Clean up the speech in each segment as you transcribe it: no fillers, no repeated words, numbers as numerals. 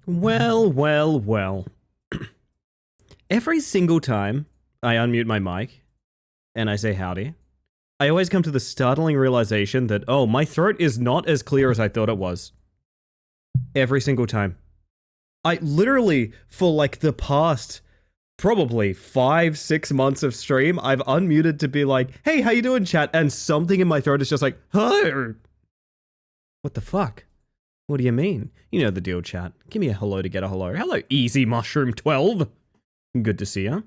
Well, well, well. Every single time I unmute my mic and I say howdy, I always come to the startling realization that, oh, my throat is not as clear as I thought it was. Every single time. I literally, for like the past probably 5-6 months of stream, I've unmuted to be like, hey, how you doing, chat? And something in my throat is just like, hello. What the fuck? What do you mean? You know the deal, chat. Give me a hello to get a hello. Hello, Easy Mushroom 12. Good to see ya.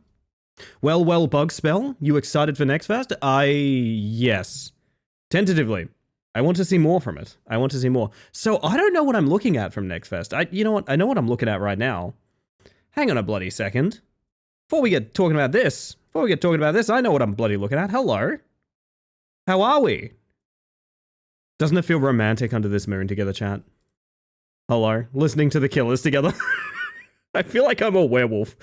Well, well, Bugspell, you excited for Nextfest? Yes. Tentatively. I want to see more from it. I want to see more. So I don't know what I'm looking at from Nextfest. You know what? I know what I'm looking at right now. Hang on a bloody second. Before we get talking about this, I know what I'm bloody looking at. Hello. How are we? Doesn't it feel romantic under this moon together, chat? Hello. Listening to the Killers together. I feel like I'm a werewolf.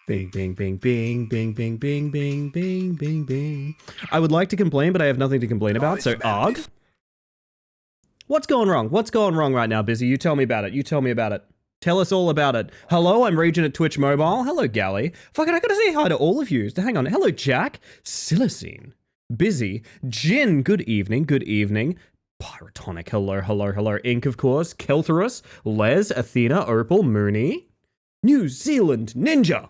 Bing, bing, bing, bing, bing, bing, bing, bing, bing, bing, bing. I would like to complain, but I have nothing to complain about, so ARG. What's going wrong? What's going wrong right now, Busy? You tell me about it. You tell me about it. Tell us all about it. Hello, I'm Region at Twitch Mobile. Hello, Galley. Fucking, I gotta say hi to all of you. Hang on. Hello, Jack. Silacine. Busy. Jin, good evening. Good evening. Pyrotonic, hello, hello, hello. Ink, of course. Keltherus. Les, Athena, Opal, Mooney. New Zealand Ninja.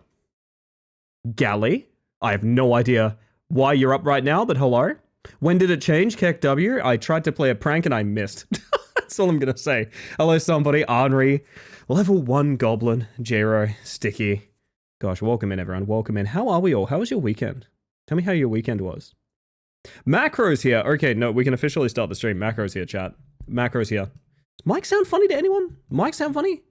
Galley. I have no idea why you're up right now, but hello. When did it change? Keck W. I tried to play a prank and I missed. That's all I'm gonna say. Hello, somebody. Henri. Level 1 Goblin. Jero. Sticky. Gosh, welcome in, everyone. Welcome in. How are we all? How was your weekend? Tell me how your weekend was. Macro's here. Okay, no, we can officially start the stream. Macro's here, chat. Macro's here. Mic sound funny to anyone? Mic sound funny?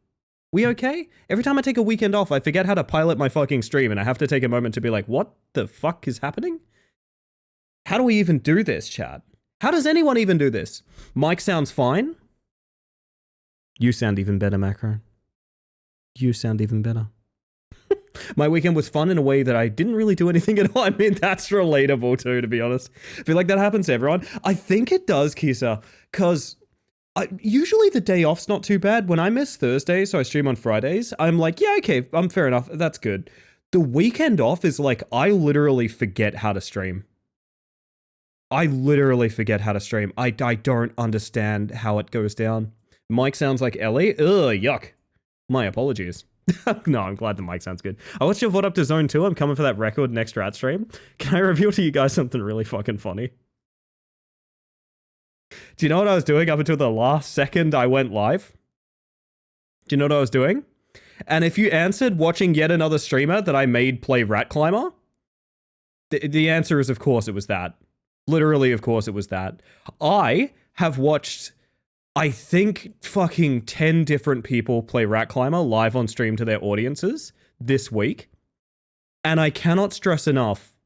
We okay? Every time I take a weekend off, I forget how to pilot my fucking stream, and I have to take a moment to be like, what the fuck is happening? How do we even do this, chat? How does anyone even do this? Mic sounds fine. You sound even better, Macro. You sound even better. My weekend was fun in a way that I didn't really do anything at all. I mean, that's relatable too, to be honest. I feel like that happens to everyone. I think it does, Kisa, because Usually the day off's not too bad. When I miss Thursdays, so I stream on Fridays, I'm like, yeah, okay, I'm fair enough. That's good. The weekend off is like, I literally forget how to stream. I literally forget how to stream. I don't understand how it goes down. Mike sounds like Ellie. Ugh, yuck. My apologies. No, I'm glad the mic sounds good. I watched your VOD up to Zone 2. I'm coming for that record next rat stream. Can I reveal to you guys something really fucking funny? Do you know what I was doing up until the last second I went live? Do you know what I was doing? And if you answered watching yet another streamer that I made play Rat Climber, the answer is, of course, it was that. Literally, of course, it was that. I have watched, I think, fucking 10 different people play Rat Climber live on stream to their audiences this week. And I cannot stress enough,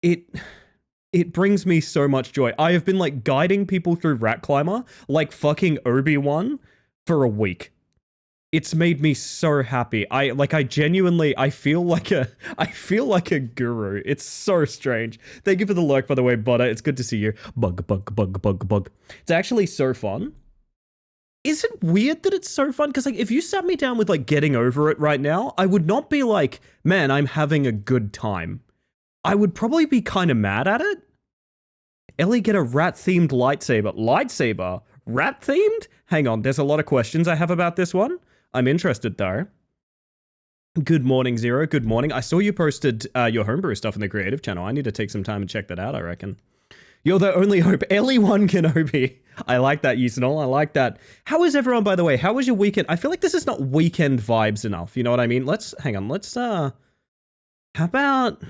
it brings me so much joy. I have been like guiding people through Rat Climber like fucking Obi-Wan for a week. It's made me so happy. I feel like a guru. It's so strange. Thank you for the lurk, by the way, Butter. It's good to see you. Bug. It's actually so fun. Is it weird that it's so fun? Because like, if you sat me down with like getting over it right now, I would not be like, man, I'm having a good time. I would probably be kind of mad at it. Ellie, get a rat-themed lightsaber. Lightsaber? Rat-themed? Hang on, there's a lot of questions I have about this one. I'm interested, though. Good morning, Zero. Good morning. I saw you posted your homebrew stuff in the creative channel. I need to take some time and check that out, I reckon. You're the only hope. Ellie1 Kenobi. I like that, Yusinol. I like that. How is everyone, by the way? How was your weekend? I feel like this is not weekend vibes enough. You know what I mean? Hang on. How about...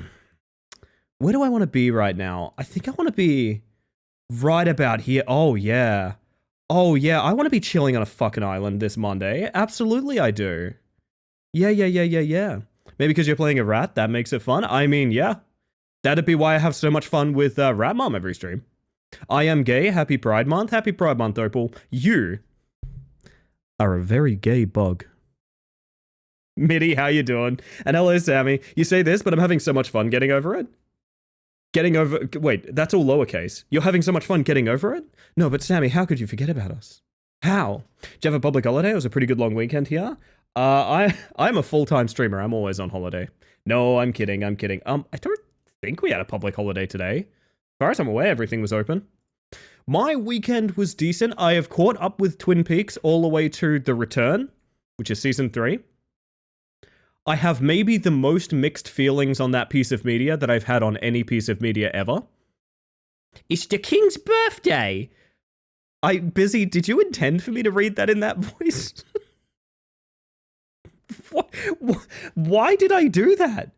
Where do I want to be right now? I think I want to be right about here. Oh, yeah. Oh, yeah. I want to be chilling on a fucking island this Monday. Absolutely, I do. Yeah. Maybe because you're playing a rat, that makes it fun. I mean, yeah. That'd be why I have so much fun with Rat Mom every stream. I am gay. Happy Pride Month. Happy Pride Month, Opal. You are a very gay bug. Mitty, how you doing? And hello, Sammy. You say this, but I'm having so much fun getting over it. Wait, that's all lowercase. You're having so much fun getting over it? No, but Sammy, how could you forget about us? How? Did you have a public holiday? It was a pretty good long weekend here. I'm a full-time streamer. I'm always on holiday. No, I'm kidding. I don't think we had a public holiday today. As far as I'm aware, everything was open. My weekend was decent. I have caught up with Twin Peaks all the way to The Return, which is season 3. I have maybe the most mixed feelings on that piece of media that I've had on any piece of media ever. It's the king's birthday! Busy, did you intend for me to read that in that voice? Why did I do that?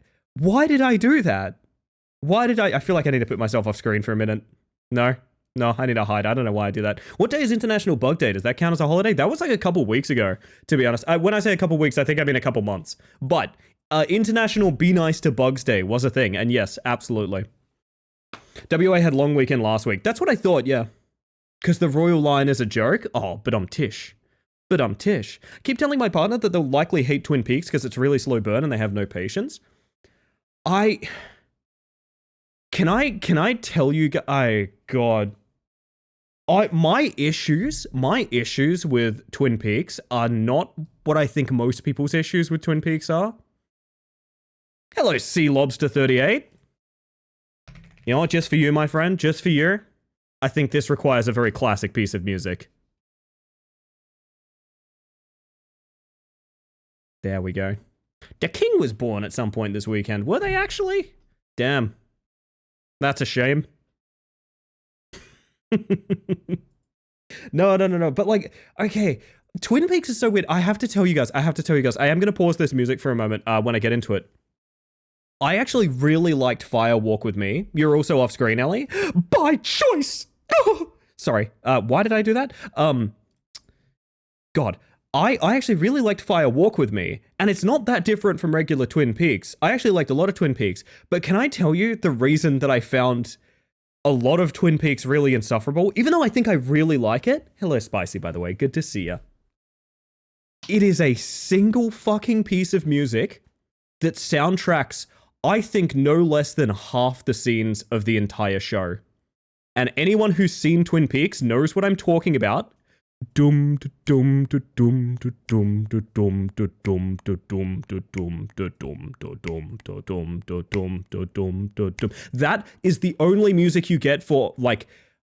I feel like I need to put myself off screen for a minute. No, I need to hide. I don't know why I do that. What day is International Bug Day? Does that count as a holiday? That was like a couple weeks ago, to be honest. When I say a couple weeks, I think I mean a couple months. But International Be Nice to Bugs Day was a thing. And yes, absolutely. WA had long weekend last week. That's what I thought, yeah. Because the royal line is a joke? Oh, but I'm Tish. Keep telling my partner that they'll likely hate Twin Peaks because it's really slow burn and they have no patience. Can I tell you guys... God... My issues with Twin Peaks are not what I think most people's issues with Twin Peaks are. Hello, Sea Lobster 38. You know what, just for you, my friend, just for you, I think this requires a very classic piece of music. There we go. The king was born at some point this weekend. Were they actually? Damn. That's a shame. No. But like, okay, Twin Peaks is so weird. I have to tell you guys. I am going to pause this music for a moment when I get into it. I actually really liked Fire Walk With Me. You're also off screen, Ellie. By choice! Oh, sorry. Why did I do that? God. I actually really liked Fire Walk With Me, and it's not that different from regular Twin Peaks. I actually liked a lot of Twin Peaks, but can I tell you the reason that I found a lot of Twin Peaks really insufferable, even though I think I really like it? Hello, Spicy, by the way. Good to see ya. It is a single fucking piece of music that soundtracks, I think, no less than half the scenes of the entire show. And anyone who's seen Twin Peaks knows what I'm talking about. Dum dum dum dum dum dum dum dum dum dum. That is the only music you get for like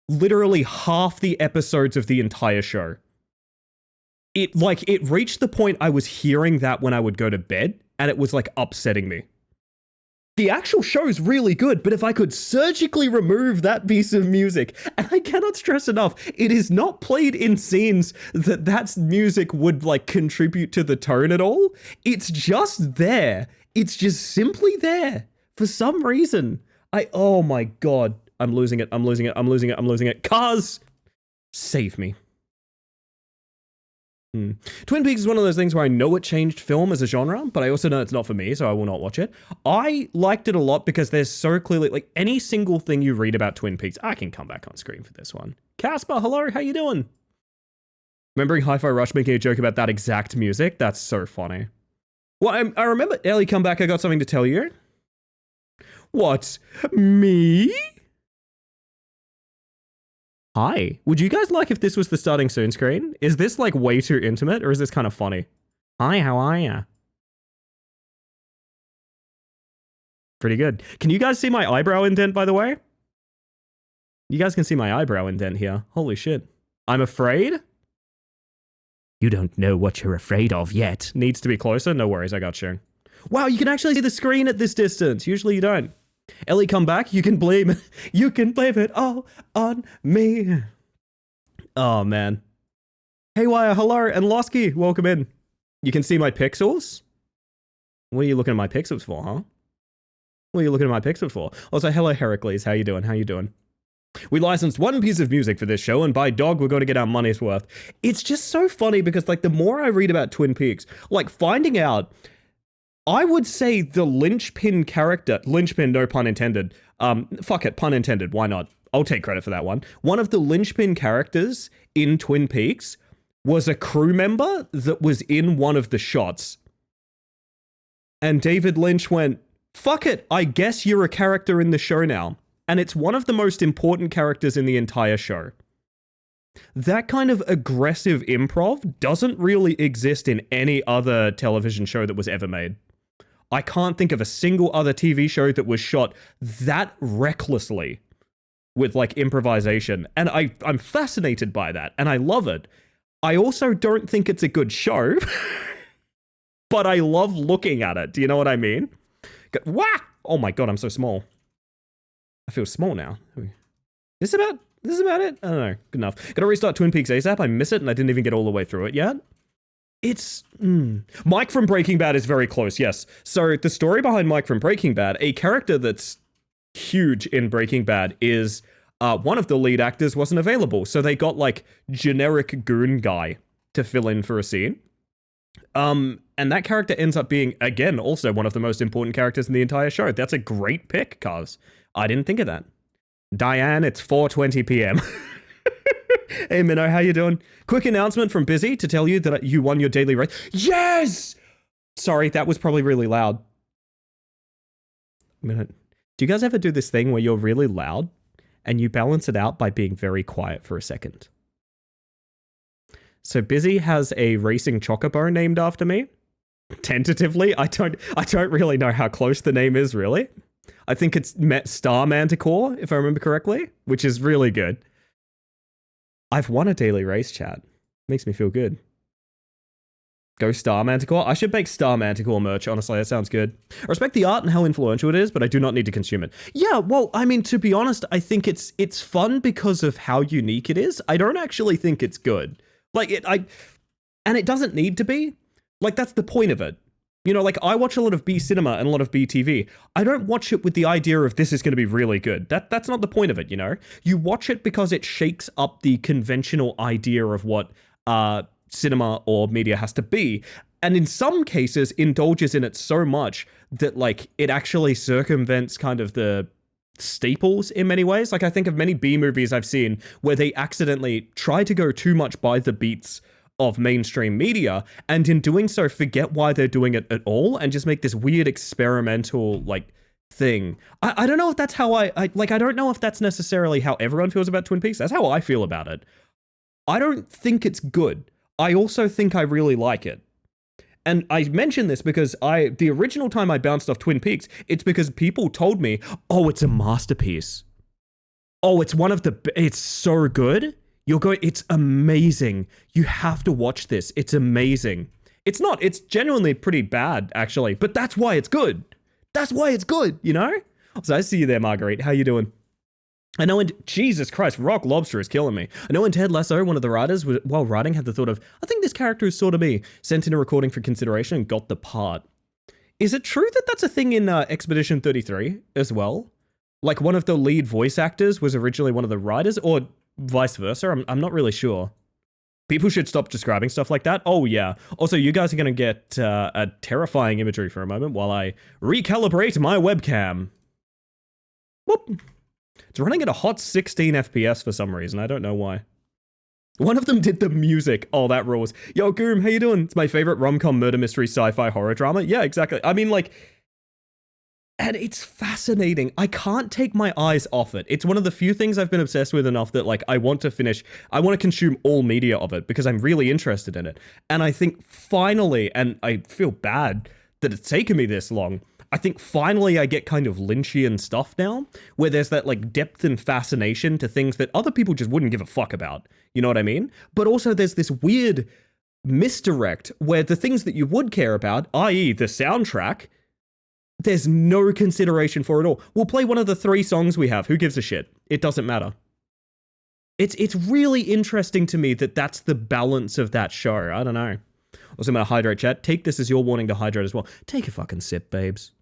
literally half the episodes of the entire show. It reached the point I was hearing that when I would go to bed, and it was like upsetting me. The actual show's really good, but if I could surgically remove that piece of music, and I cannot stress enough, it is not played in scenes that music would like contribute to the tone at all. It's just there. It's just simply there for some reason. Oh my God, I'm losing it. I'm losing it. I'm losing it. I'm losing it. Cars, save me. Twin Peaks is one of those things where I know it changed film as a genre, but I also know it's not for me, so I will not watch it. I liked it a lot because there's so clearly, like, any single thing you read about Twin Peaks, I can come back on screen for this one. Casper, hello, how you doing? Remembering Hi-Fi Rush making a joke about that exact music? That's so funny. Well, I remember, Ellie, come back, I got something to tell you. What? Me? Hi. Would you guys like if this was the starting soon screen? Is this like way too intimate, or is this kind of funny? Hi, how are ya? Pretty good. Can you guys see my eyebrow indent, by the way? You guys can see my eyebrow indent here. Holy shit. I'm afraid? You don't know what you're afraid of yet. Needs to be closer? No worries, I got you. Wow, you can actually see the screen at this distance. Usually you don't. Ellie, come back. You can blame it all on me. Oh, man. Hey, Wire, hello, and Losky, welcome in. You can see my pixels? What are you looking at my pixels for, huh? What are you looking at my pixels for? Also, hello, Heracles. How you doing? How you doing? We licensed one piece of music for this show, and by dog, we're going to get our money's worth. It's just so funny because, like, the more I read about Twin Peaks, like, finding out... I would say the linchpin character, linchpin, no pun intended. Fuck it, pun intended, why not? I'll take credit for that one. One of the linchpin characters in Twin Peaks was a crew member that was in one of the shots. And David Lynch went, fuck it, I guess you're a character in the show now. And it's one of the most important characters in the entire show. That kind of aggressive improv doesn't really exist in any other television show that was ever made. I can't think of a single other TV show that was shot that recklessly with like improvisation. And I'm fascinated by that and I love it. I also don't think it's a good show, but I love looking at it. Do you know what I mean? Wah! Oh my God, I'm so small. I feel small now. This is about it? I don't know. Good enough. Gotta restart Twin Peaks ASAP. I miss it and I didn't even get all the way through it yet. It's... Mike from Breaking Bad is very close, yes. So the story behind Mike from Breaking Bad, a character that's huge in Breaking Bad is one of the lead actors wasn't available. So they got like generic goon guy to fill in for a scene. And that character ends up being, again, also one of the most important characters in the entire show. That's a great pick, cuz. I didn't think of that. Diane, it's 4:20 p.m. Hey Minnow, how you doing? Quick announcement from Busy to tell you that you won your daily race. Yes! Sorry, that was probably really loud. Minute. Do you guys ever do this thing where you're really loud and you balance it out by being very quiet for a second? So Busy has a racing chocobo named after me. Tentatively, I don't really know how close the name is, really. I think it's Star Manticore, if I remember correctly, which is really good. I've won a daily race, chat. Makes me feel good. Go Star Manticore. I should make Star Manticore merch, honestly. That sounds good. I respect the art and how influential it is, but I do not need to consume it. Yeah, well, I mean, to be honest, I think it's fun because of how unique it is. I don't actually think it's good. Like, and it doesn't need to be. Like, that's the point of it. You know, like, I watch a lot of B cinema and a lot of B TV. I don't watch it with the idea of this is going to be really good. That's not the point of it, you know? You watch it because it shakes up the conventional idea of what cinema or media has to be. And in some cases, indulges in it so much that, like, it actually circumvents kind of the staples in many ways. Like, I think of many B movies I've seen where they accidentally try to go too much by the beats of mainstream media, and in doing so forget why they're doing it at all and just make this weird experimental like thing. I don't know if that's how I don't know if that's necessarily how everyone feels about Twin Peaks. That's how I feel about it. I don't think it's good. I also think I really like it. And I mention this because the original time I bounced off Twin Peaks, it's because people told me, oh, it's a masterpiece. Oh, it's so good. It's amazing. You have to watch this. It's amazing. It's genuinely pretty bad, actually, but that's why it's good. That's why it's good, you know? So I see you there, Marguerite. How you doing? I know Jesus Christ, Rock Lobster is killing me. I know in Ted Lasso, one of the writers, while writing, had the thought of, I think this character is sort of me, sent in a recording for consideration and got the part. Is it true that that's a thing in Expedition 33 as well? Like one of the lead voice actors was originally one of the writers, or vice versa? I'm not really sure. People should stop describing stuff like that. Oh, yeah. Also, you guys are going to get a terrifying imagery for a moment while I recalibrate my webcam. Whoop. It's running at a hot 16 FPS for some reason. I don't know why. One of them did the music. Oh, that rules. Yo, Goom, how you doing? It's my favorite rom-com murder mystery sci-fi horror drama. Yeah, exactly. I mean, like... And it's fascinating. I can't take my eyes off it. It's one of the few things I've been obsessed with enough that, like, I want to consume all media of it because I'm really interested in it. And I think finally, and I feel bad that it's taken me this long, I think finally I get kind of Lynchian stuff now, where there's that, like, depth and fascination to things that other people just wouldn't give a fuck about. You know what I mean? But also there's this weird misdirect where the things that you would care about, i.e. the soundtrack, there's no consideration for it all. We'll play one of the 3 songs we have. Who gives a shit? It doesn't matter. It's really interesting to me that that's the balance of that show. I don't know. Also, I'm going to hydrate, chat. Take this as your warning to hydrate as well. Take a fucking sip, babes.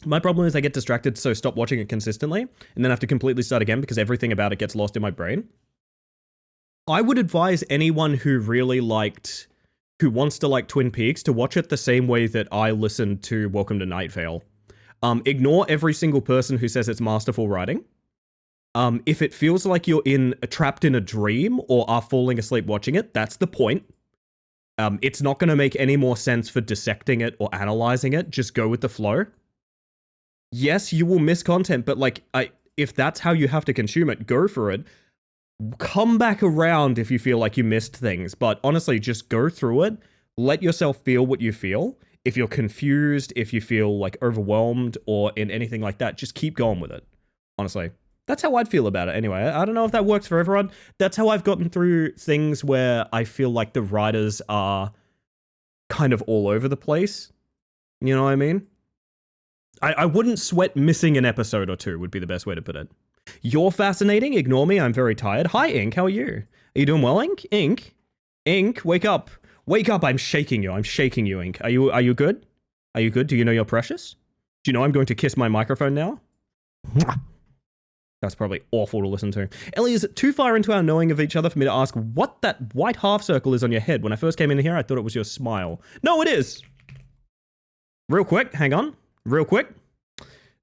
My problem is I get distracted, so stop watching it consistently, and then have to completely start again because everything about it gets lost in my brain. I would advise anyone who wants to like Twin Peaks to watch it the same way that I listened to Welcome to Night Vale. Ignore every single person who says it's masterful writing. If it feels like you're trapped in a dream or are falling asleep watching it, that's the point. It's not going to make any more sense for dissecting it or analyzing it. Just go with the flow. Yes, you will miss content, but like, if that's how you have to consume it, go for it. Come back around if you feel like you missed things, but honestly, just go through it. Let yourself feel what you feel. If you're confused, if you feel like overwhelmed or in anything like that, just keep going with it. Honestly, that's how I'd feel about it anyway. I don't know if that works for everyone. That's how I've gotten through things where I feel like the writers are kind of all over the place. You know what I mean? I wouldn't sweat missing an episode or 2 would be the best way to put it. You're fascinating. Ignore me. I'm very tired. Hi, Ink. How are you? Are you doing well, Ink? Ink? Ink, wake up. Wake up. I'm shaking you. I'm shaking you, Ink. Are you good? Are you good? Do you know you're precious? Do you know I'm going to kiss my microphone now? That's probably awful to listen to. Ellie, is it too far into our knowing of each other for me to ask what that white half circle is on your head? When I first came in here, I thought it was your smile. No, it is. Real quick. Hang on. Real quick.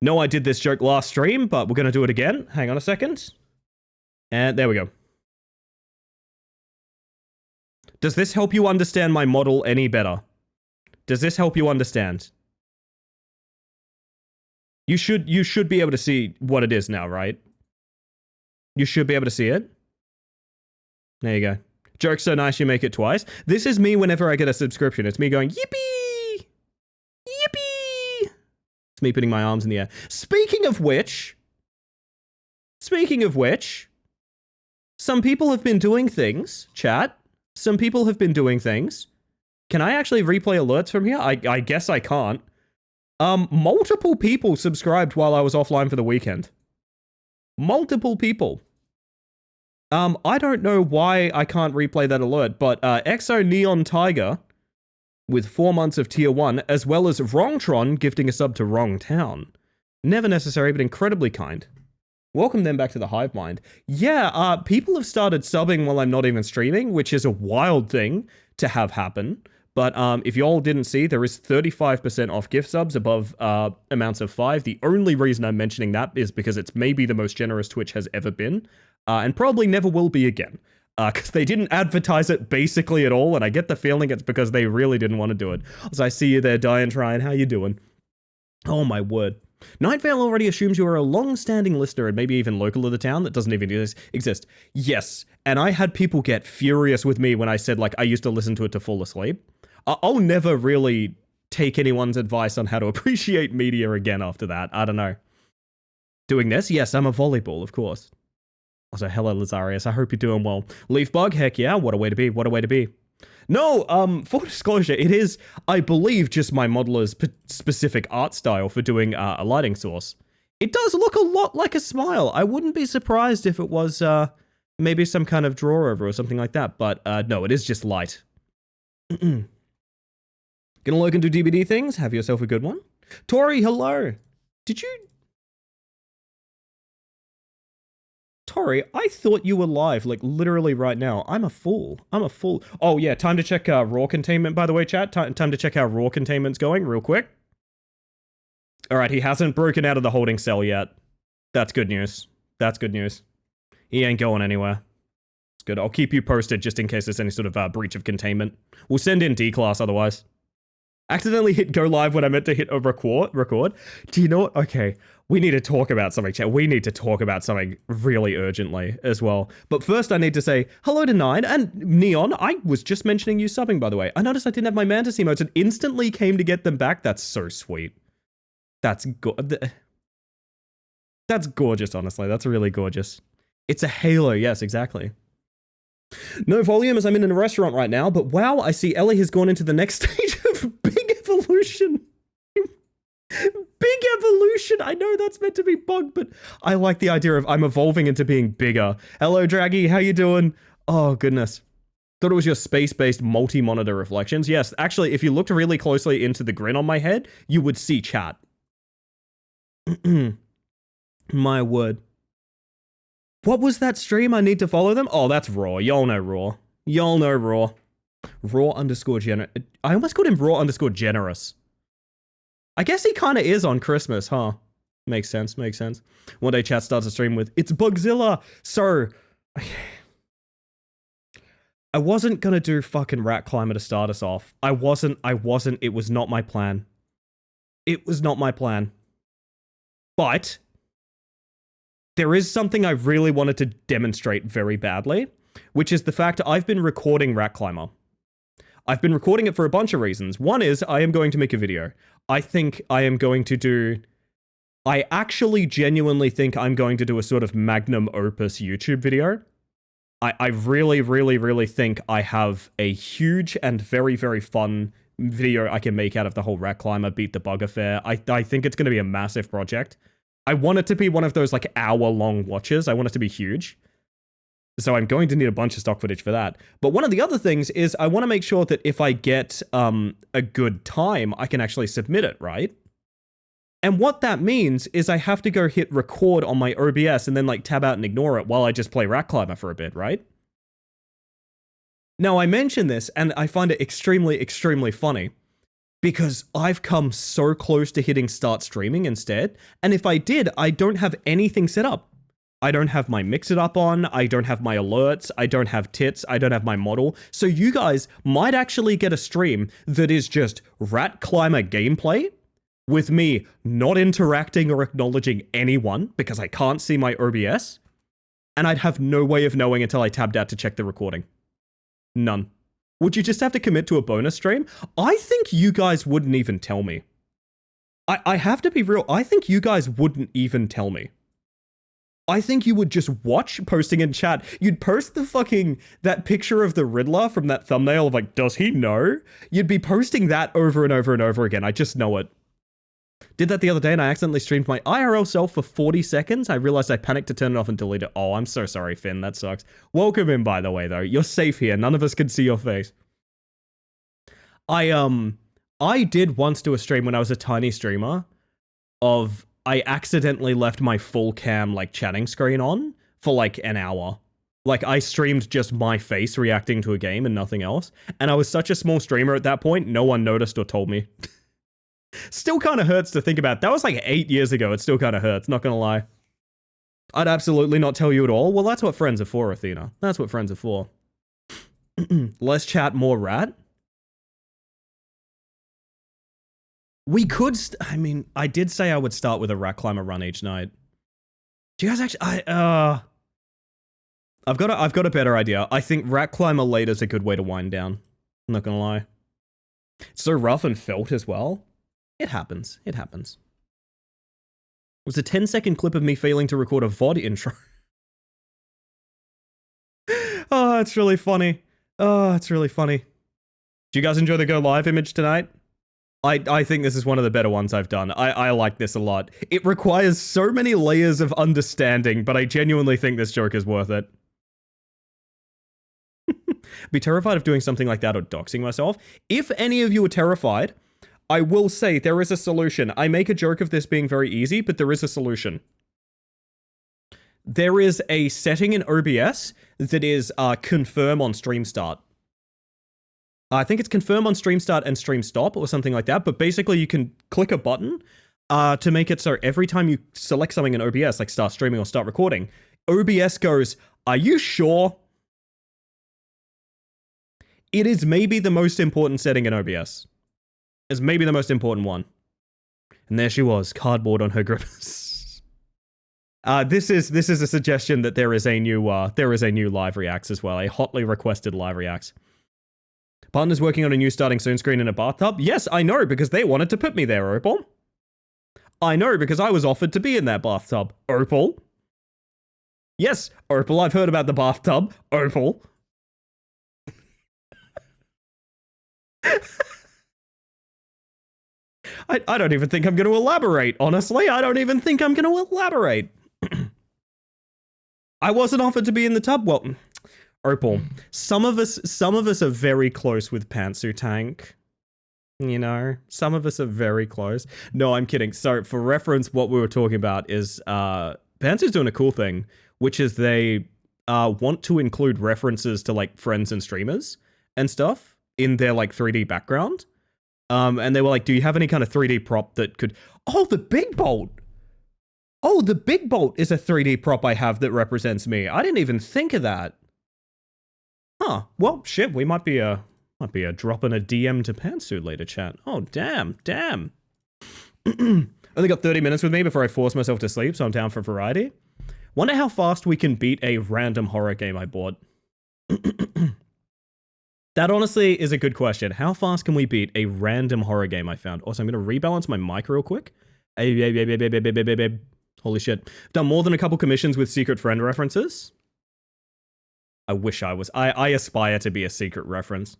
No, I did this joke last stream, but we're going to do it again. Hang on a second. And there we go. Does this help you understand my model any better? Does this help you understand? You should be able to see what it is now, right? You should be able to see it. There you go. Joke's so nice you make it twice. This is me whenever I get a subscription. It's me going, yippee! Yippee! It's me putting my arms in the air. Speaking of which, some people have been doing things, chat. Some people have been doing things. Can I actually replay alerts from here? I guess I can't. Multiple people subscribed while I was offline for the weekend. Multiple people. I don't know why I can't replay that alert, but Exo Neon Tiger with 4 months of tier 1, as well as Wrongtron gifting a sub to Wrong Town. Never necessary, but incredibly kind. Welcome them back to the hive mind. Yeah, people have started subbing while I'm not even streaming, which is a wild thing to have happen. But if y'all didn't see, there is 35% off gift subs above amounts of 5. The only reason I'm mentioning that is because it's maybe the most generous Twitch has ever been, and probably never will be again. Because they didn't advertise it basically at all, and I get the feeling it's because they really didn't want to do it. So I see you there, Diane Tryon. How you doing? Oh my word. Night Vale already assumes you are a long-standing listener and maybe even local of the town that doesn't even exist. Yes, and I had people get furious with me when I said, like, I used to listen to it to fall asleep. I'll never really take anyone's advice on how to appreciate media again after that. I don't know. Doing this? Yes, I'm a volleyball, of course. Also, hello, Lazarius. I hope you're doing well. Leafbug? Heck yeah. What a way to be. What a way to be. No, for disclosure, it is, I believe, just my modeler's specific art style for doing a lighting source. It does look a lot like a smile. I wouldn't be surprised if it was maybe some kind of draw over or something like that. But no, it is just light. Gonna look into DBD things. Have yourself a good one. Tori, hello. Did you... Tori, I thought you were live, like, literally right now. I'm a fool. I'm a fool. Oh, yeah, time to check raw containment, by the way, chat. Time to check how raw containment's going, real quick. Alright, he hasn't broken out of the holding cell yet. That's good news. That's good news. He ain't going anywhere. It's good. I'll keep you posted just in case there's any sort of breach of containment. We'll send in D-class otherwise. Accidentally hit go live when I meant to hit a record. Do you know what? Okay, we need to talk about something, chat. We need to talk about something really urgently as well. But first I need to say hello to Nine and Neon. I was just mentioning you subbing, by the way. I noticed I didn't have my Mantis emotes and instantly came to get them back. That's so sweet. That's gorgeous, honestly. That's really gorgeous. It's a halo. Yes, exactly. No volume as I'm in a restaurant right now, but wow, I see Ellie has gone into the next stage of big evolution. Big evolution. I know that's meant to be bug, but I like the idea of I'm evolving into being bigger. Hello, Draggy. How you doing? Oh, goodness. Thought it was your space-based multi-monitor reflections. Yes, actually, if you looked really closely into the grin on my head, you would see chat. My word. What was that stream? I need to follow them? Oh, that's Raw. Y'all know Raw. Y'all know Raw. Raw underscore generous. I almost called him Raw underscore generous. I guess he kind of is on Christmas, huh? Makes sense, makes sense. One day chat starts a stream with, it's Bugzilla! So, I wasn't gonna do fucking Rat Climber to start us off. I wasn't, it was not my plan. It was not my plan. But there is something I really wanted to demonstrate very badly, which is the fact I've been recording Rat Climber. I've been recording it for a bunch of reasons. One is I am going to make a video. I think I am going to do... I actually genuinely think I'm going to do a sort of magnum opus YouTube video. I really, really, really think I have a huge and very, very fun video I can make out of the whole Rat Climber Beat the Bug affair. I think it's going to be a massive project. I want it to be one of those like hour-long watches. I want it to be huge. So I'm going to need a bunch of stock footage for that. But one of the other things is I want to make sure that if I get a good time, I can actually submit it, right? And what that means is I have to go hit record on my OBS and then like tab out and ignore it while I just play Rat Climber for a bit, right? Now I mention this and I find it extremely, extremely funny because I've come so close to hitting start streaming instead. And if I did, I don't have anything set up. I don't have my mix it up on, I don't have my alerts, I don't have tits, I don't have my model. So you guys might actually get a stream that is just Rat Climber gameplay with me not interacting or acknowledging anyone because I can't see my OBS. And I'd have no way of knowing until I tabbed out to check the recording. None. Would you just have to commit to a bonus stream? I think you guys wouldn't even tell me. I have to be real, I think you guys wouldn't even tell me. I think you would just watch posting in chat. You'd post the fucking, that picture of the Riddler from that thumbnail of like, does he know? You'd be posting that over and over and over again. I just know it. Did that the other day and I accidentally streamed my IRL self for 40 seconds. I realized I panicked to turn it off and delete it. Oh, I'm so sorry, Finn. That sucks. Welcome in, by the way, though. You're safe here. None of us can see your face. I did once do a stream when I was a tiny streamer of... I accidentally left my full cam, like, chatting screen on for, like, an hour. Like, I streamed just my face reacting to a game and nothing else. And I was such a small streamer at that point, no one noticed or told me. Still kind of hurts to think about. That was, like, 8 years ago. It still kind of hurts, not gonna lie. I'd absolutely not tell you at all. Well, that's what friends are for, Athena. That's what friends are for. Less chat, more rat? We could, I mean, I did say I would start with a Rat Climber run each night. Do you guys actually, I've got a better idea. I think Rat Climber later is a good way to wind down. I'm not gonna lie. It's so rough and felt as well. It happens. It happens. It was a 10-second clip of me failing to record a VOD intro. Oh, it's really funny. Oh, it's really funny. Do you guys enjoy the go live image tonight? I think this is one of the better ones I've done. I like this a lot. It requires so many layers of understanding, but I genuinely think this joke is worth it. Be terrified of doing something like that or doxing myself. If any of you are terrified, I will say there is a solution. I make a joke of this being very easy, but there is a solution. There is a setting in OBS that is confirm on stream start. I think it's confirm on stream start and stream stop or something like that, but basically you can click a button to make it so every time you select something in OBS, like start streaming or start recording, OBS goes, "Are you sure?" It is maybe the most important setting in OBS. It's maybe the most important one. And there she was, cardboard on her grimace. This is a suggestion that there is a new live reacts as well, a hotly requested live reacts. Partner's working on a new starting soon screen in a bathtub. Yes, I know, because they wanted to put me there, Opal. I know, because I was offered to be in that bathtub, Opal. Yes, Opal, I've heard about the bathtub, Opal. I don't even think I'm going to elaborate, honestly. I don't even think I'm going to elaborate. I wasn't offered to be in the tub. Well, Opal, some of us are very close with Pantsu Tank. You know, some of us are very close. No, I'm kidding. So for reference, what we were talking about is Pantsu's doing a cool thing, which is they want to include references to like friends and streamers and stuff in their like 3D background. And they were like, do you have any kind of 3D prop that could... Oh, the Big Bolt! Oh, the Big Bolt is a 3D prop I have that represents me. I didn't even think of that. Huh. Well, shit, we might be dropping a DM to Pantsu later, chat. Oh, damn. Only got 30 minutes with me before I force myself to sleep, so I'm down for variety. Wonder how fast we can beat a random horror game I bought. That honestly is a good question. How fast can we beat a random horror game I found? Also, I'm going to rebalance my mic real quick. Holy shit. Done more than a couple commissions with secret friend references. I wish I was. I aspire to be a secret reference.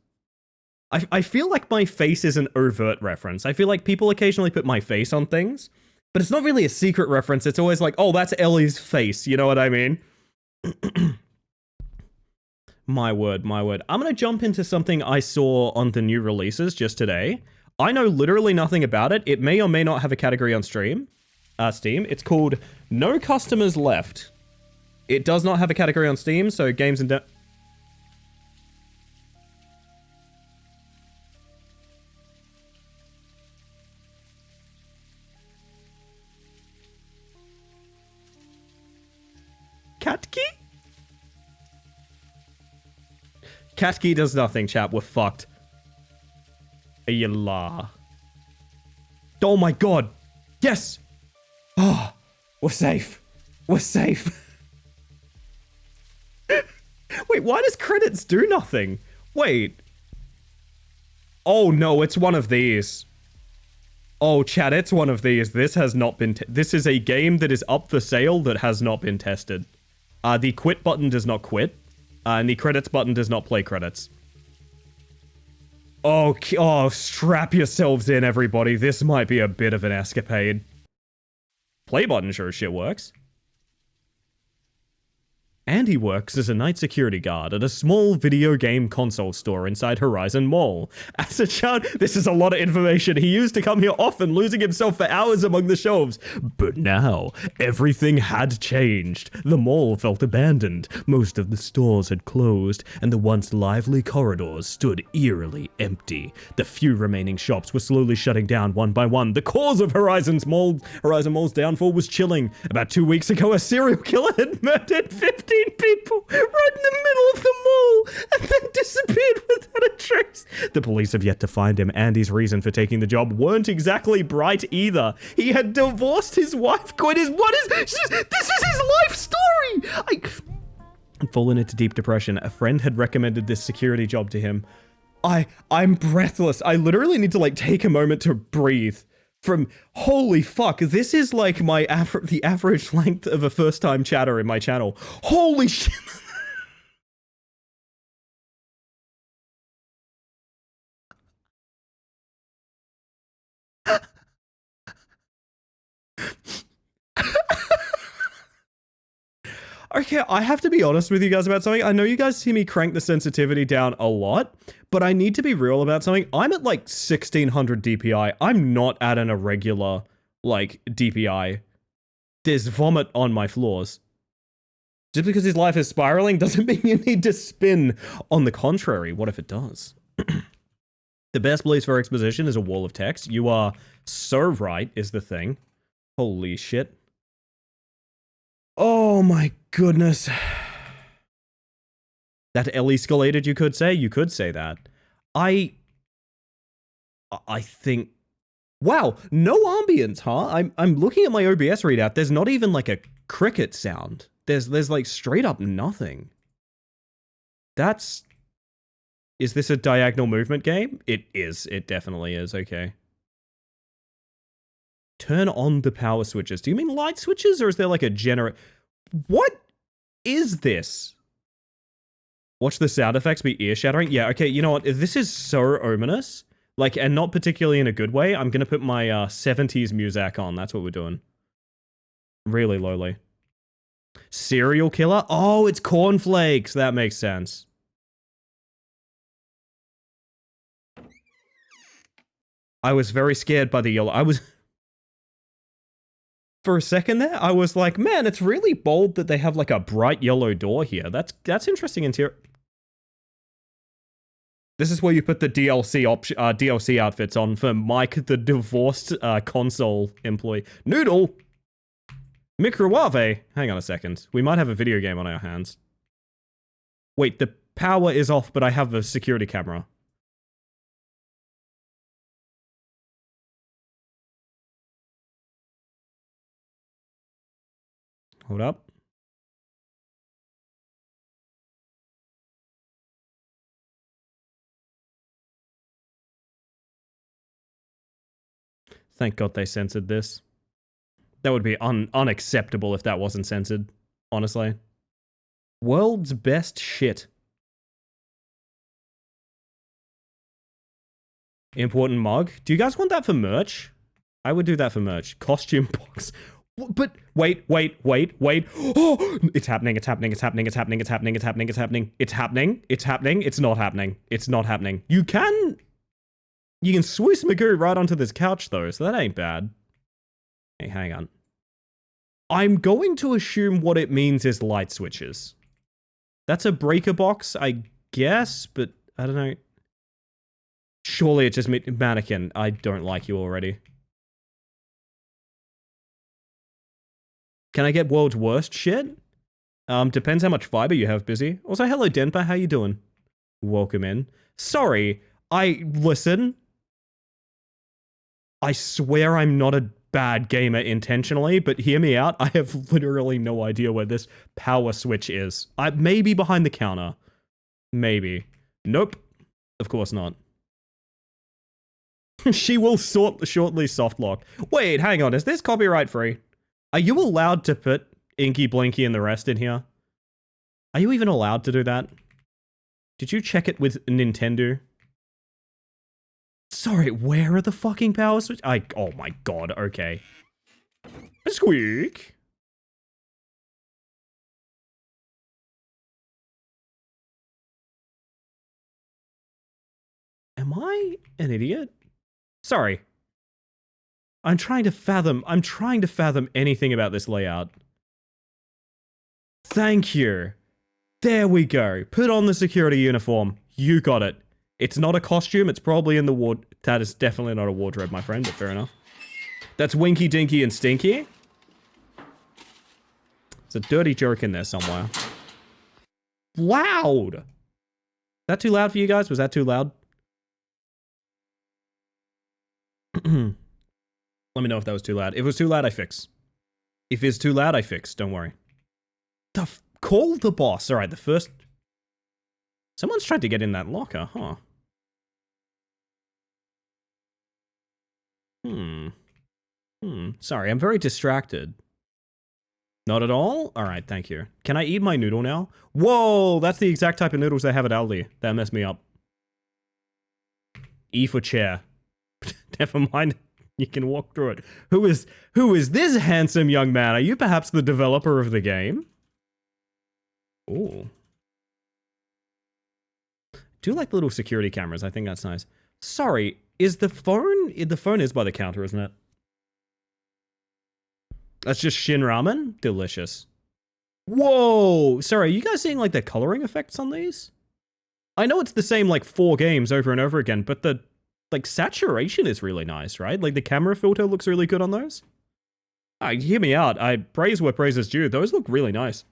I feel like my face is an overt reference. I feel like people occasionally put my face on things, but it's not really a secret reference. It's always like, oh, that's Ellie's face. You know what I mean? My word. I'm going to jump into something I saw on the new releases just today. I know literally nothing about it. It may or may not have a category on Steam. It's called No Customers Left. It does not have a category on Steam, so games and... Catkey? Catkey does nothing, chat. We're fucked. Ayala. Oh my god. Yes! Oh, we're safe. We're safe. Wait, why does credits do nothing? Wait. Oh no, it's one of these. Oh, chat, it's one of these. This has not been... This is a game that is up for sale that has not been tested. The quit button does not quit. And the credits button does not play credits. Oh, strap yourselves in, everybody. This might be a bit of an escapade. Play button sure as shit works. And he works as a night security guard at a small video game console store inside Horizon Mall. As a child, this is a lot of information. He used to come here often, losing himself for hours among the shelves. But now, everything had changed. The mall felt abandoned. Most of the stores had closed, and the once lively corridors stood eerily empty. The few remaining shops were slowly shutting down one by one. The cause of Horizon Mall's downfall was chilling. About 2 weeks ago, a serial killer had murdered 50 15 people right in the middle of the mall and then disappeared without a trace. The police have yet to find him. Andy's reason for taking the job weren't exactly bright either. He had divorced his wife, quit his... this is his life story! I'd fallen into deep depression. A friend had recommended this security job to him. I'm breathless. I literally need to like take a moment to breathe. From holy fuck, this is like the average length of a first-time chatter in my channel. Holy shit. Okay, I have to be honest with you guys about something. I know you guys see me crank the sensitivity down a lot, but I need to be real about something. I'm at like 1600 DPI. I'm not at an irregular, like, DPI. There's vomit on my floors. Just because his life is spiraling doesn't mean you need to spin. On the contrary, what if it does? The best place for exposition is a wall of text. You are so right, is the thing. Holy shit. Oh my goodness. That escalated, you could say? You could say that. I think... Wow, no ambience, huh? I'm looking at my OBS readout. There's not even like a cricket sound. There's like straight up nothing. That's... Is this a diagonal movement game? It is. It definitely is. Okay. Turn on the power switches. Do you mean light switches, or is there like a What is this? Watch the sound effects be ear-shattering? Yeah, okay, you know what? This is so ominous. Like, and not particularly in a good way. I'm gonna put my 70s music on. That's what we're doing. Really lowly. Serial killer? Oh, it's cornflakes. That makes sense. I was very scared by the yellow. For a second there, I was like, man, it's really bold that they have like a bright yellow door here. That's interesting interior. This is where you put the DLC outfits on for Mike, the divorced console employee. Noodle! Microwave! Hang on a second. We might have a video game on our hands. Wait, the power is off, but I have a security camera. Hold up. Thank God they censored this. That would be unacceptable if that wasn't censored, honestly. World's best shit. Important mug. Do you guys want that for merch? I would do that for merch. Costume box. But wait. Oh, it's happening. It's not happening. You can swoosh Magoo right onto this couch though, so that ain't bad. Hey, hang on. I'm going to assume what it means is light switches. That's a breaker box, I guess, but I don't know. Surely it's just mannequin. I don't like you already. Can I get world's worst shit? Depends how much fiber you have, busy. Also, hello, Denpa, how you doing? Welcome in. Sorry, listen. I swear I'm not a bad gamer intentionally, but hear me out. I have literally no idea where this power switch is. Maybe behind the counter. Maybe. Nope. Of course not. She will shortly softlock. Wait, hang on. Is this copyright free? Are you allowed to put Inky, Blinky, and the rest in here? Are you even allowed to do that? Did you check it with Nintendo? Sorry, where are the fucking power switch? Oh my god, okay. Squeak. Am I an idiot? Sorry. I'm trying to fathom anything about this layout. Thank you. There we go. Put on the security uniform. You got it. It's not a costume, it's probably in the ward. That is definitely not a wardrobe, my friend, but fair enough. That's Winky, Dinky, and Stinky. There's a dirty joke in there somewhere. loud. Is that too loud for you guys? Was that too loud? Let me know if that was too loud. If it was too loud, I fix. If it's too loud, I fix. Don't worry. Call the boss. All right, the first... Someone's tried to get in that locker, huh? Sorry, I'm very distracted. Not at all? Alright, thank you. Can I eat my noodle now? Whoa, that's the exact type of noodles they have at Aldi. That messed me up. E for chair. Never mind. You can walk through it. Who is this handsome young man? Are you perhaps the developer of the game? Ooh. Do like little security cameras. I think that's nice. Sorry, is the phone... The phone is by the counter, isn't it? That's just Shin Ramen? Delicious. Whoa! Sorry, are you guys seeing, like, the coloring effects on these? I know it's the same, like, 4 games over and over again, but the, like, saturation is really nice, right? Like, the camera filter looks really good on those. Hear me out. I praise where praise is due. Those look really nice.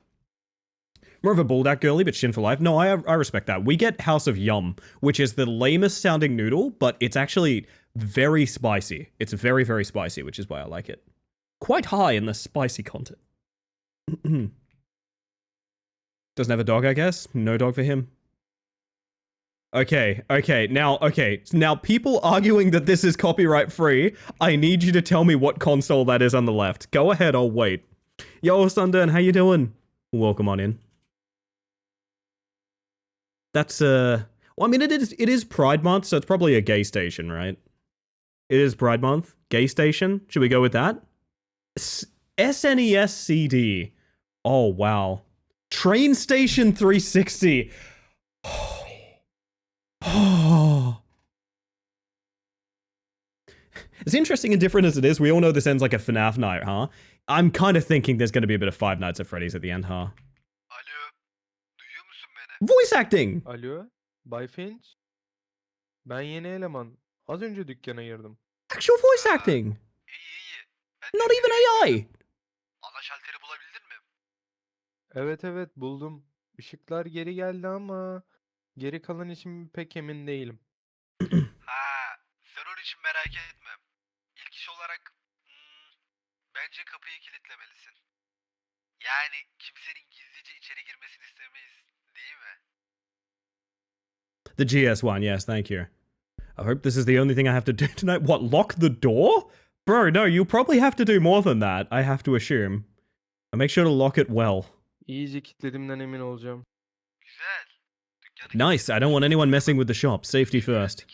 More of a Buldak girly, but Shin for life. No, I respect that. We get House of Yum, which is the lamest sounding noodle, but it's actually very spicy. It's very, very spicy, which is why I like it. Quite high in the spicy content. Doesn't have a dog, I guess? No dog for him. Okay. Now, people arguing that this is copyright free, I need you to tell me what console that is on the left. Go ahead, I'll wait. Yo, Sundern, how you doing? Welcome on in. That's, well, I mean, it is Pride Month, so it's probably a gay station, right? It is Pride Month. Gay station? Should we go with that? SNES CD. Oh, wow. Train Station 360. Oh. As interesting and different as it is, we all know this ends like a FNAF night, huh? I'm kind of thinking there's going to be a bit of Five Nights at Freddy's at the end, huh? Alo, duyuyor musun beni? Voice acting! Alo, Bay Finch. Ben yeni eleman. Az önce dükkana girdim. Actual voice acting! İyi. Not even AI! Ana şalteri bulabildin mi? Evet buldum. Işıklar geri geldi ama geri kalan için pek emin değilim. Ha, sen onun için merak etme. İlk iş olarak bence kapıyı kilitlemelisin. Yani kimsenin gizlice içeri girmesini istemeyiz, değil mi? The GS one, yes, thank you. I hope this is the only thing I have to do tonight. What, lock the door? Bro, no, you'll probably have to do more than that, I have to assume. And make sure to lock it well. İyice kilitlediğimden emin olacağım. Güzel. Dükkanı Nice, I don't want anyone messing with the shop. Safety first.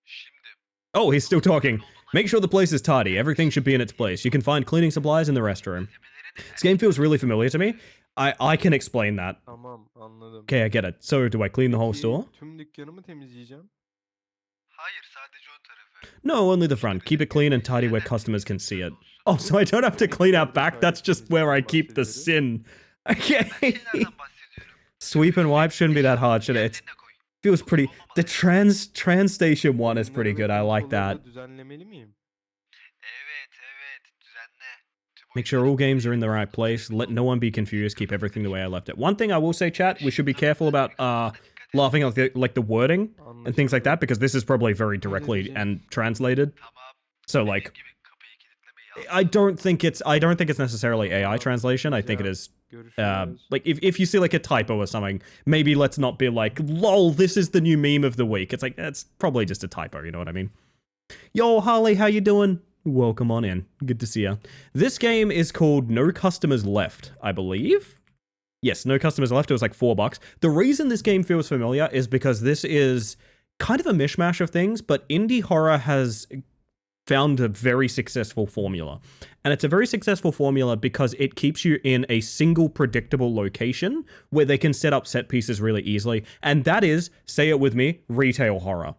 Şimdi Oh, he's still talking. Make sure the place is tidy. Everything should be in its place. You can find cleaning supplies in the restroom. This game feels really familiar to me. I can explain that. Tamam, anladım. Okay, I get it. So, do I clean the whole Peki, store? tüm dükkanı mı temizleyeceğim? Hayır, sadece ön tarafı. No, only the front. Keep it clean and tidy where customers can see it. Oh, so I don't have to clean out back? That's just where I keep the sin. Okay. Şeylerden bahsediyorum. Sweep and wipe shouldn't be that hard, should it? It Yerlerine koy. feels pretty... The trans station one is pretty good. I like that. Kontrolleri düzenlemeli miyim? Evet, düzenle. Tüm Make sure all games are in the right place. Let no one be confused. Keep everything the way I left it. One thing I will say, chat, we should be careful about laughing at the wording and things like that, because this is probably very directly and translated. Tamam. So like, Dediğim gibi kapıyı kilitlemeyi I don't think it's necessarily AI translation. I think it is Görüşürüz. like if you see like a typo or something, maybe let's not be like, lol, this is the new meme of the week. It's like, that's probably just a typo, you know what I mean? Yo, Harley, how you doing? Welcome on in. Good to see you. This game is called No Customers Left, I believe. Yes, No Customers Left. It was like $4. The reason this game feels familiar is because this is kind of a mishmash of things, but indie horror has found a very successful formula. And it's a very successful formula because it keeps you in a single predictable location where they can set up set pieces really easily. And that is, say it with me, retail horror.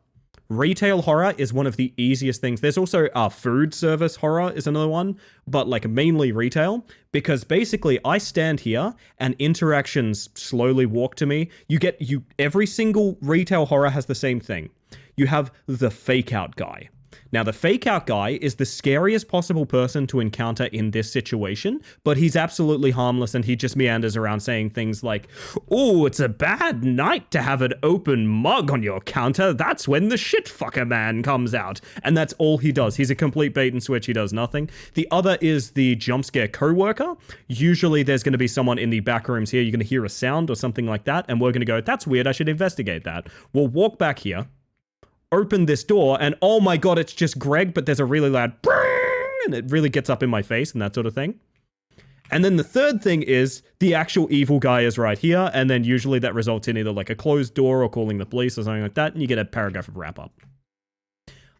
Retail horror is one of the easiest things. There's also food service horror is another one, but like mainly retail, because basically I stand here and interactions slowly walk to me. Every single retail horror has the same thing. You have the fake out guy. Now, the fake out guy is the scariest possible person to encounter in this situation, but he's absolutely harmless and he just meanders around saying things like, "Oh, it's a bad night to have an open mug on your counter. That's when the shit fucker man comes out." And that's all he does. He's a complete bait and switch. He does nothing. The other is the jump scare co-worker. Usually there's going to be someone in the back rooms here. You're going to hear a sound or something like that, and we're going to go, "That's weird. I should investigate that." We'll walk back here, open this door, and oh my god, it's just Greg, but there's a really loud bring, and it really gets up in my face and that sort of thing. And then the third thing is the actual evil guy is right here, and then usually that results in either like a closed door or calling the police or something like that, and you get a paragraph of wrap up.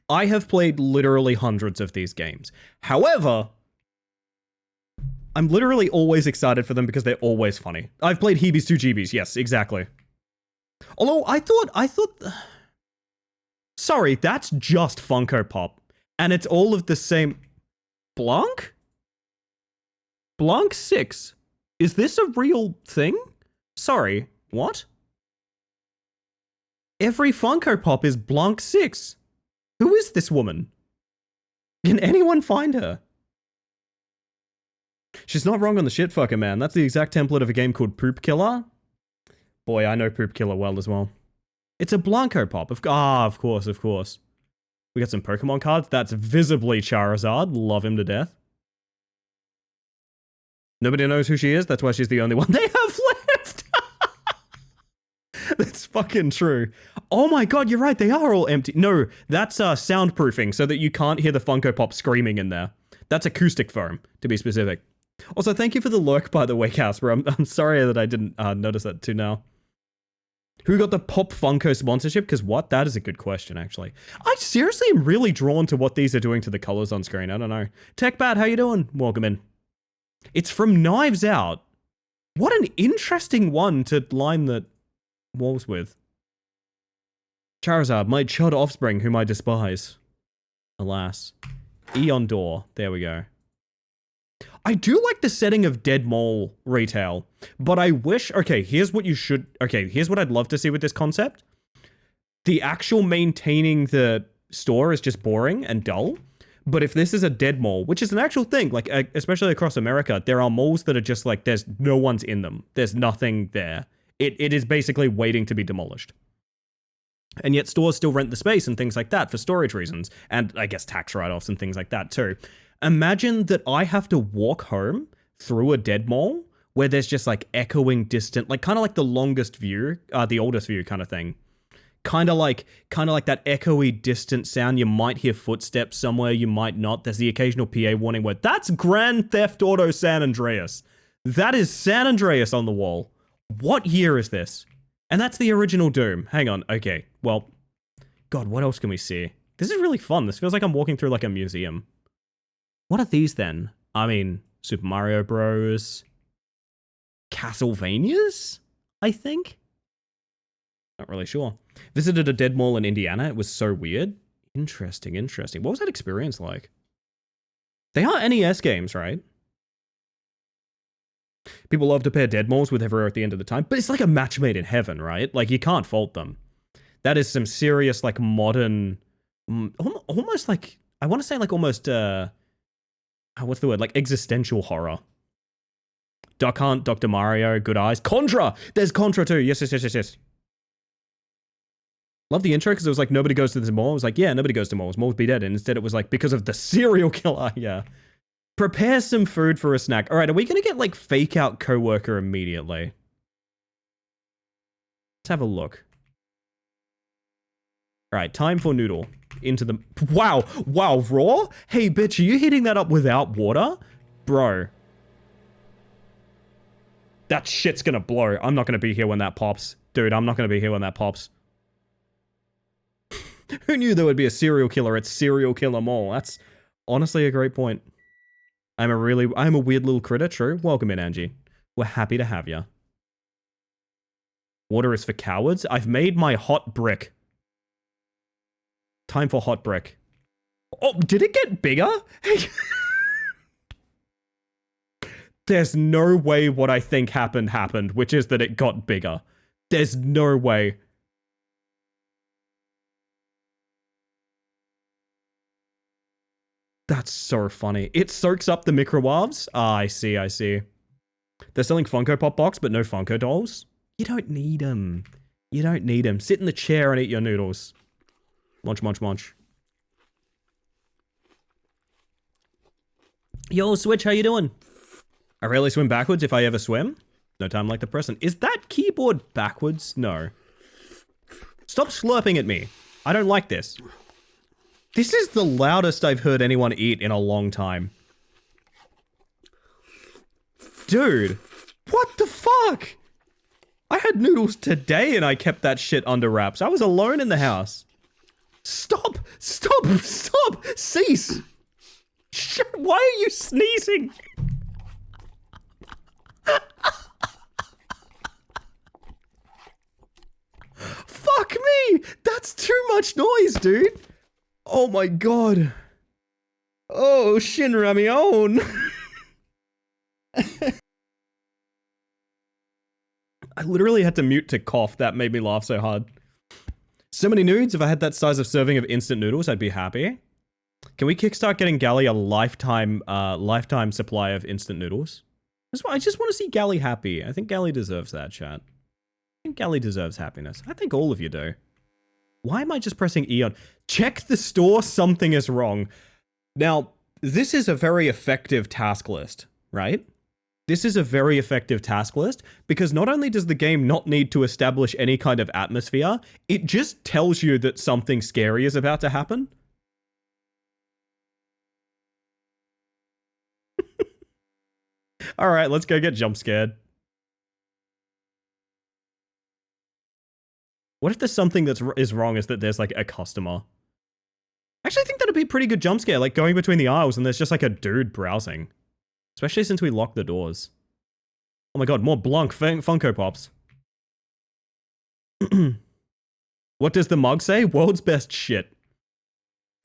I have played literally hundreds of these games. However, I'm literally always excited for them because they're always funny. I've played Heebies 2 Jeebies, yes, exactly. Although I thought sorry, that's just Funko Pop. And it's all of the same... Blanc? Blanc 6. Is this a real thing? Sorry, what? Every Funko Pop is Blanc 6. Who is this woman? Can anyone find her? She's not wrong on the shit fucker, man. That's the exact template of a game called Poop Killer. Boy, I know Poop Killer well as well. It's a Blanco Pop. Of course, of course. We got some Pokemon cards. That's visibly Charizard. Love him to death. Nobody knows who she is. That's why she's the only one they have left. That's fucking true. Oh my god, you're right. They are all empty. No, that's soundproofing so that you can't hear the Funko Pop screaming in there. That's acoustic foam, to be specific. Also, thank you for the lurk, by the way, Casper. I'm sorry that I didn't notice that too now. Who got the Pop Funko sponsorship? Because what? That is a good question, actually. I seriously am really drawn to what these are doing to the colors on screen. I don't know. TechBat, how you doing? Welcome in. It's from Knives Out. What an interesting one to line the walls with. Charizard, my chud offspring, whom I despise. Alas. Eon Door. There we go. I do like the setting of Dead Mall retail, but I wish... Okay, here's what I'd love to see with this concept. The actual maintaining the store is just boring and dull, but if this is a dead mall, which is an actual thing, like, especially across America, there are malls that are just like, there's no one's in them. There's nothing there. It is basically waiting to be demolished. And yet stores still rent the space and things like that for storage reasons, and I guess tax write-offs and things like that too. Imagine that I have to walk home through a dead mall where there's just like echoing distant, like kind of like the longest view, the oldest view kind of thing. Kind of like that echoey distant sound. You might hear footsteps somewhere, you might not. There's the occasional PA warning where that's Grand Theft Auto San Andreas. That is San Andreas on the wall. What year is this? And that's the original Doom. Hang on. Okay. Well, God, what else can we see? This is really fun. This feels like I'm walking through like a museum. What are these then? I mean, Super Mario Bros. Castlevanias, I think? Not really sure. Visited a dead mall in Indiana. It was so weird. Interesting. What was that experience like? They are NES games, right? People love to pair dead malls with Everywhere at the End of the Time, but it's like a match made in heaven, right? Like, you can't fault them. That is some serious, like, modern... almost like... I want to say, like, almost... what's the word? Like, existential horror. Duck Hunt, Dr. Mario, Good Eyes. Contra! There's Contra too. Yes. Love the intro because it was like, nobody goes to this mall. It was like, yeah, nobody goes to malls. Malls be dead. And instead it was like, because of the serial killer. Yeah. Prepare some food for a snack. All right, are we going to get like fake out coworker immediately? Let's have a look. All right, time for noodle. Into the... Wow, raw? Hey, bitch, are you heating that up without water? Bro. That shit's gonna blow. I'm not gonna be here when that pops. Dude, I'm not gonna be here when that pops. Who knew there would be a serial killer at Serial Killer Mall? That's honestly a great point. I'm a weird little critter, true. Welcome in, Angie. We're happy to have you. Water is for cowards. I've made my hot brick. Time for hot brick. Oh, did it get bigger? There's no way what I think happened, which is that it got bigger. There's no way. That's so funny. It soaks up the microwaves? Ah, I see, I see. They're selling Funko Pop Box, but no Funko dolls? You don't need them. You don't need them. Sit in the chair and eat your noodles. Munch, munch, munch. Yo, Switch, how you doing? I rarely swim backwards if I ever swim. No time like the present. Is that keyboard backwards? No. Stop slurping at me. I don't like this. This is the loudest I've heard anyone eat in a long time. Dude, what the fuck? I had noodles today and I kept that shit under wraps. I was alone in the house. Stop! Stop! Stop! Cease! Why are you sneezing? Fuck me! That's too much noise, dude! Oh my god. Oh, Shinramion! I literally had to mute to cough. That made me laugh so hard. So many nudes. If I had that size of serving of instant noodles, I'd be happy. Can we kickstart getting Gally a lifetime supply of instant noodles? I just want to see Gally happy. I think Gally deserves that, chat. I think Gally deserves happiness. I think all of you do. Why am I just pressing E on? Check the store, something is wrong. Now, this is a very effective task list, right? This is a very effective task list because not only does the game not need to establish any kind of atmosphere, it just tells you that something scary is about to happen. All right, let's go get jump scared. What if there's something is wrong is that there's like a customer? Actually, I think that'd be a pretty good jump scare, like going between the aisles and there's just like a dude browsing. Especially since we locked the doors. Oh my god, more Blanc Funko Pops. What does the mug say? World's best shit.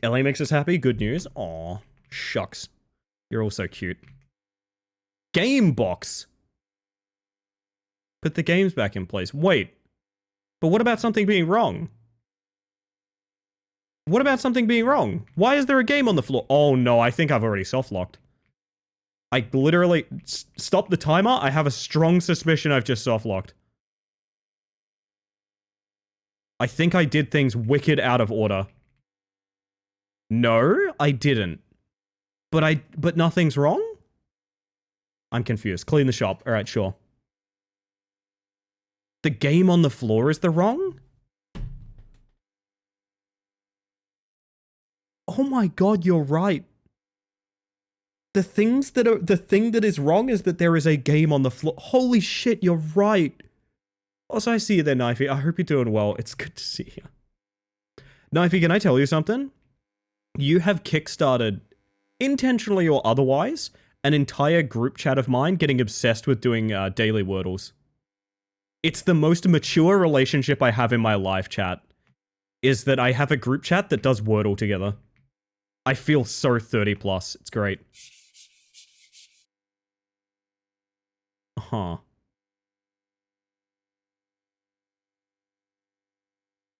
LA makes us happy, good news. Aw, shucks. You're all so cute. Game box. Put the games back in place. Wait. But what about something being wrong? What about something being wrong? Why is there a game on the floor? Oh no, I think I've already soft-locked. I literally... Stop the timer. I have a strong suspicion I've just soft-locked. I think I did things wicked out of order. No, I didn't. But nothing's wrong? I'm confused. Clean the shop. Alright, sure. The game on the floor is the wrong? Oh my god, you're right. The thing that is wrong is that there is a game on the floor. Holy shit, you're right. Also, I see you there, Knifey. I hope you're doing well. It's good to see you. Knifey, can I tell you something? You have kickstarted, intentionally or otherwise, an entire group chat of mine getting obsessed with doing daily Wordles. It's the most mature relationship I have in my life, chat. Is that I have a group chat that does Wordle together. I feel so 30 plus. It's great. Huh.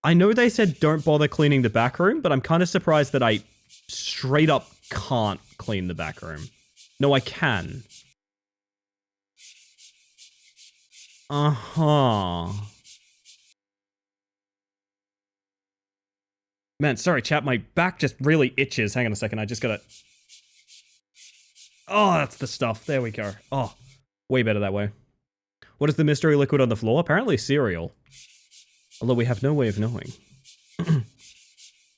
I know they said don't bother cleaning the back room, but I'm kind of surprised that I straight up can't clean the back room. No, I can. Uh-huh. Man, sorry, chat. My back just really itches. Hang on a second. I just gotta... Oh, that's the stuff. There we go. Oh, way better that way. What is the mystery liquid on the floor? Apparently cereal. Although we have no way of knowing.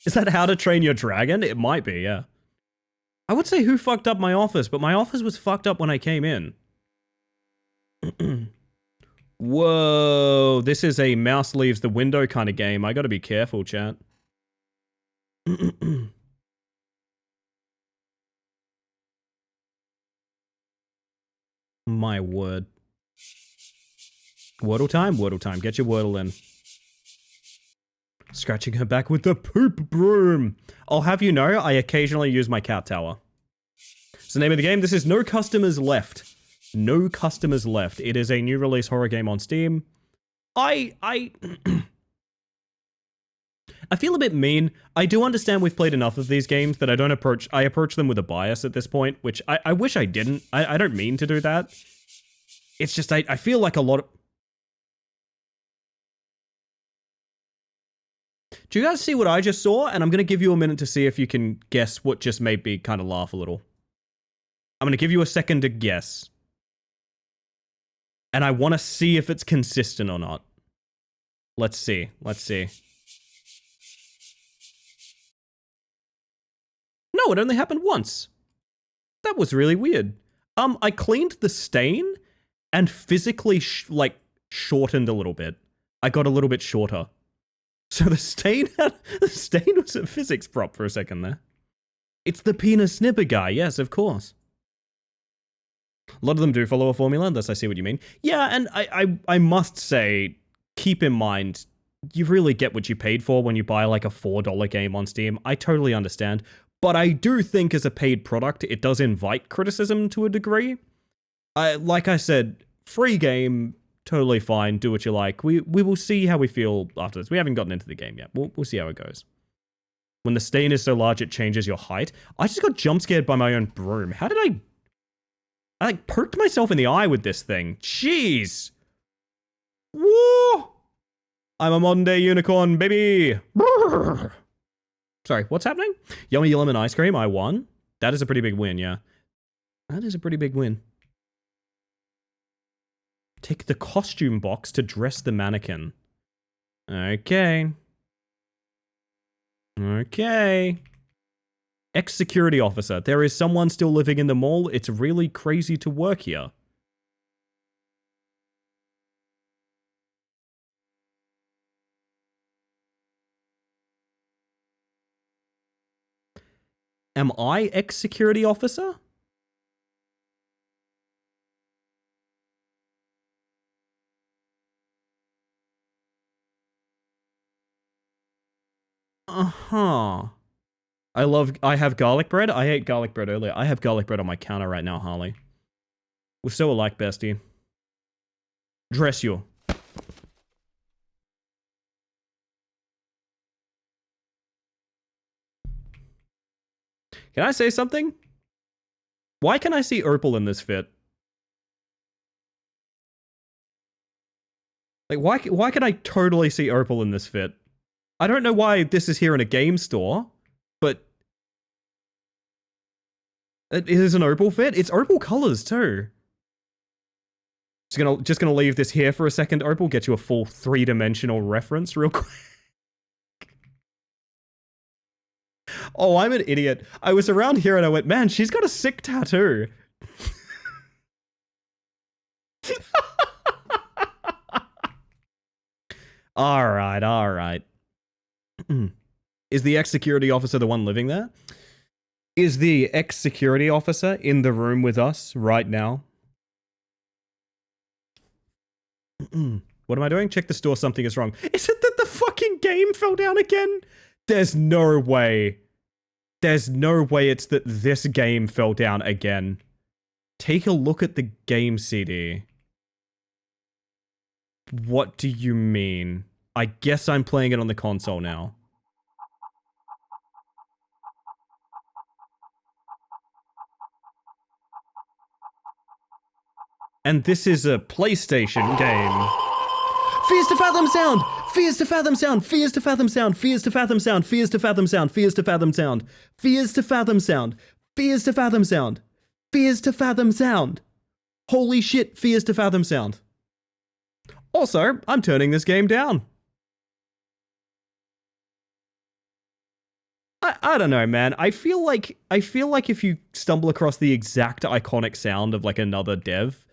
Is that How to Train Your Dragon? It might be, yeah. I would say who fucked up my office, but my office was fucked up when I came in. Whoa, this is a mouse leaves the window kind of game. I gotta be careful, chat. My word. Wordle time? Wordle time. Get your Wordle in. Scratching her back with the poop broom. I'll have you know, I occasionally use my cat tower. It's the name of the game. This is No Customers Left. No Customers Left. It is a new release horror game on Steam. I feel a bit mean. I do understand we've played enough of these games that I approach them with a bias at this point, which I wish I didn't. I don't mean to do that. It's just, I feel like a lot of... Do you guys see what I just saw? And I'm going to give you a minute to see if you can guess what just made me kind of laugh a little. I'm going to give you a second to guess. And I want to see if it's consistent or not. Let's see. Let's see. No, it only happened once. That was really weird. I cleaned the stain and physically, shortened a little bit. I got a little bit shorter. So the stain was a physics prop for a second there. It's the penis snipper guy, yes, of course. A lot of them do follow a formula, thus I see what you mean. Yeah, and I must say, keep in mind, you really get what you paid for when you buy like a $4 game on Steam. I totally understand. But I do think as a paid product, it does invite criticism to a degree. Like I said, free game, totally fine, do what you like. We will see how we feel after this. We haven't gotten into the game yet. We'll see how it goes. When the stain is so large, it changes your height. I just got jump scared by my own broom. How did I like poked myself in the eye with this thing. Jeez. Woo! I'm a modern day unicorn, baby. Brrr. Sorry, what's happening? Yummy lemon ice cream, I won. That is a pretty big win, yeah. That is a pretty big win. Take the costume box to dress the mannequin. Okay. Okay. Ex-security officer. There is someone still living in the mall. It's really crazy to work here. Am I ex-security officer? Uh-huh. I have garlic bread. I ate garlic bread earlier. I have garlic bread on my counter right now, Harley. We're so alike, bestie. Dress you. Can I say something? Why can I see Opal in this fit? Like, why can I totally see Opal in this fit? I don't know why this is here in a game store, but it is an Opal fit. It's Opal colors too. Just gonna leave this here for a second, Opal. Get you a full 3-dimensional reference real quick. Oh, I'm an idiot. I was around here and I went, man, she's got a sick tattoo. Alright, alright. Is the ex-security officer the one living there? Is the ex-security officer in the room with us right now? What am I doing? Check the store, something is wrong. Is it that the fucking game fell down again? There's no way. There's no way it's that this game fell down again. Take a look at the game CD. What do you mean? I guess I'm playing it on the console now. And this is a PlayStation game. Fears to fathom sound! Fears to fathom sound! Fears to fathom sound! Fears to fathom sound! Fears to fathom sound! Fears to fathom sound! Fears to fathom sound! Fears to fathom sound! Fears to fathom sound! Holy shit, fears to fathom sound. Also, I'm turning this game down. I don't know, man. I feel like if you stumble across the exact iconic sound of like another dev,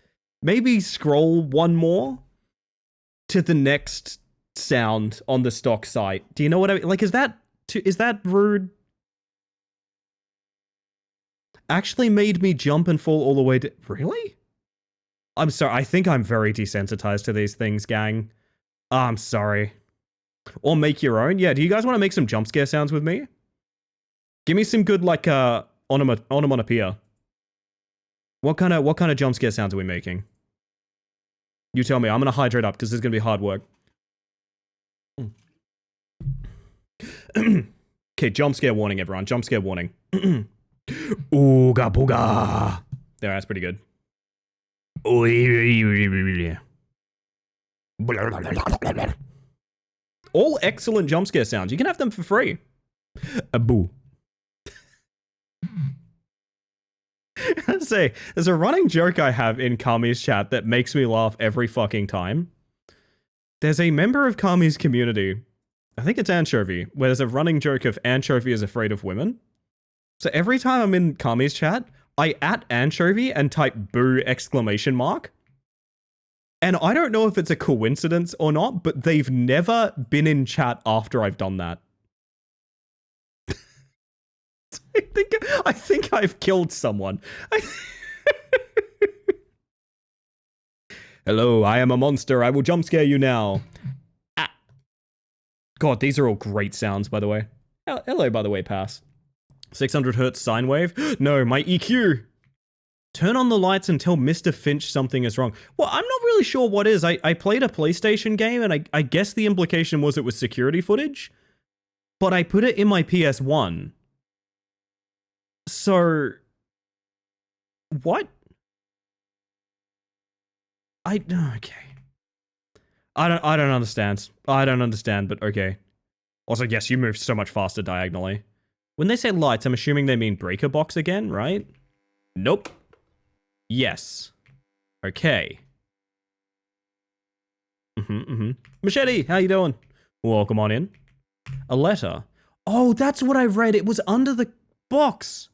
maybe scroll one more to the next sound on the stock site. Do you know what I mean? Like, is that rude? Actually made me jump and fall all the way to... Really? I'm sorry. I think I'm very desensitized to these things, gang. I'm sorry. Or make your own. Yeah, do you guys want to make some jump scare sounds with me? Give me some good, like, onomatopoeia. What kind of jump scare sounds are we making? You tell me. I'm gonna hydrate up, because this is gonna be hard work. Okay, jump scare warning, everyone. Jump scare warning. Ooga booga. There, that's pretty good. All excellent jump scare sounds. You can have them for free. A boo. I say, there's a running joke I have in Kami's chat that makes me laugh every fucking time. There's a member of Kami's community, I think it's Anchovy, where there's a running joke of Anchovy is afraid of women. So every time I'm in Kami's chat, I @Anchovy and type boo exclamation mark. And I don't know if it's a coincidence or not, but they've never been in chat after I've done that. I think I've killed someone. Hello, I am a monster. I will jump scare you now. Ah. God, these are all great sounds, by the way. Hello, by the way, pass. 600 hertz sine wave. No, my EQ. Turn on the lights and tell Mr. Finch something is wrong. Well, I'm not really sure what is. I played a PlayStation game, and I guess the implication was it was security footage. But I put it in my PS1. So, what? Okay. I don't understand. I don't understand, but okay. Also, yes, you move so much faster diagonally. When they say lights, I'm assuming they mean breaker box again, right? Nope. Yes. Okay. Machete, how you doing? Welcome on in. A letter. Oh, that's what I read. It was under the box.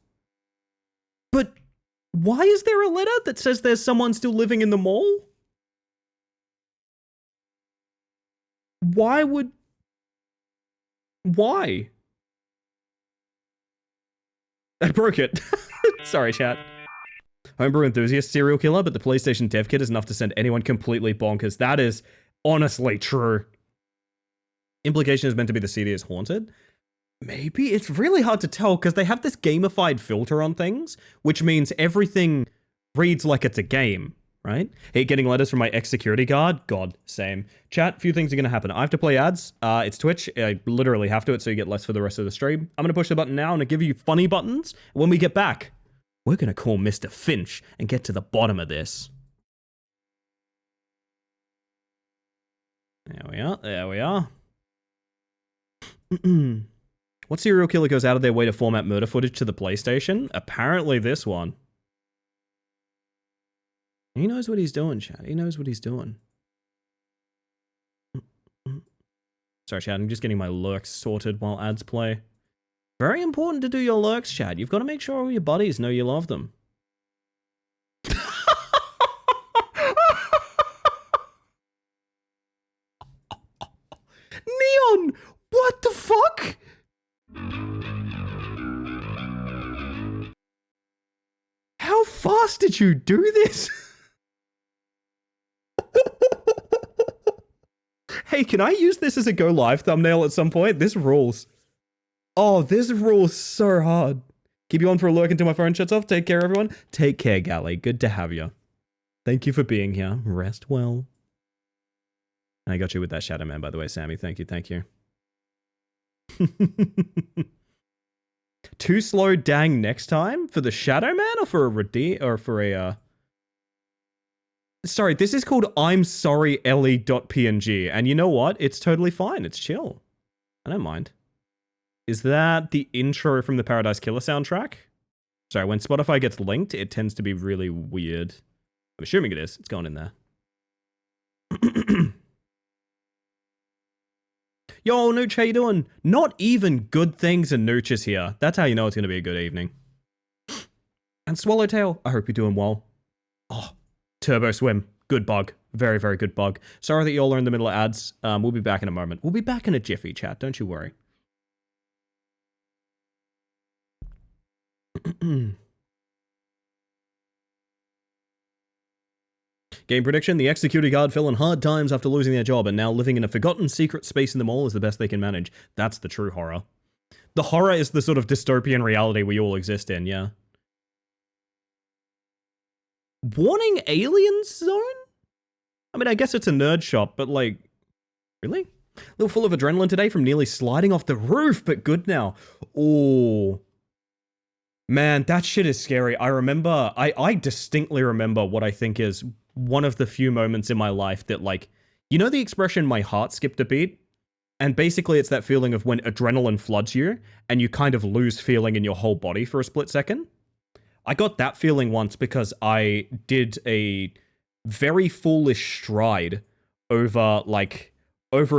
But why is there a letter that says there's someone still living in the mall? Why? I broke it. Sorry, chat. Homebrew enthusiast serial killer, but the PlayStation dev kit is enough to send anyone completely bonkers. That is honestly true. Implication is meant to be the CD is haunted. Maybe? It's really hard to tell because they have this gamified filter on things, which means everything reads like it's a game, right? Hate getting letters from my ex-security guard. God, same. Chat, few things are going to happen. I have to play ads. It's Twitch. I literally have to, so you get less for the rest of the stream. I'm going to push the button now and give you funny buttons. When we get back, we're going to call Mr. Finch and get to the bottom of this. There we are. There we are. What serial killer goes out of their way to format murder footage to the PlayStation? Apparently this one. He knows what he's doing, chat. He knows what he's doing. Sorry, chat. I'm just getting my lurks sorted while ads play. Very important to do your lurks, chat. You've got to make sure all your buddies know you love them. Neon! What the fuck? How fast did you do this? Hey, can I use this as a go live thumbnail at some point? This rules. Oh, this rules so hard. Keep you on for a lurk until my phone shuts off. Take care, everyone. Take care, Gally. Good to have you. Thank you for being here. Rest well. I got you with that Shadow Man, by the way, Sammy. Thank you, thank you. Too slow dang next time? For the Shadow Man or for a Sorry, this is called I'm sorry Ellie.png, and you know what? It's totally fine. It's chill. I don't mind. Is that the intro from the Paradise Killer soundtrack? Sorry, when Spotify gets linked, it tends to be really weird. I'm assuming it is. It's going in there. Yo, Nooch, how you doing? Not even good things and Nooch is here. That's how you know it's going to be a good evening. And Swallowtail, I hope you're doing well. Oh, Turbo Swim. Good bug. Very, very good bug. Sorry that you all are in the middle of ads. We'll be back in a moment. We'll be back in a jiffy, chat. Don't you worry. Game prediction, the ex-security guard fell in hard times after losing their job and now living in a forgotten secret space in the mall is the best they can manage. That's the true horror. The horror is the sort of dystopian reality we all exist in, yeah. Warning Aliens Zone? I mean, I guess it's a nerd shop, but like, really? A little full of adrenaline today from nearly sliding off the roof, but good now. Oh. Man, that shit is scary. I distinctly remember what I think is one of the few moments in my life that, like, you know the expression, my heart skipped a beat? And basically it's that feeling of when adrenaline floods you and you kind of lose feeling in your whole body for a split second. I got that feeling once because I did a very foolish stride over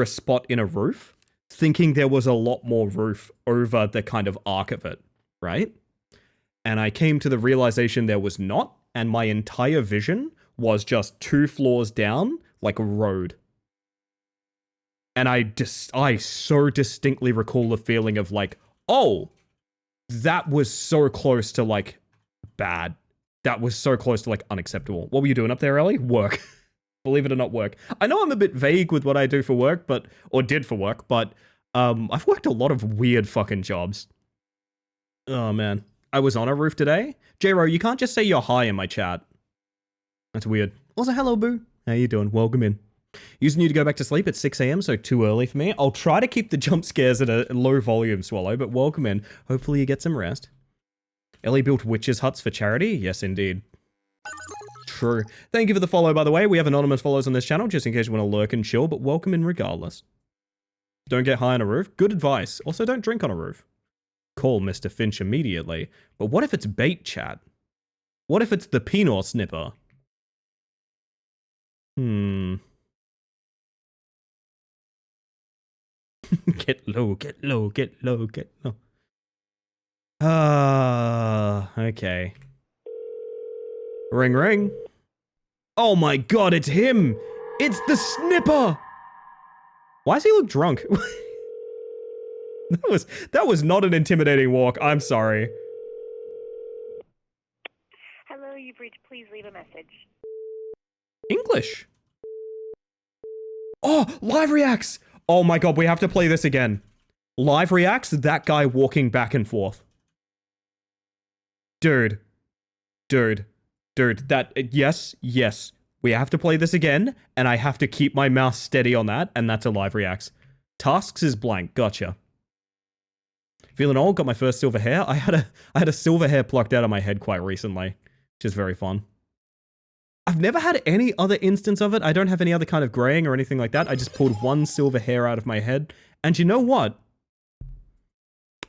a spot in a roof, thinking there was a lot more roof over the kind of arc of it, right? And I came to the realization there was not, and my entire vision was just 2 floors down, like a road. And I so distinctly recall the feeling of like, oh, that was so close to like bad. That was so close to like unacceptable. What were you doing up there, Ellie? Work. Believe it or not, work. I know I'm a bit vague with what I do for work, or did for work, but I've worked a lot of weird fucking jobs. Oh man. I was on a roof today. J-Ro, you can't just say you're high in my chat. That's weird. Also, hello, Boo. How you doing? Welcome in. Using you to go back to sleep at 6 a.m, so too early for me. I'll try to keep the jump scares at a low volume, Swallow, but welcome in. Hopefully you get some rest. Ellie built witches' huts for charity? Yes, indeed. True. Thank you for the follow, by the way. We have anonymous follows on this channel, just in case you want to lurk and chill, but welcome in regardless. Don't get high on a roof. Good advice. Also, don't drink on a roof. Call Mr. Finch immediately. But what if it's bait, chat? What if it's the Pinot snipper? Get low, get low, get low, get low. Okay. Ring, ring. Oh my god, it's him! It's the snipper! Why does he look drunk? That was not an intimidating walk. I'm sorry. Hello, you've reached. Please leave a message. English. Oh, live reacts. Oh my god, we have to play this again. Live reacts, that guy walking back and forth. Dude, yes. We have to play this again, and I have to keep my mouse steady on that, and that's a live reacts. Tasks is blank, gotcha. Feeling old, got my first silver hair. I had a silver hair plucked out of my head quite recently, which is very fun. I've never had any other instance of it. I don't have any other kind of graying or anything like that. I just pulled one silver hair out of my head. And you know what?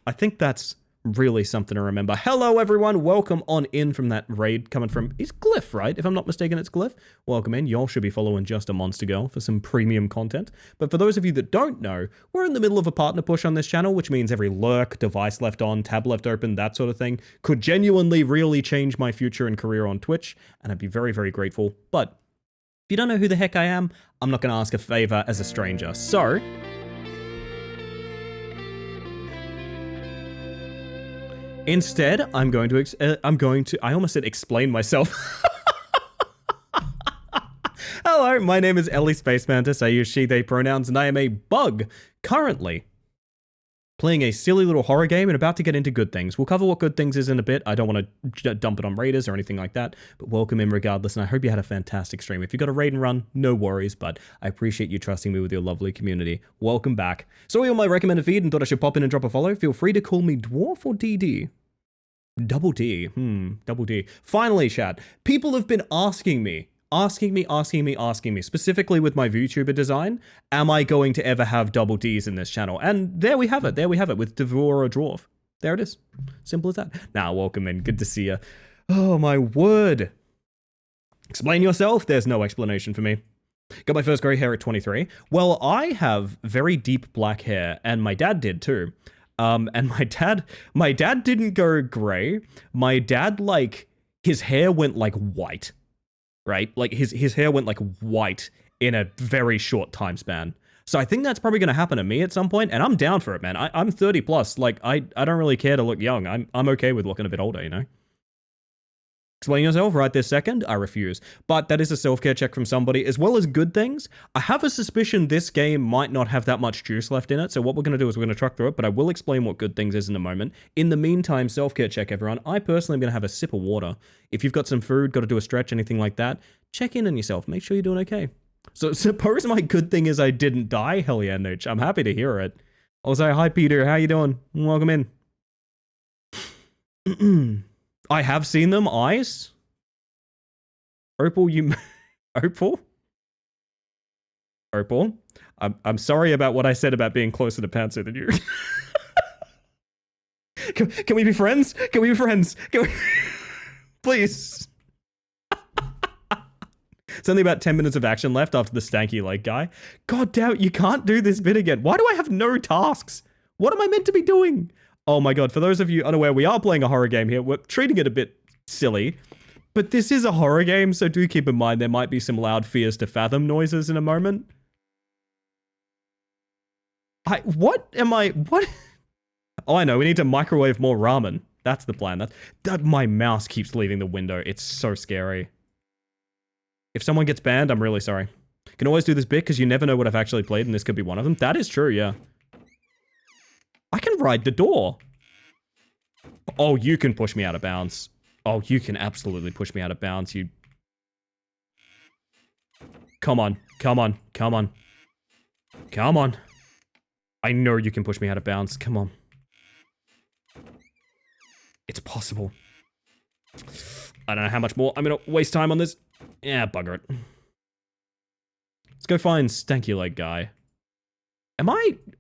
I think that's really something to remember. Hello, everyone. Welcome on in from that raid coming from... It's Glyph, right? If I'm not mistaken, it's Glyph. Welcome in. Y'all should be following Just a Monster Girl for some premium content. But for those of you that don't know, we're in the middle of a partner push on this channel, which means every lurk, device left on, tab left open, that sort of thing, could genuinely really change my future and career on Twitch, and I'd be very, very grateful. But if you don't know who the heck I am, I'm not going to ask a favor as a stranger. So... instead, I almost said explain myself. Hello, my name is Ellie Space Mantis. I use she, they pronouns, and I am a bug, currently playing a silly little horror game and about to get into Good Things. We'll cover what Good Things is in a bit. I don't want to dump it on raiders or anything like that, but welcome in regardless, and I hope you had a fantastic stream. If you got a raid and run, no worries, but I appreciate you trusting me with your lovely community. Welcome back. Saw you on my recommended feed and thought I should pop in and drop a follow. Feel free to call me Dwarf or DD. Double D. Double D. Finally, chat. People have been asking me, specifically with my VTuber design, am I going to ever have double Ds in this channel? And there we have it. With Devor or Dwarf. There it is. Simple as that. Now, welcome in. Good to see you. Oh, my word. Explain yourself. There's no explanation for me. Got my first grey hair at 23. Well, I have very deep black hair, and my dad did too. And my dad didn't go grey. My dad, like, his hair went, like, white. Right? Like, his hair went, like, white in a very short time span. So I think that's probably going to happen to me at some point, and I'm down for it, man. I'm 30 plus. Like, I don't really care to look young. I'm okay with looking a bit older, you know? Explain yourself right this second? I refuse. But that is a self-care check from somebody, as well as Good Things. I have a suspicion this game might not have that much juice left in it, so what we're going to do is we're going to truck through it, but I will explain what Good Things is in a moment. In the meantime, self-care check, everyone. I personally am going to have a sip of water. If you've got some food, got to do a stretch, anything like that, check in on yourself. Make sure you're doing okay. So suppose my good thing is I didn't die. Hell yeah, Nooch. I'm happy to hear it. Also, hi Peter, how you doing? Welcome in. I have seen them, eyes. Opal, you... Opal? Opal? I'm sorry about what I said about being closer to Panzer than you. Can we be friends? Can we be friends? Can we... Please. It's only about 10 minutes of action left after the stanky leg guy. God damn it, you can't do this bit again. Why do I have no tasks? What am I meant to be doing? Oh my god, for those of you unaware, we are playing a horror game here. We're treating it a bit silly. But this is a horror game, so do keep in mind there might be some loud fears to fathom noises in a moment. What? Oh, I know, we need to microwave more ramen. That's the plan. My mouse keeps leaving the window. It's so scary. If someone gets banned, I'm really sorry. Can always do this bit because you never know what I've actually played and this could be one of them. That is true, yeah. I can ride the door. Oh, you can push me out of bounds. Oh, you can absolutely push me out of bounds, you... Come on. Come on. Come on. Come on. I know you can push me out of bounds. Come on. It's possible. I don't know how much more I'm gonna waste time on this. Yeah, bugger it. Let's go find Stanky Leg Guy.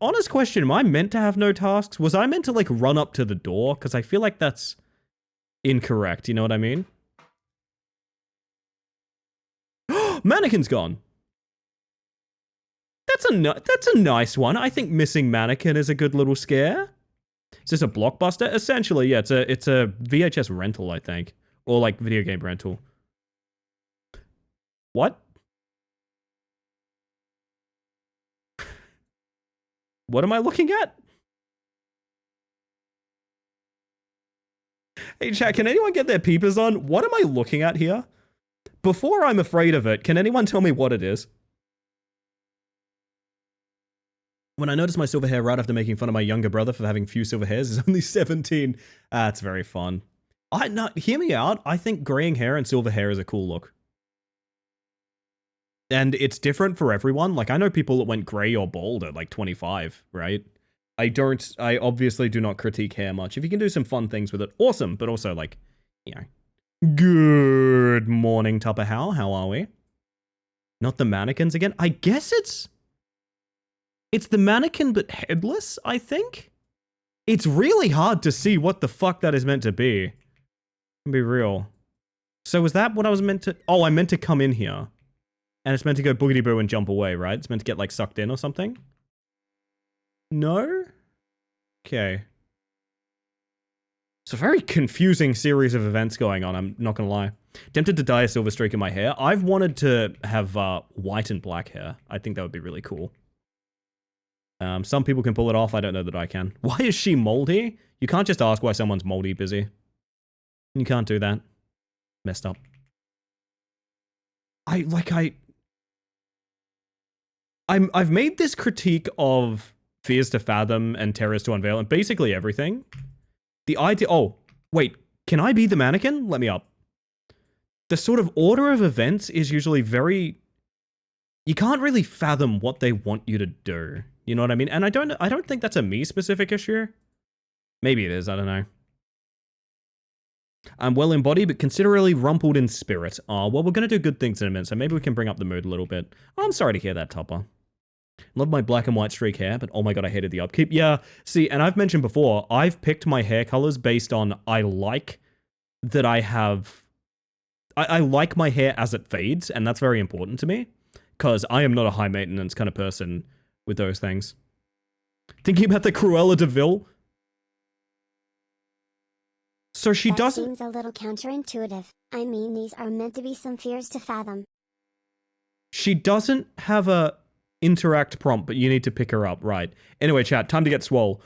Honest question, am I meant to have no tasks? Was I meant to, like, run up to the door? Because I feel like that's incorrect, you know what I mean? Mannequin's gone. That's a nice one. I think missing mannequin is a good little scare. Is this a Blockbuster? Essentially, yeah, it's a VHS rental, I think. Or, like, video game rental. What? What am I looking at? Hey, chat, can anyone get their peepers on? What am I looking at here? Before I'm afraid of it, can anyone tell me what it is? When I noticed my silver hair right after making fun of my younger brother for having few silver hairs, is only 17. That's very fun. Hear me out. I think graying hair and silver hair is a cool look. And it's different for everyone. Like, I know people that went gray or bald at like 25, right? I obviously do not critique hair much. If you can do some fun things with it, awesome. But also, like, you know. Good morning, Tupper How are we? Not the mannequins again? I guess it's the mannequin but headless, I think? It's really hard to see what the fuck that is meant to be. Be real. So was that what I was meant to... Oh, I meant to come in here. And it's meant to go boogity boo and jump away, right? It's meant to get, like, sucked in or something? No? Okay. It's a very confusing series of events going on, I'm not gonna lie. Tempted to dye a silver streak in my hair. I've wanted to have white and black hair. I think that would be really cool. Some people can pull it off. I don't know that I can. Why is she moldy? You can't just ask why someone's moldy, Busy. You can't do that. Messed up. I've made this critique of fears to fathom and terrors to unveil and basically everything. The idea... Oh, wait. Can I be the mannequin? Let me up. The sort of order of events is usually very... You can't really fathom what they want you to do. You know what I mean? And I don't think that's a me-specific issue. Maybe it is, I don't know. I'm well in body, but considerably rumpled in spirit. Oh, well, we're going to do good things in a minute, so maybe we can bring up the mood a little bit. Oh, I'm sorry to hear that, Topper. Love my black and white streak hair, but oh my god, I hated the upkeep. Yeah, see, and I've mentioned before, I've picked my hair colors based on I like that I have... I like my hair as it fades, and that's very important to me, because I am not a high-maintenance kind of person with those things. Thinking about the Cruella de Vil. So she that doesn't... seems a little counterintuitive. I mean, these are meant to be some fears to fathom. She doesn't have a interact prompt, but you need to pick her up, right? Anyway, chat, time to get swole.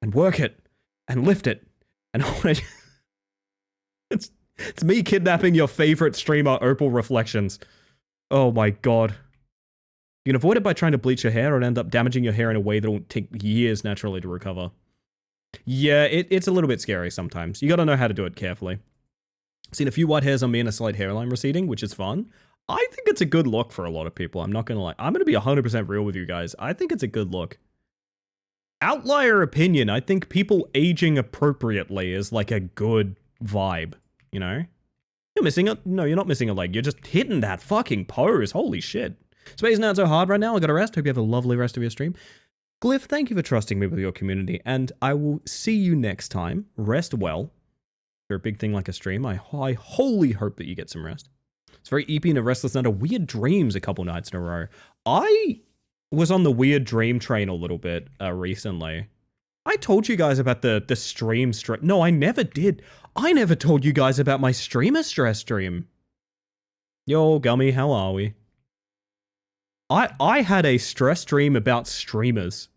And work it. And lift it. And it's me kidnapping your favorite streamer, Opal Reflections. Oh my god. You can avoid it by trying to bleach your hair and end up damaging your hair in a way that will take years naturally to recover. Yeah, it's a little bit scary sometimes. You gotta know how to do it carefully. Seen a few white hairs on me and a slight hairline receding, which is fun. I think it's a good look for a lot of people. I'm not gonna lie. I'm gonna be 100% real with you guys. I think it's a good look. Outlier opinion, I think people aging appropriately is like a good vibe, you know? You're missing a, no, you're not missing a leg. You're just hitting that fucking pose. Holy shit. Space not so hard right now. I gotta rest. Hope you have a lovely rest of your stream. Glyph, thank you for trusting me with your community, and I will see you next time. Rest well. For a big thing like a stream, I wholly hope that you get some rest. It's very EP and a restless night of weird dreams a couple nights in a row. I was on the weird dream train a little bit recently. I told you guys about the stream stress. No, I never did. I never told you guys about my streamer stress stream. Yo, Gummy, how are we? I had a stress dream about streamers.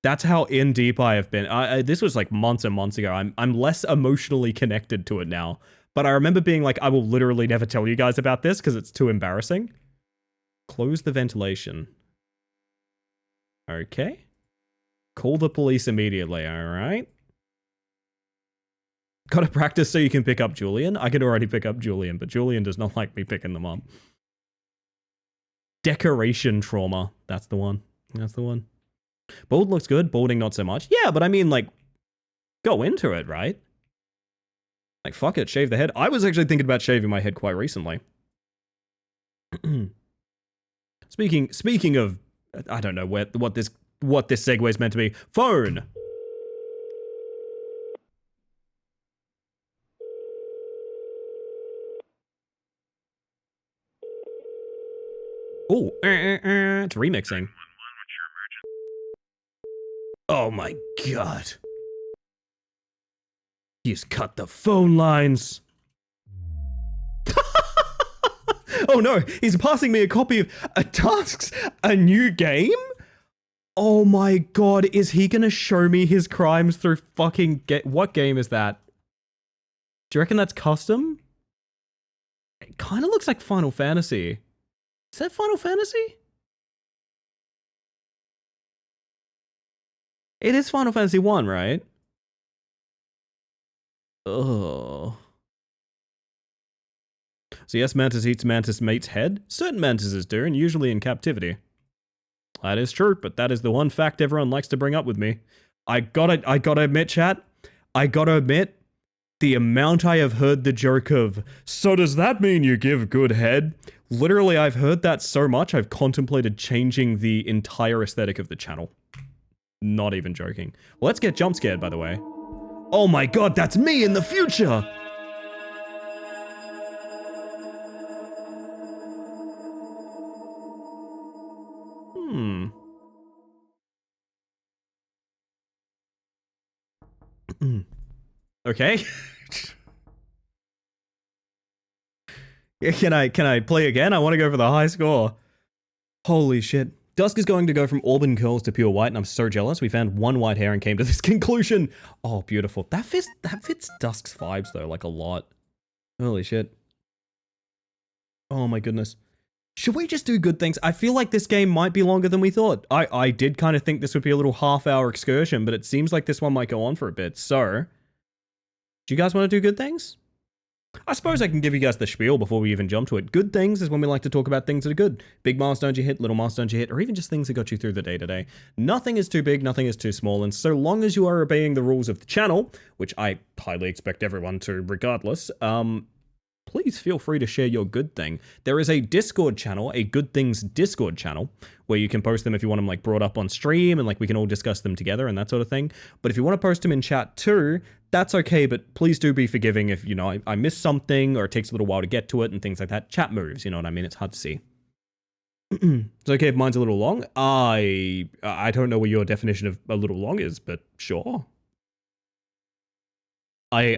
That's how in deep I have been. This was like months and months ago. I'm less emotionally connected to it now. But I remember being like, I will literally never tell you guys about this because it's too embarrassing. Close the ventilation. Okay. Call the police immediately, alright? Gotta practice so you can pick up Julian. I can already pick up Julian, but Julian does not like me picking them up. Decoration trauma. That's the one. That's the one. Bald looks good. Balding not so much. Yeah, but I mean, like, go into it, right? Like, fuck it, shave the head. I was actually thinking about shaving my head quite recently. Speaking of, I don't know what this segue is meant to be. Phone. Oh, it's remixing. Oh my god. He's cut the phone lines. Oh no, he's passing me a copy of a Tasks, a new game? Oh my god, is he gonna show me his crimes through fucking what game is that? Do you reckon that's custom? It kind of looks like Final Fantasy. Is that Final Fantasy? It is Final Fantasy 1, right? Oh. So yes, Mantis eats Mantis mate's head. Certain Mantises do, and usually in captivity. That is true, but that is the one fact everyone likes to bring up with me. I gotta admit, chat. I gotta admit, the amount I have heard the joke of, so does that mean you give good head? Literally, I've heard that so much, I've contemplated changing the entire aesthetic of the channel. Not even joking. Well, let's get jump scared, by the way. Oh my god, that's me in the future! Okay. Yeah, can I play again? I want to go for the high score. Holy shit. Dusk is going to go from auburn curls to pure white, and I'm so jealous. We found one white hair and came to this conclusion. Oh, beautiful. That fits Dusk's vibes, though, like a lot. Holy shit. Oh, my goodness. Should we just do good things? I feel like this game might be longer than we thought. I did kind of think this would be a little half-hour excursion, but it seems like this one might go on for a bit. So, do you guys want to do good things? I suppose I can give you guys the spiel before we even jump to it. Good things is when we like to talk about things that are good. Big milestones you hit, little milestones you hit, or even just things that got you through the day-to-day. Nothing is too big, nothing is too small, and so long as you are obeying the rules of the channel, which I highly expect everyone to regardless, please feel free to share your good thing. There is a Discord channel, a Good Things Discord channel, where you can post them if you want them like brought up on stream and like we can all discuss them together and that sort of thing. But if you want to post them in chat too, that's okay, but please do be forgiving if, you know, I miss something or it takes a little while to get to it and things like that. Chat moves, you know what I mean? It's hard to see. It's okay if mine's a little long. I don't know what your definition of a little long is, but sure. I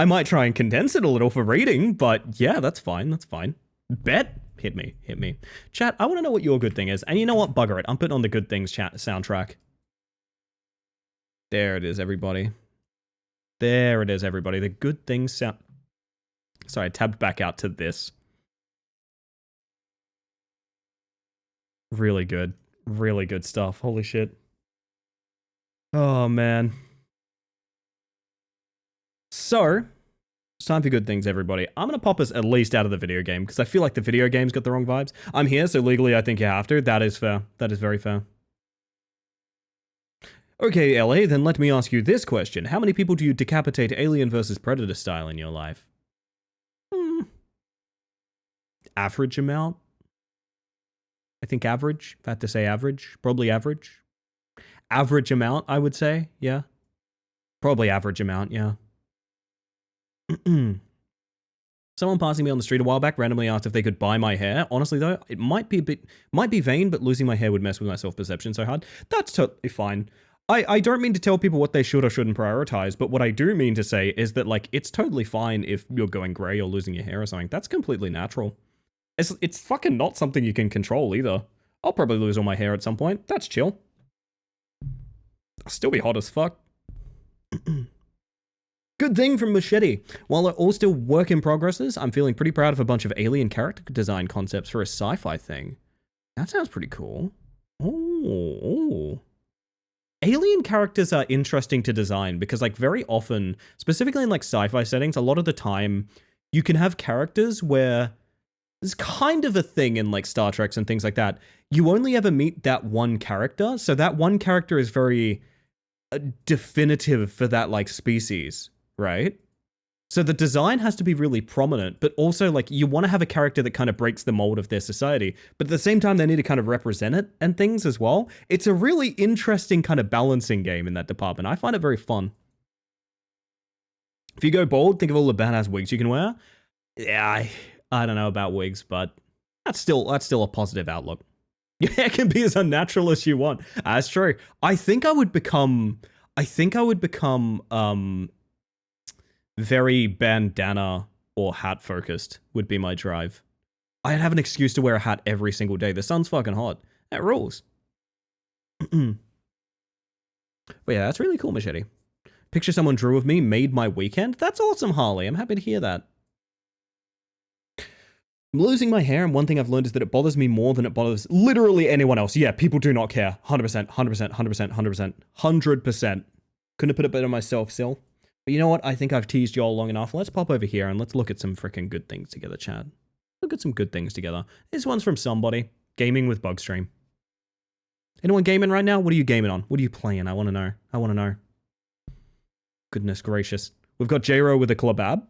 might try and condense it a little for reading, but yeah, that's fine. That's fine. Bet. Hit me. Chat, I want to know what your good thing is. And you know what? Bugger it. I'm putting on the Good Things chat soundtrack. There it is, everybody. There it is, everybody. The Good Things sound... Sorry, I tabbed back out to this. Really good. Really good stuff. Holy shit. Oh, man. So, It's time for good things, everybody. I'm going to pop us at least out of the video game because I feel like the video game's got the wrong vibes. I'm here, so legally I think you have to. That is fair. That is very fair. Okay, LA, then let me ask you this question. How many people do you decapitate Alien vs. Predator style in your life? Average amount? I think average. If I had to say average. Probably average. Average amount, I would say. Yeah. Probably average amount, yeah. Someone passing me on the street a while back randomly asked if they could buy my hair. Honestly though, it might be vain, but losing my hair would mess with my self-perception so hard. That's totally fine. I don't mean to tell people what they should or shouldn't prioritize, but what I do mean to say is that, like, it's totally fine if you're going grey or losing your hair or something. That's completely natural. It's fucking not something you can control either. I'll probably lose all my hair at some point. That's chill. I'll still be hot as fuck. Good thing from Machete. While they're all still work in progresses, I'm feeling pretty proud of a bunch of alien character design concepts for a sci-fi thing. That sounds pretty cool. Oh. Alien characters are interesting to design because, like, very often, specifically in like sci-fi settings, a lot of the time you can have characters where there's kind of a thing in like Star Treks and things like that. You only ever meet that one character, so that one character is very definitive for that like species, right? So the design has to be really prominent, but also like you want to have a character that kind of breaks the mold of their society, but at the same time they need to kind of represent it and things as well. It's a really interesting kind of balancing game in that department. I find it very fun. If you go bald, think of all the badass wigs you can wear. Yeah, I don't know about wigs, but that's still a positive outlook. Your hair can be as unnatural as you want. That's true. I think I would become very bandana or hat focused would be my drive. I'd have an excuse to wear a hat every single day. The sun's fucking hot. That rules. But yeah, that's really cool, Machete. Picture someone drew of me, made my weekend. That's awesome, Harley. I'm happy to hear that. I'm losing my hair, and one thing I've learned is that it bothers me more than it bothers literally anyone else. Yeah, people do not care. 100%, 100%, 100%, 100%, 100%. Couldn't have put it better myself, Sil. But you know what? I think I've teased y'all long enough. Let's pop over here and let's look at some freaking good things together, Chad. Look at some good things together. This one's from somebody. Gaming with Bugstream. Anyone gaming right now? What are you gaming on? What are you playing? I want to know. I want to know. Goodness gracious. We've got J-Ro with a kebab.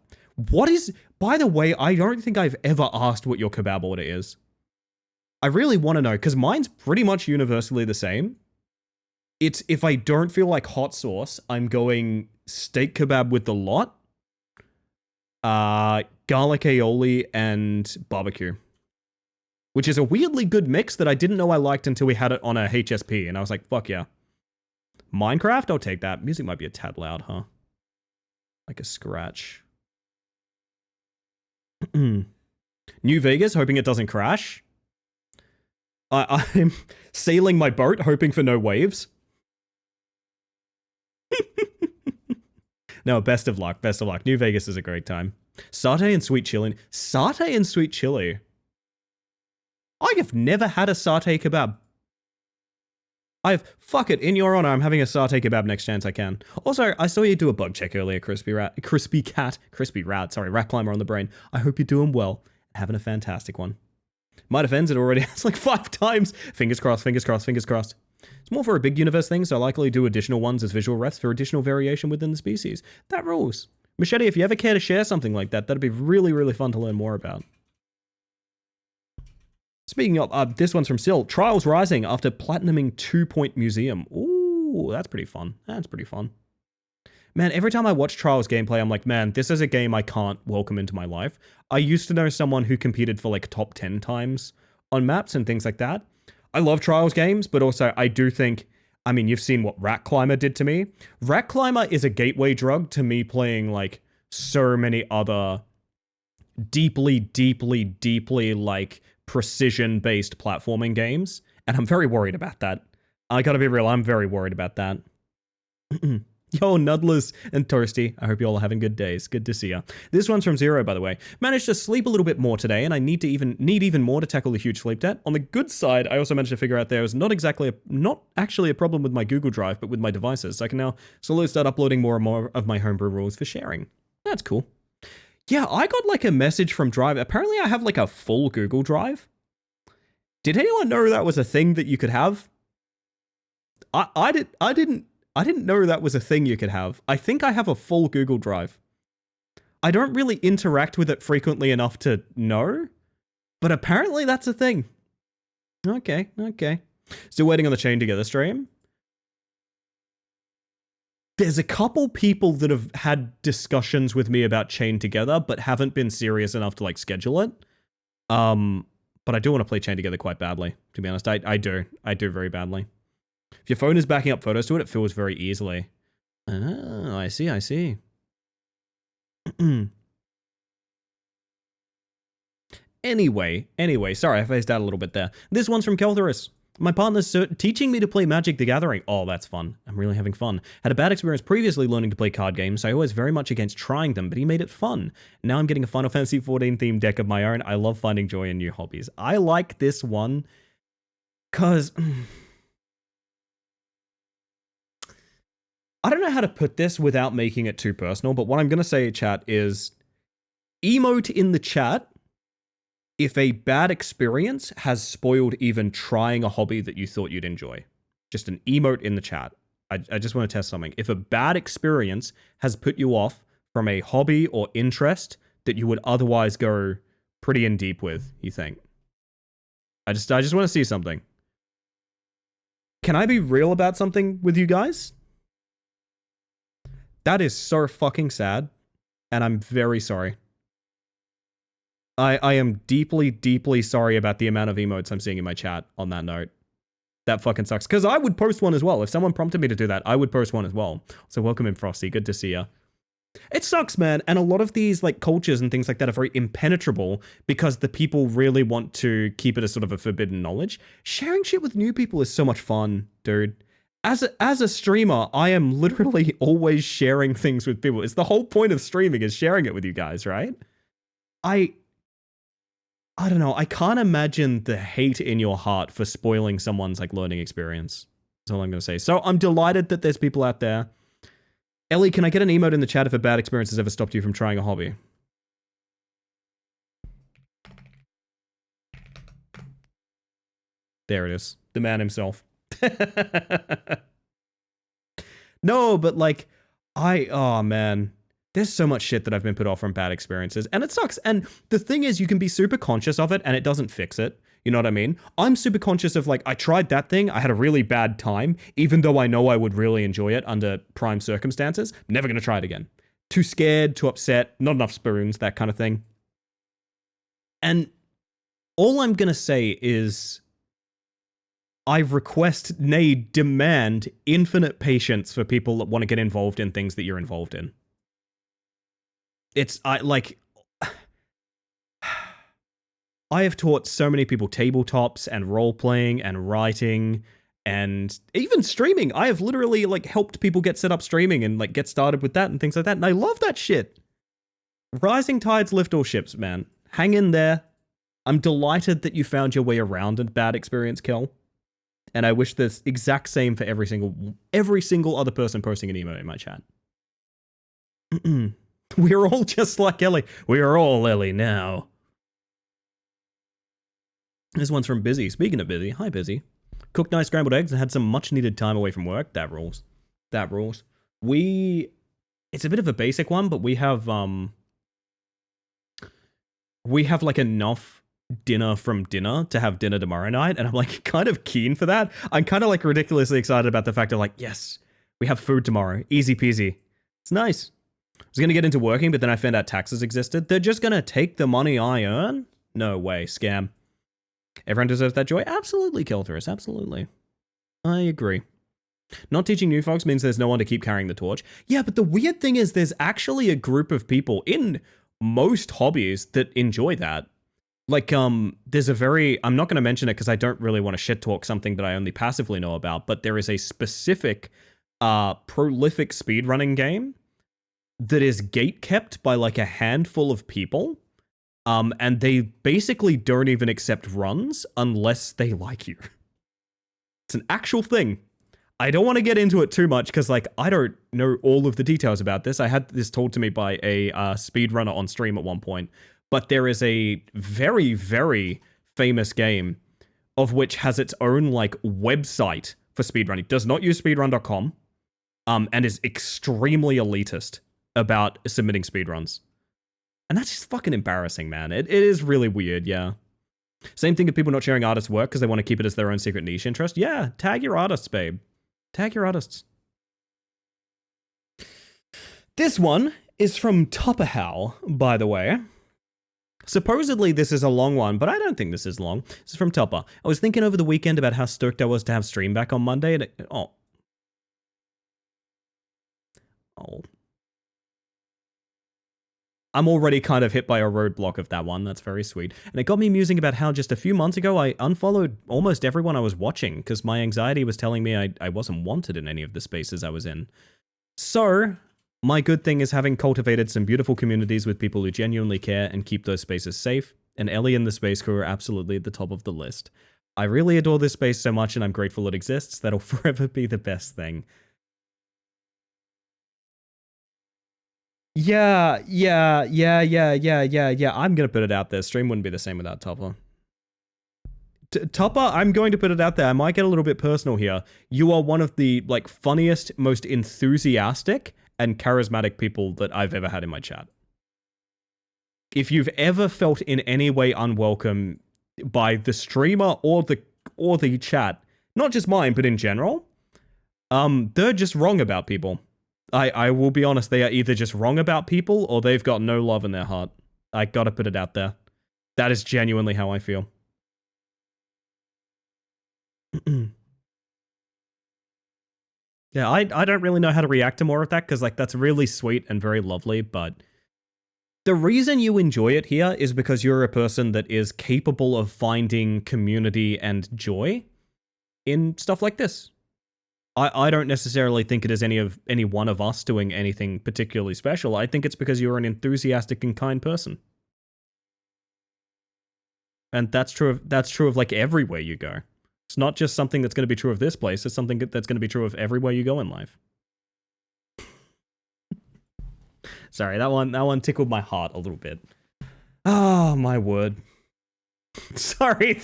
What is... By the way, I don't think I've ever asked what your kebab order is. I really want to know, because mine's pretty much universally the same. It's if I don't feel like hot sauce, I'm going steak kebab with the lot, garlic aioli, and barbecue. Which is a weirdly good mix that I didn't know I liked until we had it on a HSP, and I was like, fuck yeah. Minecraft? I'll take that. Music might be a tad loud, huh? Like a scratch. New Vegas, hoping it doesn't crash. I'm sailing my boat, hoping for no waves. No, best of luck, best of luck. New Vegas is a great time. Satay and sweet chili. Satay and sweet chili. I have never had a satay kebab. Fuck it, in your honor, I'm having a satay kebab next chance I can. Also, I saw you do a bug check earlier, Crispy Rat, sorry, Rat Climber on the brain. I hope you're doing well, having a fantastic one. My defense, it already has like 5 times. Fingers crossed, fingers crossed, fingers crossed. It's more for a big universe thing, so I likely do additional ones as visual refs for additional variation within the species. That rules. Machete, if you ever care to share something like that, that'd be really, really fun to learn more about. Speaking of, this one's from Sil. Trials rising after platinuming 2 Point Museum. Ooh, that's pretty fun. That's pretty fun. Man, every time I watch Trials gameplay, I'm like, man, this is a game I can't welcome into my life. I used to know someone who competed for like top 10 times on maps and things like that. I love Trials games, but also I do think, I mean, you've seen what Rat Climber did to me. Rat Climber is a gateway drug to me playing like so many other deeply, deeply, deeply like precision-based platforming games, and I'm very worried about that. I gotta be real, I'm very worried about that. Yo, Nuddlers and Toasty, I hope you all are having good days. Good to see ya. This one's from Zero, by the way. Managed to sleep a little bit more today, and I need even more to tackle the huge sleep debt. On the good side, I also managed to figure out there was not actually a problem with my Google Drive, but with my devices, so I can now slowly start uploading more and more of my homebrew rules for sharing. That's cool. Yeah, I got like a message from Drive. Apparently I have like a full Google Drive. Did anyone know that was a thing that you could have? I didn't know that was a thing you could have. I think I have a full Google Drive. I don't really interact with it frequently enough to know, but apparently that's a thing. Okay. Still waiting on the Chain Together stream. There's a couple people that have had discussions with me about Chain Together, but haven't been serious enough to like schedule it. But I do want to play Chain Together quite badly, to be honest. I do very badly. If your phone is backing up photos to it, it fills very easily. Oh, I see. Anyway, sorry, I phased out a little bit there. This one's from Keltherus. My partner's teaching me to play Magic the Gathering. Oh, that's fun. I'm really having fun. Had a bad experience previously learning to play card games, so I was very much against trying them, but he made it fun. Now I'm getting a Final Fantasy XIV themed deck of my own. I love finding joy in new hobbies. I like this one because I don't know how to put this without making it too personal, but what I'm going to say, chat, is emote in the chat if a bad experience has spoiled even trying a hobby that you thought you'd enjoy. Just an emote in the chat. I just want to test something. If a bad experience has put you off from a hobby or interest that you would otherwise go pretty in deep with, you think. I just want to see something. Can I be real about something with you guys? That is so fucking sad, and I'm very sorry. I am deeply, deeply sorry about the amount of emotes I'm seeing in my chat on that note. That fucking sucks. Because I would post one as well. If someone prompted me to do that, I would post one as well. So welcome in, Frosty. Good to see ya. It sucks, man. And a lot of these like cultures and things like that are very impenetrable because the people really want to keep it as sort of a forbidden knowledge. Sharing shit with new people is so much fun, dude. As a streamer, I am literally always sharing things with people. It's the whole point of streaming is sharing it with you guys, right? I don't know. I can't imagine the hate in your heart for spoiling someone's like learning experience. That's all I'm going to say. So I'm delighted that there's people out there. Ellie, can I get an emote in the chat if a bad experience has ever stopped you from trying a hobby? There it is. The man himself. No, but like, oh man. There's so much shit that I've been put off from bad experiences, and it sucks. And the thing is, you can be super conscious of it, and it doesn't fix it. You know what I mean? I'm super conscious of, like, I tried that thing, I had a really bad time, even though I know I would really enjoy it under prime circumstances. Never gonna try it again. Too scared, too upset, not enough spoons, that kind of thing. And all I'm gonna say is, I request, nay, demand infinite patience for people that want to get involved in things that you're involved in. I have taught so many people tabletops and role-playing and writing and even streaming. I have literally like helped people get set up streaming and like get started with that and things like that. And I love that shit. Rising tides lift all ships, man. Hang in there. I'm delighted that you found your way around a bad experience, Kel. And I wish the exact same for every single other person posting an email in my chat. We're all just like Ellie. We are all Ellie now. This one's from Busy. Speaking of Busy, hi Busy. Cooked nice scrambled eggs and had some much needed time away from work. That rules. That rules. It's a bit of a basic one, but we have like enough dinner from dinner to have dinner tomorrow night, and I'm like kind of keen for that. I'm kind of like ridiculously excited about the fact of like, yes, we have food tomorrow. Easy peasy. It's nice. I was going to get into working, but then I found out taxes existed. They're just going to take the money I earn? No way, scam. Everyone deserves that joy? Absolutely, Keltherus, absolutely. I agree. Not teaching new folks means there's no one to keep carrying the torch. Yeah, but the weird thing is there's actually a group of people in most hobbies that enjoy that. Like, there's a very... I'm not going to mention it because I don't really want to shit talk something that I only passively know about, but there is a specific prolific speedrunning game that is gate-kept by like a handful of people, and they basically don't even accept runs unless they like you. It's an actual thing. I don't want to get into it too much because, like, I don't know all of the details about this. I had this told to me by a speedrunner on stream at one point, but there is a very, very famous game of which has its own, like, website for speedrunning. It does not use speedrun.com, and is extremely elitist about submitting speedruns. And that's just fucking embarrassing, man. It is really weird, yeah. Same thing with people not sharing artists' work because they want to keep it as their own secret niche interest. Yeah, tag your artists, babe. Tag your artists. This one is from Topperhow, by the way. Supposedly this is a long one, but I don't think this is long. This is from Topper. I was thinking over the weekend about how stoked I was to have stream back on Monday. And oh. I'm already kind of hit by a roadblock of that one. That's very sweet. And it got me musing about how just a few months ago I unfollowed almost everyone I was watching because my anxiety was telling me I wasn't wanted in any of the spaces I was in. So, my good thing is having cultivated some beautiful communities with people who genuinely care and keep those spaces safe, and Ellie and the Space Crew are absolutely at the top of the list. I really adore this space so much and I'm grateful it exists. That'll forever be the best thing. Yeah. I'm gonna put it out there. Stream wouldn't be the same without Topper. Topper, I'm going to put it out there. I might get a little bit personal here. You are one of the, like, funniest, most enthusiastic and charismatic people that I've ever had in my chat. If you've ever felt in any way unwelcome by the streamer or the chat, not just mine, but in general, they're just wrong about people. I will be honest, they are either just wrong about people or they've got no love in their heart. I gotta put it out there. That is genuinely how I feel. Yeah, I don't really know how to react to more of that because, like, that's really sweet and very lovely, but the reason you enjoy it here is because you're a person that is capable of finding community and joy in stuff like this. I don't necessarily think it is any one of us doing anything particularly special. I think it's because you're an enthusiastic and kind person. And that's true of like everywhere you go. It's not just something that's going to be true of this place, it's something that's going to be true of everywhere you go in life. Sorry, that one tickled my heart a little bit. Oh, my word. Sorry,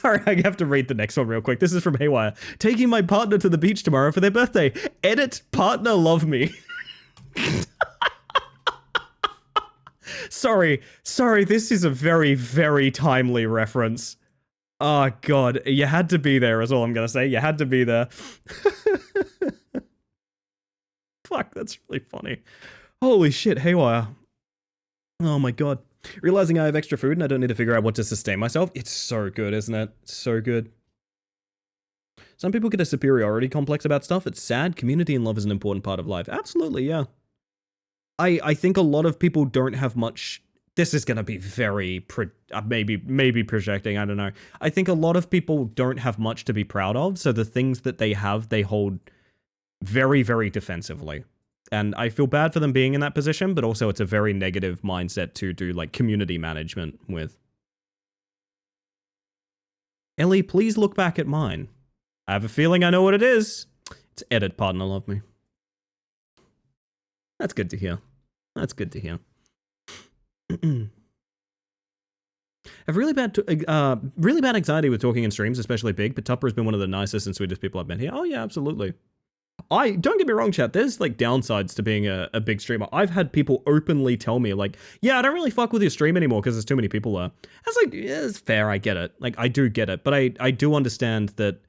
I have to read the next one real quick. This is from Haywire. Taking my partner to the beach tomorrow for their birthday. Edit, partner love me. Sorry, this is a very, very timely reference. Oh, God, you had to be there is all I'm gonna say. You had to be there. Fuck, that's really funny. Holy shit, Haywire. Oh my God. Realizing I have extra food and I don't need to figure out what to sustain myself. It's so good, isn't it? So good. Some people get a superiority complex about stuff. It's sad. Community and love is an important part of life. Absolutely, yeah. I think a lot of people don't have much... This is going to be very... maybe projecting, I don't know. I think a lot of people don't have much to be proud of, so the things that they have, they hold very, very defensively. And I feel bad for them being in that position, but also it's a very negative mindset to do, like, community management with. Ellie, please look back at mine. I have a feeling I know what it is. It's edit, partner love me. That's good to hear. That's good to hear. I have really bad anxiety with talking in streams, especially big, but Tupper has been one of the nicest and sweetest people I've met here. Oh yeah, absolutely. Don't get me wrong, chat, there's, like, downsides to being a big streamer. I've had people openly tell me, like, yeah, I don't really fuck with your stream anymore because there's too many people there. That's like, yeah, it's fair, I get it. Like, I do get it, but I do understand that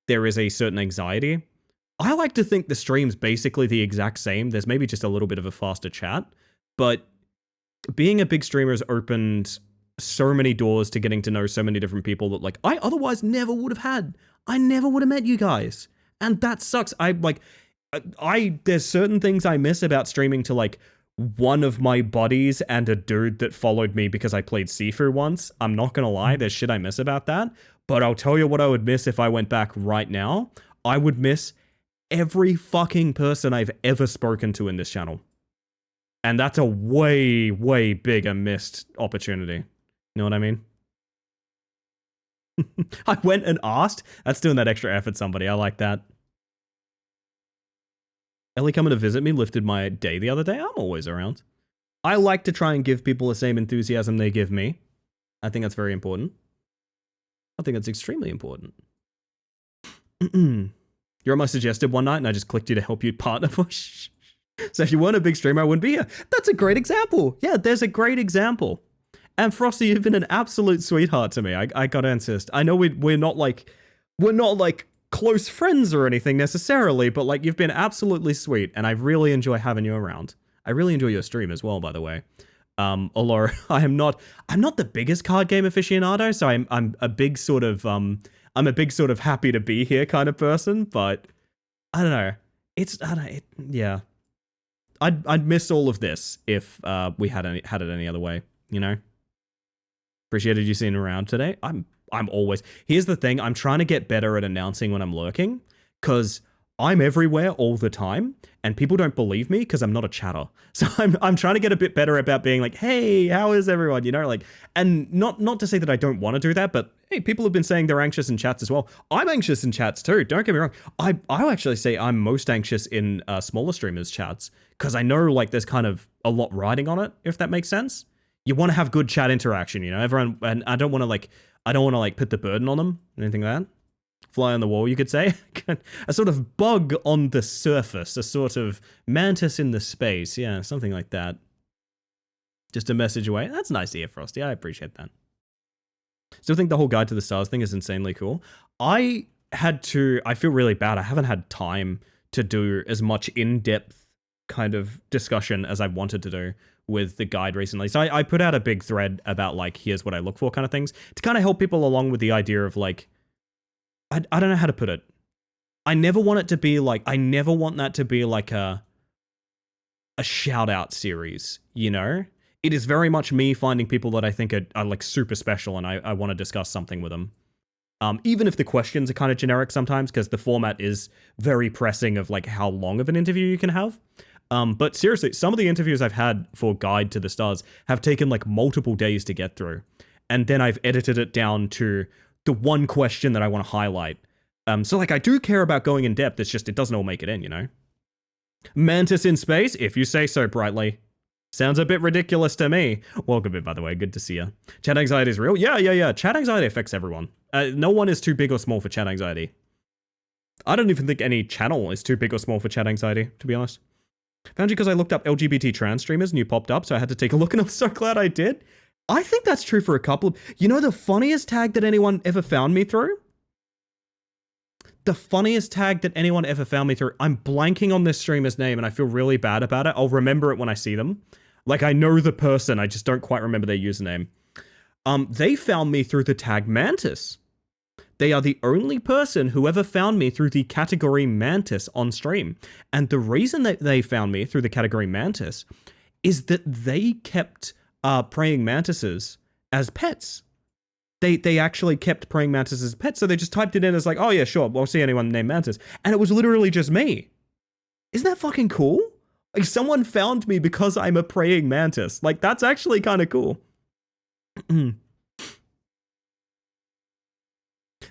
there is a certain anxiety. I like to think the stream's basically the exact same. There's maybe just a little bit of a faster chat, but being a big streamer has opened so many doors to getting to know so many different people that, like, I otherwise never would have had. I never would have met you guys. And that sucks. There's certain things I miss about streaming to, like, one of my buddies and a dude that followed me because I played Sifu once. I'm not gonna lie, there's shit I miss about that. But I'll tell you what I would miss if I went back right now. I would miss every fucking person I've ever spoken to in this channel. And that's a way, way bigger missed opportunity. You know what I mean? I went and asked. That's doing that extra effort, somebody. I like that. Ellie coming to visit me lifted my day the other day. I'm always around. I like to try and give people the same enthusiasm they give me. I think that's very important. I think that's extremely important. You're on my suggested one night and I just clicked you to help you partner push. So if you weren't a big streamer, I wouldn't be here. That's a great example. Yeah, there's a great example. And Frosty, you've been an absolute sweetheart to me. I gotta insist. I know we're not like close friends or anything necessarily, but like you've been absolutely sweet, and I really enjoy having you around. I really enjoy your stream as well, by the way. Although I'm not the biggest card game aficionado, so I'm a big sort of happy to be here kind of person, but I don't know. Yeah. I'd miss all of this if we had it any other way, you know? Appreciated you seeing around today. I'm always... Here's the thing, I'm trying to get better at announcing when I'm lurking, because I'm everywhere all the time, and people don't believe me because I'm not a chatter. So I'm trying to get a bit better about being like, hey, how is everyone? You know, like, and not to say that I don't want to do that, but hey, people have been saying they're anxious in chats as well. I'm anxious in chats too, don't get me wrong. I'll actually say I'm most anxious in smaller streamers' chats, because I know like there's kind of a lot riding on it, if that makes sense. You want to have good chat interaction, you know, everyone, and I don't want to put the burden on them, anything like that. Fly on the wall, you could say. A sort of bug on the surface, a sort of mantis in the space, yeah, something like that. Just a message away. That's nice to hear, Frosty. I appreciate that. Still think the whole Guide to the Stars thing is insanely cool. I feel really bad. I haven't had time to do as much in-depth kind of discussion as I wanted to do with the guide recently. So I put out a big thread about like, here's what I look for kind of things to kind of help people along with the idea of like, I don't know how to put it. I never want that to be like a shout out series, you know? It is very much me finding people that I think are like super special and I want to discuss something with them. Even if the questions are kind of generic sometimes, because the format is very pressing of like how long of an interview you can have. But seriously, some of the interviews I've had for Guide to the Stars have taken like multiple days to get through. And then I've edited it down to the one question that I want to highlight. So like I do care about going in depth, it's just it doesn't all make it in, you know? Mantis in space, if you say so, Brightly. Sounds a bit ridiculous to me. Welcome in, by the way, good to see you. Chat anxiety is real? Yeah. Chat anxiety affects everyone. No one is too big or small for chat anxiety. I don't even think any channel is too big or small for chat anxiety, to be honest. Found you because I looked up LGBT trans streamers and you popped up, so I had to take a look, and I'm so glad I did. I think that's true for a couple of... You know the funniest tag that anyone ever found me through? The funniest tag that anyone ever found me through. I'm blanking on this streamer's name and I feel really bad about it. I'll remember it when I see them. Like, I know the person, I just don't quite remember their username. They found me through the tag Mantis. They are the only person who ever found me through the category Mantis on stream. And the reason that they found me through the category Mantis is that they kept praying mantises as pets. They actually kept praying mantises as pets, so they just typed it in as like, oh yeah, sure, we'll see anyone named Mantis. And it was literally just me. Isn't that fucking cool? Like, someone found me because I'm a praying mantis. Like, that's actually kind of cool.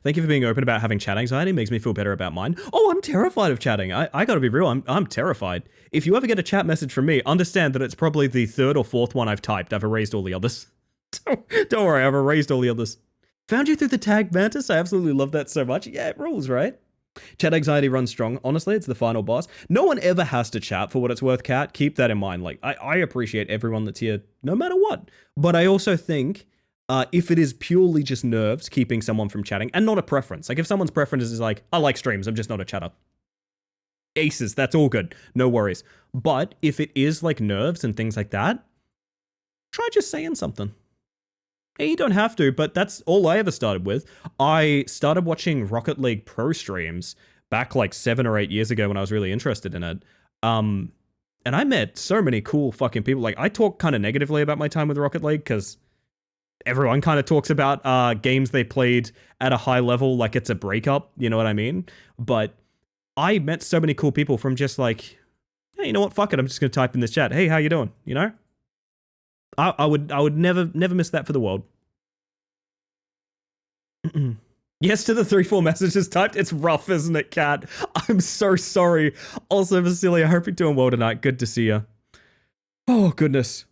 Thank you for being open about having chat anxiety. It makes me feel better about mine. Oh, I'm terrified of chatting. I gotta be real, I'm terrified. If you ever get a chat message from me, understand that it's probably the third or fourth one I've typed. I've erased all the others. Don't worry, I've erased all the others. Found you through the tag Mantis. I absolutely love that so much. Yeah, it rules, right? Chat anxiety runs strong. Honestly, it's the final boss. No one ever has to chat for what it's worth, Cat. Keep that in mind. Like, I appreciate everyone that's here no matter what. But I also think if it is purely just nerves keeping someone from chatting and not a preference. Like, if someone's preference is like, I like streams, I'm just not a chatter. Aces, that's all good. No worries. But if it is like nerves and things like that, try just saying something. Hey, you don't have to, but that's all I ever started with. I started watching Rocket League Pro streams back like 7 or 8 years ago when I was really interested in it. And I met so many cool fucking people. Like, I talk kind of negatively about my time with Rocket League because everyone kind of talks about games they played at a high level like it's a breakup, you know what I mean? But I met so many cool people from just like, hey, you know what, fuck it, I'm just going to type in this chat. Hey, how you doing? You know? I would never miss that for the world. Yes to the 3-4 messages typed. It's rough, isn't it, Kat? I'm so sorry. Also, Vasily, I hope you're doing well tonight. Good to see you. Oh, goodness.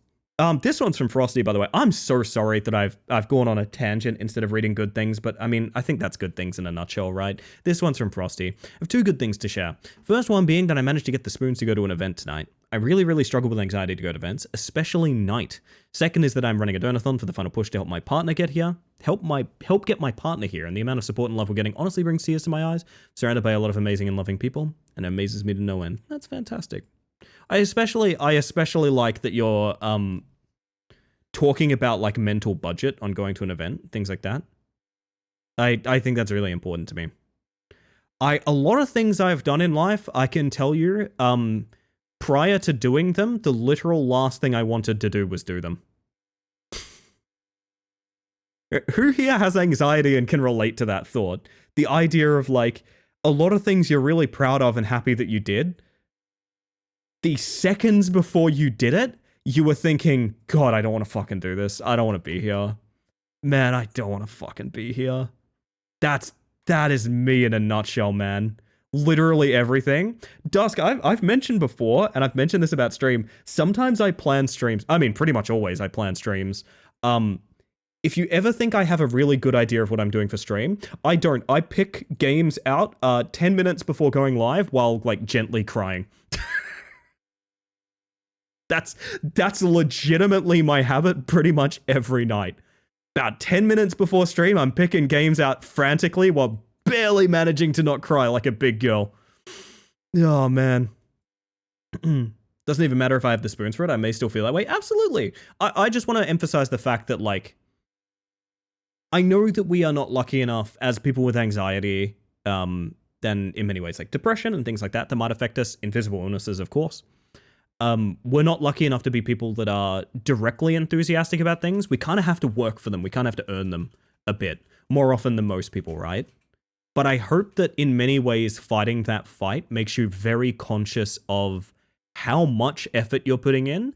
This one's from Frosty, by the way. I'm so sorry that I've gone on a tangent instead of reading good things, but I mean, I think that's good things in a nutshell, right? This one's from Frosty. I have 2 good things to share. First one being that I managed to get the spoons to go to an event tonight. I really, really struggle with anxiety to go to events, especially night. Second is that I'm running a donathon for the final push to help my partner get here. Help get my partner here, and the amount of support and love we're getting honestly brings tears to my eyes. Surrounded by a lot of amazing and loving people, and it amazes me to no end. That's fantastic. I especially like that you're talking about like mental budget on going to an event, things like that. I think that's really important to me. A lot of things I've done in life, I can tell you, prior to doing them, the literal last thing I wanted to do was do them. Who here has anxiety and can relate to that thought? The idea of like a lot of things you're really proud of and happy that you did. The seconds before you did it, you were thinking, God, I don't want to fucking do this. I don't want to be here. Man, I don't want to fucking be here. That is me in a nutshell, man. Literally everything. Dusk, I've mentioned before, and I've mentioned this about stream. Sometimes I plan streams. I mean, pretty much always I plan streams. If you ever think I have a really good idea of what I'm doing for stream, I don't. I pick games out 10 minutes before going live while like gently crying. That's legitimately my habit pretty much every night. About 10 minutes before stream, I'm picking games out frantically while barely managing to not cry like a big girl. Oh, man. Doesn't even matter if I have the spoons for it. I may still feel that way. Absolutely. I just want to emphasize the fact that, like, I know that we are not lucky enough as people with anxiety, then in many ways, like depression and things like that might affect us, invisible illnesses, of course. We're not lucky enough to be people that are directly enthusiastic about things. We kind of have to work for them. We kind of have to earn them a bit more often than most people, right? But I hope that in many ways, fighting that fight makes you very conscious of how much effort you're putting in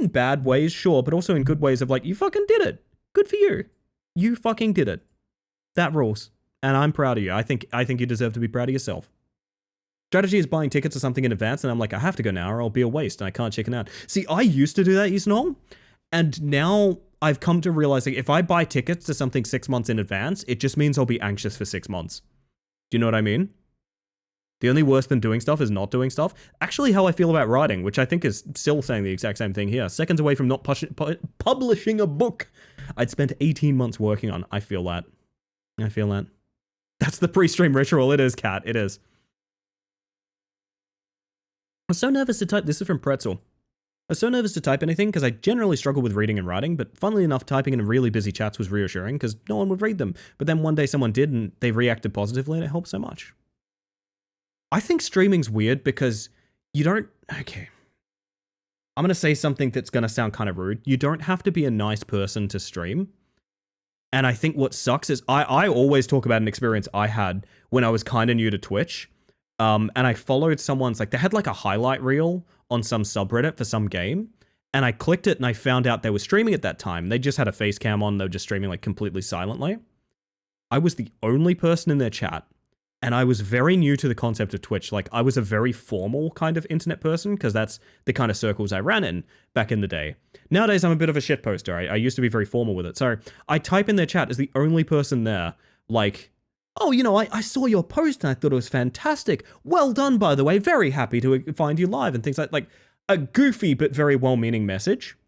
bad ways, sure, but also in good ways of like, you fucking did it. Good for you. You fucking did it. That rules. And I'm proud of you. I think you deserve to be proud of yourself. Strategy is buying tickets to something in advance, and I'm like, I have to go now or I'll be a waste and I can't chicken out. See, I used to do that, Yusnol, and now I've come to realize that if I buy tickets to something 6 months in advance, it just means I'll be anxious for 6 months. Do you know what I mean? The only worse than doing stuff is not doing stuff. Actually, how I feel about writing, which I think is still saying the exact same thing here. Seconds away from not publishing a book I'd spent 18 months working on. I feel that. That's the pre-stream ritual. It is, Kat. It is. I was so nervous to type. This is from Pretzel. I was so nervous to type anything because I generally struggle with reading and writing, but funnily enough, typing in really busy chats was reassuring because no one would read them. But then one day someone did and they reacted positively and it helped so much. I think streaming's weird because you don't... Okay. I'm going to say something that's going to sound kind of rude. You don't have to be a nice person to stream. And I think what sucks is I always talk about an experience I had when I was kind of new to Twitch. And I followed someone's, like, they had like a highlight reel on some subreddit for some game. And I clicked it and I found out they were streaming at that time. They just had a face cam on. They were just streaming like completely silently. I was the only person in their chat. And I was very new to the concept of Twitch. Like, I was a very formal kind of internet person because that's the kind of circles I ran in back in the day. Nowadays, I'm a bit of a shit poster. I used to be very formal with it. So I type in their chat as the only person there, like, oh, you know, I saw your post and I thought it was fantastic. Well done, by the way. Very happy to find you live and things like a goofy but very well-meaning message.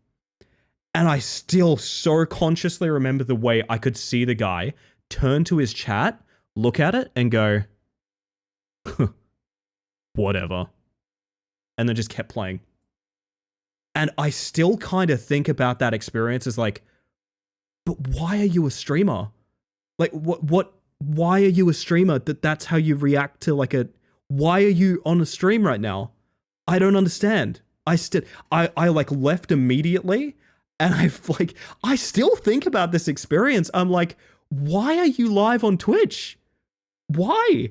And I still so consciously remember the way I could see the guy turn to his chat, look at it and go, whatever. And then just kept playing. And I still kind of think about that experience as like, but why are you a streamer? Like, why are you a streamer that's how you react to like why are you on a stream right now? I don't understand. I like left immediately and I still think about this experience. I'm like, why are you live on Twitch? Why?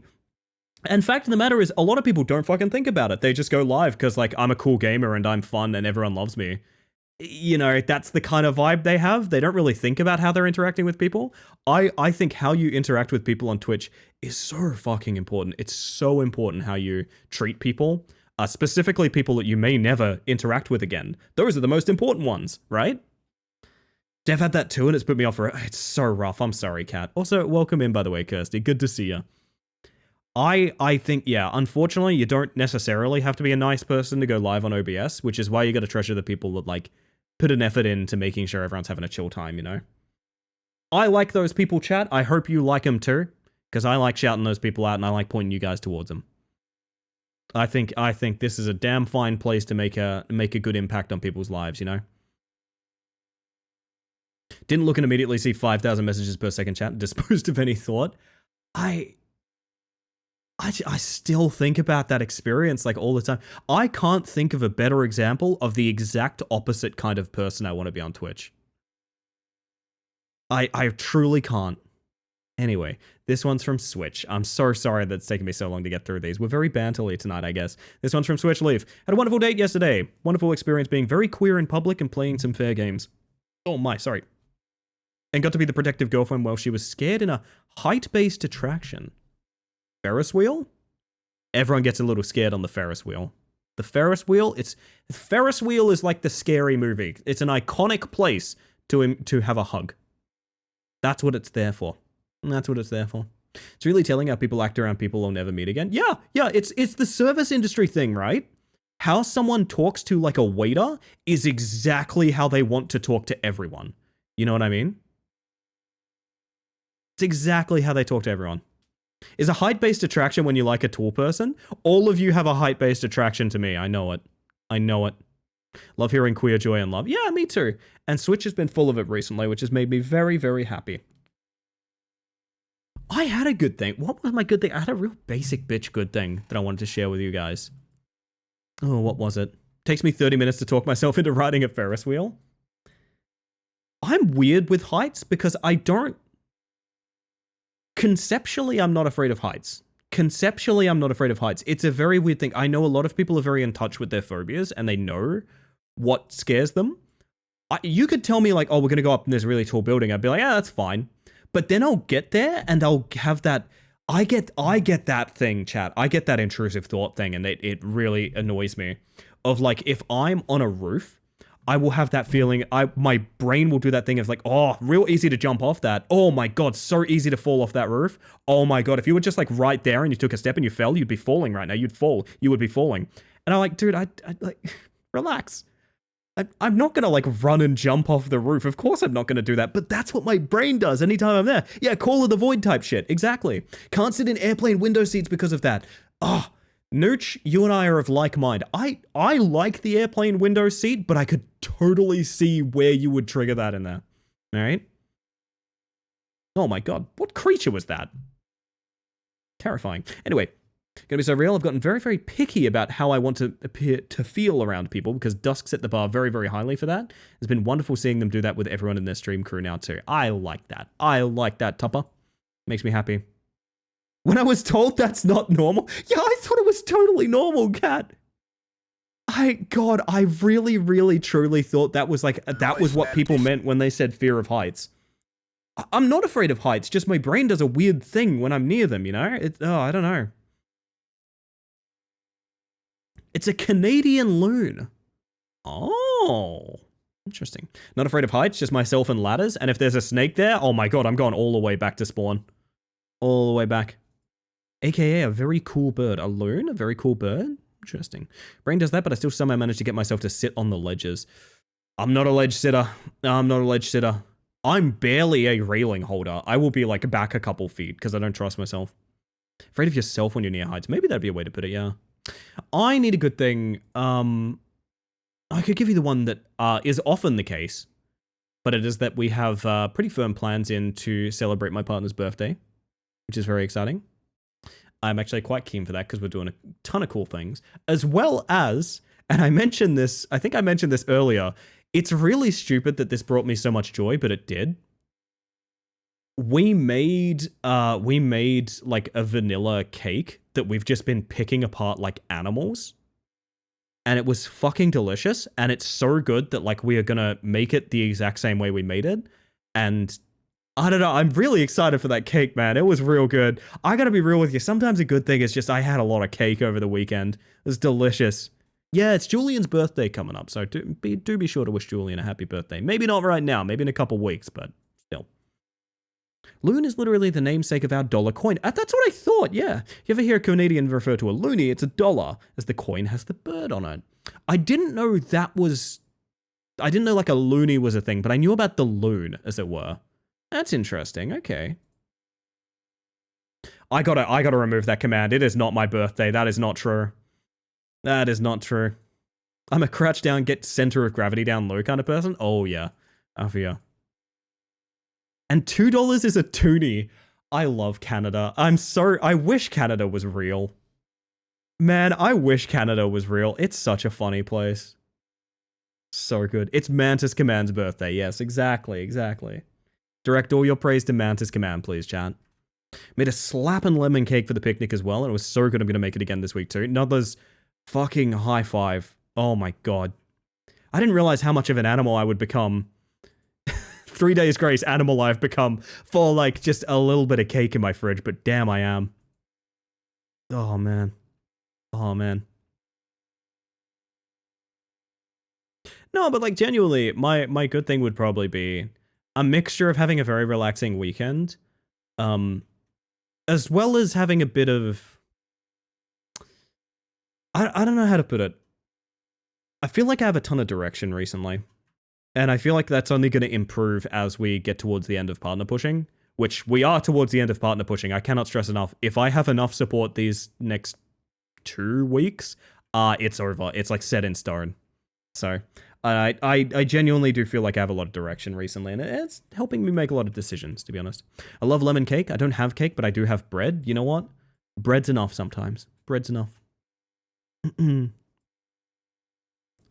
And fact of the matter is, a lot of people don't fucking think about it. They just go live because, like, I'm a cool gamer and I'm fun and everyone loves me. you know, that's the kind of vibe they have. They don't really think about how they're interacting with people. I think how you interact with people on Twitch is so fucking important. It's so important how you treat people, specifically people that you may never interact with again. Those are the most important ones, right? Dev had that too, and it's put me off for it. It's so rough. I'm sorry, Kat. Also, welcome in, by the way, Kirsty. Good to see you. I think, yeah, unfortunately, you don't necessarily have to be a nice person to go live on OBS, which is why you got to treasure the people that, like, put an effort into making sure everyone's having a chill time, you know? I like those people, chat. I hope you like them too, because I like shouting those people out and I like pointing you guys towards them. I think this is a damn fine place to make a good impact on people's lives, you know? Didn't look and immediately see 5,000 messages per second, chat. Disposed of any thought. I still think about that experience like all the time. I can't think of a better example of the exact opposite kind of person I want to be on Twitch. I truly can't. Anyway, this one's from Switch. I'm so sorry that it's taken me so long to get through these. We're very banterly tonight, I guess. This one's from Switch Leaf. Had a wonderful date yesterday. Wonderful experience being very queer in public and playing some fair games. Oh my, sorry. And got to be the protective girlfriend while she was scared in a height-based attraction. Ferris wheel? Everyone gets a little scared on the Ferris wheel. The Ferris wheel, Ferris wheel is like the scary movie. It's an iconic place to have a hug. That's what it's there for. That's what it's there for. It's really telling how people act around people they'll never meet again. Yeah, it's the service industry thing, right? How someone talks to like a waiter is exactly how they want to talk to everyone. You know what I mean? It's exactly how they talk to everyone. Is a height-based attraction when you like a tall person? All of you have a height-based attraction to me. I know it. I know it. Love hearing queer joy and love. Yeah, me too. And Switch has been full of it recently, which has made me very, very happy. I had a good thing. What was my good thing? I had a real basic bitch good thing that I wanted to share with you guys. Oh, what was it? Takes me 30 minutes to talk myself into riding a Ferris wheel. I'm weird with heights because I don't... Conceptually, I'm not afraid of heights. Conceptually, I'm not afraid of heights. It's a very weird thing. I know a lot of people are very in touch with their phobias and they know what scares them. You could tell me like, oh, we're going to go up in this really tall building. I'd be like, yeah, that's fine. But then I'll get there and I'll have that... I get that thing, chat. I get that intrusive thought thing and it really annoys me. Of like, if I'm on a roof, I will have that feeling, my brain will do that thing of like, oh, real easy to jump off that. Oh my God, so easy to fall off that roof. Oh my God, if you were just like right there and you took a step and you fell, you'd be falling right now. You'd fall, you would be falling. And I'm like, dude, I like, relax. I'm not gonna like run and jump off the roof. Of course I'm not gonna do that, but that's what my brain does anytime I'm there. Yeah, Call of the Void type shit, exactly. Can't sit in airplane window seats because of that. Oh, Nooch, you and I are of like mind. I like the airplane window seat, but I could totally see where you would trigger that in there. All right? Oh my God, what creature was that? Terrifying. Anyway, gonna be so real. I've gotten very, very picky about how I want to appear to feel around people because Dusk set the bar very, very highly for that. It's been wonderful seeing them do that with everyone in their stream crew now too. I like that. I like that, Tupper. Makes me happy. When I was told that's not normal, yeah, I thought it was totally normal, Cat. God, I really, really, truly thought that was like, that was what people meant when they said fear of heights. I'm not afraid of heights, just my brain does a weird thing when I'm near them, you know? I don't know. It's a Canadian loon. Oh, interesting. Not afraid of heights, just myself and ladders. And if there's a snake there, oh my God, I'm going all the way back to spawn. All the way back. AKA a very cool bird. A loon? A very cool bird? Interesting. Brain does that, but I still somehow manage to get myself to sit on the ledges. I'm not a ledge sitter. I'm not a ledge sitter. I'm barely a railing holder. I will be like back a couple feet because I don't trust myself. Afraid of yourself when you're near heights. Maybe that'd be a way to put it, yeah. I need a good thing. I could give you the one that is often the case, but it is that we have pretty firm plans in to celebrate my partner's birthday, which is very exciting. I'm actually quite keen for that because we're doing a ton of cool things, as well as, and I mentioned this, I think I mentioned this earlier, it's really stupid that this brought me so much joy, but it did. We made like a vanilla cake that we've just been picking apart like animals. and it was fucking delicious, and it's so good that like we are gonna make it the exact same way we made it. And I don't know, I'm really excited for that cake, man. It was real good. I gotta be real with you. Sometimes a good thing is just I had a lot of cake over the weekend. It was delicious. Yeah, it's Julian's birthday coming up, so do be sure to wish Julian a happy birthday. Maybe not right now, maybe in a couple weeks, but still. Loon is literally the namesake of our dollar coin. That's what I thought, yeah. You ever hear a Canadian refer to a loonie, it's a dollar, as the coin has the bird on it. I didn't know like a loonie was a thing, but I knew about the loon, as it were. That's interesting, okay. I gotta remove that command. It is not my birthday. That is not true. That is not true. I'm a crouch down, get center of gravity down low kind of person. Oh yeah. Oh yeah. And $2 is a toonie. I love Canada. I wish Canada was real. Man, I wish Canada was real. It's such a funny place. So good. It's Mantis Command's birthday. Yes, exactly. Direct all your praise to Mantis Command, please, chat. Made a slapping lemon cake for the picnic as well, and it was so good I'm going to make it again this week too. Nudler's fucking high five. Oh my god. I didn't realize how much of an animal I would become. 3 days grace animal I've become for like just a little bit of cake in my fridge, but damn I am. Oh man. Oh man. No, but like genuinely, my good thing would probably be a mixture of having a very relaxing weekend, as well as having a bit of... I don't know how to put it. I feel like I have a ton of direction recently. And I feel like that's only going to improve as we get towards the end of partner pushing, which we are towards the end of partner pushing. I cannot stress enough. If I have enough support these next 2 weeks, it's over. It's like set in stone. So I genuinely do feel like I have a lot of direction recently, and it's helping me make a lot of decisions, to be honest. I love lemon cake. I don't have cake, but I do have bread. You know what? Bread's enough sometimes. Bread's enough.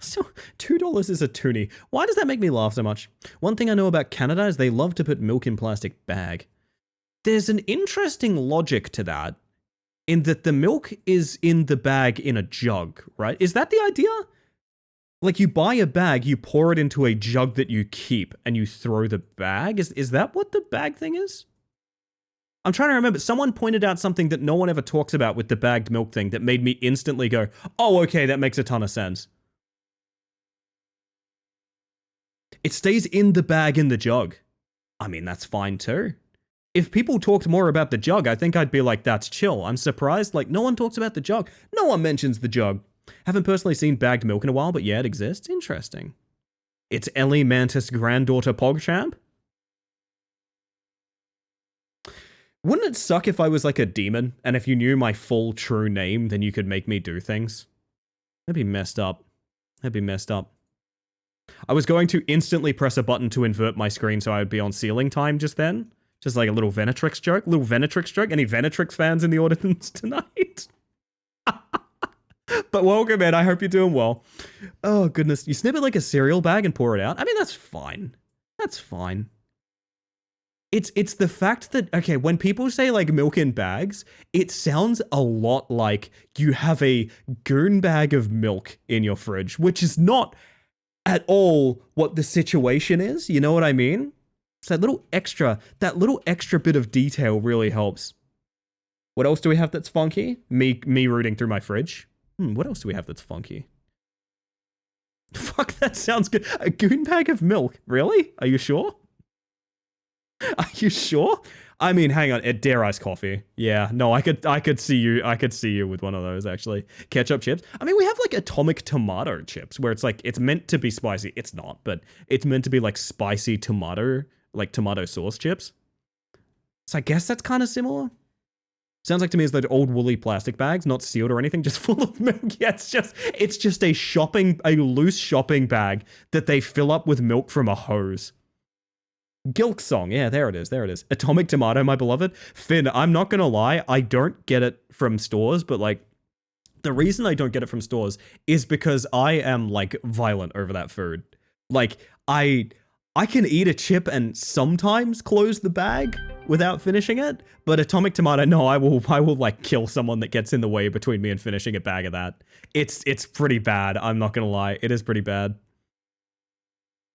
So, $2 is a toonie. Why does that make me laugh so much? One thing I know about Canada is they love to put milk in plastic bag. There's an interesting logic to that, in that the milk is in the bag in a jug, right? Is that the idea? Like you buy a bag, you pour it into a jug that you keep, and you throw the bag? Is that what the bag thing is? I'm trying to remember. Someone pointed out something that no one ever talks about with the bagged milk thing that made me instantly go, oh, okay, that makes a ton of sense. It stays in the bag in the jug. I mean, that's fine too. If people talked more about the jug, I think I'd be like, that's chill. I'm surprised, like, no one talks about the jug. No one mentions the jug. Haven't personally seen bagged milk in a while, but yeah, it exists. Interesting. It's Ellie Mantis' granddaughter PogChamp. Wouldn't it suck if I was like a demon, and if you knew my full true name, then you could make me do things? That'd be messed up. That'd be messed up. I was going to instantly press a button to invert my screen so I would be on ceiling time just then. Just like a little Venetrix joke. Little Venetrix joke. Any Venetrix fans in the audience tonight? But welcome, man. I hope you're doing well. Oh, goodness. You snip it like a cereal bag and pour it out? I mean, that's fine. That's fine. It's the fact that, okay, when people say like milk in bags, it sounds a lot like you have a goon bag of milk in your fridge, which is not at all what the situation is. You know what I mean? So that little extra bit of detail really helps. What else do we have that's funky? Me rooting through my fridge. What else do we have that's funky? Fuck, that sounds good. A goon bag of milk. Really? Are you sure? Are you sure? I mean, hang on. Dare Ice coffee. Yeah, no, I could see you with one of those, actually. Ketchup chips. I mean, we have like atomic tomato chips where it's like, it's meant to be spicy. It's not, but it's meant to be like spicy tomato, like tomato sauce chips. So I guess that's kind of similar. Sounds like to me as those old woolly plastic bags, not sealed or anything, just full of milk. Yeah, it's just a loose shopping bag that they fill up with milk from a hose. Gilk song. Yeah, there it is. Atomic tomato, my beloved. Finn, I'm not gonna lie, I don't get it from stores, but like, the reason I don't get it from stores is because I am like violent over that food. Like, I I can eat a chip and sometimes close the bag without finishing it, but Atomic Tomato, no, I will like kill someone that gets in the way between me and finishing a bag of that. It's pretty bad, I'm not gonna lie. It is pretty bad.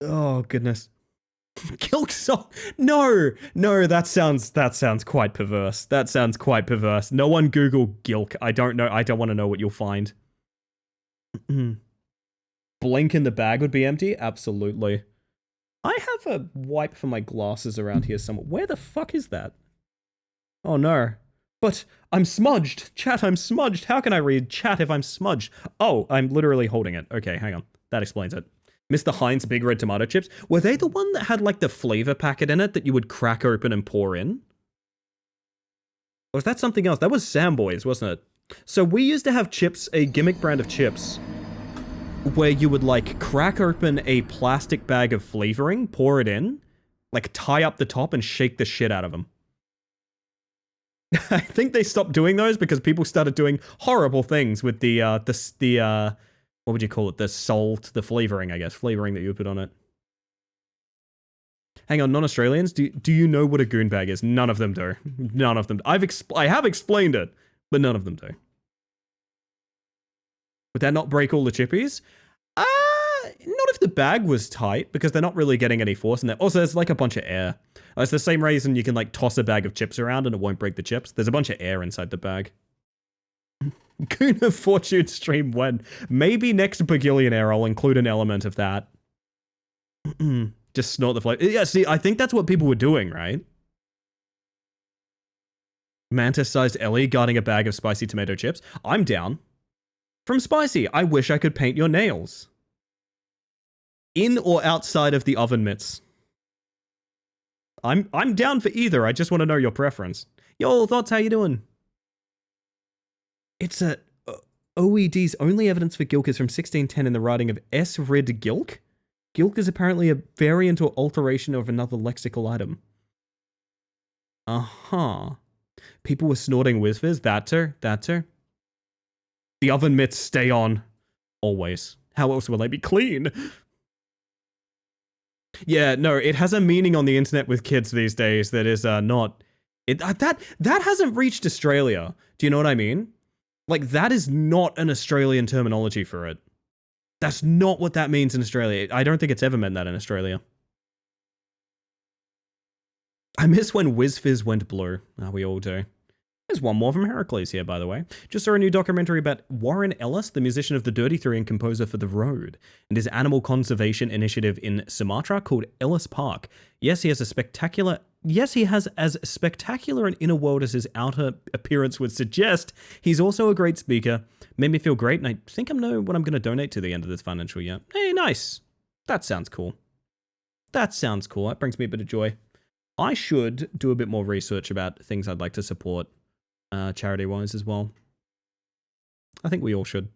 Oh, goodness. Gilk salt. No, that sounds quite perverse. That sounds quite perverse. No one Google Gilk. I don't know. I don't want to know what you'll find. Blink and the bag would be empty? Absolutely. I have a wipe for my glasses around here somewhere. Where the fuck is that? Oh no. But I'm smudged. Chat, I'm smudged. How can I read chat if I'm smudged? Oh, I'm literally holding it. Okay, hang on. That explains it. Mr. Heinz Big Red Tomato Chips. Were they the one that had like the flavor packet in it that you would crack open and pour in? Or was that something else? That was Samboys, wasn't it? So we used to have chips, a gimmick brand of chips, where you would like crack open a plastic bag of flavoring, pour it in, like tie up the top and shake the shit out of them. I think they stopped doing those because people started doing horrible things with the what would you call it? The salt, the flavoring, I guess. Flavoring that you would put on it. Hang on, non-Australians, do you know what a goon bag is? None of them do. None of them. I have explained it, but none of them do. Would that not break all the chippies? Not if the bag was tight, because they're not really getting any force in there. Also, there's like a bunch of air. It's the same reason you can like toss a bag of chips around and it won't break the chips. There's a bunch of air inside the bag. Goon of Fortune stream when? Maybe next Bagillionaire I'll include an element of that. Just snort the flavor. Yeah, see, I think that's what people were doing, right? Mantis-sized Ellie guarding a bag of spicy tomato chips. I'm down. From Spicy, I wish I could paint your nails. In or outside of the oven mitts? I'm down for either. I just want to know your preference. Yo, Thoughts, how you doing? It's a OED's only evidence for Gilk is from 1610 in the writing of S. Rid Gilk. Gilk is apparently a variant or alteration of another lexical item. Uh-huh. People were snorting Whizfizz. That too. The oven mitts stay on. Always. How else will they be clean? Yeah, no, it has a meaning on the internet with kids these days that is not... That hasn't reached Australia. Do you know what I mean? Like, that is not an Australian terminology for it. That's not what that means in Australia. I don't think it's ever meant that in Australia. I miss when Whizfizz went blue. We all do. There's one more from Heracles here, by the way. Just saw a new documentary about Warren Ellis, the musician of the Dirty Three and composer for The Road, and his animal conservation initiative in Sumatra called Ellis Park. Yes, he has as spectacular an inner world as his outer appearance would suggest. He's also a great speaker. Made me feel great, and I think I know what I'm going to donate to the end of this financial year. Hey, nice. That sounds cool. That brings me a bit of joy. I should do a bit more research about things I'd like to support charity-wise as well. I think we all should.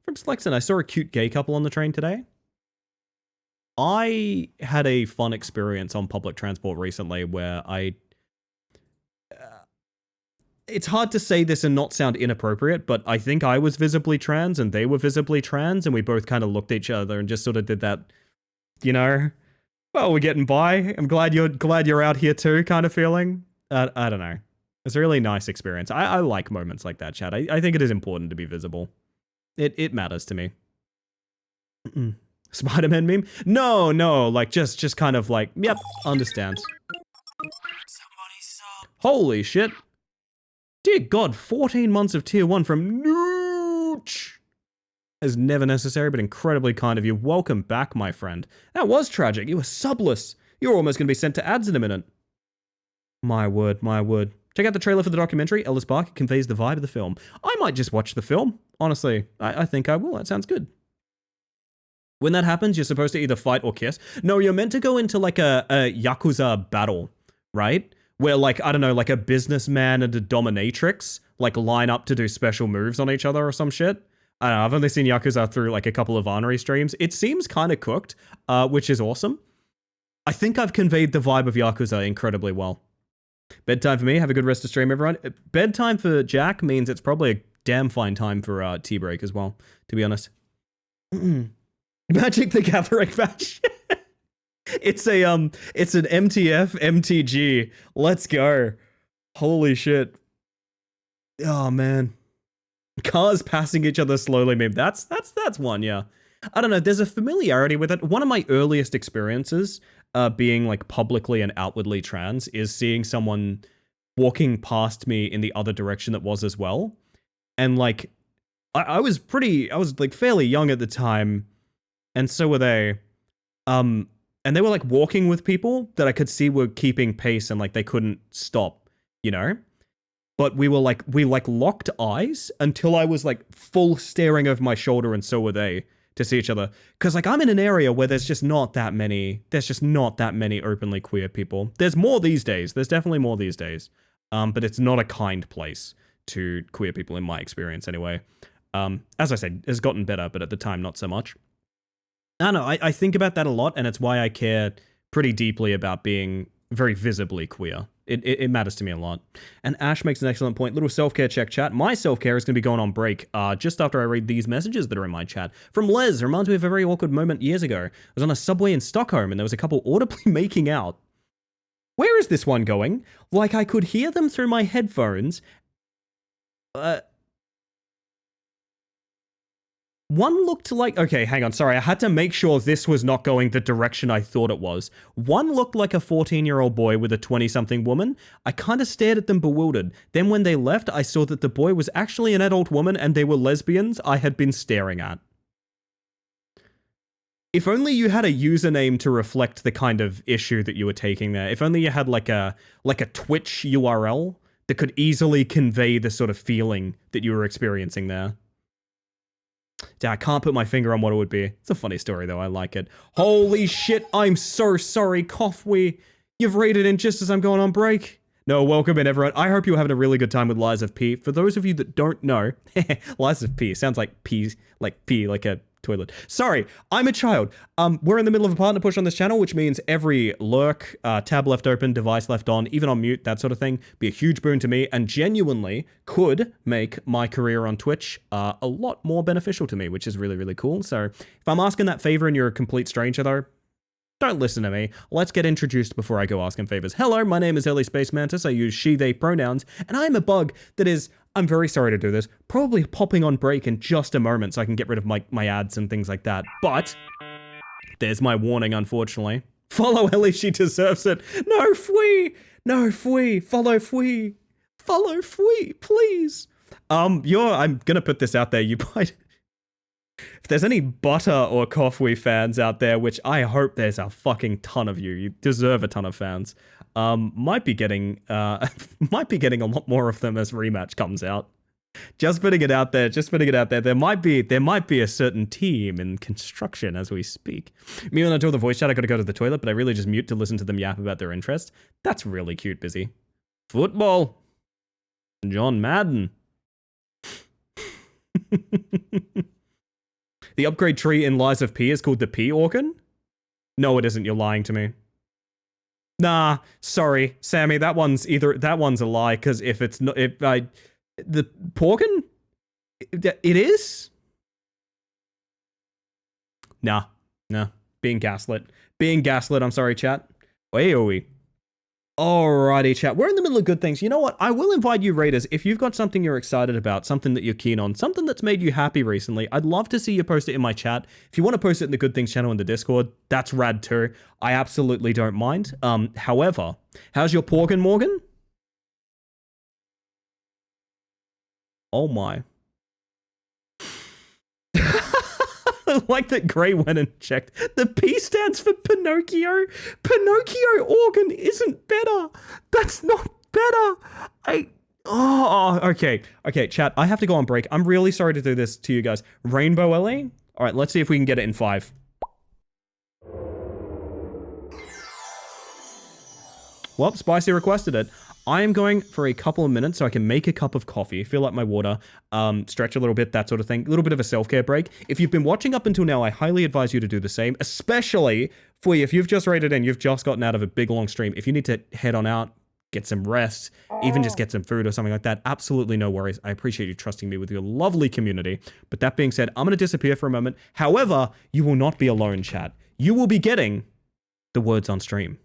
From Slexon, I saw a cute gay couple on the train today. I had a fun experience on public transport recently where it's hard to say this and not sound inappropriate, but I think I was visibly trans and they were visibly trans, and we both kind of looked at each other and just sort of did that, you know, well, we're getting by. I'm glad you're out here too kind of feeling. I don't know. It's a really nice experience. I like moments like that, chat. I think it is important to be visible. It matters to me. Spider-Man meme? No, like just kind of like, yep, understand. Holy shit. Dear God, 14 months of tier 1 from Nooch. Is never necessary, but incredibly kind of you. Welcome back, my friend. That was tragic. You were subless. You're almost going to be sent to ads in a minute. My word. Check out the trailer for the documentary, Ellis Park. It conveys the vibe of the film. I might just watch the film. Honestly, I think I will. That sounds good. When that happens, you're supposed to either fight or kiss. No, you're meant to go into like a Yakuza battle, right? Where like, I don't know, like a businessman and a dominatrix like line up to do special moves on each other or some shit. I don't know, I've only seen Yakuza through like a couple of Honorary streams. It seems kind of cooked, which is awesome. I think I've conveyed the vibe of Yakuza incredibly well. Bedtime for me. Have a good rest of stream, everyone. Bedtime for Jack means it's probably a damn fine time for tea break as well, to be honest. Magic the Gathering match. It's it's an MTF MTG. Let's go. Holy shit. Oh man. Cars passing each other slowly meme. That's one, yeah. I don't know, there's a familiarity with it. One of my earliest experiences being like publicly and outwardly trans is seeing someone walking past me in the other direction that was as well. And like I was like fairly young at the time, and so were they. And they were like walking with people that I could see were keeping pace and like they couldn't stop, you know? But we locked eyes until I was like full staring over my shoulder, and so were they, to see each other. Cause like I'm in an area where there's just not that many openly queer people. There's more these days. There's definitely more these days. But it's not a kind place to queer people in my experience anyway. As I said, it's gotten better, but at the time, not so much. I don't know, I think about that a lot, and it's why I care pretty deeply about being very visibly queer. It matters to me a lot. And Ash makes an excellent point. Little self-care check, chat. My self-care is going to be going on break just after I read these messages that are in my chat. From Les, reminds me of a very awkward moment years ago. I was on a subway in Stockholm, and there was a couple audibly making out. Where is this one going? Like, I could hear them through my headphones. One looked like... Okay, hang on, sorry. I had to make sure this was not going the direction I thought it was. One looked like a 14-year-old boy with a 20-something woman. I kind of stared at them bewildered. Then when they left, I saw that the boy was actually an adult woman and they were lesbians I had been staring at. If only you had a username to reflect the kind of issue that you were taking there. If only you had like a Twitch URL that could easily convey the sort of feeling that you were experiencing there. I can't put my finger on what it would be. It's a funny story, though. I like it. Holy shit, I'm so sorry, Coffwee. You've raided in just as I'm going on break. No, welcome in, everyone. I hope you're having a really good time with Lies of P. For those of you that don't know, Lies of P sounds like pee, like a toilet. Sorry, I'm a child. We're in the middle of a partner push on this channel, which means every lurk, tab left open, device left on, even on mute, that sort of thing, be a huge boon to me and genuinely could make my career on Twitch a lot more beneficial to me, which is really, really cool. So if I'm asking that favor and you're a complete stranger though, don't listen to me. Let's get introduced before I go asking favors. Hello, my name is Early Space Mantis. I use she, they pronouns, and I am a bug that is, I'm very sorry to do this, probably popping on break in just a moment so I can get rid of my ads and things like that. But there's my warning, unfortunately. Follow Ellie, she deserves it. No, Fwee! No, Fwee! Follow Fwee! Follow Fwee, please! I'm gonna put this out there, you might... If there's any Butter or Coffwee fans out there, which I hope there's a fucking ton of you deserve a ton of fans, might be getting a lot more of them as Rematch comes out. Just putting it out there, there might be a certain team in construction as we speak. Me when I do the voice chat, I gotta go to the toilet, but I really just mute to listen to them yap about their interests. That's really cute, Busy. Football. John Madden. The upgrade tree in Lies of P is called the P organ? No, it isn't. You're lying to me. Nah, sorry, Sammy. That one's a lie. Because if it's not, the Porkin, it is. Nah, being gaslit. I'm sorry, chat. Way. Alrighty, chat. We're in the middle of good things. You know what? I will invite you, Raiders, if you've got something you're excited about, something that you're keen on, something that's made you happy recently, I'd love to see you post it in my chat. If you want to post it in the Good Things channel in the Discord, that's rad too. I absolutely don't mind. However, how's your Porkin, Morgan? Oh my. I like that Gray went and checked. The P stands for Pinocchio. Pinocchio organ isn't better. That's not better. Okay, chat. I have to go on break. I'm really sorry to do this to you guys. Rainbow Ellie? All right, let's see if we can get it in 5. Well, Spicy requested it. I am going for a couple of minutes so I can make a cup of coffee, fill up my water, stretch a little bit, that sort of thing. A little bit of a self-care break. If you've been watching up until now, I highly advise you to do the same, especially for you if you've just raided in, you've just gotten out of a big long stream. If you need to head on out, get some rest, even just get some food or something like that, absolutely no worries. I appreciate you trusting me with your lovely community. But that being said, I'm going to disappear for a moment. However, you will not be alone, chat. You will be getting the words on stream.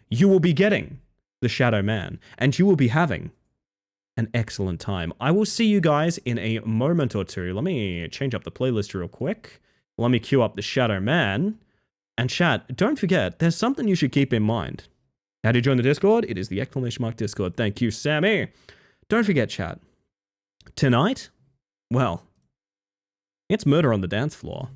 You will be getting the Shadow Man, and you will be having an excellent time. I will see you guys in a moment or two. Let me change up the playlist real quick. Let me queue up the Shadow Man. And chat, don't forget, there's something you should keep in mind. How do you join the Discord? It is the exclamation mark Discord. Thank you, Sammy. Don't forget, chat. Tonight, well, it's murder on the dance floor.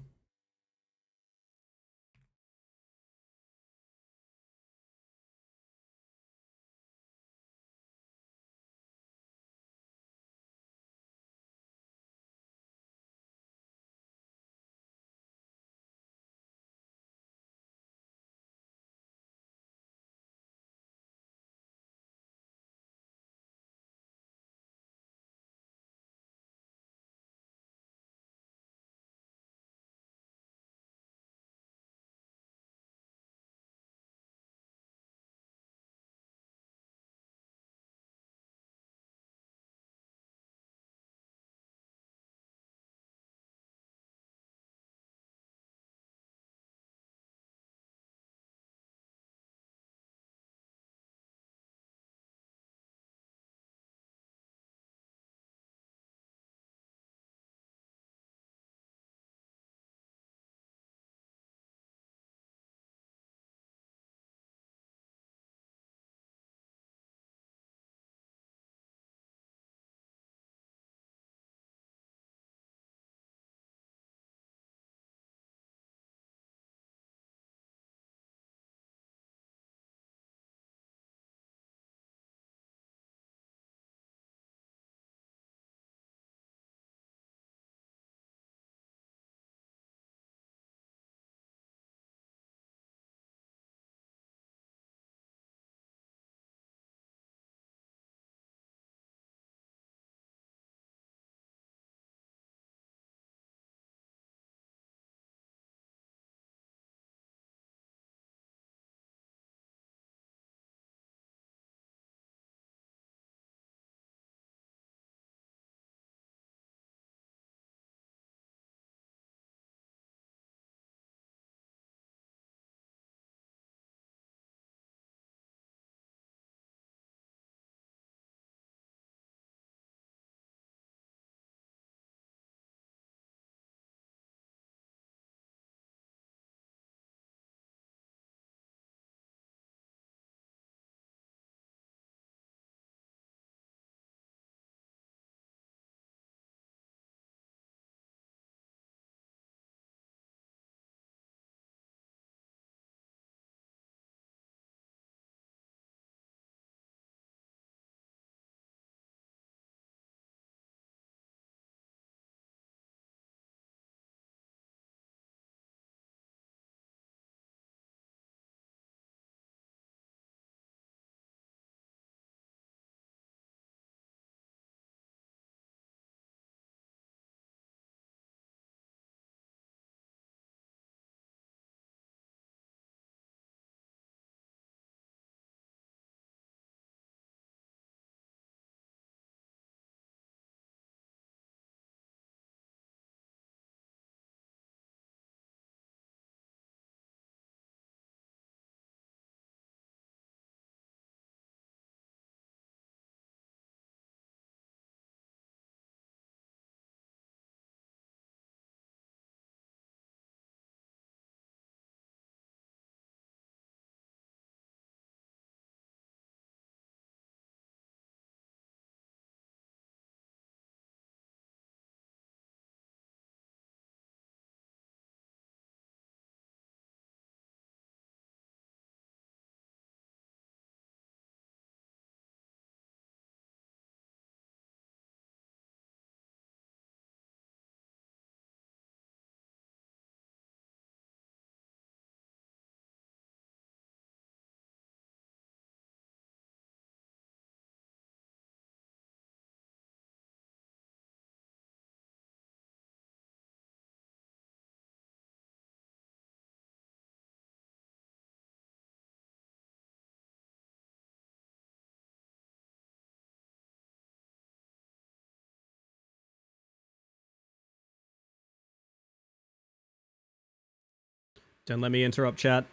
Don't let me interrupt, chat.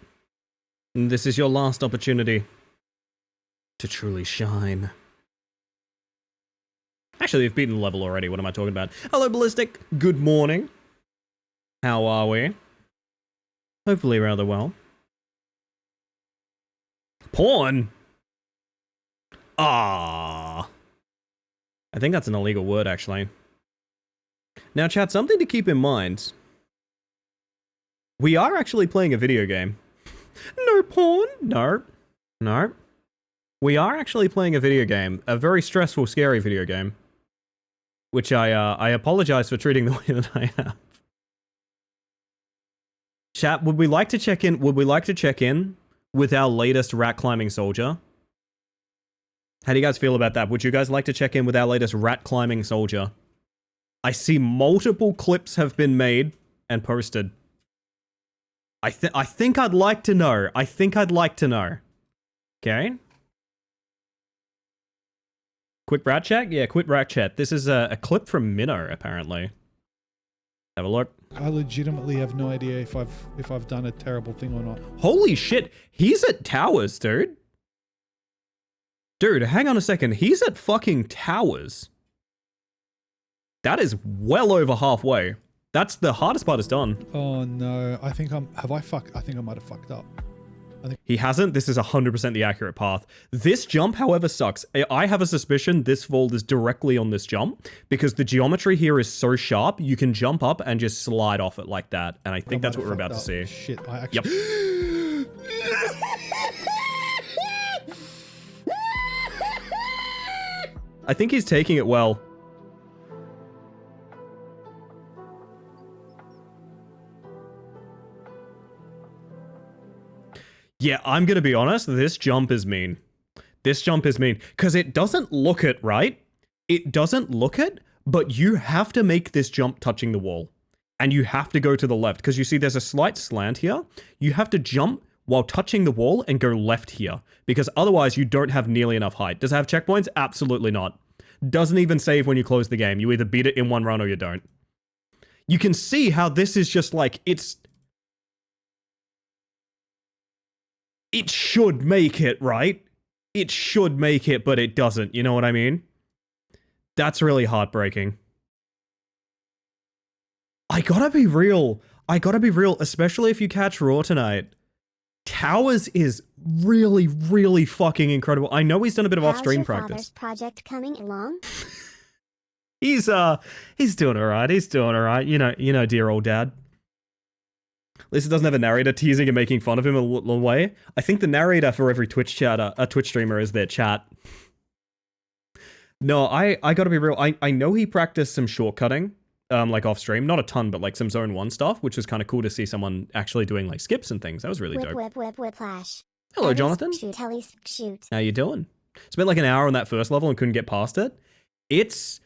This is your last opportunity to truly shine. Actually, you've beaten the level already. What am I talking about? Hello, Ballistic. Good morning. How are we? Hopefully rather well. Porn? Ah. I think that's an illegal word, actually. Now, chat, something to keep in mind. We are actually playing a video game. No porn? No. No. We are actually playing a video game. A very stressful, scary video game. Which I apologize for treating the way that I have. Chat, would we like to check in with our latest rat climbing soldier? How do you guys feel about that? Would you guys like to check in with our latest rat climbing soldier? I see multiple clips have been made and posted. I think I'd like to know. I think I'd like to know. Okay. Quick rat chat? Yeah, quick rat chat. This is a clip from Minnow, apparently. Have a look. I legitimately have no idea if I've done a terrible thing or not. Holy shit. He's at Towers, dude. Dude, hang on a second. He's at fucking Towers. That is well over halfway. That's the hardest part is done. Oh no, I think I might have fucked up. He hasn't. This is 100% the accurate path. This jump, however, sucks. I have a suspicion this vault is directly on this jump because the geometry here is so sharp, you can jump up and just slide off it like that. And I think that's what we're about to see. Shit, I actually... Yep. I think he's taking it well. Yeah, I'm gonna be honest, this jump is mean. This jump is mean, because it doesn't look it, right? It doesn't look it, but you have to make this jump touching the wall. And you have to go to the left, because you see there's a slight slant here. You have to jump while touching the wall and go left here, because otherwise you don't have nearly enough height. Does it have checkpoints? Absolutely not. Doesn't even save when you close the game. You either beat it in one run or you don't. You can see how this is just like, it should make it, right? It should make it, but it doesn't. You know what I mean? That's really heartbreaking. I gotta be real, especially if you catch Raw tonight. Towers is really, really fucking incredible. I know he's done a bit of off-stream practice. How's your father's project coming along? He's doing alright. He's doing alright. You know, dear old dad. At least it doesn't have a narrator teasing and making fun of him a little way. I think the narrator for every Twitch streamer is their chat. No, I gotta be real. I know he practiced some shortcutting, like off stream. Not a ton, but like some Zone 1 stuff, which was kind of cool to see someone actually doing like skips and things. That was really dope. Whiplash. Hello, Jonathan. Shoot. How you doing? Spent like an hour on that first level and couldn't get past it. It's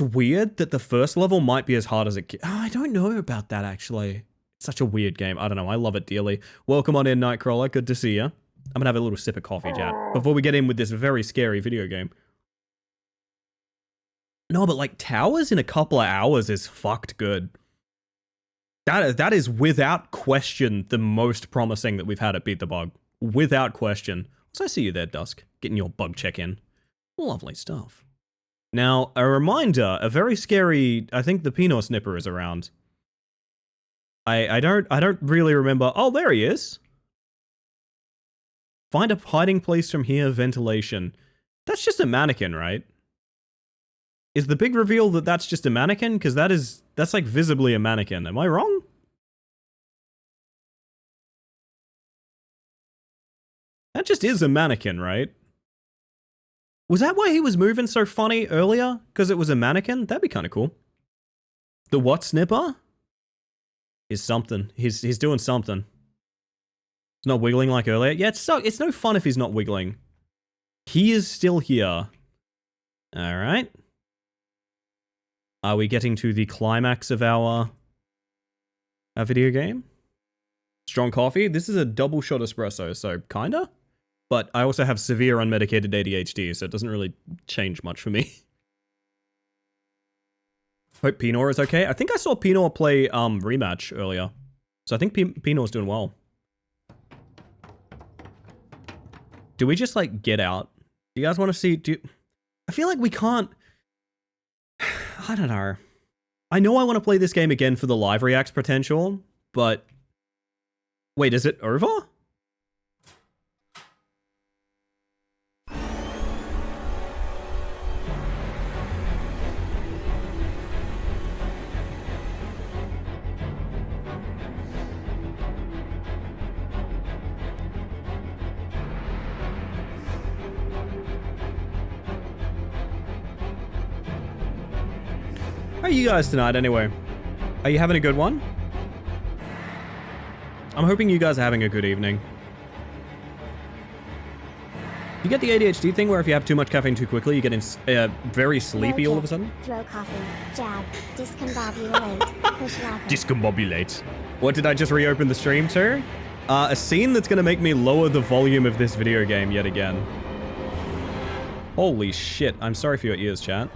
weird that the first level might be as hard as it. Oh, I don't know about that actually. Such a weird game. I don't know. I love it dearly. Welcome on in, Nightcrawler. Good to see you. I'm gonna have a little sip of coffee, chat, before we get in with this very scary video game. No, but like Towers in a couple of hours is fucked good. That is without question the most promising that we've had at Beat the Bug. Without question. So I see you there, Dusk. Getting your bug check-in. Lovely stuff. Now, a reminder, a very scary, I think the Pinot Snipper is around. I don't really remember. Oh, there he is. Find a hiding place from here, ventilation. That's just a mannequin, right? Is the big reveal that that's just a mannequin? Because that's like visibly a mannequin. Am I wrong? That just is a mannequin, right? Was that why he was moving so funny earlier? Because it was a mannequin? That'd be kind of cool. The what snipper? Is something. He's doing something. He's not wiggling like earlier. Yeah, it's no fun if he's not wiggling. He is still here. Alright. Are we getting to the climax of our video game? Strong coffee? This is a double shot espresso, so kinda? But I also have severe unmedicated ADHD, so it doesn't really change much for me. Hope Pinor is okay. I think I saw Pinor play rematch earlier. So I think Pinor's doing well. Do we just like get out? Do you guys want to see? I feel like we can't. I don't know. I know I want to play this game again for the live reacts potential, but wait, is it over? How are you guys tonight anyway? Are you having a good one? I'm hoping you guys are having a good evening. You get the ADHD thing where if you have too much caffeine too quickly, you get very sleepy all of a sudden? Throw coffee. Jab. Discombobulate. Push locker. Discombobulate. What did I just reopen the stream to? A scene that's gonna make me lower the volume of this video game yet again. Holy shit. I'm sorry for your ears, chat.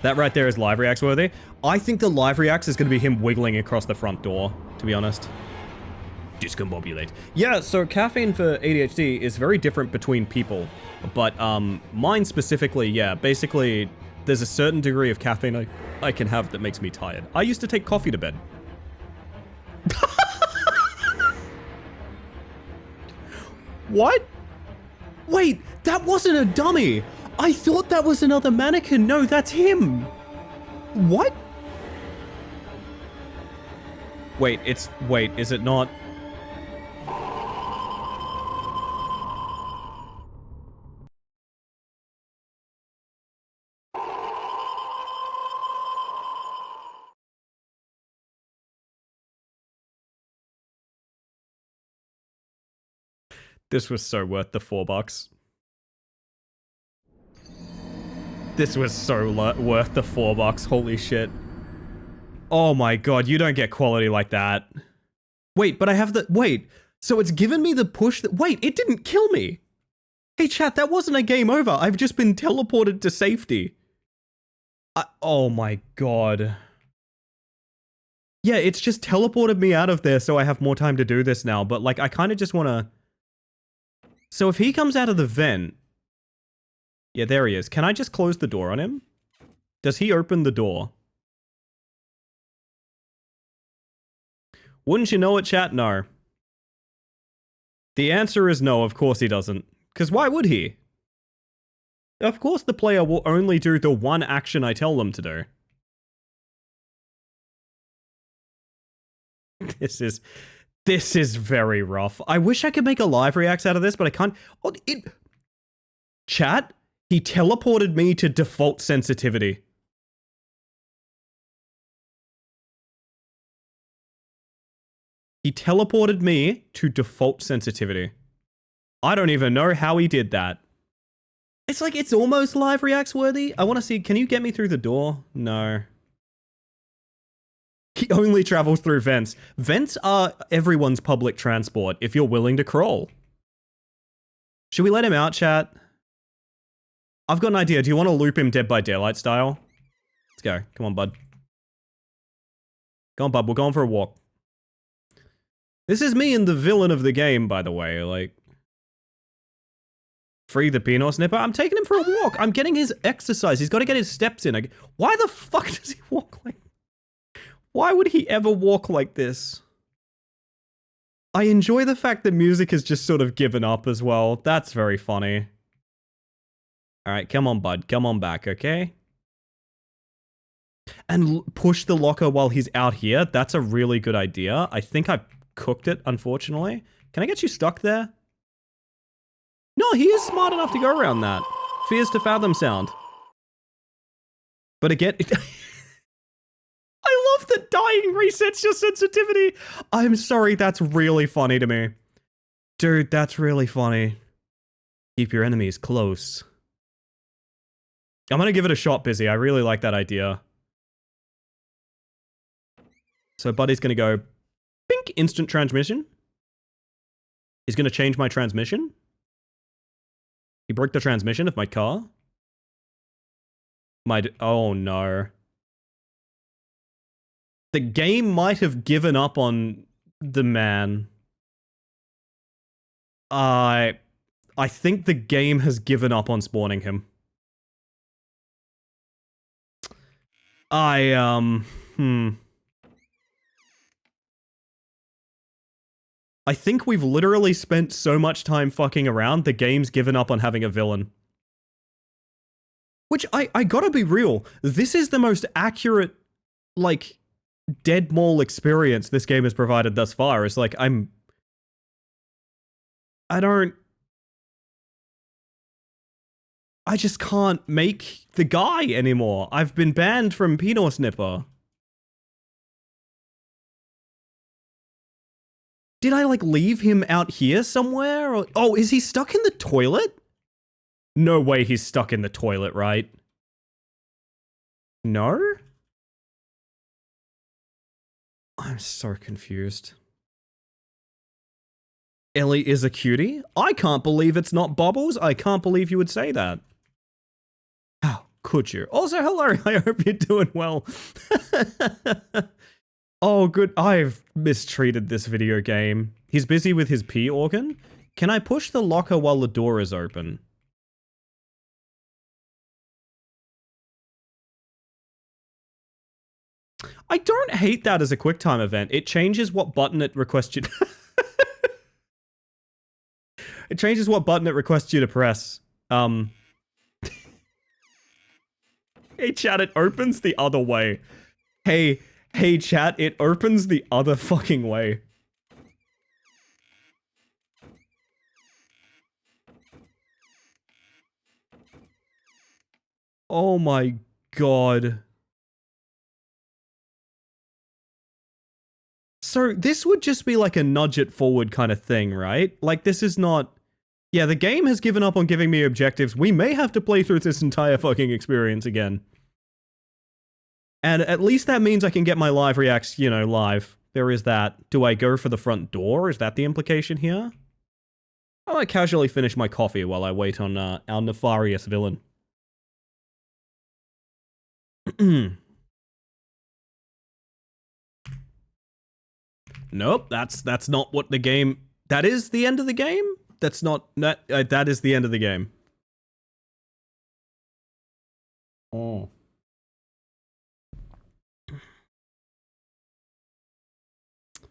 That right there is live reacts worthy. I think the live reacts is going to be him wiggling across the front door, to be honest. Discombobulate. Yeah, so caffeine for ADHD is very different between people. But mine specifically, yeah, basically there's a certain degree of caffeine I can have that makes me tired. I used to take coffee to bed. What? Wait, that wasn't a dummy. I thought that was another mannequin. No, that's him. What? Wait, is it not? This was so worth the $4. This was so worth the $4. Holy shit. Oh my god, you don't get quality like that. Wait, but I have the... Wait, so it's given me the push that... Wait, it didn't kill me. Hey chat, that wasn't a game over. I've just been teleported to safety. Oh my god. Yeah, it's just teleported me out of there so I have more time to do this now. But like, I kind of just want to... So if he comes out of the vent... Yeah, there he is. Can I just close the door on him? Does he open the door? Wouldn't you know it, chat? No. The answer is no, of course he doesn't. Because why would he? Of course the player will only do the one action I tell them to do. This is very rough. I wish I could make a live reacts out of this, but I can't. Oh, Chat? He teleported me to default sensitivity. He teleported me to default sensitivity. I don't even know how he did that. It's like, it's almost live reacts worthy. I want to see, can you get me through the door? No. He only travels through vents. Vents are everyone's public transport if you're willing to crawl. Should we let him out, chat? I've got an idea. Do you want to loop him Dead by Daylight style? Let's go. Come on, bud. Come on, bud. We're going for a walk. This is me and the villain of the game, by the way. Like, free the Pinot Snipper. I'm taking him for a walk. I'm getting his exercise. He's got to get his steps in. Why the fuck does he walk like... Why would he ever walk like this? I enjoy the fact that music has just sort of given up as well. That's very funny. Alright, come on, bud. Come on back, okay? And push the locker while he's out here. That's a really good idea. I think I cooked it, unfortunately. Can I get you stuck there? No, he is smart enough to go around that. Fears to fathom sound. But again... I love that dying resets your sensitivity. I'm sorry, that's really funny to me. Dude, that's really funny. Keep your enemies close. I'm gonna give it a shot, Busy. I really like that idea. So Buddy's gonna go, pink, instant transmission. He's gonna change my transmission. He broke the transmission of my car. Oh no. The game might have given up on the man. I think the game has given up on spawning him. I think we've literally spent so much time fucking around, the game's given up on having a villain. Which, I gotta be real, this is the most accurate, like, Dead Mall experience this game has provided thus far. It's like, I just can't make the guy anymore. I've been banned from Pinot Snipper. Did I, like, leave him out here somewhere? Or, oh, is he stuck in the toilet? No way he's stuck in the toilet, right? No? I'm so confused. Ellie is a cutie? I can't believe it's not Bubbles. I can't believe you would say that. How could you? Also, hello. I hope you're doing well. Oh, good. I've mistreated this video game. He's busy with his pee organ. Can I push the locker while the door is open? I don't hate that as a QuickTime event. It changes what button it requests you to... It changes what button it requests you to press. Hey chat, it opens the other way. Hey chat, it opens the other fucking way. Oh my god. So this would just be like a nudge it forward kind of thing, right? Like this is not... Yeah, the game has given up on giving me objectives. We may have to play through this entire fucking experience again. And at least that means I can get my live reacts, you know, live. There is that. Do I go for the front door? Is that the implication here? I might casually finish my coffee while I wait on our nefarious villain. Nope, that's not what the game... That is the end of the game? That's not... that is the end of the game. Oh.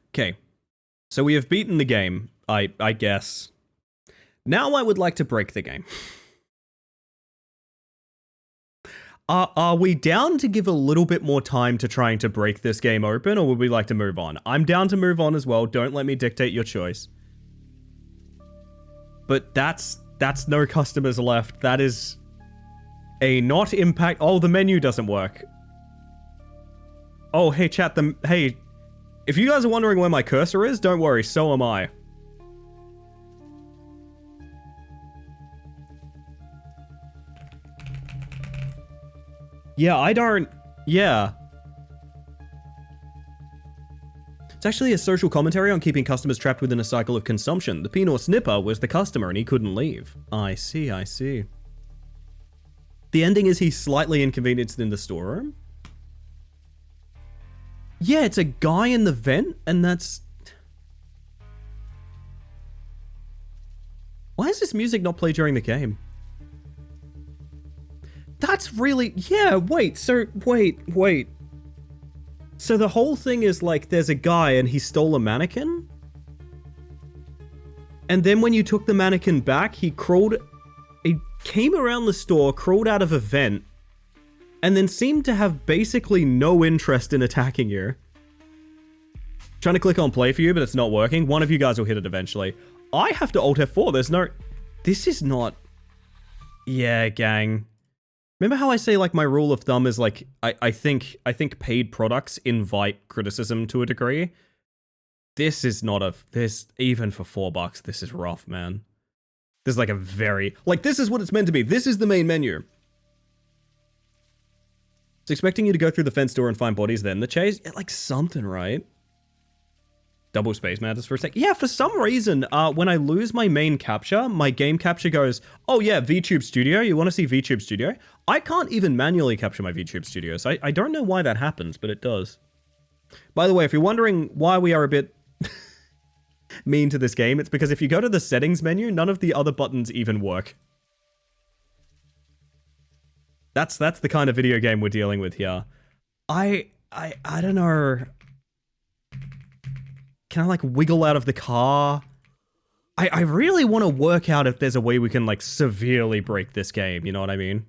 Okay. So we have beaten the game, I guess. Now I would like to break the game. Are we down to give a little bit more time to trying to break this game open, or would we like to move on? I'm down to move on as well. Don't let me dictate your choice. But that's no customers left. That is a not impact... Oh, the menu doesn't work. Oh, hey chat, hey, if you guys are wondering where my cursor is, don't worry, so am I. Yeah, I don't... Yeah. It's actually a social commentary on keeping customers trapped within a cycle of consumption. The Pinot Snipper was the customer and he couldn't leave. I see, I see. The ending is he's slightly inconvenienced in the storeroom. Yeah, it's a guy in the vent, and that's... Why is this music not played during the game? That's really... Yeah, wait, so... Wait. So the whole thing is like, there's a guy and he stole a mannequin? And then when you took the mannequin back, he crawled... He came around the store, crawled out of a vent, and then seemed to have basically no interest in attacking you. Trying to click on play for you, but it's not working. One of you guys will hit it eventually. I have to Alt F4. There's no... This is not... Yeah, gang. Remember how I say, like, my rule of thumb is, like, I think paid products invite criticism to a degree? This is not a... This, even for $4, this is rough, man. This is, like, a very... Like, this is what it's meant to be. This is the main menu. It's expecting you to go through the fence door and find bodies, then the chase. Yeah, like something, right? Double space matters for a sec. Yeah, for some reason, when I lose my main capture, my game capture goes, oh yeah, VTube Studio, you want to see VTube Studio? I can't even manually capture my VTube Studio, so I don't know why that happens, but it does. By the way, if you're wondering why we are a bit... mean to this game, it's because if you go to the settings menu, none of the other buttons even work. That's the kind of video game we're dealing with here. I don't know. Can I like wiggle out of the car? I really want to work out if there's a way we can like severely break this game, you know what I mean?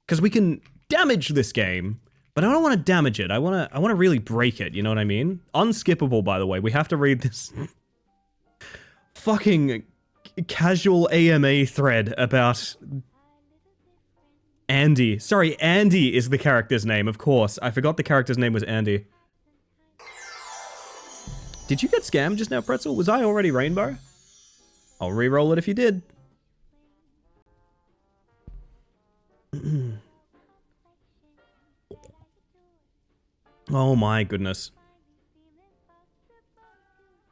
Because we can damage this game, but I don't want to damage it. I want to really break it, you know what I mean? Unskippable, by the way. We have to read this fucking casual AMA thread about Andy. Sorry, Andy is the character's name, of course. I forgot the character's name was Andy. Did you get scammed just now, Pretzel? Was I already Rainbow? I'll re-roll it if you did. Oh my goodness.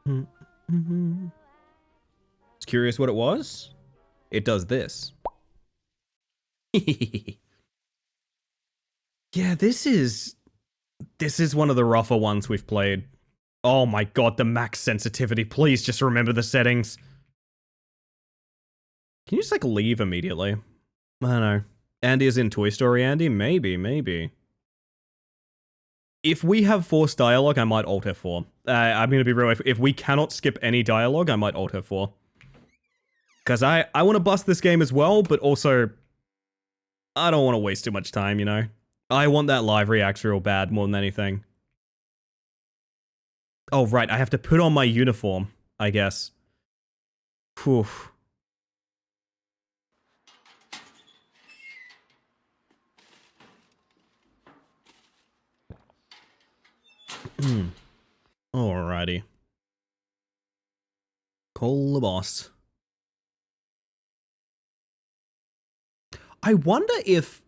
Was curious what it was? It does this. Yeah, this is one of the rougher ones we've played. Oh my god, the max sensitivity. Please just remember the settings. Can you just like leave immediately? I don't know. Andy is in Toy Story Andy? Maybe. If we have forced dialogue, I might Alt F4. I'm gonna be real, if we cannot skip any dialogue, I might Alt F4. Because I want to bust this game as well, but also, I don't want to waste too much time, you know? I want that live react real bad more than anything. Oh, right, I have to put on my uniform, I guess. Whew. Alrighty. Call the boss. I wonder if...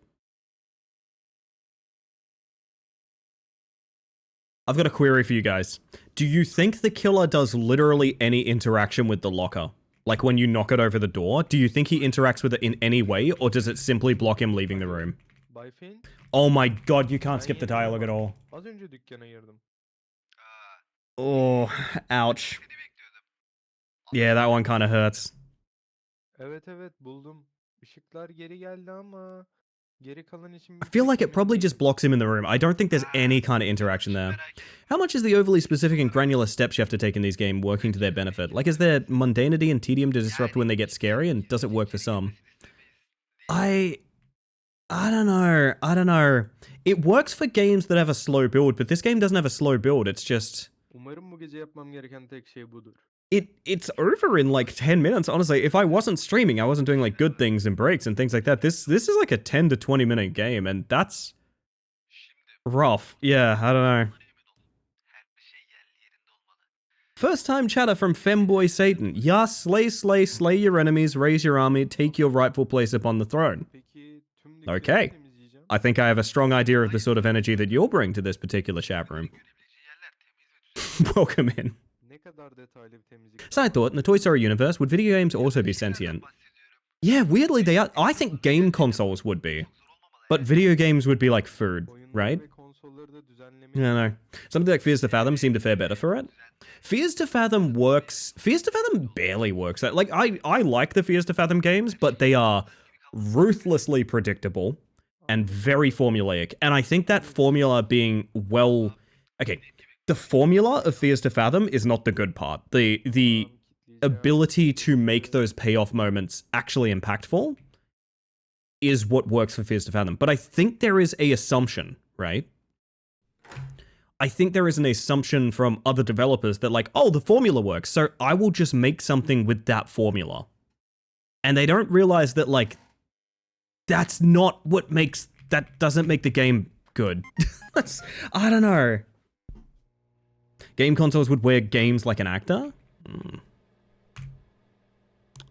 I've got a query for you guys. Do you think the killer does literally any interaction with the locker? Like when you knock it over the door, do you think he interacts with it in any way, or does it simply block him leaving the room? Bayfin, Oh my god, you can't skip the dialogue at all. az önce dükkana girdim. Oh, ouch. Seni bekliyordum. Yeah, that one kind of hurts. Evet buldum. Işıklar geri geldi ama geri kalan için I feel like it emin probably değilim. just blocks him in the room. I don't think there's any kind of interaction there. Merak etme. How much is the overly specific and granular steps you have to take in these games working to their benefit? Like, is there mundanity and tedium to disrupt when they get scary, and does it work for some? I don't know. It works for games that have a slow build, but this game doesn't have a slow build. It's just... Umarım bu gece yapmam gereken tek şey budur. It's over in like 10 minutes. Honestly, if I wasn't streaming, I wasn't doing like good things and breaks and things like that. This is like a 10 to 20 minute game, and that's Şimdi rough. Yeah, I don't know. emin ol. Her şey yerli yerinde olmalı. First time chatter from Femboy Satan. Ya, slay your enemies, raise your army, take your rightful place upon the throne. Peki tüm dükkanı Okay. temizleyeceğim. I think I have a strong idea of the sort of energy that you'll bring to this particular chat room. Görebileceği yerler temiz ve düzenli. Welcome in. Ne kadar detaylı bir temizlik. Side thought, in the Toy Story universe, would video games also be sentient? Bahsediyorum. Yeah, weirdly they are. I think game consoles would be. Zor olmamalı. But video games would be like food, Oyunları right? ve konsolları da düzenlemeyi I don't know. Something like Fears to Fathom seemed to fare better for it. Fears to Fathom works. Fears to Fathom barely works. Like, I like the Fears to Fathom games, but they are ruthlessly predictable and very formulaic. And I think that formula being well... Okay, the formula of Fears to Fathom is not the good part. The ability to make those payoff moments actually impactful is what works for Fears to Fathom. But I think there is a assumption, right? I think there is an assumption from other developers that like, oh, the formula works, so I will just make something with that formula. And they don't realize that like, that's not what makes, that doesn't make the game good. I don't know. Game consoles would wear games like an actor?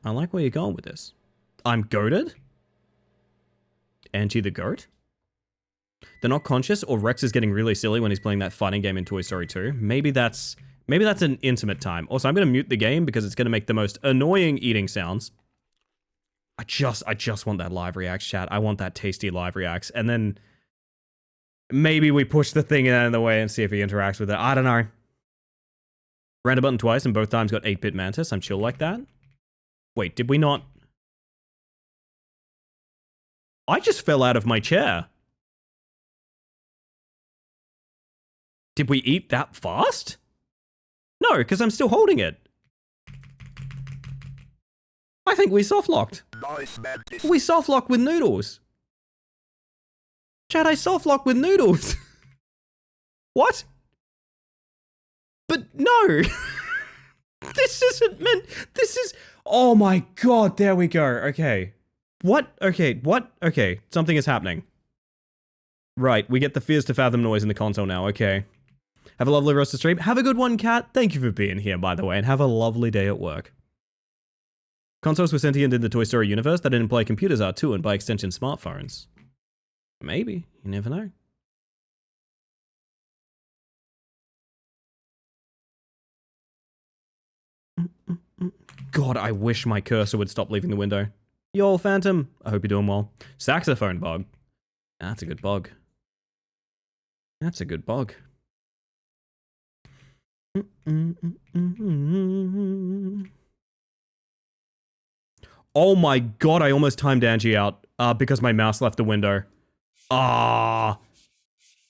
I like where you're going with this. I'm goated? Angie the goat? They're not conscious, or Rex is getting really silly when he's playing that fighting game in Toy Story 2. Maybe that's an intimate time. Also, I'm going to mute the game because it's going to make the most annoying eating sounds. I just want that live reacts, chat. I want that tasty live reacts. And then maybe we push the thing out of the way and see if he interacts with it. I don't know. Ran a button twice and both times got 8-bit mantis. I'm chill like that. Wait, did we not? I just fell out of my chair. Did we eat that fast? No, because I'm still holding it. I think we soft-locked. We soft-locked with noodles. Chad, I soft-locked with noodles. What? But no. This isn't meant. This is. Oh my god, there we go. Okay. What? Okay, what? Okay, something is happening. Right, we get the Fears to Fathom noise in the console now. Okay. Have a lovely rest of stream. Have a good one, Kat. Thank you for being here, by the way, and have a lovely day at work. Consoles were sentient in the Toy Story universe. That didn't play computers are too, and by extension, smartphones. Maybe. You never know. God, I wish my cursor would stop leaving the window. Yo, Phantom. I hope you're doing well. Saxophone bug. That's a good bug. That's a good bug. Oh my god, I almost timed Angie out because my mouse left the window. Ah,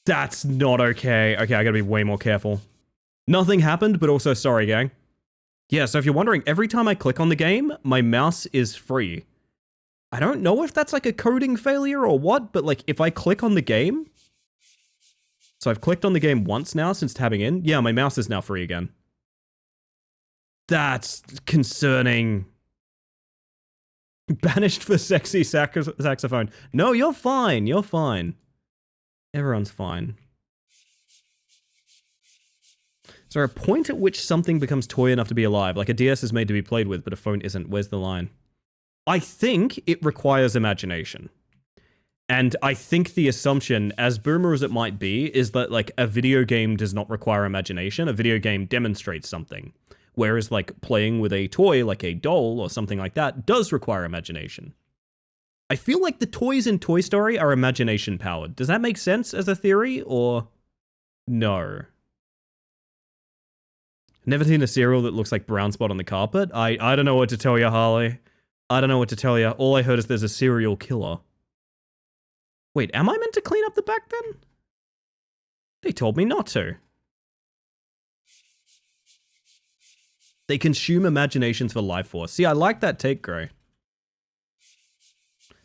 that's not okay. Okay, I gotta be way more careful. Nothing happened, but also sorry, gang. Yeah, so if you're wondering, every time I click on the game, my mouse is free. I don't know if that's like a coding failure or what, but like if I click on the game... So I've clicked on the game once now since tabbing in. Yeah, my mouse is now free again. That's concerning. Banished for sexy saxophone. No, you're fine. You're fine. Everyone's fine. Is there a point at which something becomes toy enough to be alive? Like a DS is made to be played with, but a phone isn't. Where's the line? I think it requires imagination. And I think the assumption, as boomer as it might be, is that like a video game does not require imagination. A video game demonstrates something. Whereas like playing with a toy, like a doll or something like that, does require imagination. I feel like the toys in Toy Story are imagination powered. Does that make sense as a theory, or no? Never seen a cereal that looks like brown spot on the carpet? I don't know what to tell you, Harley. I don't know what to tell you. All I heard is there's a serial killer. Wait, am I meant to clean up the back then? They told me not to. They consume imaginations for life force. See, I like that take, Gray. I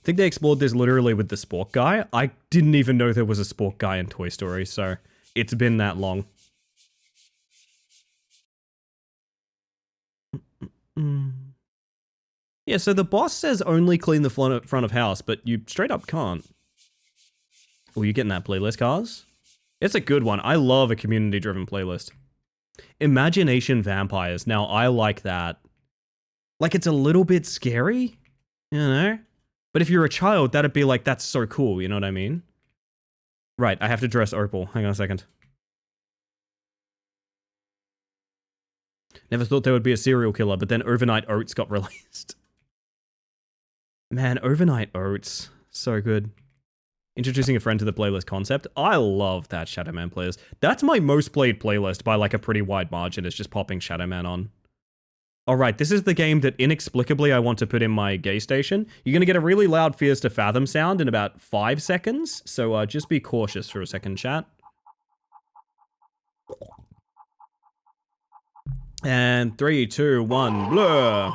think they explored this literally with the spork guy. I didn't even know there was a spork guy in Toy Story, so it's been that long. Yeah, so the boss says only clean the front of house, but you straight up can't. Oh, you getting that playlist, Cars? It's a good one. I love a community-driven playlist. Imagination vampires. Now, I like that. Like, it's a little bit scary, you know? But if you're a child, that'd be like, that's so cool, you know what I mean? Right, I have to dress Opal. Hang on a second. Never thought there would be a serial killer, but then Overnight Oats got released. Man, Overnight Oats. So good. Introducing a friend to the playlist concept. I love that Shadow Man playlist. That's my most played playlist by like a pretty wide margin. It's just popping Shadow Man on. Alright, this is the game that inexplicably I want to put in my gay station. You're going to get a really loud Fears to Fathom sound in about 5 seconds. So just be cautious for a second, chat. And 3, 2, 1, blur.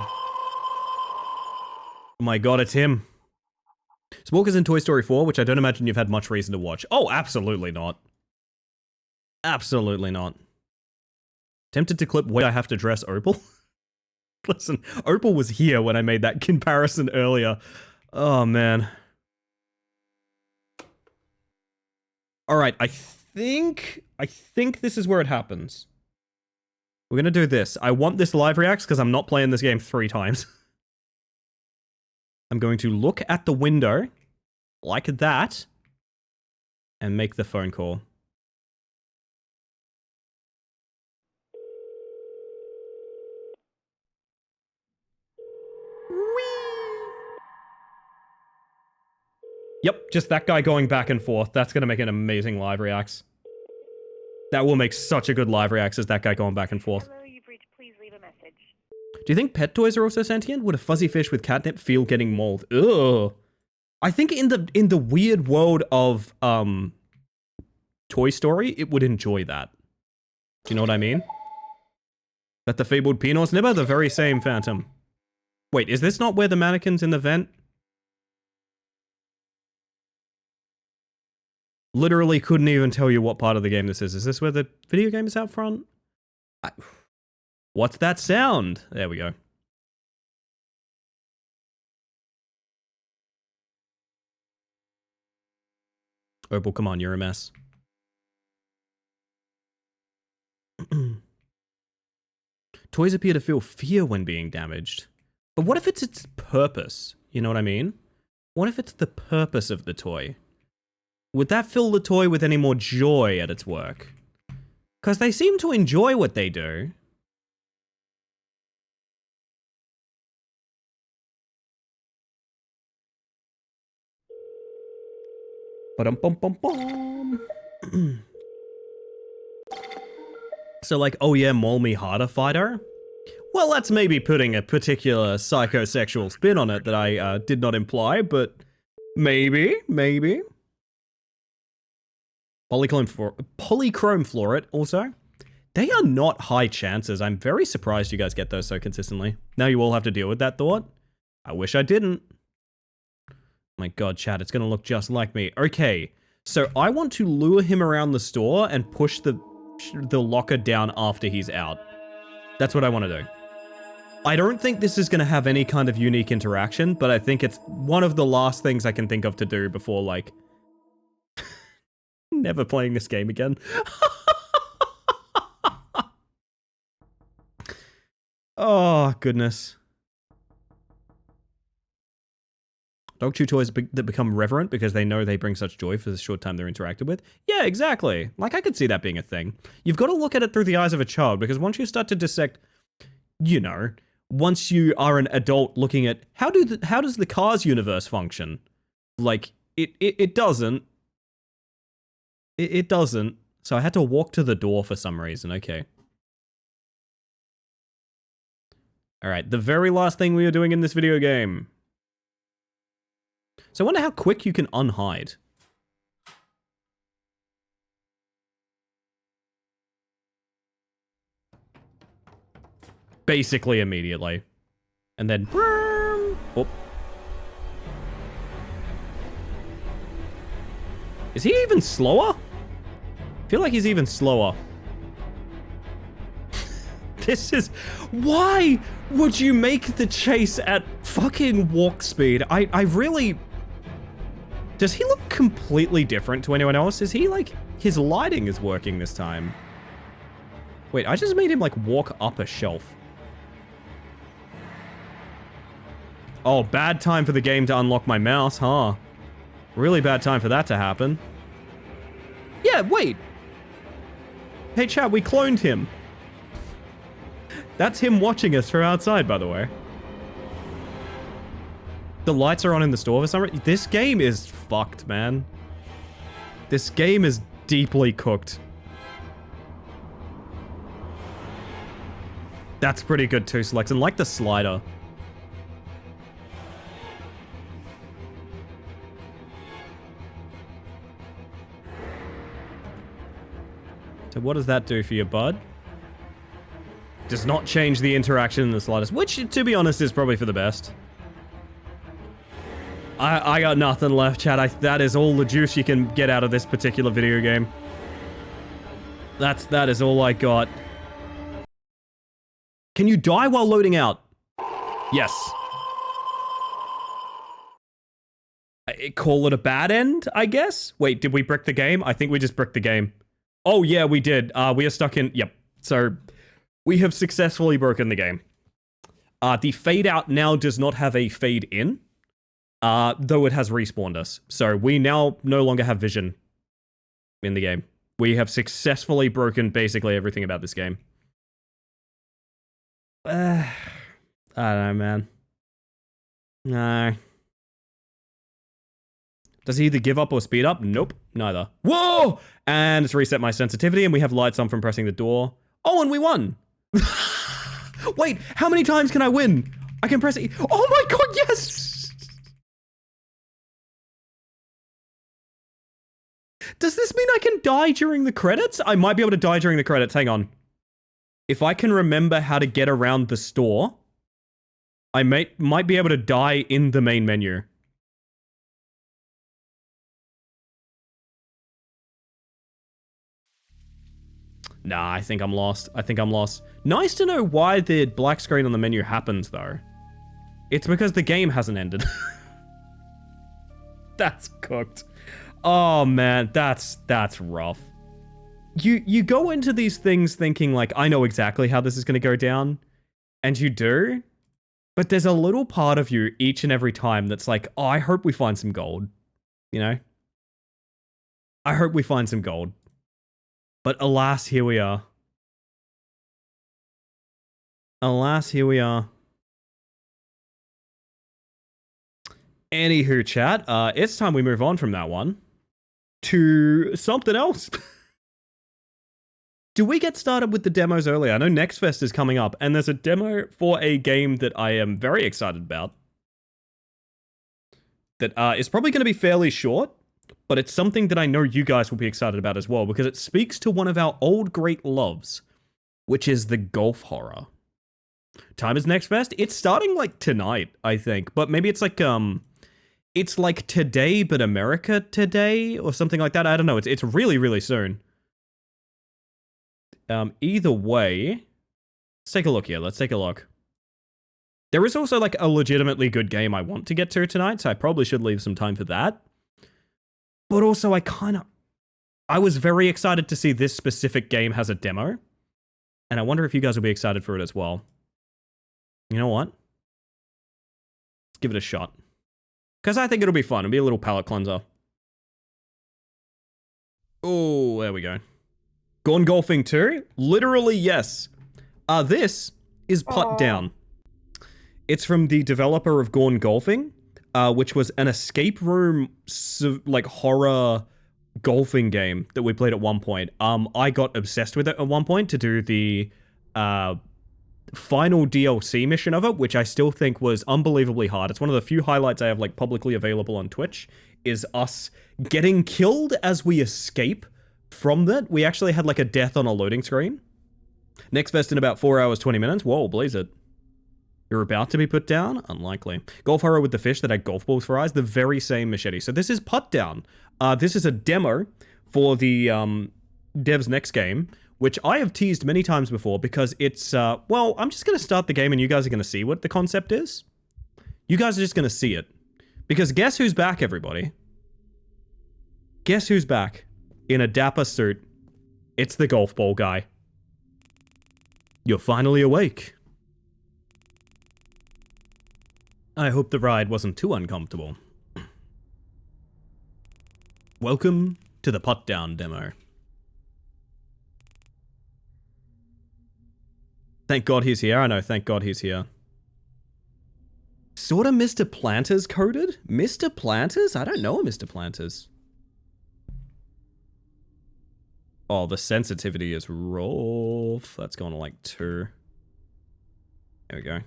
Oh my god, it's him. Spork is in Toy Story 4, which I don't imagine you've had much reason to watch. Oh, absolutely not. Absolutely not. Tempted to clip where I have to dress Opal? Listen, Opal was here when I made that comparison earlier. Oh, man. Alright, I think this is where it happens. We're gonna do this. I want this live reacts because I'm not playing this game 3 times. I'm going to look at the window, like that, and make the phone call. Yep, just that guy going back and forth. That's going to make an amazing live reacts. That will make such a good live reacts as that guy going back and forth. Hello, you've reached Do you think pet toys are also sentient? Would a fuzzy fish with catnip feel getting mauled? Ugh. I think in the weird world of Toy Story, it would enjoy that. Do you know what I mean? That the fabled Pinot Snibber, the very same phantom. Wait, is this not where the mannequin's in the vent? Literally couldn't even tell you what part of the game this is. Is this where the video game is out front? What's that sound? There we go. Opal, come on, you're a mess. Toys appear to feel fear when being damaged. But what if it's its purpose? You know what I mean? What if it's the purpose of the toy? Would that fill the toy with any more joy at its work? Because they seem to enjoy what they do. Ba-dum-bum-bum-bum. So like, oh yeah, maul me harder, fighter? Well, that's maybe putting a particular psychosexual spin on it that I did not imply, but maybe. Polychrome Floret also. They are not high chances. I'm very surprised you guys get those so consistently. Now you all have to deal with that thought. I wish I didn't. My god, chat, it's gonna look just like me. Okay, so I want to lure him around the store and push the locker down after he's out. That's what I want to do. I don't think this is gonna have any kind of unique interaction, but I think it's one of the last things I can think of to do before, like, never playing this game again. Oh, goodness. Dog chew toys that become reverent because they know they bring such joy for the short time they're interacted with. Yeah, exactly. Like, I could see that being a thing. You've got to look at it through the eyes of a child, because once you start to dissect, you know, once you are an adult looking at how does the Cars universe function? Like, it doesn't. It doesn't. So I had to walk to the door for some reason. Okay. All right, the very last thing we are doing in this video game. So I wonder how quick you can unhide. Basically immediately. And then... Oh. Is he even slower? I feel like he's even slower. This is... Why would you make the chase at fucking walk speed? I really... Does he look completely different to anyone else? Is he like... His lighting is working this time. Wait, I just made him like walk up a shelf. Oh, bad time for the game to unlock my mouse, huh? Really bad time for that to happen. Yeah, wait. Hey, chat, we cloned him. That's him watching us from outside, by the way. The lights are on in the store for some reason. This game is fucked, man. This game is deeply cooked. That's pretty good too, Selects, and like the slider. So what does that do for your bud? Does not change the interaction in the slightest, which, to be honest, is probably for the best. I got nothing left, chat. That is all the juice you can get out of this particular video game. That is all I got. Can you die while loading out? Yes. Call it a bad end, I guess? Wait, did we brick the game? I think we just bricked the game. Oh, yeah, we did. We are stuck in... Yep. So, we have successfully broken the game. The fade out now does not have a fade in. Though it has respawned us. So we now no longer have vision in the game. We have successfully broken basically everything about this game. I don't know, man. No. Does he either give up or speed up? Nope, neither. Whoa! And it's reset my sensitivity, and we have lights on from pressing the door. Oh, and we won! Wait, how many times can I win? I can press E. Oh my god, yes! Does this mean I can die during the credits? I might be able to die during the credits. Hang on. If I can remember how to get around the store, I might be able to die in the main menu. Nah, I think I'm lost. I think I'm lost. Nice to know why the black screen on the menu happens, though. It's because the game hasn't ended. That's cooked. Oh, man, that's rough. You go into these things thinking, like, I know exactly how this is going to go down. And you do. But there's a little part of you each and every time that's like, oh, I hope we find some gold. You know? I hope we find some gold. But alas, here we are. Alas, here we are. Anywho, chat, it's time we move on from that one to something else. Do we get started with the demos earlier? I know Next Fest is coming up, and there's a demo for a game that I am very excited about. That is probably going to be fairly short, but it's something that I know you guys will be excited about as well, because it speaks to one of our old great loves, which is the golf horror. Time is Next Fest. It's starting like tonight, I think, but maybe it's like today, but America today, or something like that. I don't know. It's really, really soon. Either way, let's take a look here. Let's take a look. There is also like a legitimately good game I want to get to tonight, so I probably should leave some time for that. But also, I was very excited to see this specific game has a demo, and I wonder if you guys will be excited for it as well. You know what? Let's give it a shot. Because I think it'll be fun. It'll be a little palate cleanser. Oh, there we go. Gone Golfing 2? Literally, yes. This is Putt Down. It's from the developer of Gone Golfing, which was an escape room, like, horror golfing game that we played at one point. I got obsessed with it at one point to do the final DLC mission of it, which I still think was unbelievably hard. It's one of the few highlights I have, like, publicly available on Twitch, is us getting killed as we escape from that. We actually had, like, a death on a loading screen. Next Fest in about 4 hours, 20 minutes. Whoa, blaze it. You're about to be put down? Unlikely. Golf horror with the fish that had golf balls for eyes. The very same machete. So this is Putt Down. This is a demo for the dev's next game, which I have teased many times before because it's, well, I'm just going to start the game and you guys are going to see what the concept is. You guys are just going to see it. Because guess who's back, everybody? Guess who's back? In a dapper suit. It's the golf ball guy. You're finally awake. I hope the ride wasn't too uncomfortable. Welcome to the Putt Down demo. Thank God he's here. I know, thank God he's here. Sorta Mr. Planters coded? Mr. Planters? I don't know a Mr. Planters. Oh, the sensitivity is rough. That's going to like 2. There we go.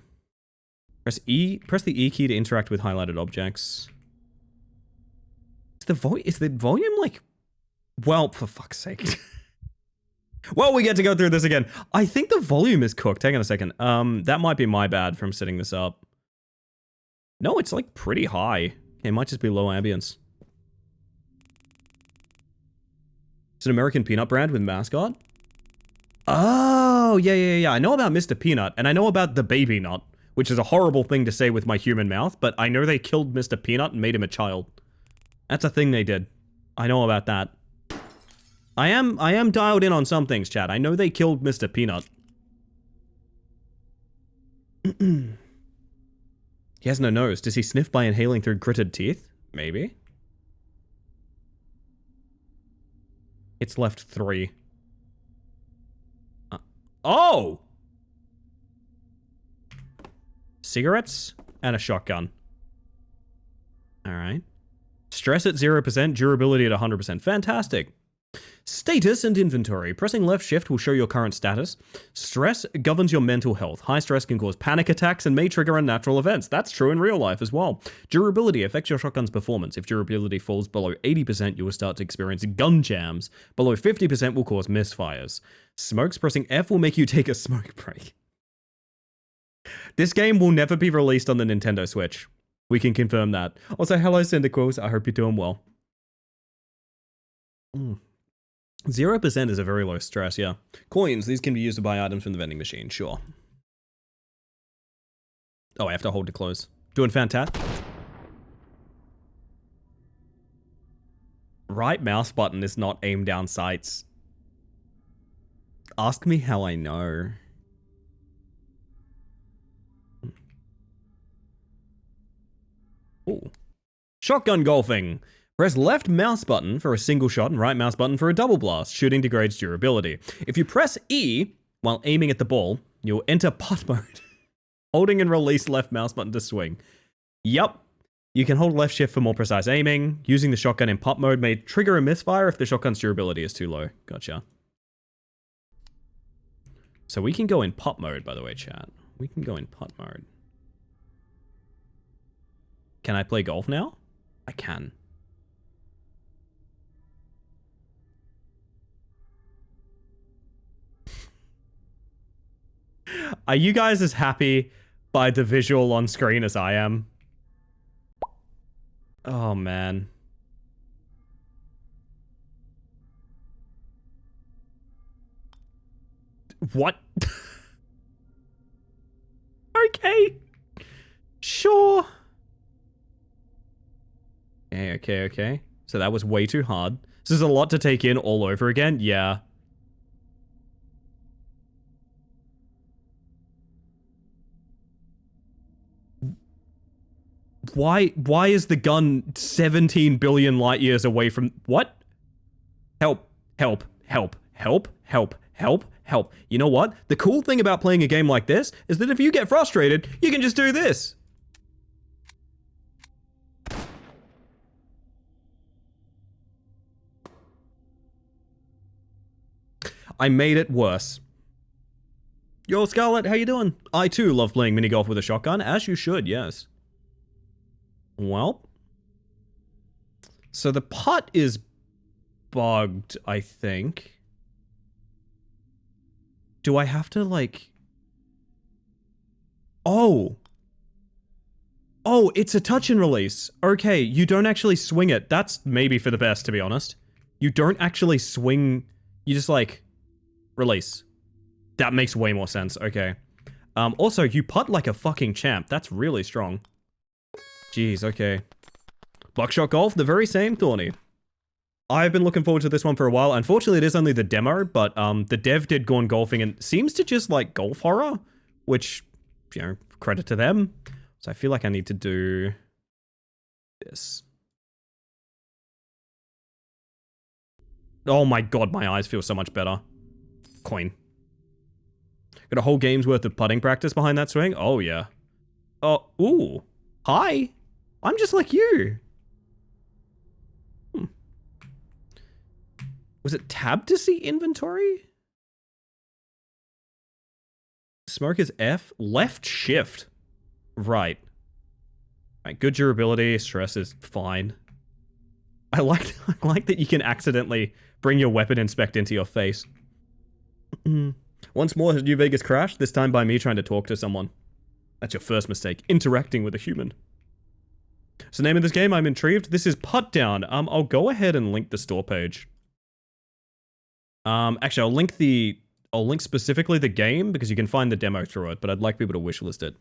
Press E. Press the E key to interact with highlighted objects. Is the volume like... Well, for fuck's sake. Well, we get to go through this again. I think the volume is cooked. Hang on a second. That might be my bad from setting this up. No, it's like pretty high. It might just be low ambience. It's an American peanut brand with mascot? Oh, yeah. I know about Mr. Peanut, and I know about the baby nut, which is a horrible thing to say with my human mouth, but I know they killed Mr. Peanut and made him a child. That's a thing they did. I know about that. I am dialed in on some things, chat. I know they killed Mr. Peanut. He has no nose. Does he sniff by inhaling through gritted teeth? Maybe. It's left 3. Oh! Cigarettes and a shotgun. Alright. Stress at 0%, durability at 100%. Fantastic. Status and inventory. Pressing left shift will show your current status. Stress governs your mental health. High stress can cause panic attacks and may trigger unnatural events. That's true in real life as well. Durability affects your shotgun's performance. If durability falls below 80%, you will start to experience gun jams. Below 50% will cause misfires. Smokes, pressing F will make you take a smoke break. This game will never be released on the Nintendo Switch. We can confirm that. Also, hello, Syndiquals. I hope you're doing well. 0% is a very low stress, yeah. Coins, these can be used to buy items from the vending machine, sure. Oh, I have to hold to close. Doing fantastic. Right mouse button is not aim down sights. Ask me how I know. Ooh. Shotgun golfing. Press left mouse button for a single shot and right mouse button for a double blast. Shooting degrades durability. If you press E while aiming at the ball, you'll enter putt mode. Holding and release left mouse button to swing. Yup. You can hold left shift for more precise aiming. Using the shotgun in putt mode may trigger a misfire if the shotgun's durability is too low. Gotcha. So we can go in putt mode, by the way, chat. We can go in putt mode. Can I play golf now? I can. Are you guys as happy by the visual on screen as I am? Oh, man. What? Okay. Sure. Okay. So that was way too hard. This is a lot to take in all over again. Yeah. Why is the gun 17 billion light years away from... What? Help. You know what? The cool thing about playing a game like this is that if you get frustrated, you can just do this. I made it worse. Yo, Scarlet, how you doing? I too love playing mini golf with a shotgun, as you should, yes. Well. So the putt is bugged, I think. Do I have to, like... Oh, it's a touch and release. Okay, you don't actually swing it. That's maybe for the best, to be honest. You don't actually swing... You just, like... Release. That makes way more sense. Okay. Also, you putt like a fucking champ. That's really strong. Jeez, okay. Buckshot Golf, the very same, Thorny. I've been looking forward to this one for a while. Unfortunately, it is only the demo, but the dev did Gone Golfing and seems to just like golf horror, which, you know, credit to them. So I feel like I need to do this. Oh my god, my eyes feel so much better. Coin. Got a whole game's worth of putting practice behind that swing? Oh, yeah. Oh, ooh. Hi. I'm just like you. Was it tab to see inventory? Smoke is F. Left shift. Right. Right, good durability. Stress is fine. I like that you can accidentally bring your weapon inspect into your face. Once more has New Vegas crashed, this time by me trying to talk to someone. That's your first mistake, interacting with a human. So name of this game, I'm intrigued. This is Putt Down. I'll go ahead and link the store page. Actually, I'll link specifically the game because you can find the demo through it, but I'd like people to wishlist it.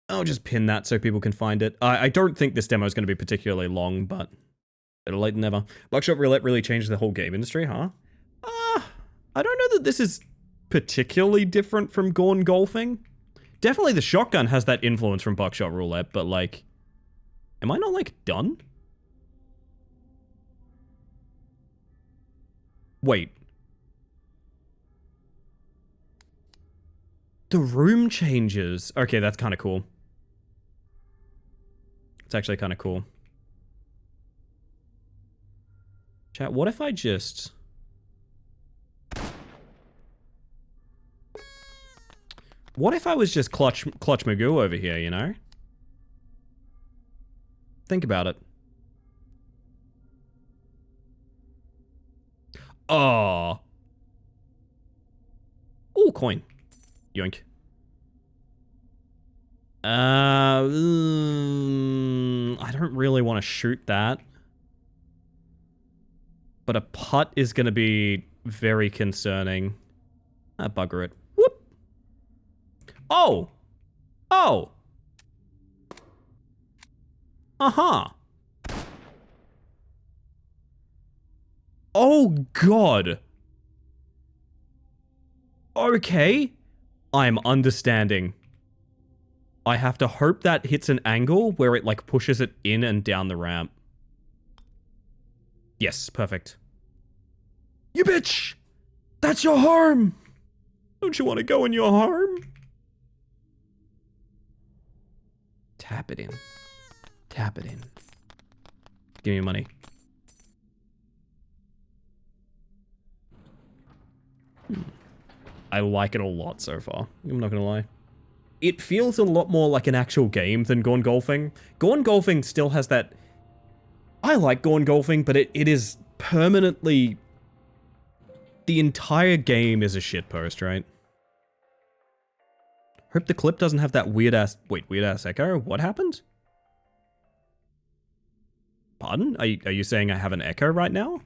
I'll just pin that so people can find it. I don't think this demo is going to be particularly long, but better late than never. Buckshot Roulette really changed the whole game industry, huh? I don't know that this is particularly different from Gone Golfing. Definitely the shotgun has that influence from Buckshot Roulette, but like, am I not like done? Wait. The room changes. Okay, that's kind of cool. It's actually kind of cool. Chat, what if I just... What if I was just Clutch Magoo over here, you know? Think about it. Oh. Ooh, coin. Yoink. I don't really want to shoot that. But a putt is going to be very concerning. Ah, bugger it. Whoop. Oh. Oh. Uh-huh. Oh, God. Okay. I'm understanding. I have to hope that hits an angle where it, like, pushes it in and down the ramp. Yes, perfect. You bitch! That's your harm! Don't you want to go in your harm? Tap it in. Tap it in. Give me money. I like it a lot so far. I'm not gonna lie. It feels a lot more like an actual game than Gone Golfing. Gone Golfing still has that... I like Gone Golfing, but it is permanently... The entire game is a shitpost, right? Hope the clip doesn't have that weird-ass... Wait, weird-ass echo? What happened? Pardon? Are you saying I have an echo right now?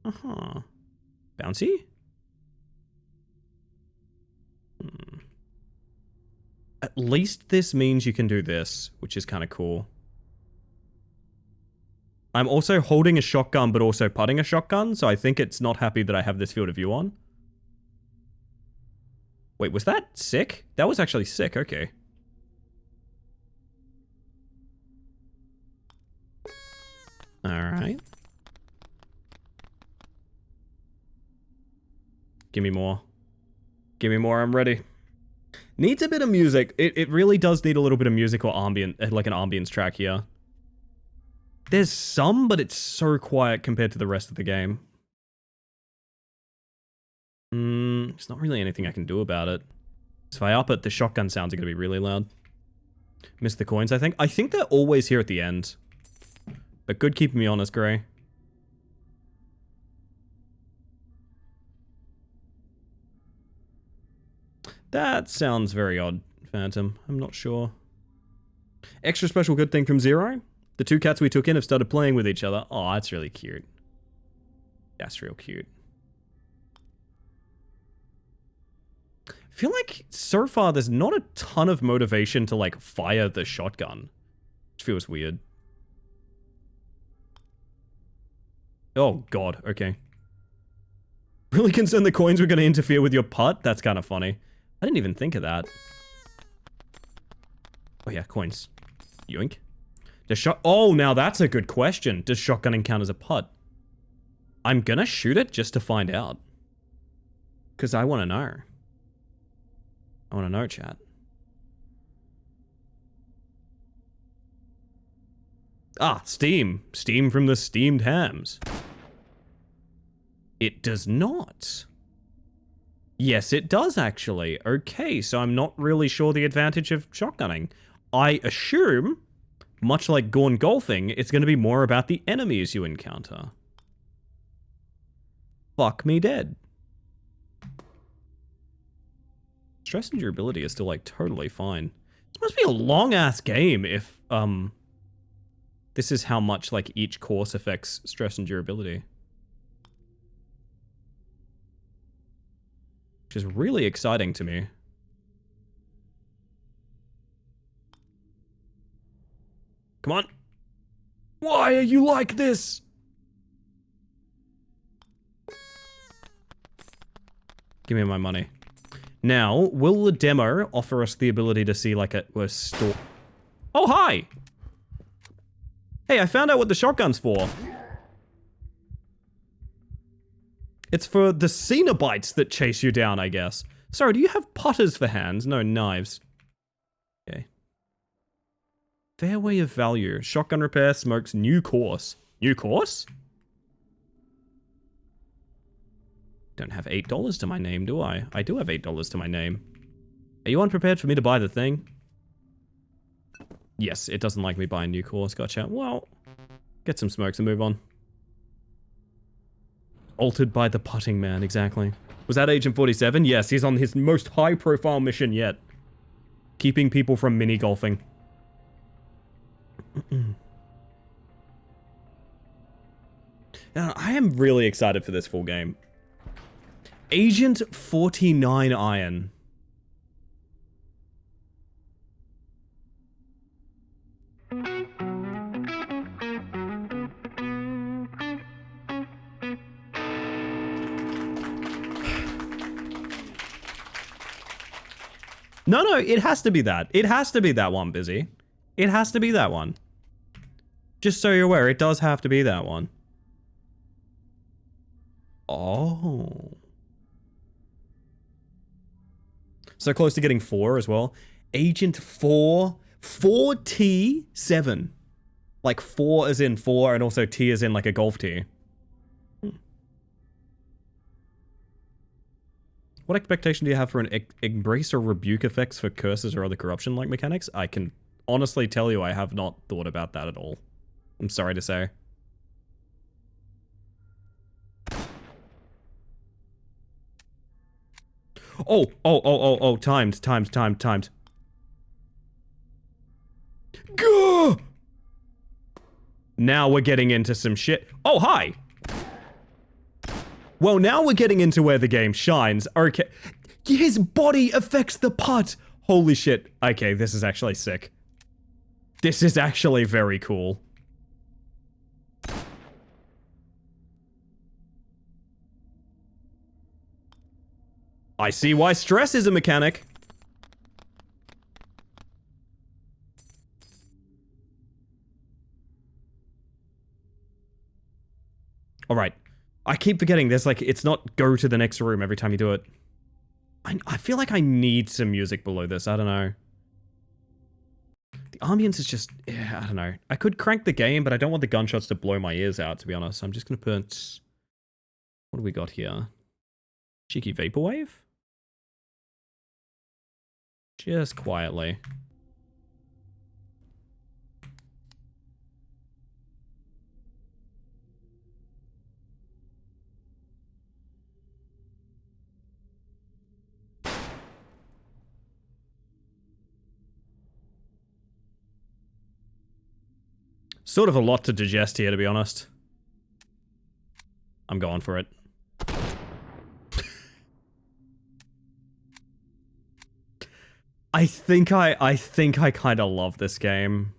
Uh-huh. Bouncy? At least this means you can do this, which is kind of cool. I'm also holding a shotgun, but also putting a shotgun, so I think it's not happy that I have this field of view on. Wait, was that sick? That was actually sick, okay. Alright. Give me more. Give me more, I'm ready. Needs a bit of music. It really does need a little bit of music or ambient, like an ambience track here. There's some, but it's so quiet compared to the rest of the game. There's not really anything I can do about it. So if I up it, the shotgun sounds are going to be really loud. Missed the coins, I think. I think they're always here at the end. But good keeping me honest, Gray. That sounds very odd, Phantom. I'm not sure. Extra special good thing from Zero. The two cats we took in have started playing with each other. Oh, that's really cute. That's real cute. I feel like so far there's not a ton of motivation to like fire the shotgun. Which feels weird. Oh god, okay. Really concerned the coins were going to interfere with your putt? That's kind of funny. I didn't even think of that. Oh yeah, coins. Yoink. Oh, now that's a good question. Does shotgunning count as a putt? I'm gonna shoot it just to find out. Because I want to know. I want to know, chat. Ah, Steam. Steam from the steamed hams. It does not. Yes, it does actually. Okay, so I'm not really sure the advantage of shotgunning. I assume, much like Gone Golfing, it's going to be more about the enemies you encounter. Fuck me dead. Stress and durability is still like totally fine. This must be a long ass game if this is how much like each course affects stress and durability. Which is really exciting to me. Come on. Why are you like this? Give me my money. Now, will the demo offer us the ability to see like a store? Oh, hi! Hey, I found out what the shotgun's for. It's for the Cenobites that chase you down, I guess. Sorry, do you have putters for hands? No, knives. Okay. Fairway of value. Shotgun repair, smokes, new course. New course? Don't have $8 to my name, do I? I do have $8 to my name. Are you unprepared for me to buy the thing? Yes, it doesn't like me buying new course. Gotcha. Well, get some smokes and move on. Altered by the putting man, exactly. Was that Agent 47? Yes, he's on his most high-profile mission yet. Keeping people from mini-golfing. Now, I am really excited for this full game. Agent 49 Iron. No, it has to be that. It has to be that one, Busy. It has to be that one. Just so you're aware, it does have to be that one. Oh. So close to getting 4 as well. Agent 4. 4T7. Like 4 as in 4 and also T as in like a golf tee. What expectation do you have for an embrace or rebuke effects for curses or other corruption-like mechanics? I can honestly tell you I have not thought about that at all. I'm sorry to say. Oh, timed. Gah! Now we're getting into some shit. Oh, hi! Well, now we're getting into where the game shines. Okay. His body affects the putt! Holy shit. Okay, this is actually sick. This is actually very cool. I see why stress is a mechanic. Alright. I keep forgetting there's like, it's not go to the next room every time you do it. I feel like I need some music below this, I don't know. The ambience is just, yeah, I don't know. I could crank the game, but I don't want the gunshots to blow my ears out, to be honest. I'm just gonna put, what do we got here? Cheeky Vaporwave? Just quietly. Sort of a lot to digest here, to be honest. I'm going for it. I think I kind of love this game.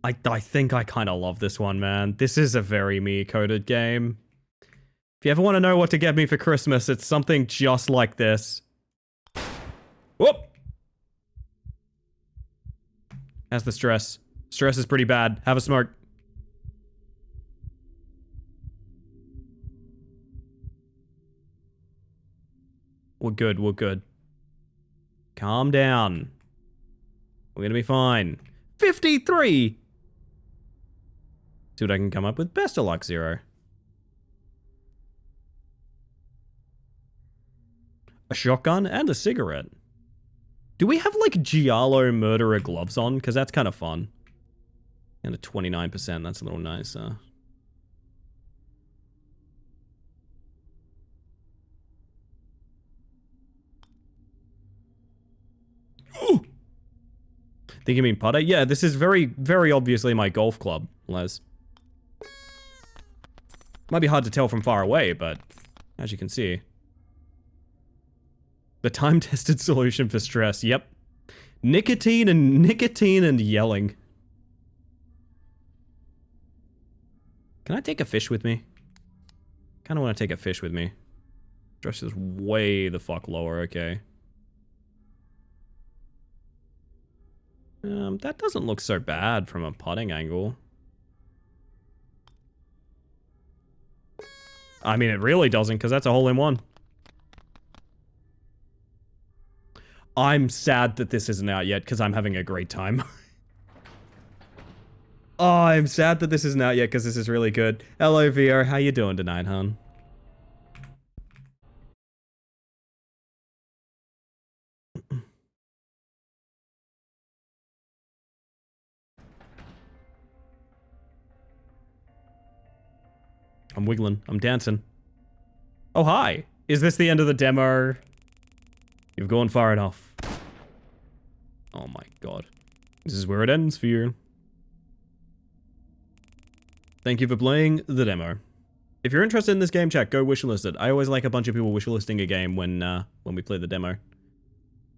I think I kind of love this one, man. This is a very me-coded game. If you ever want to know what to get me for Christmas, it's something just like this. Whoop! That's the stress. Stress is pretty bad. Have a smoke. We're good, we're good. Calm down. We're gonna be fine. 53! See what I can come up with. Best of luck, Zero. A shotgun and a cigarette. Do we have, like, Giallo murderer gloves on? Because that's kind of fun. And a 29%, that's a little nicer. Ooh! Think you mean putter? Yeah, this is very, very obviously my golf club, Les. Might be hard to tell from far away, but as you can see. The time-tested solution for stress, yep. Nicotine and yelling. Can I take a fish with me? Kinda wanna take a fish with me. Stress is way the fuck lower, okay. That doesn't look so bad from a putting angle. I mean, it really doesn't, because that's a hole-in-one. I'm sad that this isn't out yet because I'm having a great time. Oh, I'm sad that this isn't out yet because this is really good. Hello, VR. How you doing tonight, hon? I'm wiggling. I'm dancing. Oh, hi. Is this the end of the demo? You've gone far enough. Oh my god. This is where it ends for you. Thank you for playing the demo. If you're interested in this game, chat, go wishlist it. I always like a bunch of people wishlisting a game when we play the demo.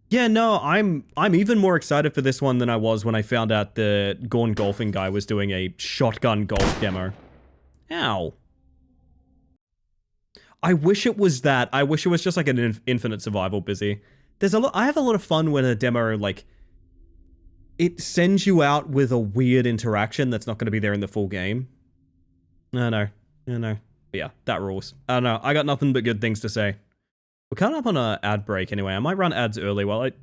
Yeah, no, I'm even more excited for this one than I was when I found out the Gorn Golfing guy was doing a shotgun golf demo. Ow. I wish it was that. I wish it was just like an infinite survival busy. There's a lot. I have a lot of fun when a demo, like, it sends you out with a weird interaction that's not going to be there in the full game. No. But yeah, that rules. I don't know. I got nothing but good things to say. We're coming up on an ad break anyway. I might run ads early while I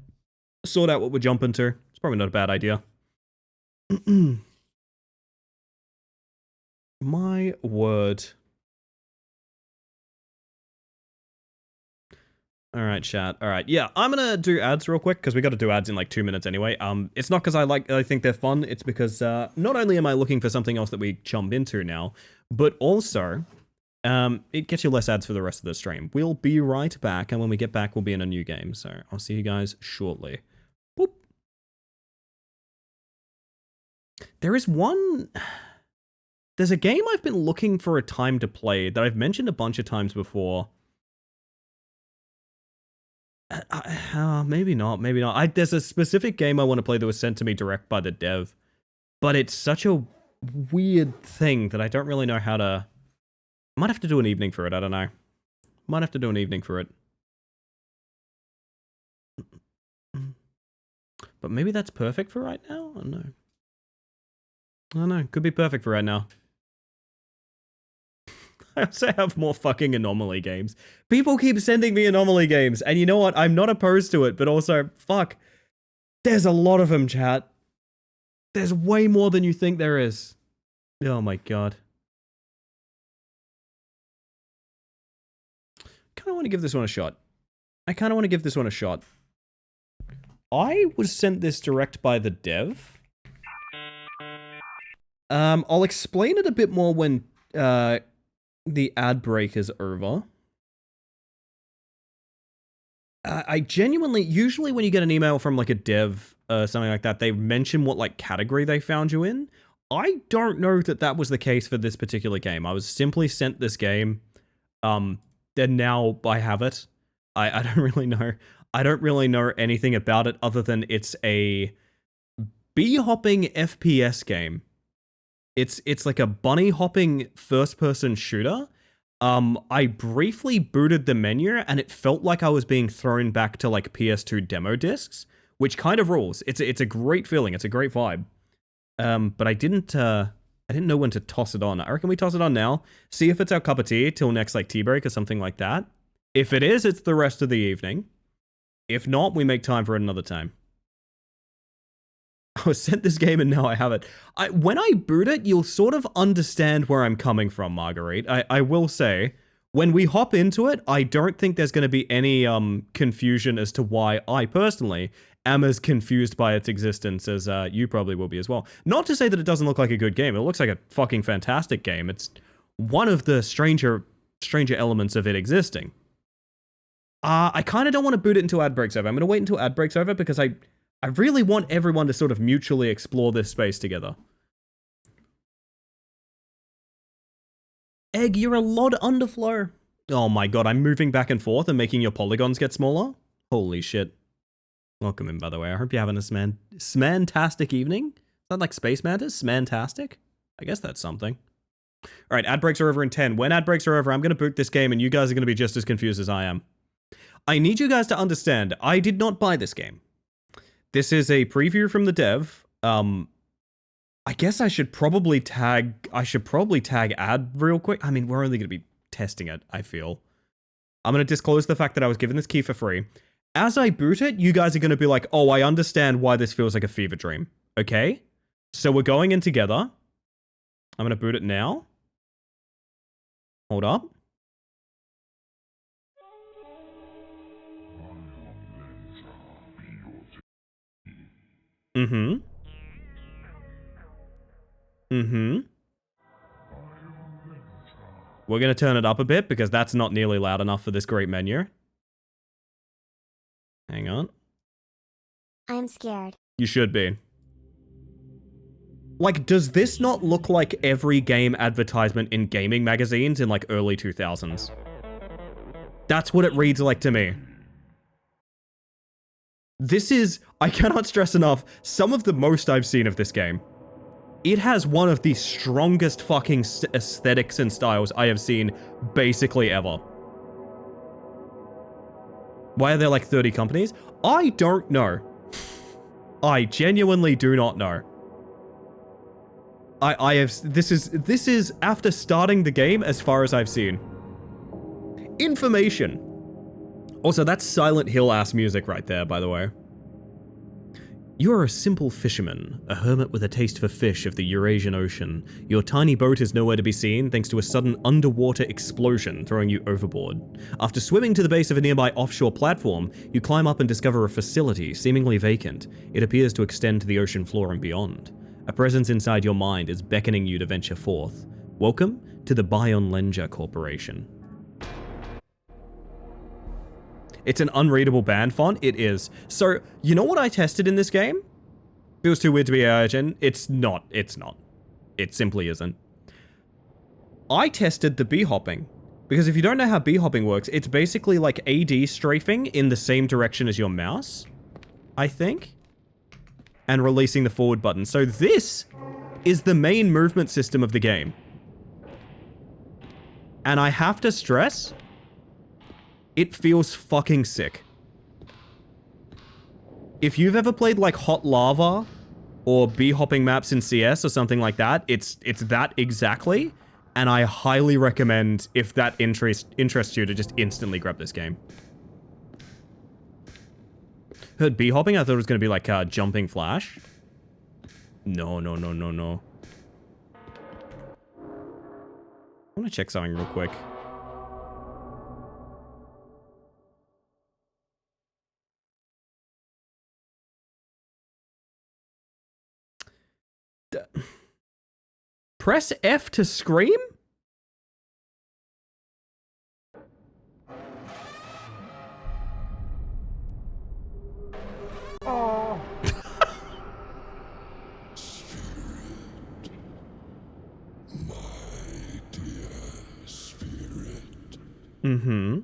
sort out what we're jumping to. It's probably not a bad idea. My word. All right, chat. All right, yeah, I'm gonna do ads real quick because we got to do ads in like 2 minutes anyway. It's not because I think they're fun. It's because not only am I looking for something else that we jump into now, but also it gets you less ads for the rest of the stream. We'll be right back, and when we get back, we'll be in a new game. So I'll see you guys shortly. Boop. There's a game I've been looking for a time to play that I've mentioned a bunch of times before. Maybe not. There's a specific game I want to play that was sent to me direct by the dev, but it's such a weird thing that I don't really know how to... I might have to do an evening for it, I don't know. Might have to do an evening for it. But maybe that's perfect for right now? I don't know. Could be perfect for right now. I also have more fucking Anomaly games. People keep sending me Anomaly games, and you know what? I'm not opposed to it, but also, fuck. There's a lot of them, chat. There's way more than you think there is. Oh my god. I kind of want to give this one a shot. I was sent this direct by the dev. I'll explain it a bit more when, the ad break is over. I genuinely, usually when you get an email from like a dev, something like that, they mention what like category they found you in. I don't know that that was the case for this particular game. I was simply sent this game, then now I have it. I don't really know. I don't really know anything about it other than it's a bee-hopping FPS game. It's like a bunny-hopping first-person shooter. I briefly booted the menu, and it felt like I was being thrown back to like PS2 demo discs, which kind of rules. It's a great feeling. It's a great vibe. But I didn't know when to toss it on. I reckon we toss it on now. See if it's our cup of tea till next like tea break or something like that. If it is, it's the rest of the evening. If not, we make time for it another time. I was sent this game and now I have it. When I boot it, you'll sort of understand where I'm coming from, Marguerite. I will say, when we hop into it, I don't think there's going to be any confusion as to why I personally am as confused by its existence as you probably will be as well. Not to say that it doesn't look like a good game. It looks like a fucking fantastic game. It's one of the stranger elements of it existing. I kind of don't want to boot it until ad breaks over. I'm going to wait until ad breaks over because I really want everyone to sort of mutually explore this space together. Egg, you're a lot underflow. Oh my god, I'm moving back and forth and making your polygons get smaller? Holy shit. Welcome in, by the way. I hope you're having a smantastic evening. Is that like Space Mantis? Smantastic? I guess that's something. Alright, ad breaks are over in 10. When ad breaks are over, I'm going to boot this game and you guys are going to be just as confused as I am. I need you guys to understand, I did not buy this game. This is a preview from the dev. I guess I should probably tag ad real quick. I mean, we're only going to be testing it, I feel. I'm going to disclose the fact that I was given this key for free. As I boot it, you guys are going to be like, oh, I understand why this feels like a fever dream. Okay? So we're going in together. I'm going to boot it now. Hold up. Mm-hmm. Mm-hmm. We're going to turn it up a bit because that's not nearly loud enough for this great menu. Hang on. I'm scared. You should be. Like, does this not look like every game advertisement in gaming magazines in like early 2000s? That's what it reads like to me. This is, I cannot stress enough, some of the most I've seen of this game. It has one of the strongest fucking aesthetics and styles I have seen basically ever. Why are there like 30 companies? I don't know. I genuinely do not know. I have, this is after starting the game as far as I've seen. Information. Also, that's Silent Hill-ass music right there, by the way. You are a simple fisherman, a hermit with a taste for fish of the Eurasian Ocean. Your tiny boat is nowhere to be seen thanks to a sudden underwater explosion throwing you overboard. After swimming to the base of a nearby offshore platform, you climb up and discover a facility, seemingly vacant. It appears to extend to the ocean floor and beyond. A presence inside your mind is beckoning you to venture forth. Welcome to the Bion Lenja Corporation. It's an unreadable band font. It is. So, you know what I tested in this game? Feels too weird to be AI Gen. It's not. It's not. It simply isn't. I tested the bee-hopping. Because if you don't know how bee-hopping works, it's basically like AD strafing in the same direction as your mouse, I think. And releasing the forward button. So this is the main movement system of the game. And I have to stress, it feels fucking sick. If you've ever played like Hot Lava or bee-hopping maps in CS or something like that, it's that exactly. And I highly recommend, if that interests you, to just instantly grab this game. Heard bee-hopping? I thought it was going to be like jumping flash. No, no, no, no, no. I want to check something real quick. Press F to scream? Oh. Mm-hmm.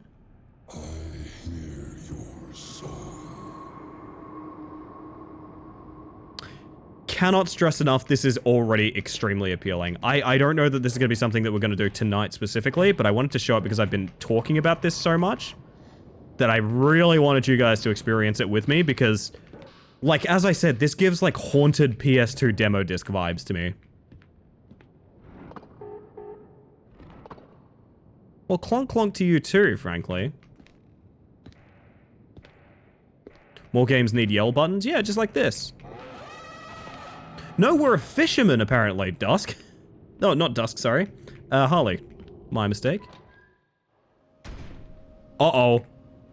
Cannot stress enough, this is already extremely appealing. I don't know that this is going to be something that we're going to do tonight specifically, but I wanted to show it because I've been talking about this so much that I really wanted you guys to experience it with me because, like, as I said, this gives, like, haunted PS2 demo disc vibes to me. Well, clonk clonk to you too, frankly. More games need yell buttons? Yeah, just like this. No, we're a fisherman, apparently, Dusk. No, not Dusk, sorry. Harley. My mistake. Uh-oh.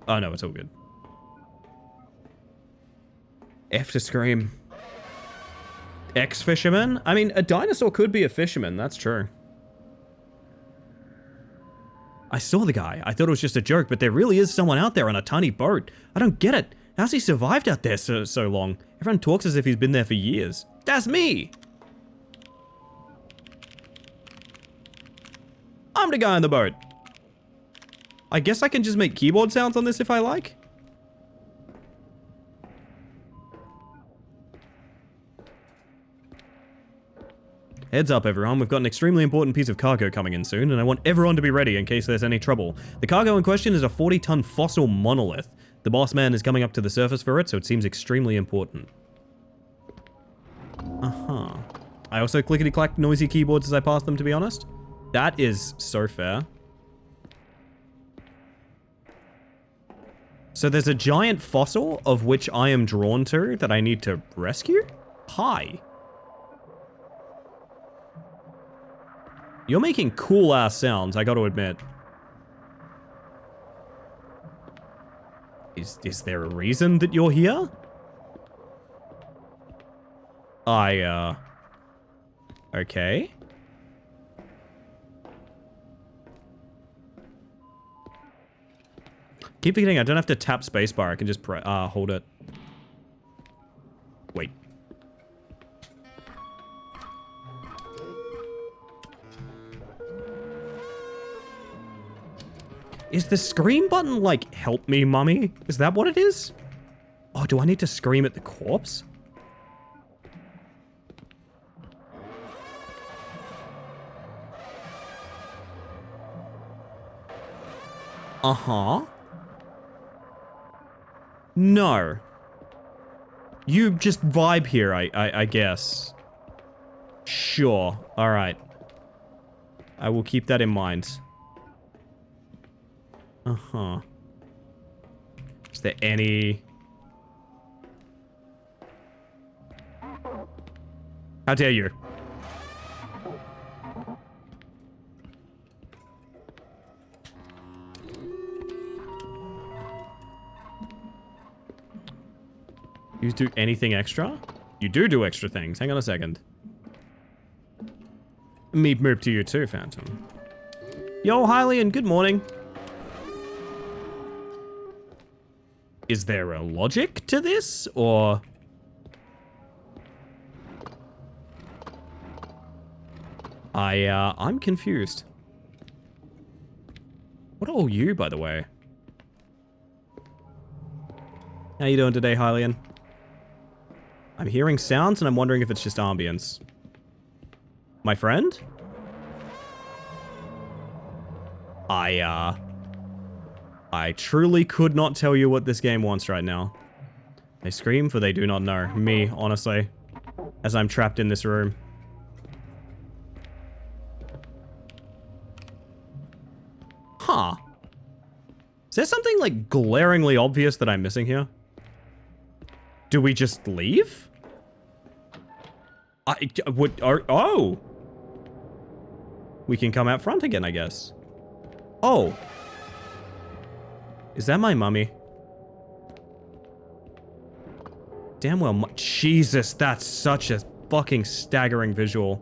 Oh, no, it's all good. F to scream. Ex-fisherman? I mean, a dinosaur could be a fisherman, that's true. I saw the guy. I thought it was just a joke, but there really is someone out there on a tiny boat. I don't get it. How's he survived out there so long? Everyone talks as if he's been there for years. That's me! I'm the guy on the boat. I guess I can just make keyboard sounds on this if I like. Heads up everyone, we've got an extremely important piece of cargo coming in soon, and I want everyone to be ready in case there's any trouble. The cargo in question is a 40-ton fossil monolith. The boss man is coming up to the surface for it, so it seems extremely important. Uh-huh. I also clickety-clack noisy keyboards as I pass them, to be honest. That is so fair. So there's a giant fossil of which I am drawn to that I need to rescue? Hi. You're making cool ass sounds, I gotta admit. Is there a reason that you're here? Okay. Keep forgetting I don't have to tap spacebar, I can just hold it. Wait. Is the scream button like, help me, mummy? Is that what it is? Oh, do I need to scream at the corpse? Uh-huh. No. You just vibe here, I guess. Sure. Alright. I will keep that in mind. Uh-huh. Is there any... How dare you? You do anything extra? You do extra things. Hang on a second. Meep moop to you too, Phantom. Yo, Hylian, good morning. Is there a logic to this, or... I'm confused. What are all you, by the way? How you doing today, Hylian? I'm hearing sounds and I'm wondering if it's just ambience. My friend? I truly could not tell you what this game wants right now. They scream for they do not know. Me, honestly. As I'm trapped in this room. Huh. Is there something, like, glaringly obvious that I'm missing here? Do we just leave? Oh! We can come out front again, I guess. Oh. Is that my mummy? Damn well, Jesus, that's such a fucking staggering visual.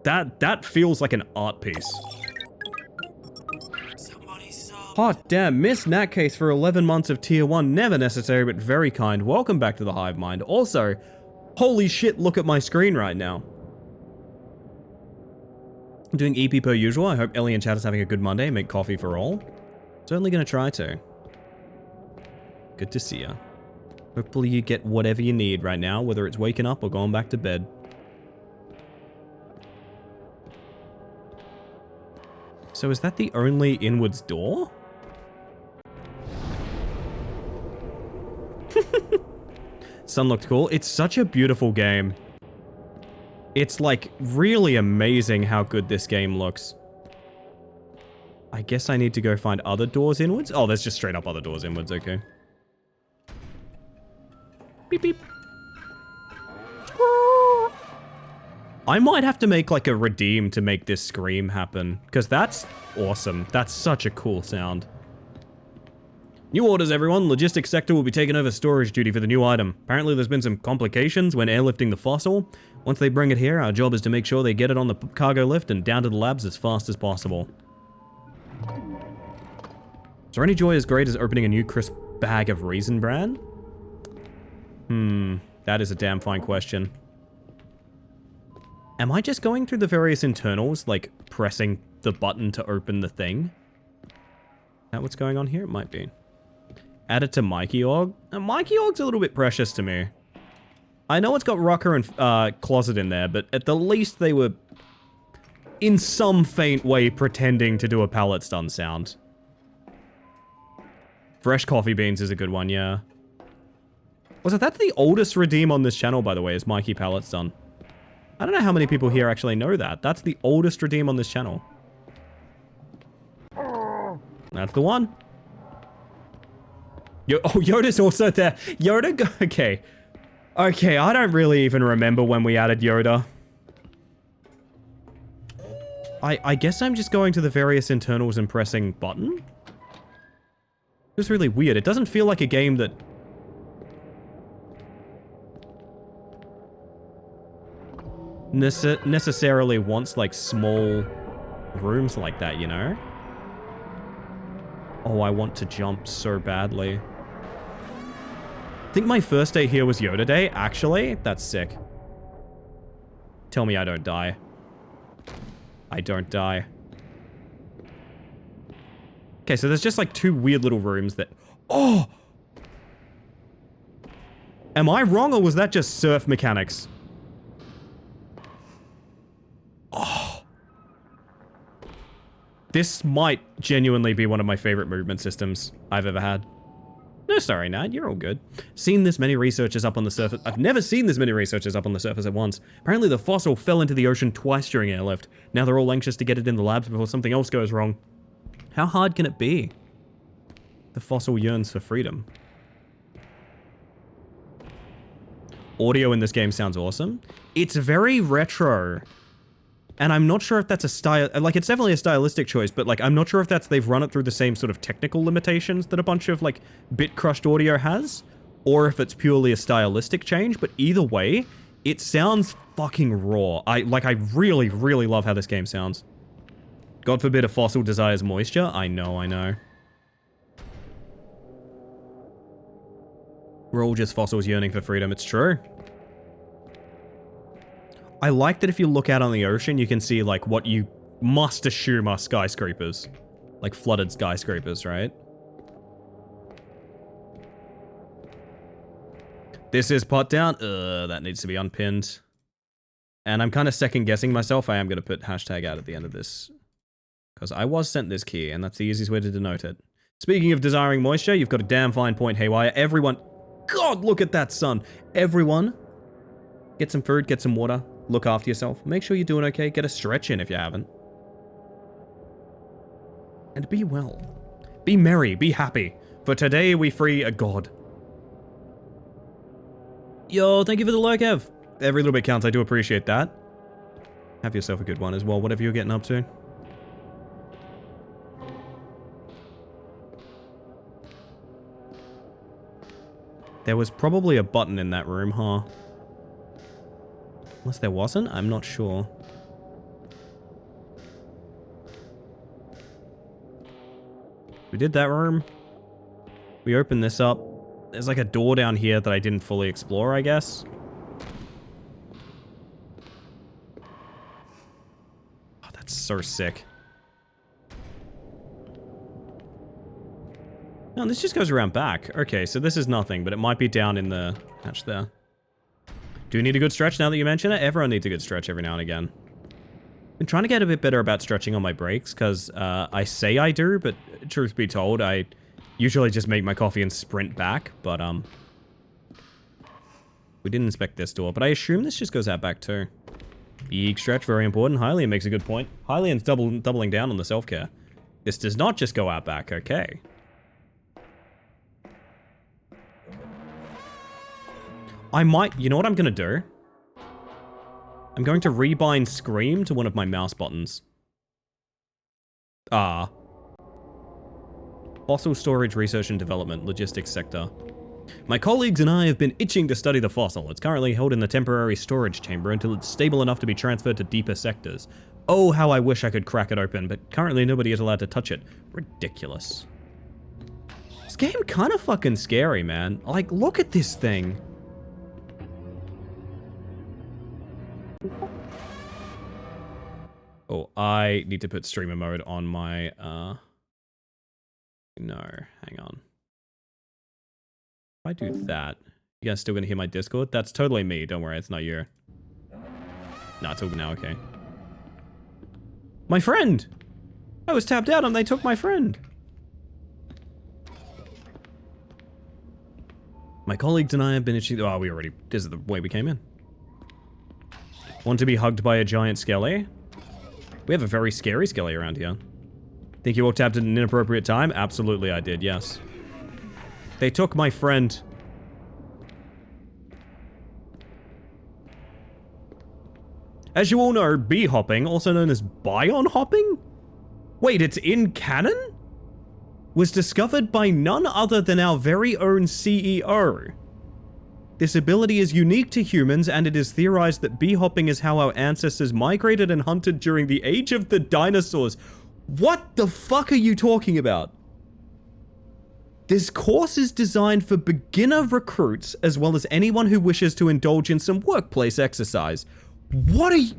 That feels like an art piece. Hot damn, Miss Natcase for 11 months of tier 1, never necessary but very kind. Welcome back to the Hive Mind. Also, holy shit, look at my screen right now. I'm doing EP per usual. I hope Ellie and Chat is having a good Monday. Make coffee for all. Certainly gonna try to. Good to see ya. Hopefully you get whatever you need right now, whether it's waking up or going back to bed. So is that the only inwards door? Sun looked cool. It's such a beautiful game. It's like really amazing how good this game looks. I guess I need to go find other doors inwards. Oh, there's just straight up other doors inwards. Okay. Beep beep. I might have to make like a redeem to make this scream happen, because that's awesome. That's such a cool sound. New orders, everyone. Logistics sector will be taking over storage duty for the new item. Apparently there's been some complications when airlifting the fossil. Once they bring it here, our job is to make sure they get it on the cargo lift and down to the labs as fast as possible. Is there any joy as great as opening a new crisp bag of Raisin Bran? That is a damn fine question. Am I just going through the various internals, like pressing the button to open the thing? Is that what's going on here? It might be. Add it to Mikey Org. Mikey Org's a little bit precious to me. I know it's got Rucker and Closet in there, but at the least they were in some faint way pretending to do a pallet stun sound. Fresh coffee beans is a good one, yeah. Also, that's the oldest redeem on this channel, by the way, is Mikey Pallet Stun. I don't know how many people here actually know that. That's the oldest redeem on this channel. That's the one. Yoda's also there. Okay. Okay, I don't really even remember when we added Yoda. I guess I'm just going to the various internals and pressing button? It's really weird. It doesn't feel like a game that... necessarily wants, like, small rooms like that, you know? Oh, I want to jump so badly. I think my first day here was Yoda Day, actually. That's sick. Tell me I don't die. I don't die. Okay, so there's just like 2 weird little rooms that... Oh! Am I wrong, or was that just surf mechanics? Oh. This might genuinely be one of my favorite movement systems I've ever had. No, sorry, Nad, you're all good. Seen this many researchers up on the surface. I've never seen this many researchers up on the surface at once. Apparently the fossil fell into the ocean twice during airlift. Now they're all anxious to get it in the labs before something else goes wrong. How hard can it be? The fossil yearns for freedom. Audio in this game sounds awesome. It's very retro. And I'm not sure if that's a style, like, it's definitely a stylistic choice, but, like, I'm not sure if they've run it through the same sort of technical limitations that a bunch of, like, bit-crushed audio has, or if it's purely a stylistic change, but either way, it sounds fucking raw. I really, really love how this game sounds. God forbid a fossil desires moisture. I know. We're all just fossils yearning for freedom, it's true. I like that if you look out on the ocean, you can see, like, what you must assume are skyscrapers. Like, flooded skyscrapers, right? This is pot down. That needs to be unpinned. And I'm kind of second-guessing myself. I am going to put hashtag out at the end of this. Because I was sent this key, and that's the easiest way to denote it. Speaking of desiring moisture, you've got a damn fine point, Haywire. Everyone... God, look at that sun. Everyone, get some food, get some water. Look after yourself. Make sure you're doing okay. Get a stretch in if you haven't. And be well. Be merry. Be happy. For today we free a god. Yo, thank you for the like, Ev. Every little bit counts. I do appreciate that. Have yourself a good one as well, whatever you're getting up to. There was probably a button in that room, huh? Unless there wasn't? I'm not sure. We did that room. We opened this up. There's like a door down here that I didn't fully explore, I guess. Oh, that's so sick. No, this just goes around back. Okay, so this is nothing, but it might be down in the hatch there. Do you need a good stretch now that you mention it? Everyone needs a good stretch every now and again. Been trying to get a bit better about stretching on my breaks, because I say I do, but truth be told, I usually just make my coffee and sprint back, but we didn't inspect this door, but I assume this just goes out back too. Big stretch, very important. Hylian makes a good point. Hylian's doubling down on the self-care. This does not just go out back, okay. I might, you know what I'm gonna do? I'm going to rebind Scream to one of my mouse buttons. Ah. Fossil storage, research and development, logistics sector. My colleagues and I have been itching to study the fossil. It's currently held in the temporary storage chamber until it's stable enough to be transferred to deeper sectors. Oh, how I wish I could crack it open, but currently nobody is allowed to touch it. Ridiculous. This game kind of fucking scary, man. Like, look at this thing. Oh, I need to put streamer mode on my, no, hang on. If I do that, you guys still gonna hear my Discord? That's totally me, don't worry, it's not you. Nah, it's all now, okay. My friend! I was tapped out and they took my friend! My colleagues and I have been itching. Oh, this is the way we came in. Want to be hugged by a giant skelly? We have a very scary skelly around here. Think you all tapped at an inappropriate time? Absolutely I did, yes. They took my friend. As you all know, bee-hopping, also known as bion-hopping? Wait, it's in canon? Was discovered by none other than our very own CEO. This ability is unique to humans, and it is theorized that bee-hopping is how our ancestors migrated and hunted during the age of the dinosaurs. What the fuck are you talking about? This course is designed for beginner recruits, as well as anyone who wishes to indulge in some workplace exercise. What are you...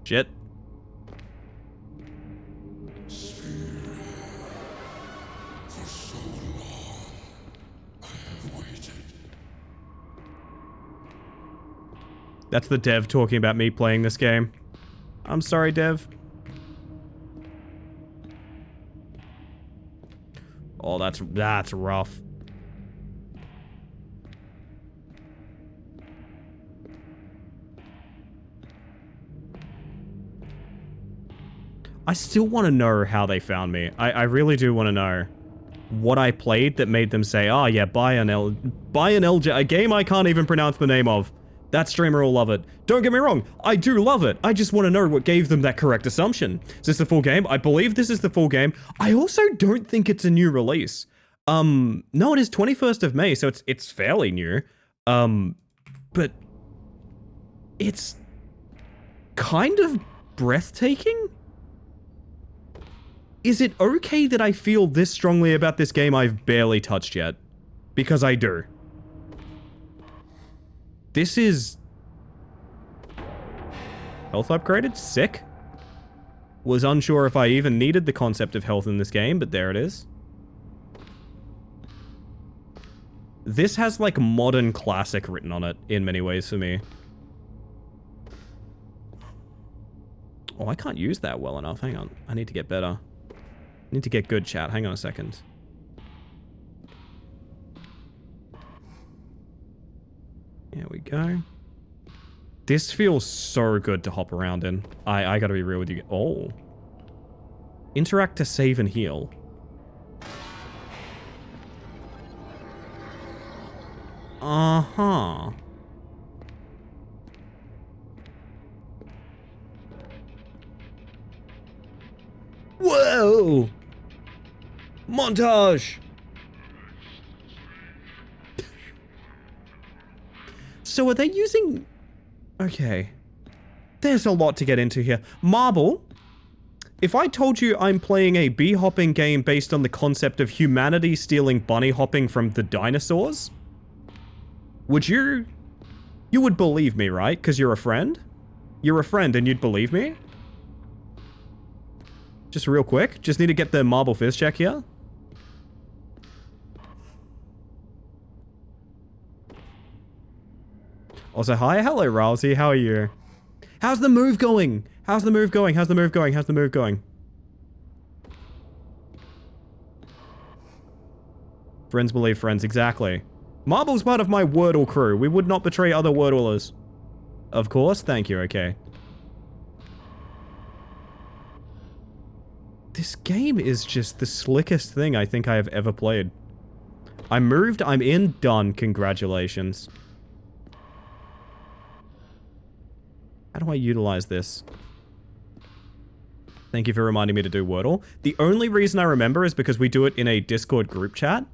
Shit. That's the dev talking about me playing this game. I'm sorry, dev. Oh, that's rough. I still want to know how they found me. I really do want to know what I played that made them say, oh yeah, buy an LJ, a game I can't even pronounce the name of. That streamer will love it. Don't get me wrong, I do love it. I just want to know what gave them that correct assumption. Is this the full game? I believe this is the full game. I also don't think it's a new release. No, it is 21st of May, so it's fairly new. But it's kind of breathtaking. Is it okay that I feel this strongly about this game I've barely touched yet? Because I do. This is... Health upgraded? Sick. Was unsure if I even needed the concept of health in this game, but there it is. This has like modern classic written on it in many ways for me. Oh, I can't use that well enough. Hang on. I need to get better. I need to get good, chat. Hang on a second. There we go. This feels so good to hop around in. I gotta be real with you. Oh. Interact to save and heal. Uh-huh. Whoa! Montage! So are they using... Okay. There's a lot to get into here. Marble, if I told you I'm playing a bee-hopping game based on the concept of humanity stealing bunny hopping from the dinosaurs, would you... You would believe me, right? Because you're a friend? You're a friend and you'd believe me? Just real quick. Just need to get the marble fizz check here. Also, hi. Hello, Rousey. How are you? How's the move going? How's the move going? How's the move going? How's the move going? Friends believe friends. Exactly. Marble's part of my Wordle crew. We would not betray other Wordlers. Of course. Thank you. Okay. This game is just the slickest thing I think I have ever played. I moved. I'm in. Done. Congratulations. How do I utilize this? Thank you for reminding me to do Wordle. The only reason I remember is because we do it in a Discord group chat.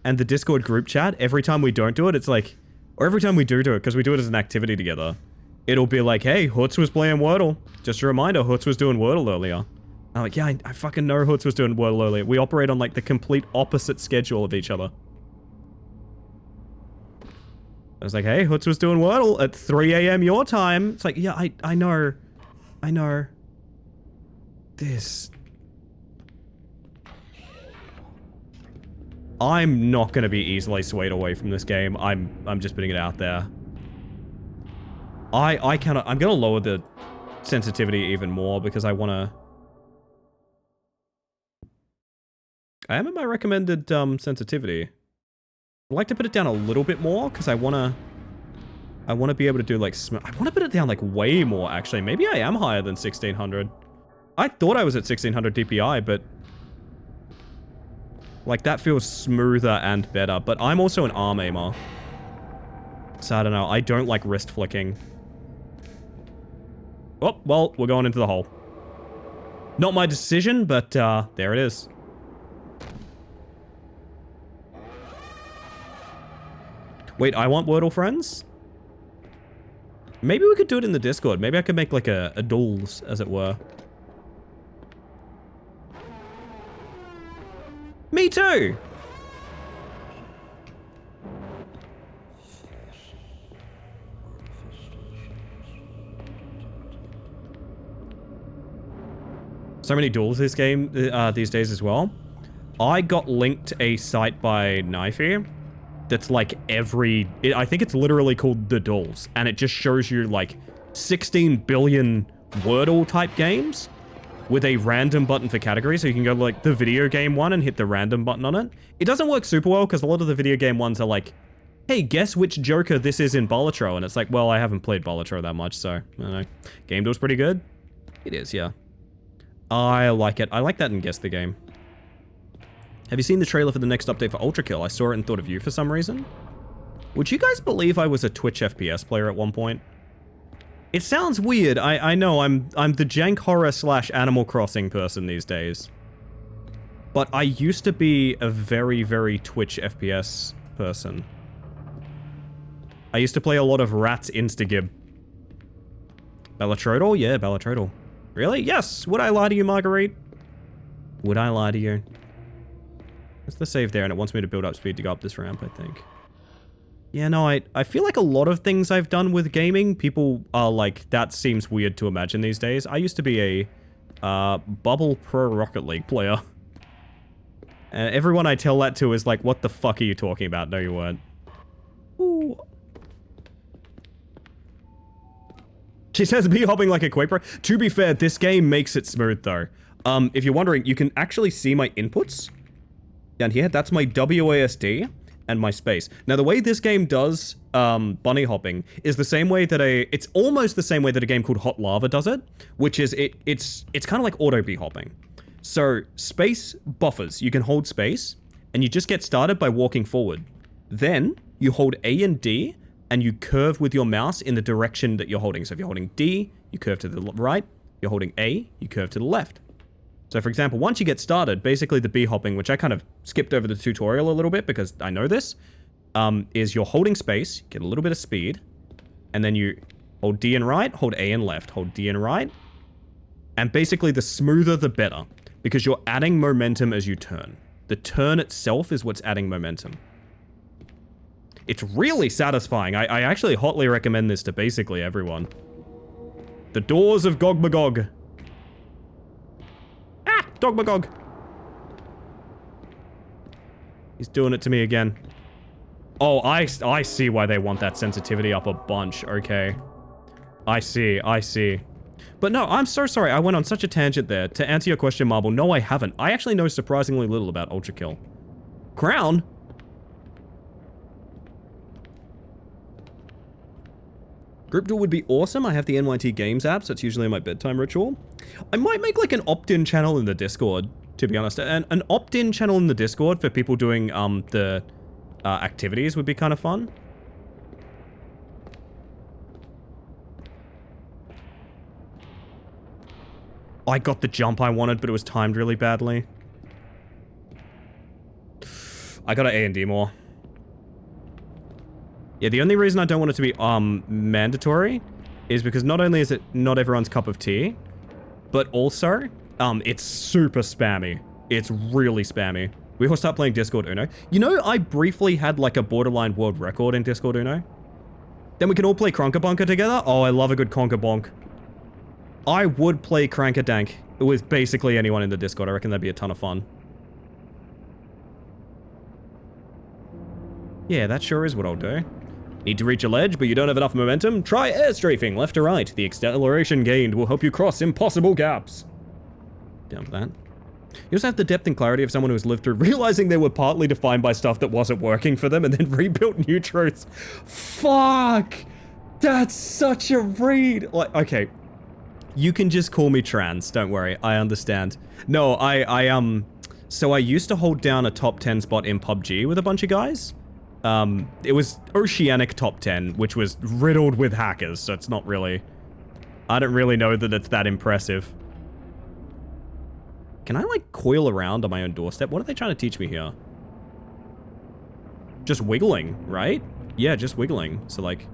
And the Discord group chat, every time we don't do it, it's like... Or every time we do it, because we do it as an activity together. It'll be like, hey, Hoots was playing Wordle. Just a reminder, Hoots was doing Wordle earlier. I'm like, yeah, I fucking know Hoots was doing Wordle earlier. We operate on like the complete opposite schedule of each other. I was like, hey, Hoots was doing Wordle at 3 AM your time. It's like, yeah, I know. I know. This... I'm not going to be easily swayed away from this game. I'm just putting it out there. I'm going to lower the sensitivity even more because I want to... I am at my recommended sensitivity. I'd like to put it down a little bit more because I wanna be able to do like I wanna put it down like way more actually. Maybe I am higher than 1600. I thought I was at 1600 DPI, but like that feels smoother and better. But I'm also an arm aimer, so I don't know. I don't like wrist flicking. Oh well, we're going into the hole. Not my decision, but there it is. Wait, I want Wordle friends? Maybe we could do it in the Discord. Maybe I could make like a duels, as it were. Me too! So many duels this game these days as well. I got linked a site by Knifey that's like I think it's literally called The Duels, and it just shows you like 16 billion Wordle type games with a random button for category, so you can go to like the video game one and hit the random button on it. It doesn't work super well because a lot of the video game ones are like, hey, guess which Joker this is in Balatro, and it's like, well, I haven't played Balatro that much, so I don't know. Game Duel's pretty good. It is, yeah. I like it. I like that in Guess the Game. Have you seen the trailer for the next update for Ultra Kill? I saw it and thought of you for some reason. Would you guys believe I was a Twitch FPS player at one point? It sounds weird. I know I'm the jank horror / Animal Crossing person these days. But I used to be a very, very Twitch FPS person. I used to play a lot of Rats Instagib. Bellatrodal? Yeah, Bellatrodal. Really? Yes! Would I lie to you, Marguerite? Would I lie to you? That's the save there, and it wants me to build up speed to go up this ramp, I think. Yeah, no, I feel like a lot of things I've done with gaming, people are like, that seems weird to imagine these days. I used to be a Bubble Pro Rocket League player. Everyone I tell that to is like, what the fuck are you talking about? No, you weren't. Ooh. She says, be hopping like a Quaper. To be fair, this game makes it smooth, though. If you're wondering, you can actually see my inputs down here. That's my WASD and my space. Now, the way this game does bunny hopping is the same way that it's almost the same way that a game called Hot Lava does it, which is it's kind of like auto B hopping. So space buffers. You can hold space, and you just get started by walking forward. Then you hold A and D, and you curve with your mouse in the direction that you're holding. So if you're holding D, you curve to the right. You're holding A, you curve to the left. So for example, once you get started, basically the B hopping, which I kind of skipped over the tutorial a little bit because I know this, is you're holding space, get a little bit of speed, and then you hold D and right, hold A and left, hold D and right. And basically the smoother the better, because you're adding momentum as you turn. The turn itself is what's adding momentum. It's really satisfying. I actually hotly recommend this to basically everyone. The Doors of Gog Magog. Ah! Dog Magog. He's doing it to me again. Oh, I see why they want that sensitivity up a bunch. Okay. I see. But no, I'm so sorry. I went on such a tangent there. To answer your question, Marble, no, I haven't. I actually know surprisingly little about Ultra Kill. Crown? Group Duel would be awesome. I have the NYT Games app, so it's usually my bedtime ritual. I might make like an opt-in channel in the Discord, to be honest. An opt-in channel in the Discord for people doing the activities would be kind of fun. I got the jump I wanted, but it was timed really badly. I got an A and D more. Yeah, the only reason I don't want it to be mandatory is because not only is it not everyone's cup of tea, but also it's super spammy. It's really spammy. We all start playing Discord Uno. You know, I briefly had like a borderline world record in Discord Uno. Then we can all play Cronka Bonka together. Oh, I love a good Conker Bonk. I would play Crankadank with basically anyone in the Discord. I reckon that'd be a ton of fun. Yeah, that sure is what I'll do. Need to reach a ledge, but you don't have enough momentum? Try air strafing, left to right. The acceleration gained will help you cross impossible gaps. Down for that. You also have the depth and clarity of someone who's lived through realizing they were partly defined by stuff that wasn't working for them and then rebuilt new truths. Fuck! That's such a read! Like, okay. You can just call me trans, don't worry, I understand. No, so I used to hold down a top 10 spot in PUBG with a bunch of guys. It was Oceanic top 10, which was riddled with hackers, so it's not really... I don't really know that it's that impressive. Can I, like, coil around on my own doorstep? What are they trying to teach me here? Just wiggling, right? Yeah, just wiggling. So, like...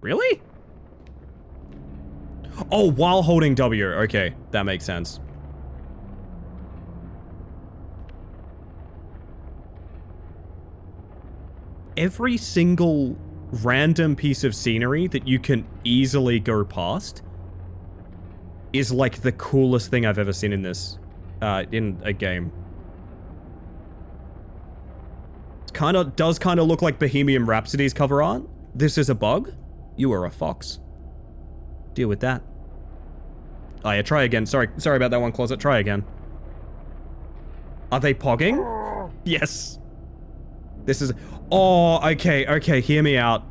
Really? Oh, while holding W. Okay, that makes sense. Every single random piece of scenery that you can easily go past is like the coolest thing I've ever seen in this, in a game. It does kind of look like Bohemian Rhapsody's cover art. This is a bug. You are a fox. Deal with that. Oh yeah, try again. Sorry about that one, Closet. Try again. Are they pogging? Yes. This is... Oh, okay, hear me out.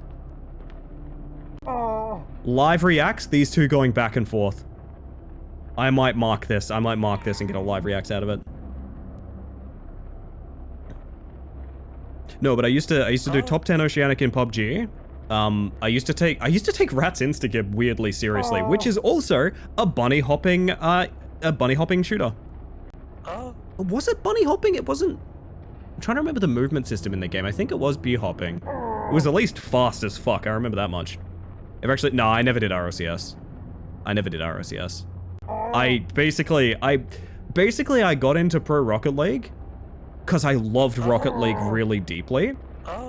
Live reacts, these two going back and forth. I might mark this and get a live reacts out of it. No, but I used to do top 10 Oceanic in PUBG. I used to take Rat's Instagib weirdly seriously, which is also a bunny hopping shooter. Was it bunny hopping? It wasn't. I'm trying to remember the movement system in the game. I think it was bee hopping. It was at least fast as fuck. I remember that much. No, I never did ROCS. I got into Pro Rocket League because I loved Rocket League really deeply,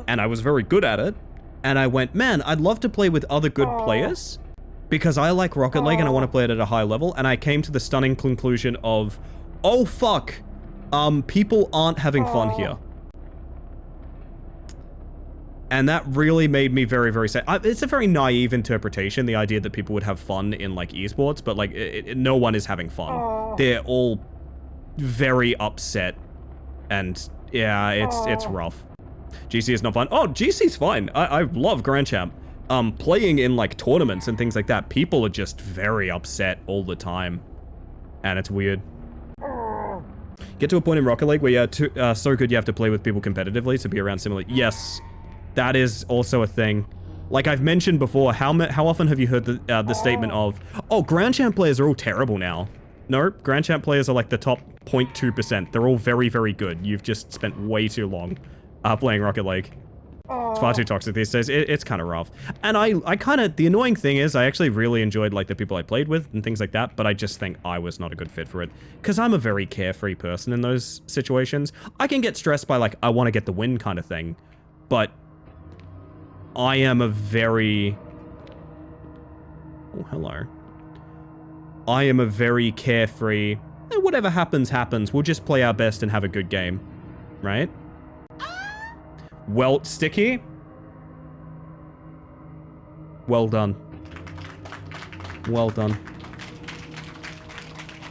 and I was very good at it. And I went, man, I'd love to play with other good players because I like Rocket League and I want to play it at a high level. And I came to the stunning conclusion of, oh fuck, people aren't having fun here. And that really made me very, very sad. It's a very naive interpretation, the idea that people would have fun in, like, esports, but, like, no one is having fun. They're all very upset, and, yeah, it's rough. GC is not fun. Oh, GC's fine. I love Grand Champ. Playing in, like, tournaments and things like that, people are just very upset all the time, and it's weird. Get to a point in Rocket League where you're so good you have to play with people competitively to be around similar... Yes. That is also a thing. Like I've mentioned before, how often have you heard the statement of, oh, Grand Champ players are all terrible now? No, Grand Champ players are like the top 0.2%. They're all very, very good. You've just spent way too long playing Rocket League. It's far too toxic these days. It's kind of rough. And I kind of, the annoying thing is I actually really enjoyed like the people I played with and things like that, but I just think I was not a good fit for it. Because I'm a very carefree person in those situations. I can get stressed by like, I want to get the win kind of thing, but I am a very... Oh, hello. I am a very carefree... Whatever happens, happens. We'll just play our best and have a good game. Right? Well, Sticky. Well done. Well done.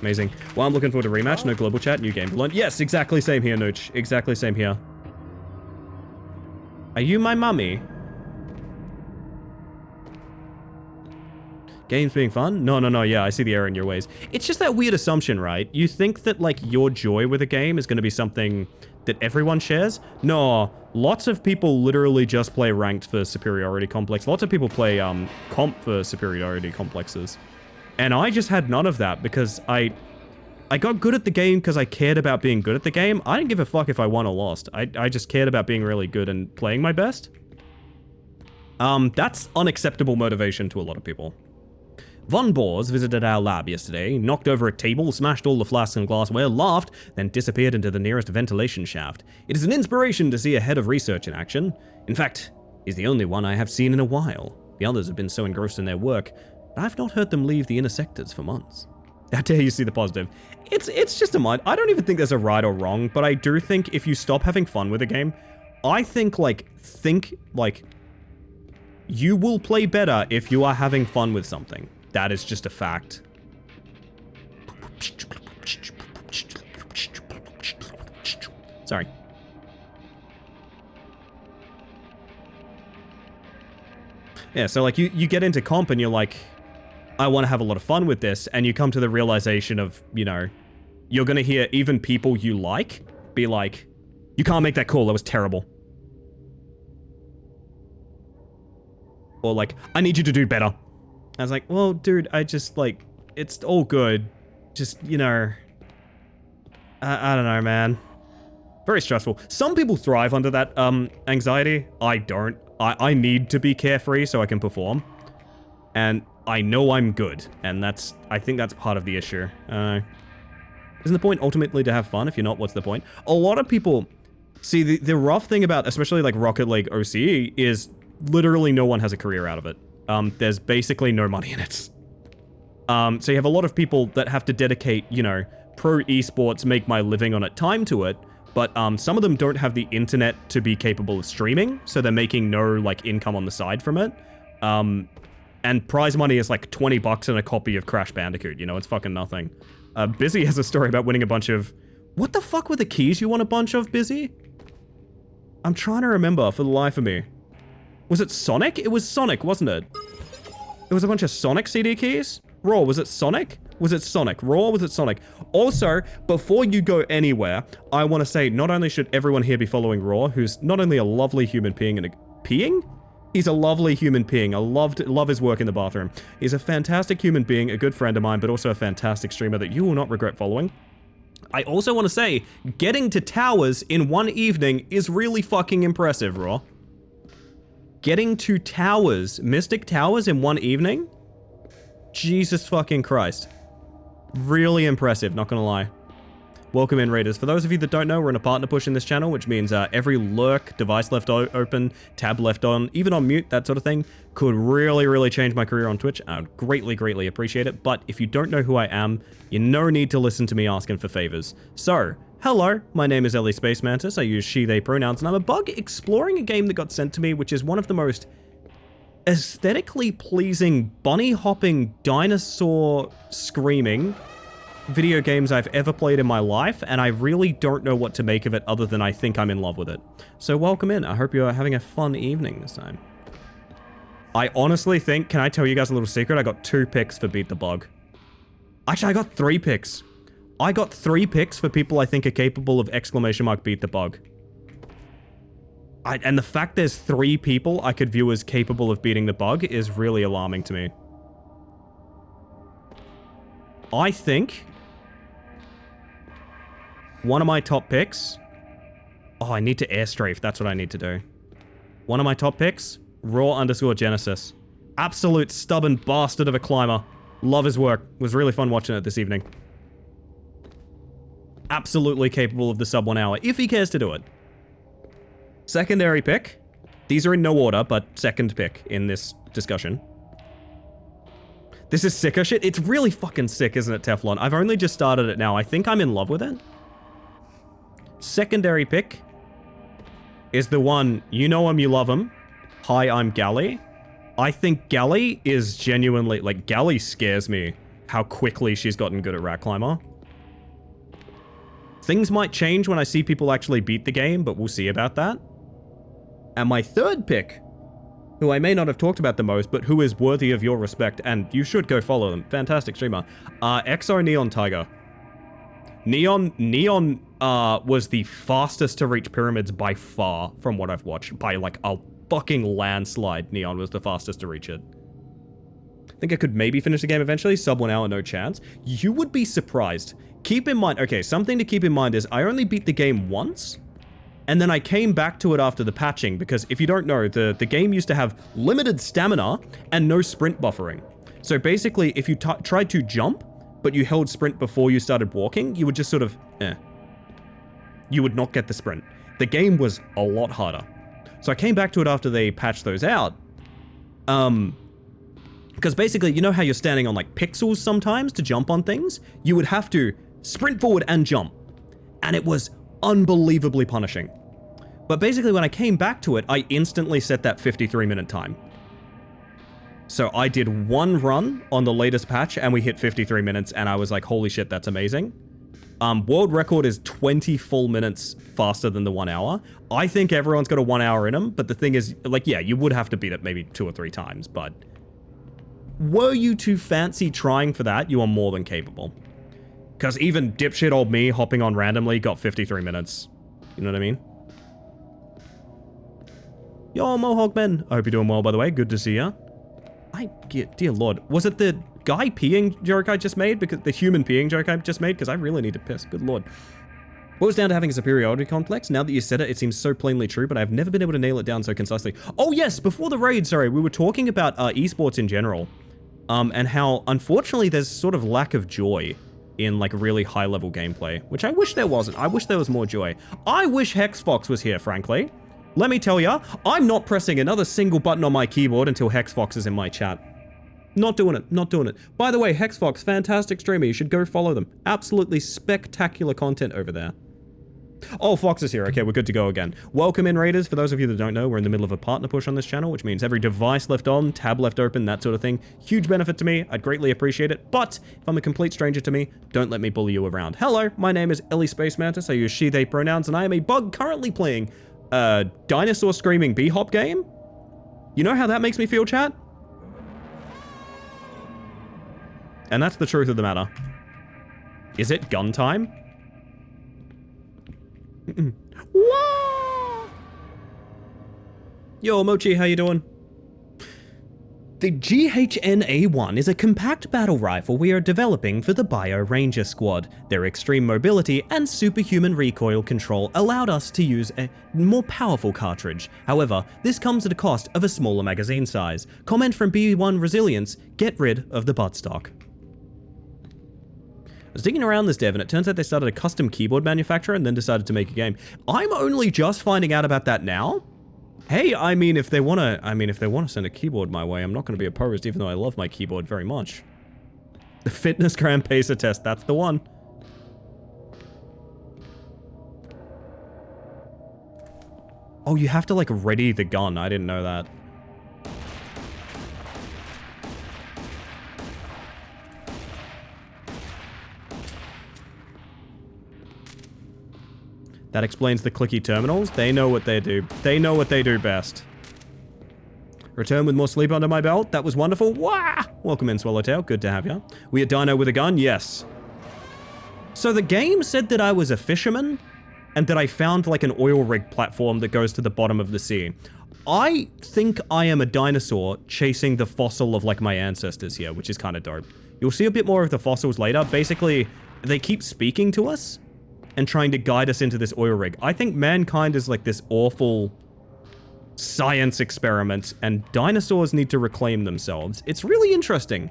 Amazing. Well, I'm looking forward to rematch. No global chat. New game to learn. Yes, exactly same here, Nooch. Exactly same here. Are you my mummy? Games being fun? No, yeah, I see the error in your ways. It's just that weird assumption, right? You think that, like, your joy with a game is going to be something that everyone shares? No, lots of people literally just play ranked for superiority complex. Lots of people play, comp for superiority complexes. And I just had none of that because I got good at the game because I cared about being good at the game. I didn't give a fuck if I won or lost. I just cared about being really good and playing my best. That's unacceptable motivation to a lot of people. Von Bors visited our lab yesterday, knocked over a table, smashed all the flasks and glassware, laughed, then disappeared into the nearest ventilation shaft. It is an inspiration to see a head of research in action. In fact, he's the only one I have seen in a while. The others have been so engrossed in their work, but I've not heard them leave the inner sectors for months. How dare you see the positive? It's just a mind. I don't even think there's a right or wrong, but I do think if you stop having fun with a game, I think you will play better if you are having fun with something. That is just a fact. Yeah, so like you get into comp and you're like, I want to have a lot of fun with this, and you come to the realization of, you know, you're going to hear even people you like be like, you can't make that call, that was terrible. Or like, I need you to do better. I was like, well, dude, I just like, it's all good. Just, you know, I don't know, man. Very stressful. Some people thrive under that anxiety. I don't. I need to be carefree so I can perform. And I know I'm good. And I think that's part of the issue. Isn't the point ultimately to have fun? If you're not, what's the point? A lot of people... See, the rough thing about, especially like Rocket League OCE, is literally no one has a career out of it. There's basically no money in it. So you have a lot of people that have to dedicate, you know, pro esports, make my living on it, time to it. But some of them don't have the internet to be capable of streaming, so they're making no like income on the side from it. And prize money is like $20 and a copy of Crash Bandicoot. You know, it's fucking nothing. Busy has a story about winning a bunch of... What the fuck were the keys you won a bunch of, Busy? I'm trying to remember for the life of me. Was it Sonic? It was Sonic, wasn't it? It was a bunch of Sonic CD keys? Raw, was it Sonic? Was it Sonic? Raw, was it Sonic? Also, before you go anywhere, I want to say not only should everyone here be following Raw, who's not only a lovely human being and a... Peeing? He's a lovely human being. I love his work in the bathroom. He's a fantastic human being, a good friend of mine, but also a fantastic streamer that you will not regret following. I also want to say, getting to towers in one evening is really fucking impressive, Raw. Getting to towers, Mystic Towers in one evening? Jesus fucking Christ. Really impressive, not gonna lie. Welcome in, Raiders. For those of you that don't know, we're in a partner push in this channel, which means every lurk, device left open, tab left on, even on mute, that sort of thing, could really, really change my career on Twitch. I would greatly, greatly appreciate it. But if you don't know who I am, you no need to listen to me asking for favors. So, hello, my name is Ellie Space Mantis. I use she, they pronouns, and I'm a bug exploring a game that got sent to me, which is one of the most aesthetically pleasing, bunny-hopping, dinosaur screaming video games I've ever played in my life, and I really don't know what to make of it other than I think I'm in love with it. So welcome in. I hope you're having a fun evening this time. I honestly think, can I tell you guys a little secret? I got 2 picks for Beat the Bug. Actually, I got 3 picks. I got 3 picks for people I think are capable of ! Beat the Bug. And the fact there's 3 people I could view as capable of beating the bug is really alarming to me. I think one of my top picks... Oh, I need to airstrafe. That's what I need to do. One of my top picks, Raw_Genesis. Absolute stubborn bastard of a climber. Love his work. Was really fun watching it this evening. Absolutely capable of the sub 1 hour, if he cares to do it. Secondary pick. These are in no order, but second pick in this discussion. This is sicker shit. It's really fucking sick, isn't it, Teflon? I've only just started it now. I think I'm in love with it. Secondary pick is the one, you know him, you love him. Hi, I'm Gally. I think Gally is genuinely, like, Gally scares me how quickly she's gotten good at Rat Climber. Things might change when I see people actually beat the game, but we'll see about that. And my third pick, who I may not have talked about the most, but who is worthy of your respect, and you should go follow them. Fantastic streamer. Exo Neon Tiger. Neon was the fastest to reach pyramids by far from what I've watched. By like a fucking landslide, Neon was the fastest to reach it. I think I could maybe finish the game eventually. Sub 1 hour, no chance. You would be surprised. Keep in mind, okay, something to keep in mind is I only beat the game once. And then I came back to it after the patching, because if you don't know, the game used to have limited stamina and no sprint buffering. So basically, if you tried to jump, but you held sprint before you started walking, you would just sort of, You would not get the sprint. The game was a lot harder. So I came back to it after they patched those out. Because basically, you know how you're standing on like pixels sometimes to jump on things? You would have to sprint forward and jump. And it was unbelievably punishing. But basically when I came back to it, I instantly set that 53-minute time. So I did one run on the latest patch and we hit 53 minutes and I was like, holy shit, that's amazing. World record is 20 full minutes faster than the 1 hour. I think everyone's got a 1 hour in them, but the thing is, like, yeah, you would have to beat it maybe 2 or 3 times, but were you too fancy trying for that, you are more than capable. Because even dipshit old me hopping on randomly got 53 minutes. You know what I mean? Yo, Mohawk Man. I hope you're doing well, by the way. Good to see ya. Dear Lord. Was it the guy peeing joke I just made? Because the human peeing joke I just made? Because I really need to piss. Good Lord. Boils down to having a superiority complex. Now that you said it, it seems so plainly true, but I've never been able to nail it down so concisely. Oh, yes. Before the raid, sorry. We were talking about esports in general. And how, unfortunately, there's sort of lack of joy in, like, really high-level gameplay. Which I wish there wasn't. I wish there was more joy. I wish Hexfox was here, frankly. Let me tell ya, I'm not pressing another single button on my keyboard until Hexfox is in my chat. Not doing it. Not doing it. By the way, Hexfox, fantastic streamer. You should go follow them. Absolutely spectacular content over there. Oh, Fox is here. Okay, we're good to go again. Welcome in, Raiders. For those of you that don't know, we're in the middle of a partner push on this channel, which means every device left on, tab left open, that sort of thing. Huge benefit to me. I'd greatly appreciate it. But if I'm a complete stranger to me, don't let me bully you around. Hello, my name is Ellie Space Mantis. I use she, they pronouns, and I am a bug currently playing a dinosaur screaming B-hop game. You know how that makes me feel, chat? And that's the truth of the matter. Is it gun time? Yo, Mochi, how you doing? The GHN-A1 is a compact battle rifle we are developing for the Bio Ranger Squad. Their extreme mobility and superhuman recoil control allowed us to use a more powerful cartridge. However, this comes at a cost of a smaller magazine size. Comment from B1 Resilience, get rid of the buttstock. I was digging around this dev and it turns out they started a custom keyboard manufacturer and then decided to make a game. I'm only just finding out about that now. Hey, I mean, if they want to send a keyboard my way, I'm not going to be opposed, even though I love my keyboard very much. The Fitness Gram Pacer test, that's the one. Oh, you have to, like, ready the gun. I didn't know that. That explains the clicky terminals. They know what they do. They know what they do best. Return with more sleep under my belt. That was wonderful. Wah! Welcome in, Swallowtail. Good to have you. We a dino with a gun? Yes. So the game said that I was a fisherman and that I found like an oil rig platform that goes to the bottom of the sea. I think I am a dinosaur chasing the fossil of like my ancestors here, which is kind of dope. You'll see a bit more of the fossils later. Basically, they keep speaking to us and trying to guide us into this oil rig. I think mankind is like this awful science experiment, and dinosaurs need to reclaim themselves. It's really interesting.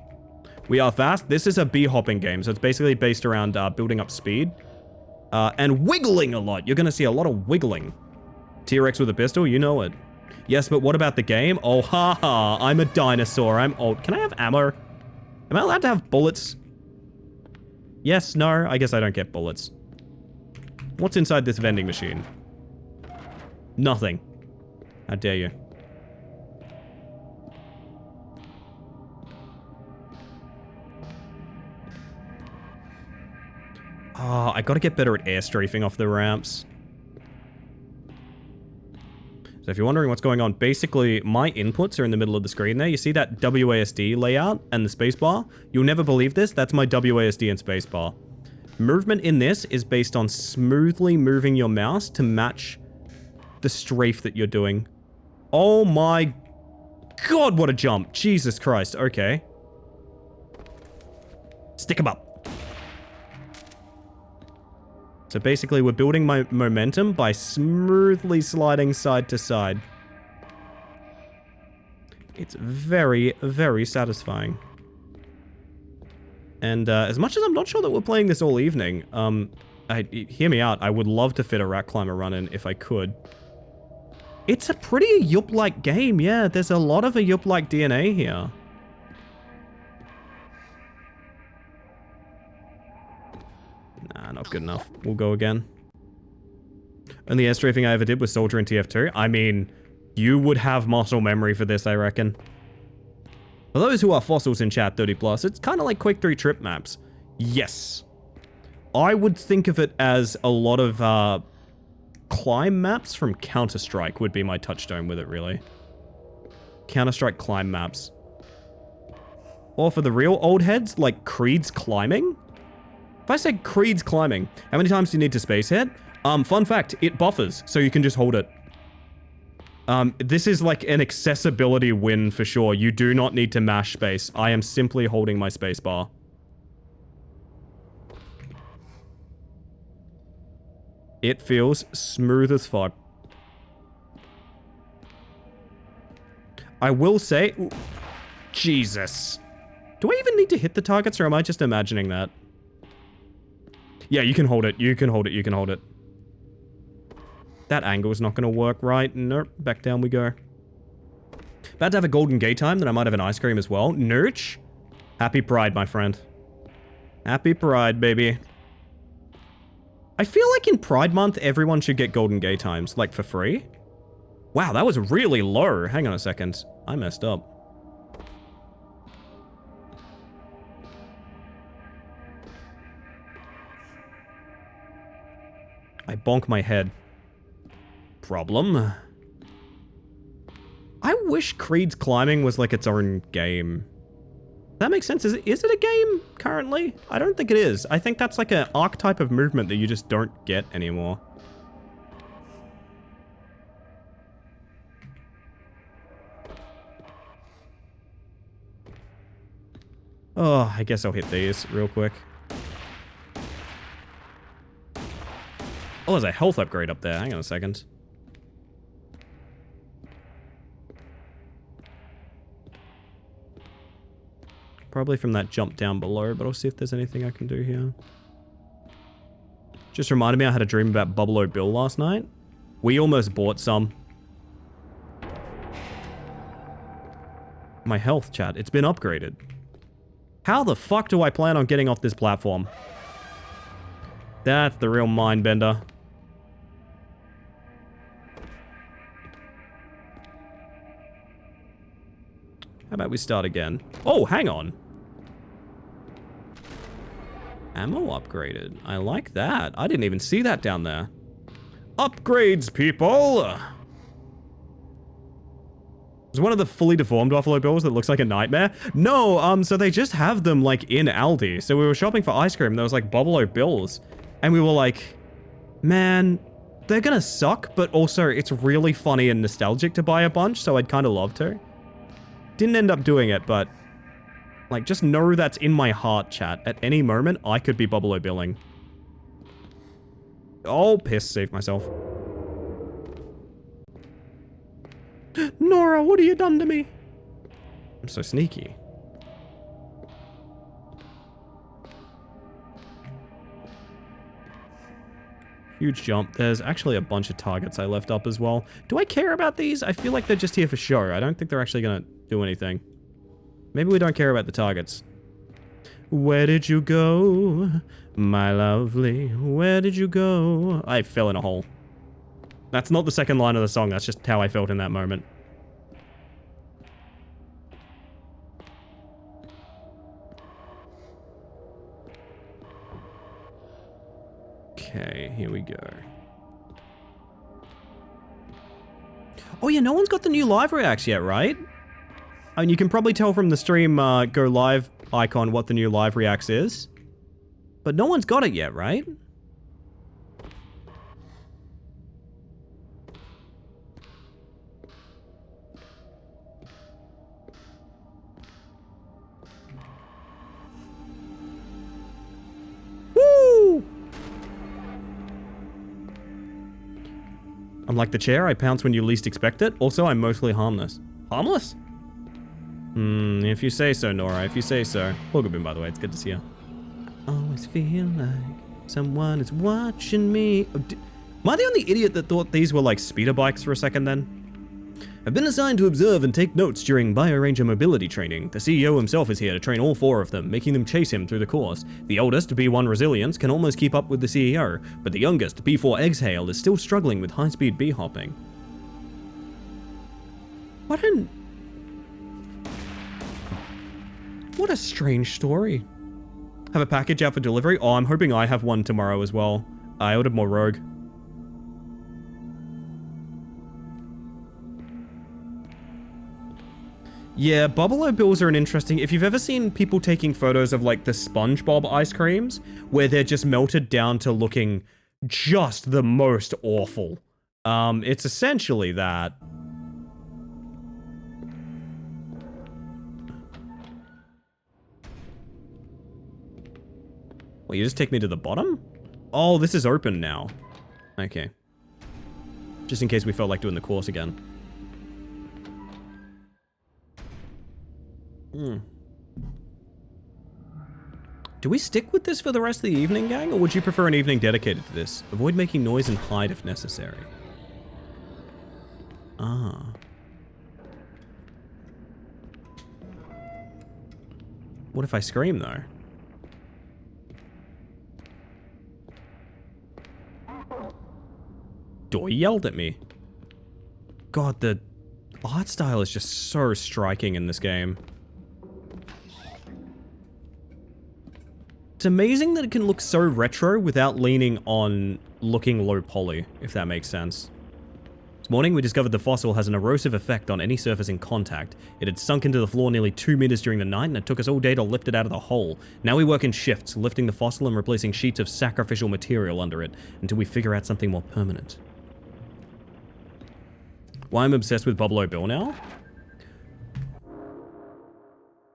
We are fast. This is a bee-hopping game, so it's basically based around building up speed and wiggling a lot. You're going to see a lot of wiggling. T-Rex with a pistol, you know it. Yes, but what about the game? Oh, haha, I'm a dinosaur. I'm old. Can I have ammo? Am I allowed to have bullets? Yes, no, I guess I don't get bullets. What's inside this vending machine? Nothing. How dare you? Oh, I gotta get better at air strafing off the ramps. So if you're wondering what's going on, basically my inputs are in the middle of the screen there. You see that WASD layout and the spacebar? You'll never believe this. That's my WASD and spacebar. Movement in this is based on smoothly moving your mouse to match the strafe that you're doing. Oh my god, what a jump. Jesus Christ. Okay. Stick 'em up. So basically, we're building my momentum by smoothly sliding side to side. It's very, very satisfying. And as much as I'm not sure that we're playing this all evening, hear me out, I would love to fit a Rat Climber run in if I could. It's a pretty Yup-like game, yeah. There's a lot of a Yup-like DNA here. Nah, not good enough. We'll go again. Only air strafing I ever did was Soldier in TF2. I mean, you would have muscle memory for this, I reckon. For those who are fossils in chat 30+, it's kind of like Quake 3 trip maps. Yes. I would think of it as a lot of climb maps from Counter-Strike would be my touchstone with it, really. Counter-Strike climb maps. Or for the real old heads, like Creed's Climbing. If I say Creed's Climbing, how many times do you need to space hit? Fun fact, it buffers, so you can just hold it. This is like an accessibility win for sure. You do not need to mash space. I am simply holding my space bar. It feels smooth as fuck. I will say... Ooh, Jesus. Do I even need to hit the targets, or am I just imagining that? Yeah, you can hold it. You can hold it. You can hold it. That angle is not going to work right. Nope. Back down we go. About to have a golden gate time, then I might have an ice cream as well. Nurch. Happy Pride, my friend. Happy Pride, baby. I feel like in Pride Month, everyone should get golden gate times, like for free. Wow, that was really low. Hang on a second. I messed up. I bonk my head. Problem. I wish Creed's Climbing was like its own game. That makes sense. Is it a game currently? I don't think it is. I think that's like an archetype of movement that you just don't get anymore. Oh, I guess I'll hit these real quick. Oh, there's a health upgrade up there. Hang on a second. Probably from that jump down below, but I'll see if there's anything I can do here. Just reminded me I had a dream about Bubble O Bill last night. We almost bought some. My health, chat. It's been upgraded. How the fuck do I plan on getting off this platform? That's the real mind bender. How about we start again? Oh, hang on. Ammo upgraded. I like that. I didn't even see that down there. Upgrades, people! Is one of the fully deformed Buffalo Bills that looks like a nightmare? No, so they just have them, like, in Aldi. So we were shopping for ice cream, there was, like, Buffalo Bills. And we were like, man, they're gonna suck, but also it's really funny and nostalgic to buy a bunch, so I'd kind of love to. Didn't end up doing it, but like, just know that's in my heart, chat. At any moment, I could be Bubble O Billing. Oh, piss, saved myself. Nora, what have you done to me? I'm so sneaky. Huge jump. There's actually a bunch of targets I left up as well. Do I care about these? I feel like they're just here for show. I don't think they're actually gonna do anything. Maybe we don't care about the targets. Where did you go, my lovely? Where did you go? I fell in a hole. That's not the second line of the song. That's just how I felt in that moment. Okay, here we go. Oh yeah, no one's got the new live reacts yet, right? I mean, you can probably tell from the stream go live icon what the new live reacts is. But no one's got it yet, right? Woo! I'm like the chair, I pounce when you least expect it. Also, I'm mostly harmless. Harmless? If you say so, Nora, if you say so. Welcome, by the way, it's good to see you. Always feel like someone is watching me. Oh, am I the only idiot that thought these were like speeder bikes for a second then? I've been assigned to observe and take notes during BioRanger mobility training. The CEO himself is here to train all 4 of them, making them chase him through the course. The oldest, B1 Resilience, can almost keep up with the CEO, but the youngest, B4 Exhale, is still struggling with high-speed bee-hopping. What a strange story. Have a package out for delivery? Oh, I'm hoping I have one tomorrow as well. I ordered more Rogue. Yeah, Bubble Bills are an interesting... If you've ever seen people taking photos of, like, the SpongeBob ice creams, where they're just melted down to looking just the most awful. It's essentially that. Well, you just take me to the bottom? Oh, this is open now. Okay. Just in case we felt like doing the course again. Do we stick with this for the rest of the evening, gang? Or would you prefer an evening dedicated to this? Avoid making noise and hide if necessary. Ah. What if I scream, though? Door yelled at me. God, the art style is just so striking in this game. It's amazing that it can look so retro without leaning on looking low poly, if that makes sense. This morning, we discovered the fossil has an erosive effect on any surface in contact. It had sunk into the floor nearly 2 meters during the night, and it took us all day to lift it out of the hole. Now we work in shifts, lifting the fossil and replacing sheets of sacrificial material under it, until we figure out something more permanent. Why I'm obsessed with Bubble Bill now?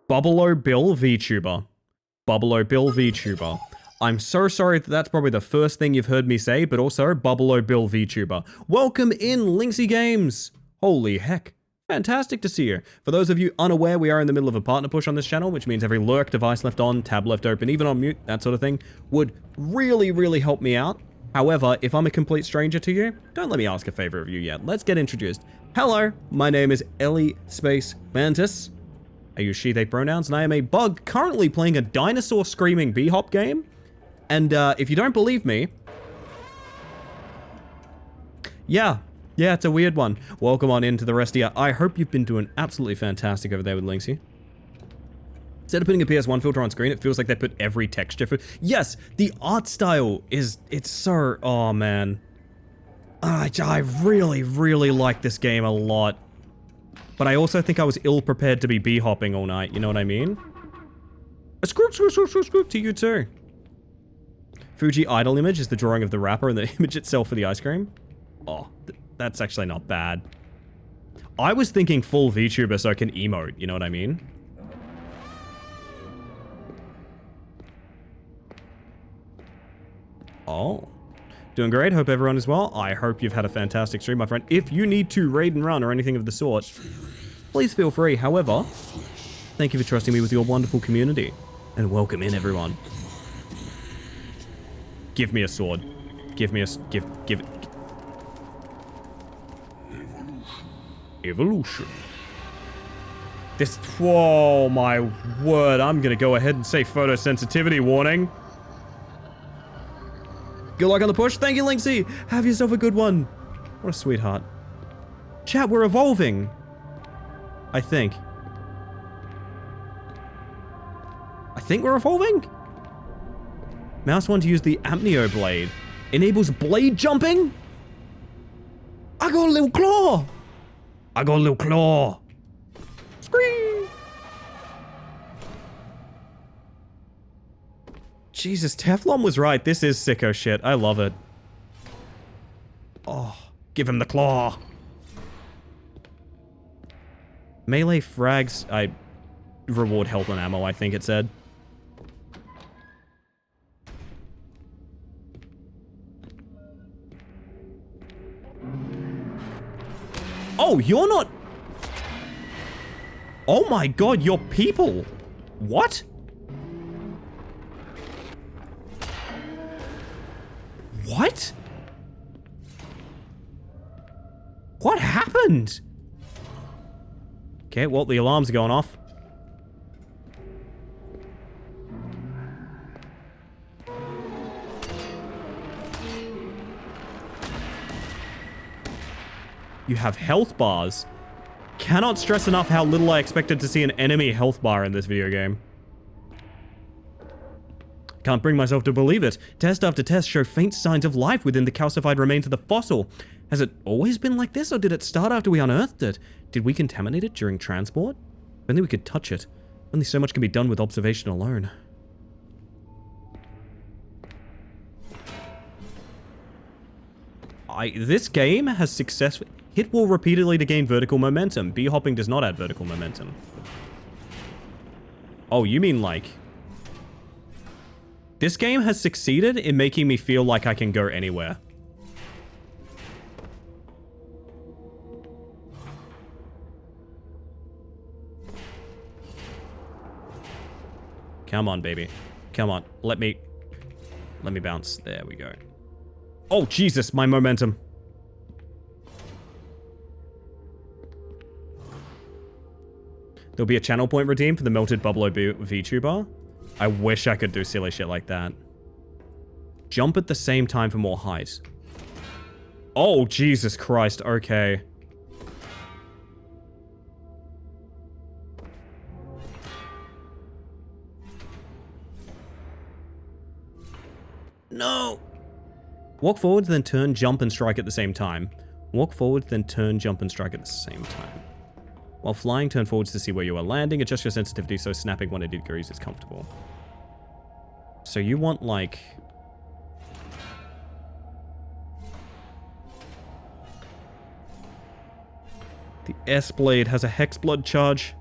Bubble Bill VTuber. Bubble Bill VTuber. I'm so sorry that that's probably the first thing you've heard me say, but also Bubble Bill VTuber. Welcome in, Linksy Games! Holy heck. Fantastic to see you. For those of you unaware, we are in the middle of a partner push on this channel, which means every lurk, device left on, tab left open, even on mute, that sort of thing, would really, really help me out. However, if I'm a complete stranger to you, don't let me ask a favor of you yet. Let's get introduced. Hello, my name is Ellie Space Mantis. I use she, they pronouns, and I am a bug currently playing a dinosaur screaming bee-hop game. And if you don't believe me... Yeah, it's a weird one. Welcome on into the rest of you. I hope you've been doing absolutely fantastic over there with Linksy. Instead of putting a PS1 filter on screen, it feels like they put every texture for... Yes, the art style is... It's so... Oh, man. I really, really like this game a lot. But I also think I was ill-prepared to be bee-hopping all night, you know what I mean? A scoop to you too. Fuji idle image is the drawing of the wrapper and the image itself for the ice cream. Oh, that's actually not bad. I was thinking full VTuber so I can emote, you know what I mean? Oh. Doing great, hope everyone is well. I hope you've had a fantastic stream, my friend. If you need to raid and run or anything of the sort, please feel free. However, thank you for trusting me with your wonderful community. And welcome in, everyone. Give me a sword. Give me a... Give it... Evolution. This... Whoa, my word. I'm gonna go ahead and say photosensitivity warning. Good luck on the push. Thank you, Linksy. Have yourself a good one. What a sweetheart. Chat, we're evolving. I think we're evolving? Mouse want to use the Amnio Blade. Enables blade jumping? I got a little claw. I got a little claw. Scream. Jesus, Teflon was right. This is sicko shit. I love it. Oh, give him the claw. Melee frags, I reward health and ammo, I think it said. Oh, you're not... Oh my god, you're people. What? What? What happened? Okay, well, the alarms are going off. You have health bars. Cannot stress enough how little I expected to see an enemy health bar in this video game. Can't bring myself to believe it. Test after test show faint signs of life within the calcified remains of the fossil. Has it always been like this, or did it start after we unearthed it? Did we contaminate it during transport? If only we could touch it. Only so much can be done with observation alone. This game has successfully... Hit wall repeatedly to gain vertical momentum. B-hopping does not add vertical momentum. Oh, you mean like... This game has succeeded in making me feel like I can go anywhere. Come on, baby. Come on. Let me bounce. There we go. Oh, Jesus, my momentum. There'll be a channel point redeem for the melted Bubble VTuber. I wish I could do silly shit like that. Jump at the same time for more height. Oh, Jesus Christ. Okay. No! Walk forwards, then turn, jump, and strike at the same time. Walk forwards, then turn, jump, and strike at the same time. While flying, turn forwards to see where you are landing. Adjust your sensitivity so snapping 180 degrees is comfortable. So you want, like... The S-Blade has a Hexblood charge.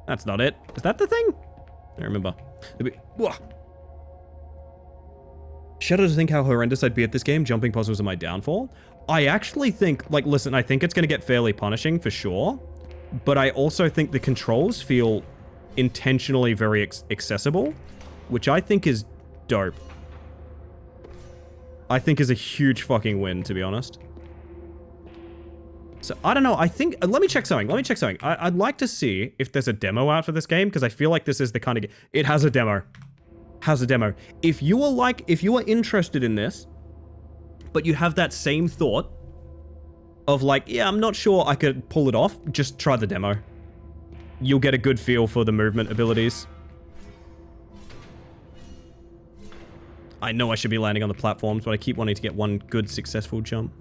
That's not it. Is that the thing? I don't remember. Shudder to think how horrendous I'd be at this game. Jumping puzzles are my downfall. I actually think, like, listen, I think it's going to get fairly punishing for sure. But I also think the controls feel intentionally very accessible, which I think is dope. I think is a huge fucking win, to be honest. So, I don't know. I think... let me check something. I'd like to see if there's a demo out for this game, because I feel like this is the kind of... It has a demo. If you are interested in this, but you have that same thought of like, yeah, I'm not sure I could pull it off, just try the demo. You'll get a good feel for the movement abilities. I know I should be landing on the platforms, but I keep wanting to get one good, successful jump.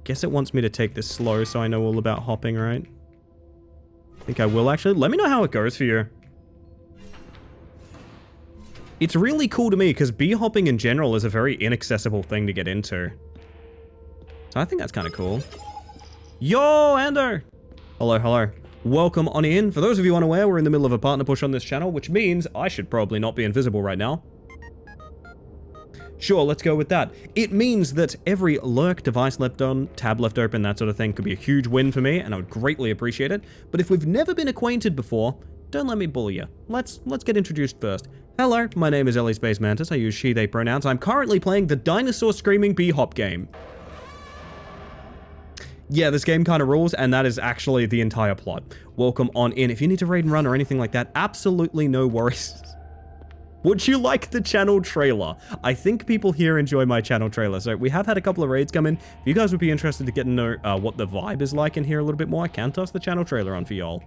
Guess it wants me to take this slow so I know all about hopping, right? I think I will, actually. Let me know how it goes for you. It's really cool to me, because bee-hopping in general is a very inaccessible thing to get into. So I think that's kind of cool. Yo, Ando! Hello. Welcome on in. For those of you unaware, we're in the middle of a partner push on this channel, which means I should probably not be invisible right now. Sure, let's go with that. It means that every lurk, device left on, tab left open, that sort of thing could be a huge win for me, and I would greatly appreciate it. But if we've never been acquainted before, don't let me bully you. Let's get introduced first. Hello, my name is Ellie Space Mantis. I use she, they pronouns. I'm currently playing the Dinosaur Screaming Bee-Hop game. Yeah, this game kind of rules, and that is actually the entire plot. Welcome on in. If you need to raid and run or anything like that, absolutely no worries. Would you like the channel trailer? I think people here enjoy my channel trailer. So we have had a couple of raids come in. If you guys would be interested to get to know what the vibe is like in here a little bit more, I can toss the channel trailer on for y'all.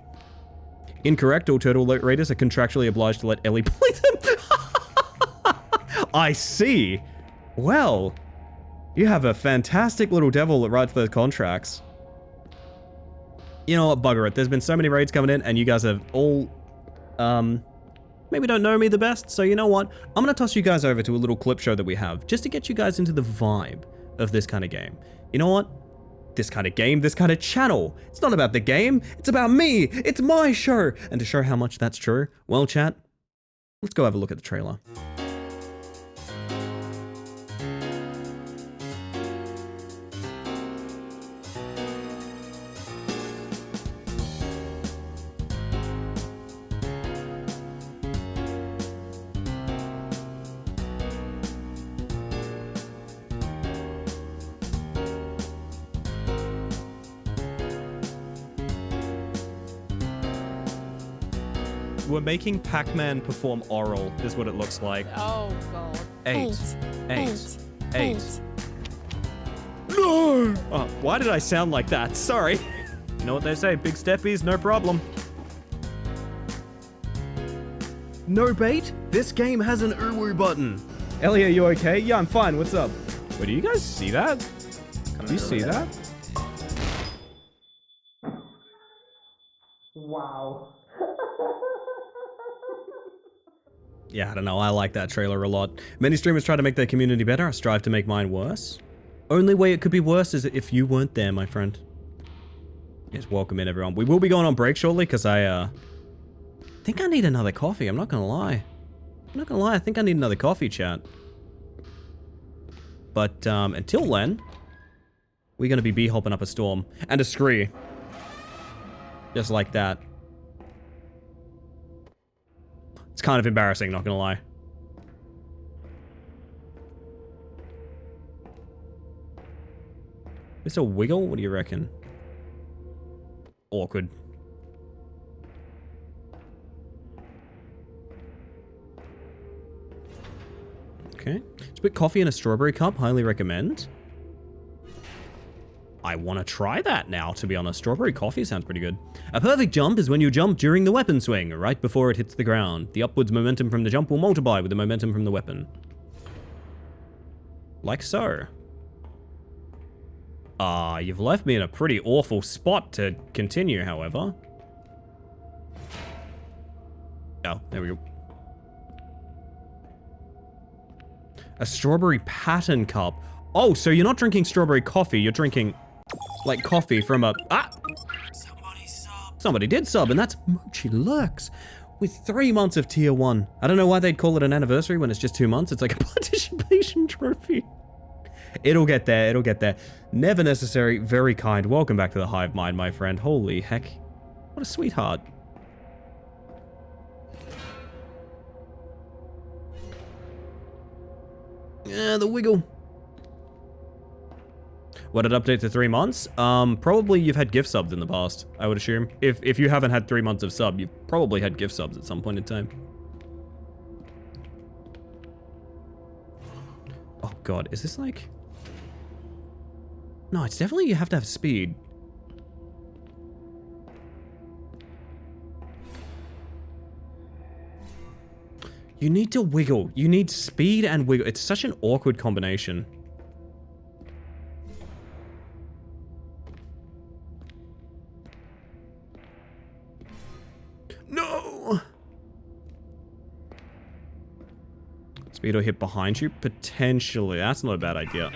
Incorrect. All turtle raiders are contractually obliged to let Ellie play them. I see. Well, you have a fantastic little devil that writes those contracts. You know what? Bugger it. There's been so many raids coming in, and you guys have all, maybe don't know me the best, so you know what? I'm gonna toss you guys over to a little clip show that we have, just to get you guys into the vibe of this kind of game. You know what? This kind of game, this kind of channel. It's not about the game, it's about me! It's my show! And to show how much that's true, well, chat, let's go have a look at the trailer. We're making Pac-Man perform oral, is what it looks like. Oh, God. Eight. No! No! Oh, why did I sound like that? Sorry. You know what they say, big steppies, no problem. No bait? This game has an uwu button. Ellie, are you okay? Yeah, I'm fine. What's up? Wait, do you guys see that? Do you see that? Wow. Yeah, I don't know. I like that trailer a lot. Many streamers try to make their community better. I strive to make mine worse. Only way it could be worse is if you weren't there, my friend. Yes, welcome in, everyone. We will be going on break shortly because I think I need another coffee. I'm not gonna lie. I think I need another coffee, chat. But until then, we're gonna be bee-hopping up a storm and a scree. Just like that. It's kind of embarrassing, not gonna lie. Mr. Wiggle, what do you reckon? Awkward. Okay. Split coffee in a strawberry cup, highly recommend. I want to try that now, to be honest. Strawberry coffee sounds pretty good. A perfect jump is when you jump during the weapon swing, right before it hits the ground. The upwards momentum from the jump will multiply with the momentum from the weapon. Like so. You've left me in a pretty awful spot to continue, however. Oh, there we go. A strawberry pattern cup. Oh, so you're not drinking strawberry coffee, you're drinking, like, coffee from a... Somebody did sub, and that's Mochi Lurks. With 3 months of tier 1. I don't know why they'd call it an anniversary when it's just 2 months. It's like a participation trophy. It'll get there, it'll get there. Never necessary, very kind. Welcome back to the Hive Mind, my friend. Holy heck. What a sweetheart. Yeah, the wiggle. What, it update to 3 months? Probably you've had gift subs in the past, I would assume. If you haven't had 3 months of sub, you've probably had gift subs at some point in time. Oh god, is this like... No, it's definitely you have to have speed. You need to wiggle. You need speed and wiggle. It's such an awkward combination. No! Speed or hit behind you? Potentially. That's not a bad idea.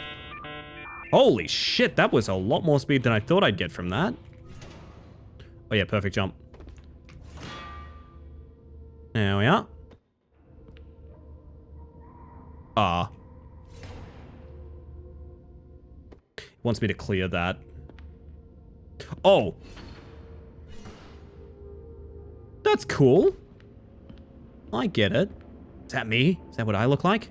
Holy shit, that was a lot more speed than I thought I'd get from that. Oh yeah, perfect jump. There we are. Wants me to clear that. Oh! That's cool. I get it. Is that me? Is that what I look like?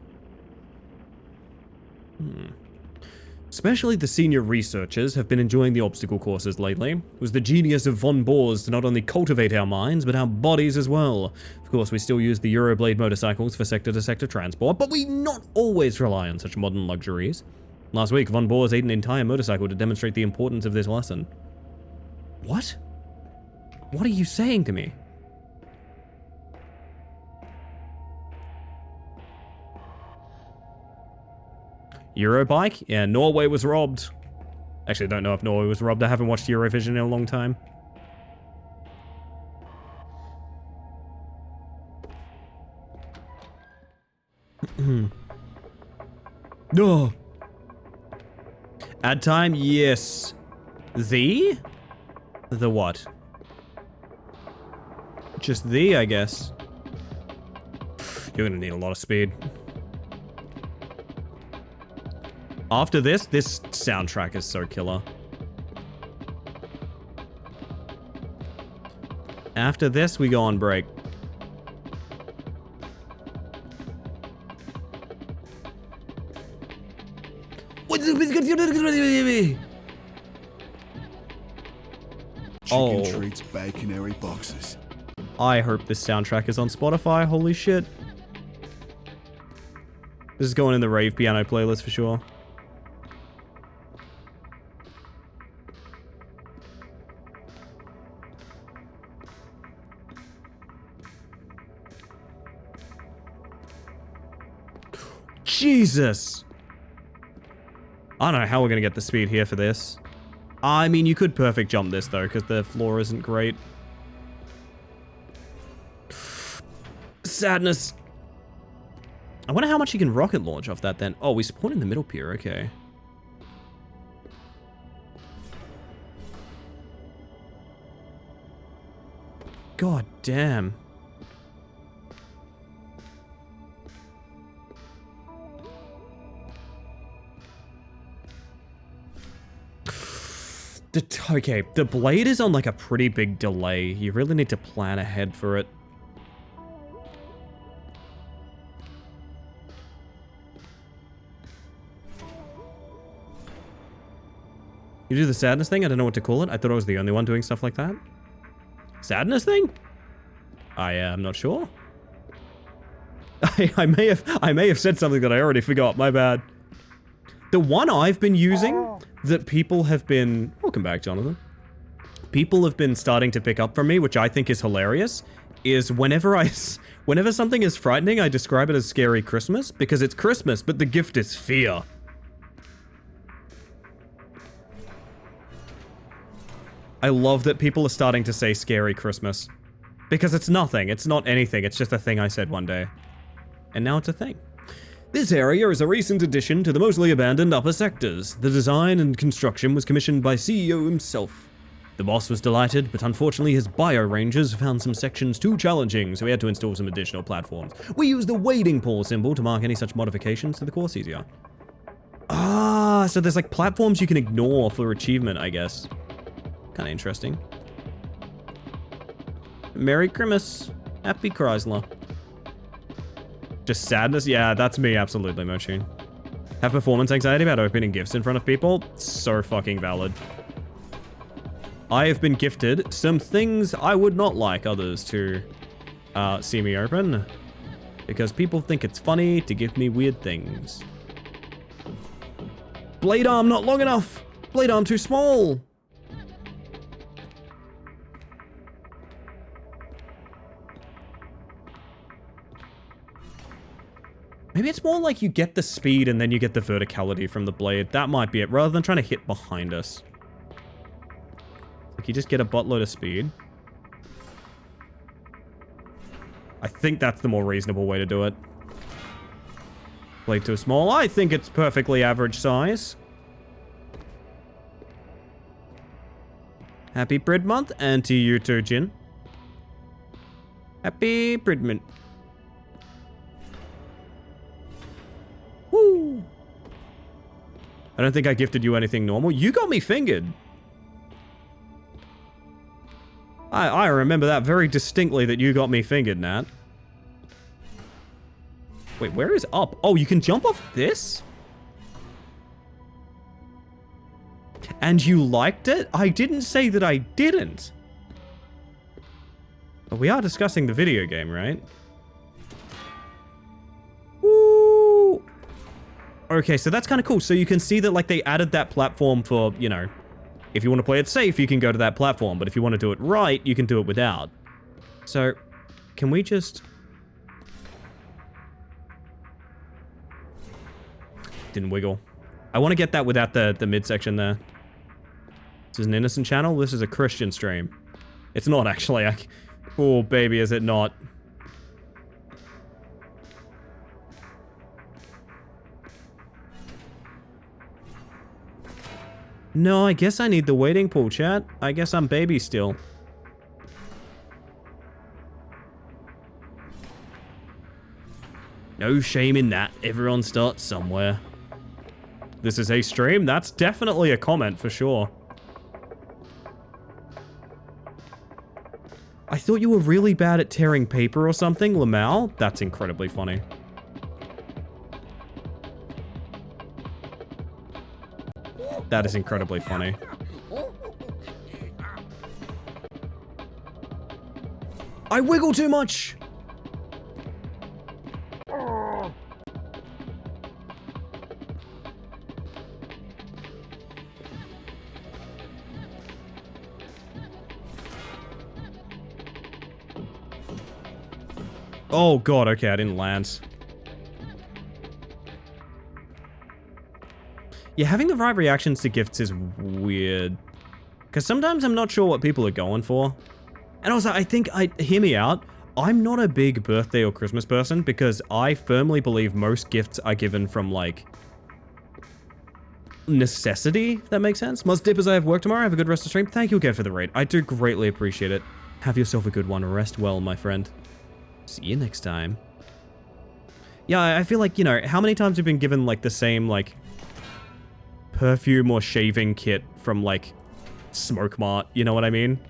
Especially the senior researchers have been enjoying the obstacle courses lately. It was the genius of Von Boers to not only cultivate our minds, but our bodies as well. Of course, we still use the Euroblade motorcycles for sector-to-sector transport, but we not always rely on such modern luxuries. Last week, Von Boers ate an entire motorcycle to demonstrate the importance of this lesson. What? What are you saying to me? Eurobike? Yeah, Norway was robbed. Actually, I don't know if Norway was robbed. I haven't watched Eurovision in a long time. No. Ad time? Yes. The what? Just the, I guess. You're gonna need a lot of speed. After this soundtrack is so killer. After this, we go on break. Chicken treats, baconary boxes. I hope this soundtrack is on Spotify. Holy shit. This is going in the rave piano playlist for sure. Jesus! I don't know how we're gonna get the speed here for this. I mean, you could perfect jump this, though, because the floor isn't great. Sadness. I wonder how much you can rocket launch off that, then. Oh, we spawn in the middle pier, okay. God damn. Okay, the blade is on like a pretty big delay. You really need to plan ahead for it. You do the sadness thing? I don't know what to call it. I thought I was the only one doing stuff like that. Sadness thing? I am not sure. I may have said something that I already forgot. My bad. The one I've been using that people have been... Welcome back, Jonathan. People have been starting to pick up from me, which I think is hilarious, is whenever something is frightening, I describe it as Scary Christmas, because it's Christmas, but the gift is fear. I love that people are starting to say Scary Christmas. Because it's nothing, it's not anything, it's just a thing I said one day. And now it's a thing. This area is a recent addition to the mostly abandoned upper sectors. The design and construction was commissioned by CEO himself. The boss was delighted, but unfortunately his bio rangers found some sections too challenging, so we had to install some additional platforms. We used the wading pool symbol to mark any such modifications to the course easier. Ah, so there's like platforms you can ignore for achievement, I guess. Kinda interesting. Merry Christmas. Happy Chrysler. Just sadness? Yeah, that's me, absolutely, Mochine. Have performance anxiety about opening gifts in front of people? So fucking valid. I have been gifted some things I would not like others to see me open. Because people think it's funny to give me weird things. Blade arm not long enough! Blade arm too small! Maybe it's more like you get the speed and then you get the verticality from the blade. That might be it, rather than trying to hit behind us. Like you just get a buttload of speed. I think that's the more reasonable way to do it. Blade too small. I think it's perfectly average size. Happy Brid Month, and to you too, Jin. Happy Brid Month. Woo! I don't think I gifted you anything normal. You got me fingered. I remember that very distinctly, that you got me fingered, Nat. Wait, where is up? Oh, you can jump off this? And you liked it? I didn't say that I didn't. But we are discussing the video game, right? Woo! Okay, so that's kind of cool. So you can see that, like, they added that platform for, you know, if you want to play it safe, you can go to that platform. But if you want to do it right, you can do it without. So, can we just... Didn't wiggle. I want to get that without the midsection there. This is an innocent channel. This is a Christian stream. It's not, actually. Oh, baby, is it not? No, I guess I need the wading pool, chat. I guess I'm baby still. No shame in that. Everyone starts somewhere. This is a stream? That's definitely a comment for sure. I thought you were really bad at tearing paper or something, Lamau. That's incredibly funny. That is incredibly funny. I wiggle too much! Oh god, okay, I didn't land. Yeah, having the right reactions to gifts is weird. Because sometimes I'm not sure what people are going for. And also, hear me out, I'm not a big birthday or Christmas person because I firmly believe most gifts are given from, like, necessity, if that makes sense. Must dip as I have work tomorrow. Have a good rest of the stream. Thank you again for the raid. I do greatly appreciate it. Have yourself a good one. Rest well, my friend. See you next time. Yeah, I feel like, you know, how many times have you been given, like, the same, like, perfume or shaving kit from, like, Smoke Mart, you know what I mean?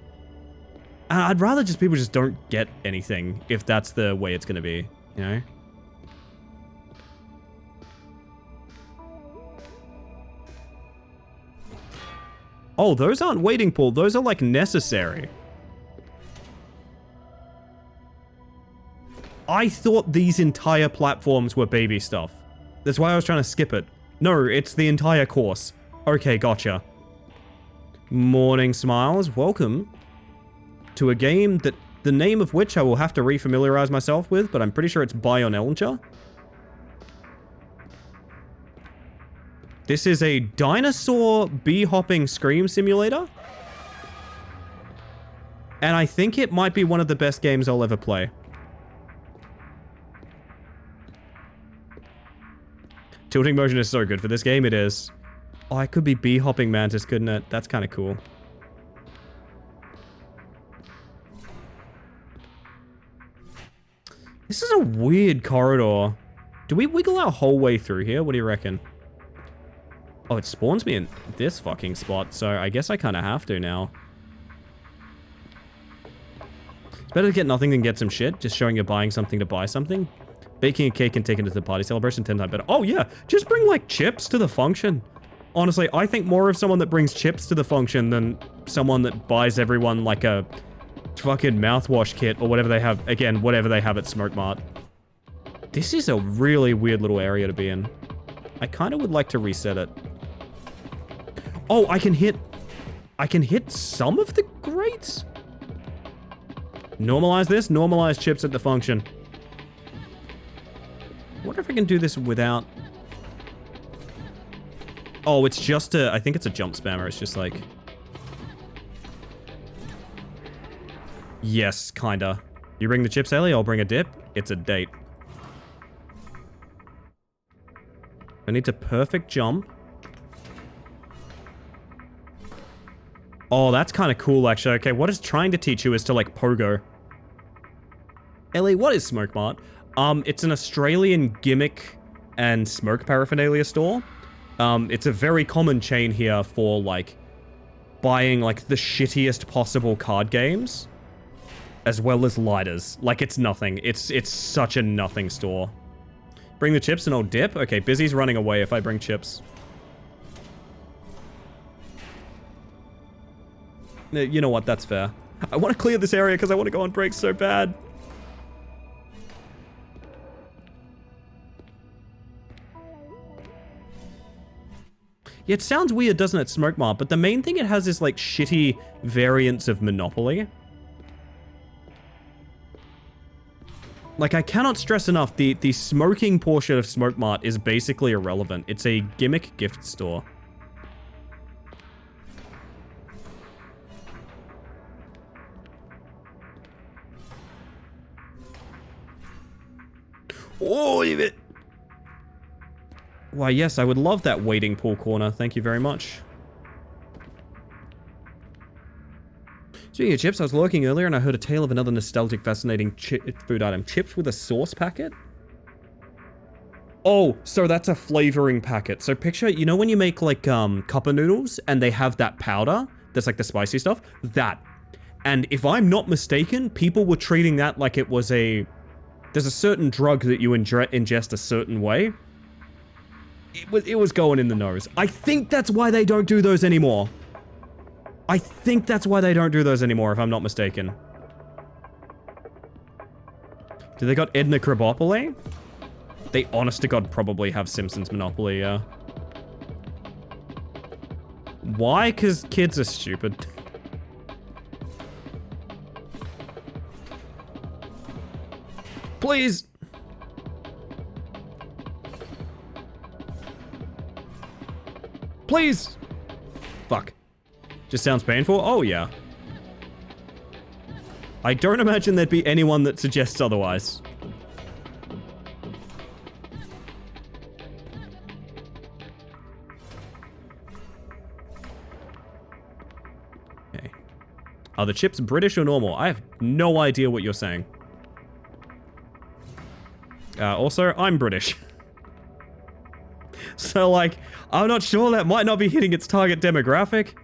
I'd rather just people just don't get anything if that's the way it's gonna be, you know? Oh, those aren't waiting pool, those are, like, necessary. I thought these entire platforms were baby stuff. That's why I was trying to skip it. No, it's the entire course. Okay, gotcha. Morning Smiles, welcome to a game that the name of which I will have to refamiliarize myself with, but I'm pretty sure it's Bion Elnger. This is a dinosaur bee-hopping scream simulator. And I think it might be one of the best games I'll ever play. Tilting motion is so good for this game, it is. Oh, I could be bee-hopping Mantis, couldn't it? That's kind of cool. This is a weird corridor. Do we wiggle our whole way through here? What do you reckon? Oh, it spawns me in this fucking spot, so I guess I kind of have to now. It's better to get nothing than get some shit, just showing you're buying something to buy something. Baking a cake and taking it to the party celebration 10 times better. Oh yeah, just bring like chips to the function. Honestly, I think more of someone that brings chips to the function than someone that buys everyone like a fucking mouthwash kit or whatever they have. Again, whatever they have at Smoke Mart. This is a really weird little area to be in. I kind of would like to reset it. Oh, I can hit some of the grates? Normalize this, normalize chips at the function. I wonder if I can do this without... Oh, it's just a... I think it's a jump spammer. It's just like... Yes, kinda. You bring the chips, Ellie? I'll bring a dip. It's a date. I need to perfect jump. Oh, that's kind of cool, actually. Okay, what it's trying to teach you is to, like, pogo. Ellie, what is Smoke Mart? It's an Australian gimmick and smoke paraphernalia store. It's a very common chain here for, like, buying, like, the shittiest possible card games, as well as lighters. Like, it's nothing. It's such a nothing store. Bring the chips and I'll dip? Okay, Busy's running away if I bring chips. You know what, that's fair. I want to clear this area because I want to go on break so bad. Yeah, it sounds weird, doesn't it, Smoke Mart? But the main thing it has is, like, shitty variants of Monopoly. Like, I cannot stress enough, the smoking portion of Smoke Mart is basically irrelevant. It's a gimmick gift store. Oh, leave it! Why, yes, I would love that waiting pool corner. Thank you very much. Speaking of chips, I was lurking earlier and I heard a tale of another nostalgic, fascinating food item. Chips with a sauce packet? Oh, so that's a flavoring packet. So picture, you know when you make, like, cup of noodles and they have that powder that's, like, the spicy stuff? That. And if I'm not mistaken, people were treating that like it was a... There's a certain drug that you ingest a certain way. It was going in the nose. I think that's why they don't do those anymore. I think that's why they don't do those anymore, if I'm not mistaken. Do they got Edna Krabopoly? They, honest to God, probably have Simpsons Monopoly, yeah. Why? Because kids are stupid. Please! Please! Fuck. Just sounds painful? Oh, yeah. I don't imagine there'd be anyone that suggests otherwise. Okay. Are the chips British or normal? I have no idea what you're saying. Also, I'm British. So, like, I'm not sure, that might not be hitting its target demographic.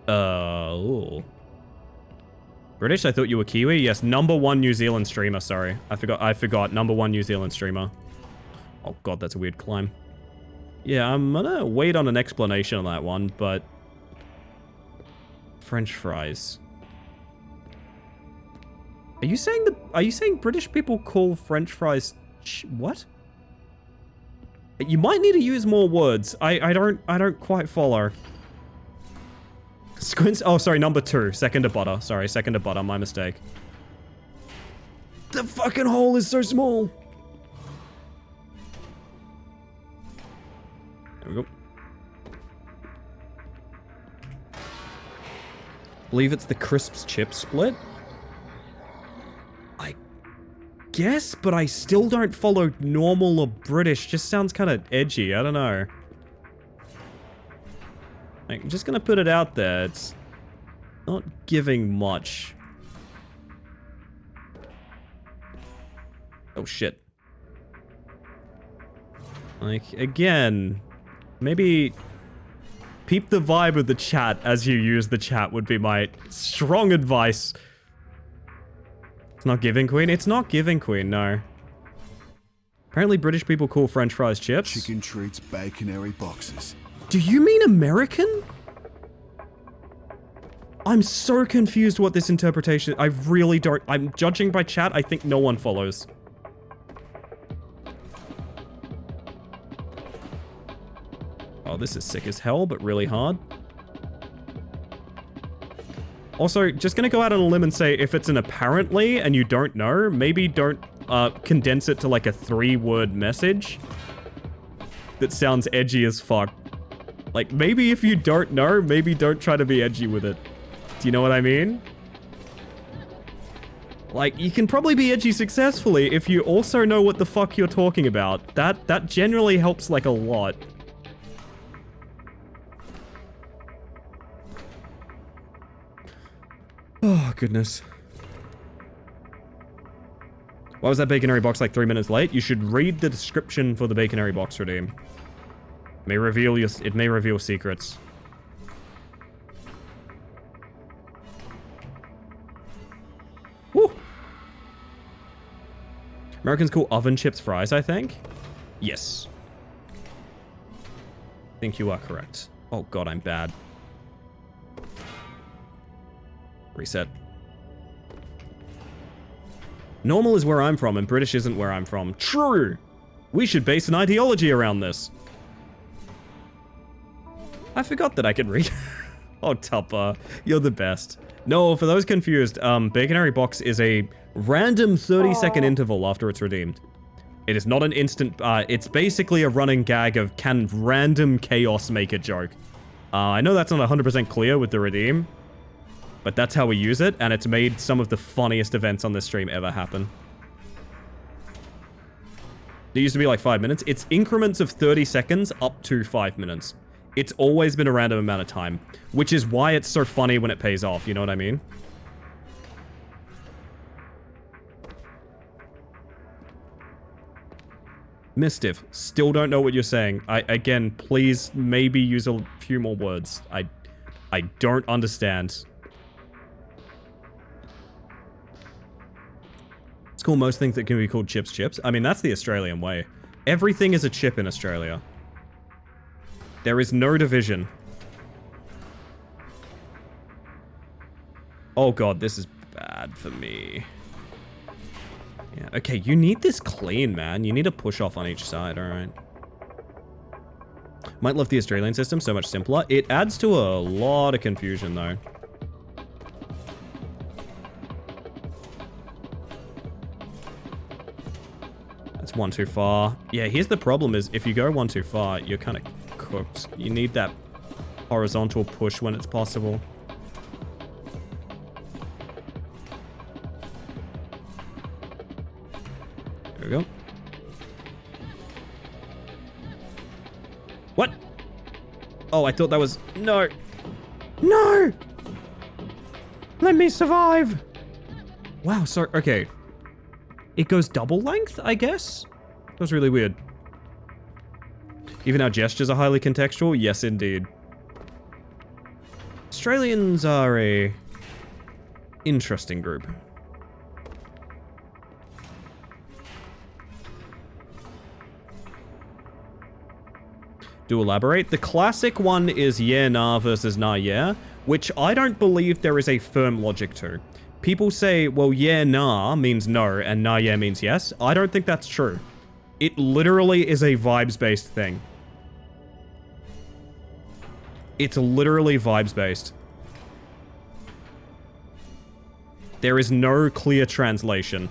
Ooh. British? I thought you were Kiwi? Yes, #1 New Zealand streamer, sorry. I forgot. #1 New Zealand streamer. Oh god, that's a weird climb. Yeah, I'm gonna wait on an explanation on that one, but... French fries. Are you saying British people call French fries what? You might need to use more words. I don't quite follow. Squints. Oh, sorry, #2. Second to butter. Sorry, second to butter. My mistake. The fucking hole is so small. There we go. Believe it's the crisps chip split. I guess, but I still don't follow normal or British. Just sounds kind of edgy. I don't know. I'm just gonna put it out there. It's not giving much. Oh shit. Like, again, maybe peep the vibe of the chat as you use the chat would be my strong advice. It's not giving, Queen? It's not giving, Queen, no. Apparently British people call French fries chips. Chicken treats baconary boxes. Do you mean American? I'm so confused what this interpretation... I really don't... I'm judging by chat, I think no one follows. Oh, this is sick as hell, but really hard. Also, just gonna go out on a limb and say, if it's an apparently and you don't know, maybe don't condense it to like a 3-word message that sounds edgy as fuck. Like, maybe if you don't know, maybe don't try to be edgy with it. Do you know what I mean? Like, you can probably be edgy successfully if you also know what the fuck you're talking about. That generally helps, like, a lot. Oh, goodness. Why was that baconary box like 3 minutes late? You should read the description for the baconary box redeem. It may reveal secrets. Woo! Americans call oven chips fries, I think? Yes. I think you are correct. Oh god, I'm bad. Reset. Normal is where I'm from, and British isn't where I'm from. True! We should base an ideology around this. I forgot that I could read. Oh, Tupper, you're the best. No, for those confused, Baconary Box is a random 30-second interval after it's redeemed. It is not an instant, it's basically a running gag of can random chaos make a joke. I know that's not 100% clear with the redeem, but that's how we use it, and it's made some of the funniest events on this stream ever happen. It used to be like 5 minutes. It's increments of 30 seconds up to 5 minutes. It's always been a random amount of time, which is why it's so funny when it pays off, you know what I mean? Mistiff, still don't know what you're saying. Again, please maybe use a few more words. I don't understand. It's cool, most things that can be called chips. I mean, that's the Australian way. Everything is a chip in Australia. There is no division. Oh god, this is bad for me. Yeah, okay, you need this clean, man. You need a push off on each side, alright. Might love the Australian system, so much simpler. It adds to a lot of confusion, though. It's one too far. Yeah, here's the problem is if you go one too far, you're kind of cooked. You need that horizontal push when it's possible. There we go. What? Oh, I thought that was... No! No! Let me survive! Wow, sorry. Okay. It goes double length, I guess? That was really weird. Even our gestures are highly contextual? Yes, indeed. Australians are a interesting group. Do elaborate. The classic one is yeah, nah versus nah, yeah, which I don't believe there is a firm logic to. People say, well, yeah, nah means no, and nah, yeah means yes. I don't think that's true. It literally is a vibes-based thing. It's literally vibes-based. There is no clear translation.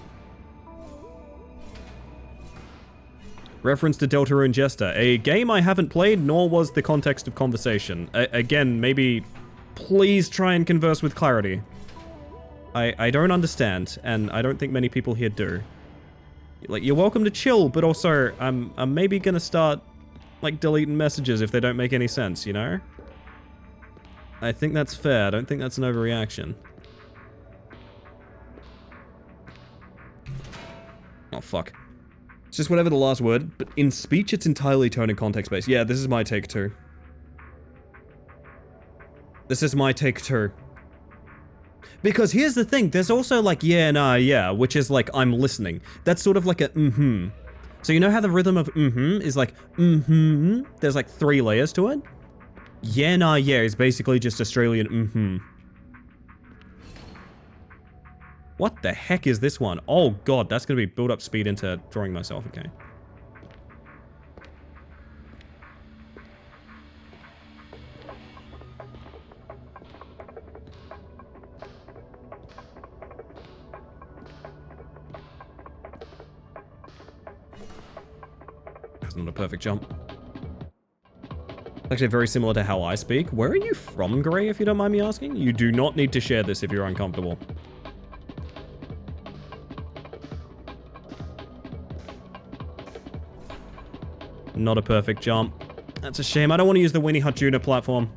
Reference to Deltarune Jester, a game I haven't played, nor was the context of conversation. Again, maybe please try and converse with clarity. I don't understand, and I don't think many people here do. Like, you're welcome to chill, but also, I'm maybe gonna start, like, deleting messages if they don't make any sense, you know? I think that's fair. I don't think that's an overreaction. Oh, fuck. It's just whatever the last word, but in speech it's entirely tone and context based. Yeah, this is my take too. This is my take too. Because here's the thing, there's also like yeah, nah, yeah, which is like I'm listening. That's sort of like a mm-hmm. So you know how the rhythm of mm-hmm is like mm-hmm? There's like 3 layers to it? Yeah, nah, yeah is basically just Australian mm-hmm. What the heck is this one? Oh god, that's gonna be build up speed into throwing myself, okay. That's not a perfect jump. Actually very similar to how I speak. Where are you from, Gray, if you don't mind me asking? You do not need to share this if you're uncomfortable. Not a perfect jump. That's a shame. I don't want to use the Weenie Hut Junior platform.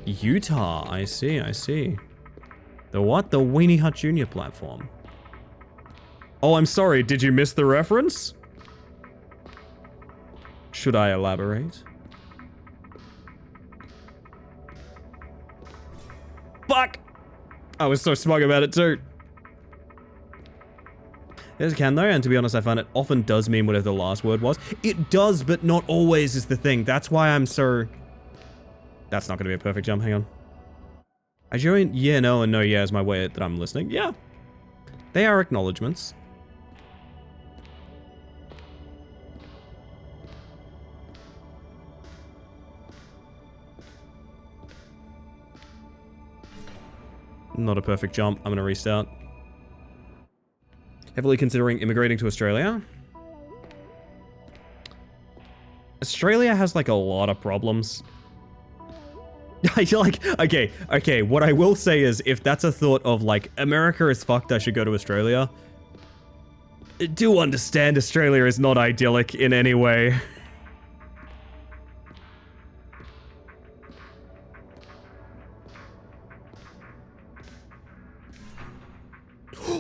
Utah. I see, I see. The what? The Weenie Hut Junior platform. Oh, I'm sorry. Did you miss the reference? Should I elaborate? Fuck! I was so smug about it too. There's a can though, and to be honest, I find it often does mean whatever the last word was. It does, but not always is the thing. That's why I'm so... That's not going to be a perfect jump, hang on. I join yeah, no, and no, yeah as my way that I'm listening. Yeah. They are acknowledgements. Not a perfect jump. I'm gonna restart. Heavily considering immigrating to Australia. Australia has like a lot of problems. I feel like, okay, what I will say is if that's a thought of like, America is fucked, I should go to Australia. Do understand Australia is not idyllic in any way.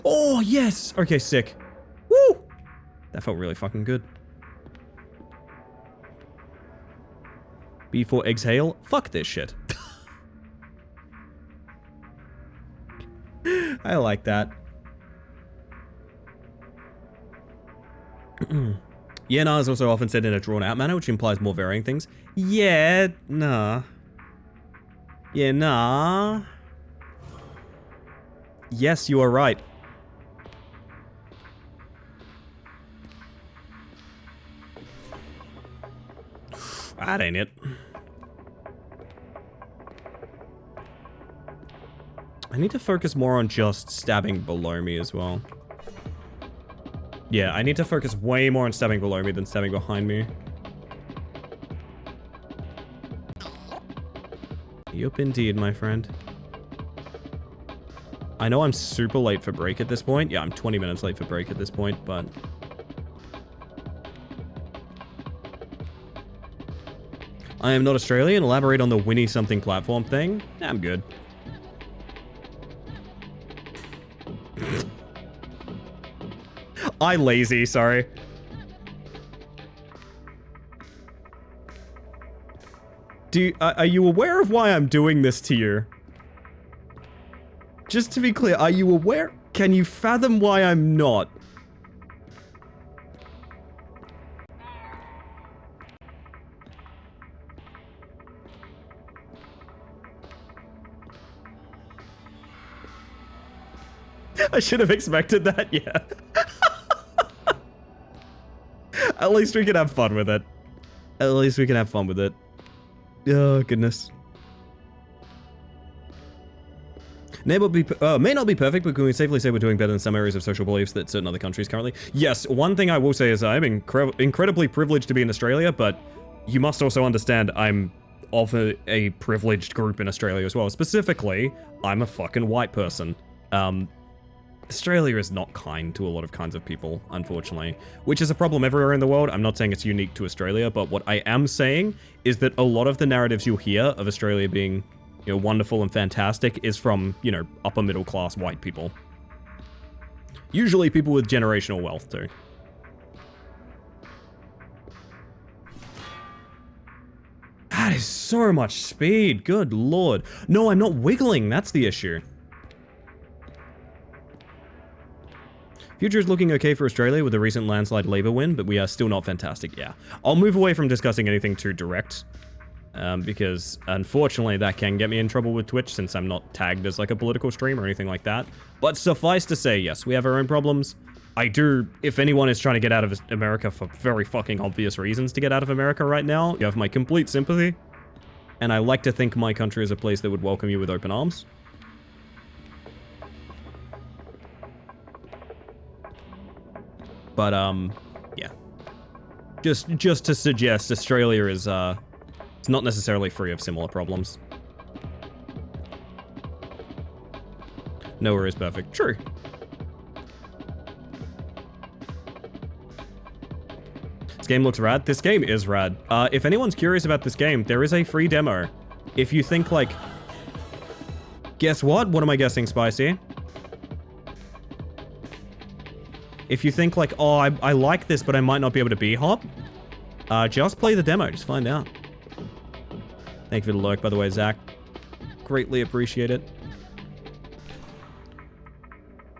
Oh, yes! Okay, sick. Woo! That felt really fucking good. B4 exhale? Fuck this shit. I like that. Yeah, nah is also often said in a drawn-out manner, which implies more varying things. Yeah, nah. Yeah, nah. Yes, you are right. That ain't it. I need to focus more on just stabbing below me as well. Yeah, I need to focus way more on stabbing below me than stabbing behind me. Yup, indeed, my friend. I know I'm super late for break at this point. Yeah, I'm 20 minutes late for break at this point, but... I am not Australian. Elaborate on the Winnie something platform thing. I'm good. I lazy, sorry. Are you aware of why I'm doing this to you? Just to be clear, are you aware? Can you fathom why I'm not? I should have expected that, yeah. At least we can have fun with it. At least we can have fun with it. Oh, goodness. May not be perfect, but can we safely say we're doing better in some areas of social beliefs that certain other countries currently? Yes, one thing I will say is I'm incredibly privileged to be in Australia, but you must also understand I'm of a privileged group in Australia as well. Specifically, I'm a fucking white person. Australia is not kind to a lot of kinds of people, unfortunately, which is a problem everywhere in the world. I'm not saying it's unique to Australia, but what I am saying is that a lot of the narratives you'll hear of Australia being, you know, wonderful and fantastic is from, you know, upper middle class white people. Usually people with generational wealth too. That is so much speed, good lord. No, I'm not wiggling, that's the issue. Future is looking okay for Australia with a recent landslide Labour win, but we are still not fantastic, yeah. I'll move away from discussing anything too direct, because unfortunately that can get me in trouble with Twitch since I'm not tagged as like a political stream or anything like that. But suffice to say, yes, we have our own problems. I do, if anyone is trying to get out of America for very fucking obvious reasons to get out of America right now, you have my complete sympathy. And I like to think my country is a place that would welcome you with open arms. But, yeah. Just to suggest, Australia is, it's not necessarily free of similar problems. Nowhere is perfect. True. This game looks rad. This game is rad. If anyone's curious about this game, there is a free demo. If you think, like... Guess what? What am I guessing, Spicy? If you think like, oh, I like this, but I might not be able to B-hop, just play the demo, just find out. Thank you for the lurk, by the way, Zach. Greatly appreciate it.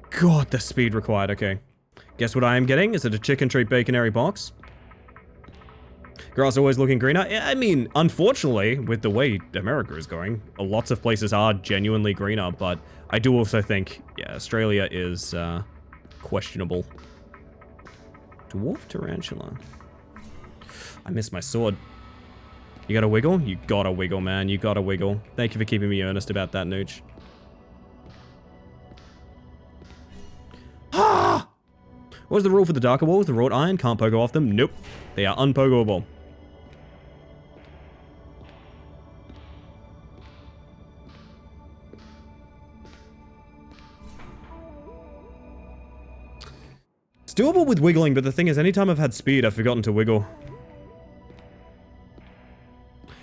God, the speed required, okay. Guess what I am getting? Is it a chicken treat baconary box? Grass always looking greener? Yeah, I mean, unfortunately, with the way America is going, lots of places are genuinely greener, but I do also think, yeah, Australia is, questionable. Dwarf tarantula. I missed my sword. You gotta wiggle? You gotta wiggle, man. You gotta wiggle. Thank you for keeping me earnest about that, Nooch. Ah! What was the rule for the darker walls? The wrought iron can't pogo off them? Nope. They are unpogoable. It's doable with wiggling, but the thing is, anytime I've had speed, I've forgotten to wiggle.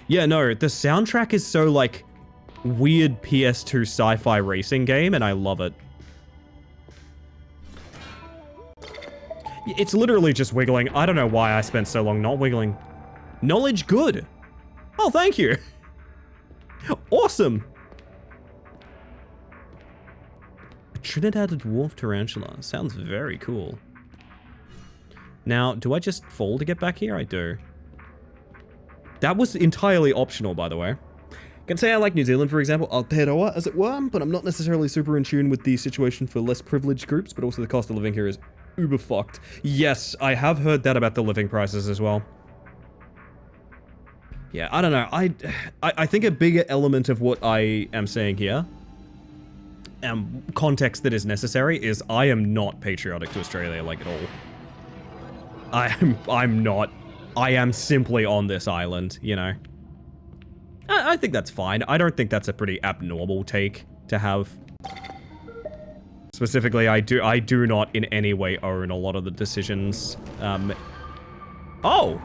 Yeah, no, the soundtrack is so, like, weird PS2 sci-fi racing game, and I love it. It's literally just wiggling. I don't know why I spent so long not wiggling. Knowledge good. Oh, thank you. Awesome. A Trinidad dwarf tarantula. Sounds very cool. Now, do I just fall to get back here? I do. That was entirely optional, by the way. Can say I like New Zealand, for example, Aotearoa, as it were, but I'm not necessarily super in tune with the situation for less privileged groups, but also the cost of living here is uber fucked. Yes, I have heard that about the living prices as well. Yeah, I don't know. I think a bigger element of what I am saying here, context that is necessary, is I am not patriotic to Australia, like, at all. I'm not. I am simply on this island, you know. I think that's fine. I don't think that's a pretty abnormal take to have. Specifically, I do not in any way own a lot of the decisions. Oh!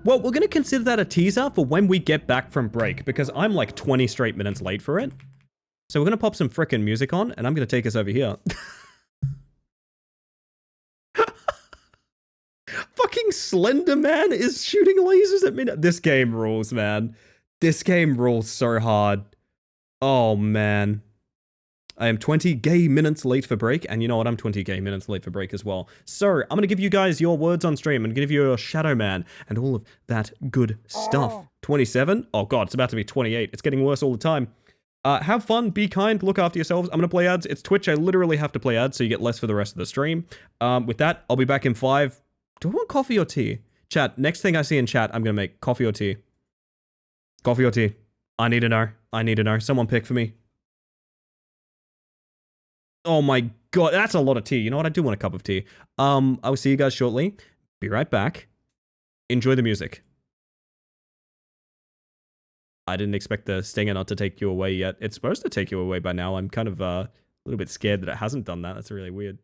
Well, we're gonna consider that a teaser for when we get back from break, because I'm like 20 straight minutes late for it. So we're gonna pop some frickin' music on, and I'm gonna take us over here. Fucking Slender Man is shooting lasers at me. This game rules, man. This game rules so hard. Oh, man. I am 20 gay minutes late for break, and you know what? I'm 20 gay minutes late for break as well. So, I'm gonna give you guys your words on stream. I'm gonna give you your Shadow Man and all of that good stuff. 27? Oh god, it's about to be 28. It's getting worse all the time. Have fun, be kind, look after yourselves. I'm gonna play ads. It's Twitch. I literally have to play ads, so you get less for the rest of the stream. With that, I'll be back in 5. Do I want coffee or tea? Chat, next thing I see in chat, I'm gonna make coffee or tea. Coffee or tea? I need to know. I need to know. Someone pick for me. Oh my god, that's a lot of tea. You know what? I do want a cup of tea. I will see you guys shortly. Be right back. Enjoy the music. I didn't expect the stinger not to take you away yet. It's supposed to take you away by now. I'm kind of a little bit scared that it hasn't done that. That's really weird.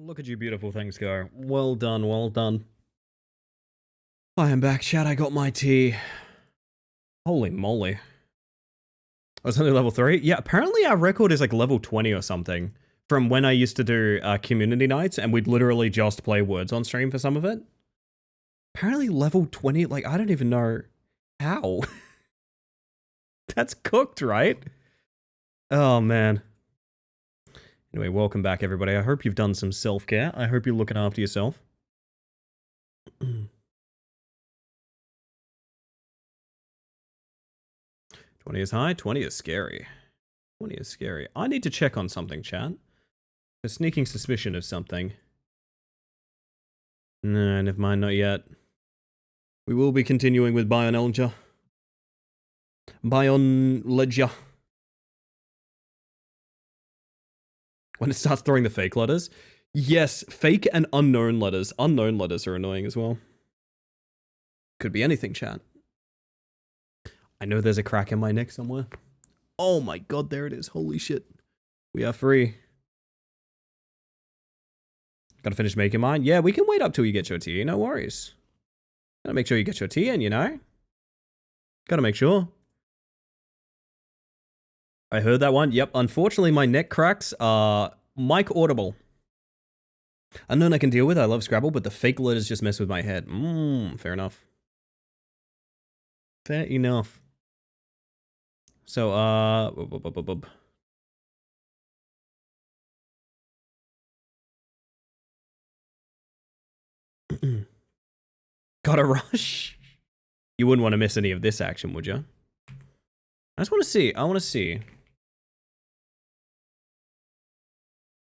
Look at you beautiful things go. Well done, well done. I am back, chat. I got my tea. Holy moly. I was only level 3? Yeah, apparently our record is like level 20 or something. From when I used to do community nights, and we'd literally just play Words on stream for some of it. Apparently level 20, like, I don't even know how. That's cooked, right? Oh, man. Anyway, welcome back, everybody. I hope you've done some self-care. I hope you're looking after yourself. 20 is high, 20 is scary. 20 is scary. I need to check on something, chat. A sneaking suspicion of something. No, never mind, not yet. We will be continuing with Bionelja. Bionledger. When it starts throwing the fake letters. Yes, fake and unknown letters. Unknown letters are annoying as well. Could be anything, chat. I know there's a crack in my neck somewhere. Oh my god, there it is. Holy shit. We are free. Gotta finish making mine? Yeah, we can wait up till you get your tea, no worries. Gotta make sure you get your tea in, you know? Gotta make sure. I heard that one. Yep, unfortunately my neck cracks are mic audible. Unknown I can deal with, I love Scrabble, but the fake letters just mess with my head. Fair enough. Fair enough. So, Gotta rush. You wouldn't want to miss any of this action, would you? I just want to see. I want to see.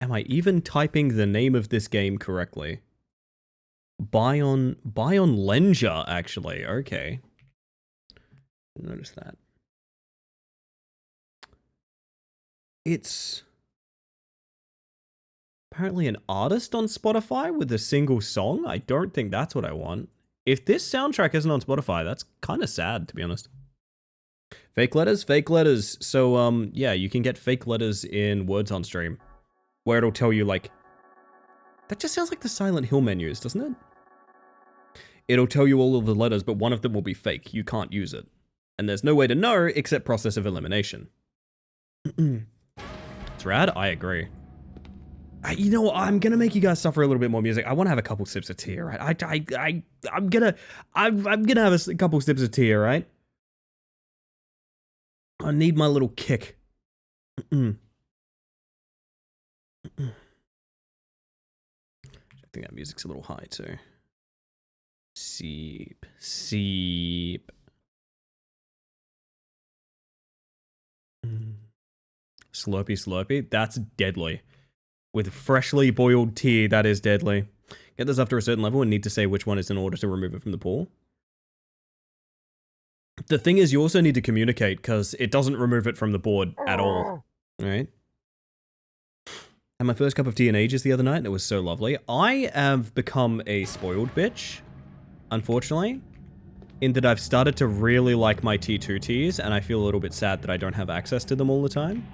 Am I even typing the name of this game correctly? Bionlenja, actually. Okay. Notice that. It's apparently an artist on Spotify with a single song. I don't think that's what I want. If this soundtrack isn't on Spotify, that's kind of sad, to be honest. Fake letters? Fake letters. So, yeah, you can get fake letters in Words on stream. Where it'll tell you, like... That just sounds like the Silent Hill menus, doesn't it? It'll tell you all of the letters, but one of them will be fake. You can't use it. And there's no way to know except process of elimination. It's rad? I agree. You know what? I'm gonna make you guys suffer a little bit more music. I want to have a couple sips of tea, right? I'm gonna have a couple sips of tea, right? I need my little kick. I think that music's a little high too. Seep. Slurpee. That's deadly. With freshly boiled tea, that is deadly. Get this after a certain level and need to say which one is in order to remove it from the pool. The thing is, you also need to communicate, because it doesn't remove it from the board at all. Alright? Had my first cup of tea in ages the other night, and it was so lovely. I have become a spoiled bitch, unfortunately, in that I've started to really like my T2 teas, and I feel a little bit sad that I don't have access to them all the time.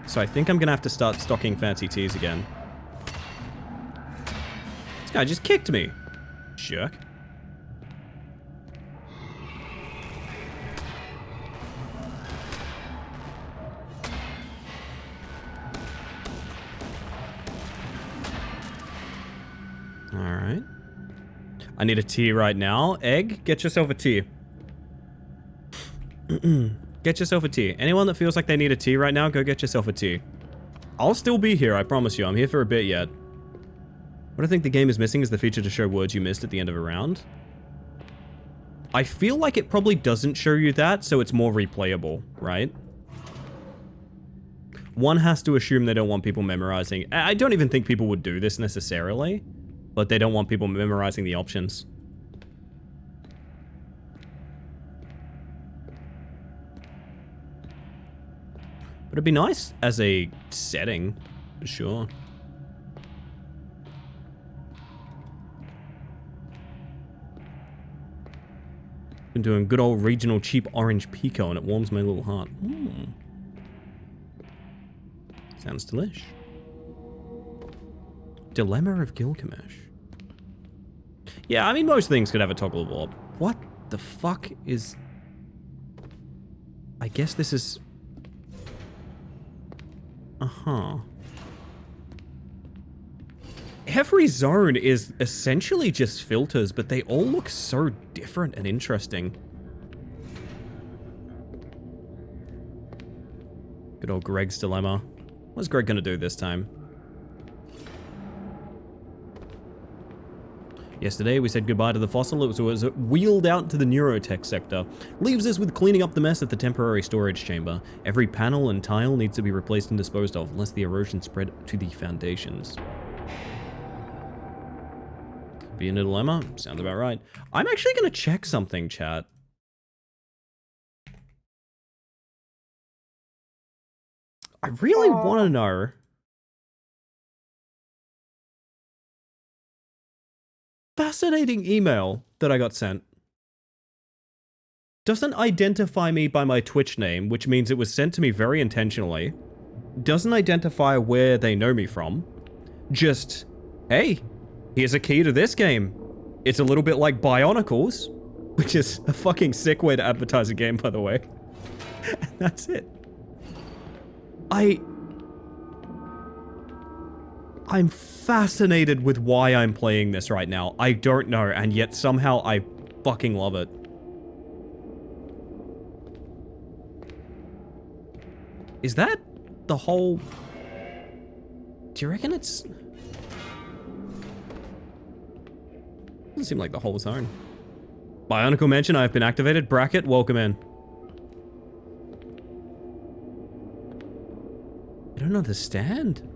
So I think I'm gonna have to start stocking fancy teas again. This guy just kicked me. Jerk. Alright. I need a tea right now. Egg, get yourself a tea. Get yourself a tea. Anyone that feels like they need a tea right now, go get yourself a tea. I'll still be here, I promise you. I'm here for a bit yet. What I think the game is missing is the feature to show words you missed at the end of a round. I feel like it probably doesn't show you that, so it's more replayable, right? One has to assume they don't want people memorizing. I don't even think people would do this necessarily, but they don't want people memorizing the options. But it'd be nice as a setting, for sure. Been doing good old regional cheap orange pico and it warms my little heart. Sounds delish. Dilemma of Gilgamesh. Yeah, I mean, most things could have a toggleable orb. What the fuck is... I guess this is... Uh-huh. Every zone is essentially just filters, but they all look so different and interesting. Good old Greg's dilemma. What's Greg gonna do this time? Yesterday, we said goodbye to the fossil. It was wheeled out to the neurotech sector. Leaves us with cleaning up the mess at the temporary storage chamber. Every panel and tile needs to be replaced and disposed of, lest the erosion spread to the foundations. Be in a dilemma? Sounds about right. I'm actually gonna check something, chat. I really want to know. Fascinating email that I got sent. Doesn't identify me by my Twitch name, which means it was sent to me very intentionally. Doesn't identify where they know me from. Just, hey, here's a key to this game. It's a little bit like Bionicles, which is a fucking sick way to advertise a game, by the way. And that's it. I'm fascinated with why I'm playing this right now. I don't know, and yet somehow I fucking love it. Is that the whole... Do you reckon it's... Doesn't seem like the whole zone. Bionicle Mansion, I have been activated. Bracket, welcome in. I don't understand.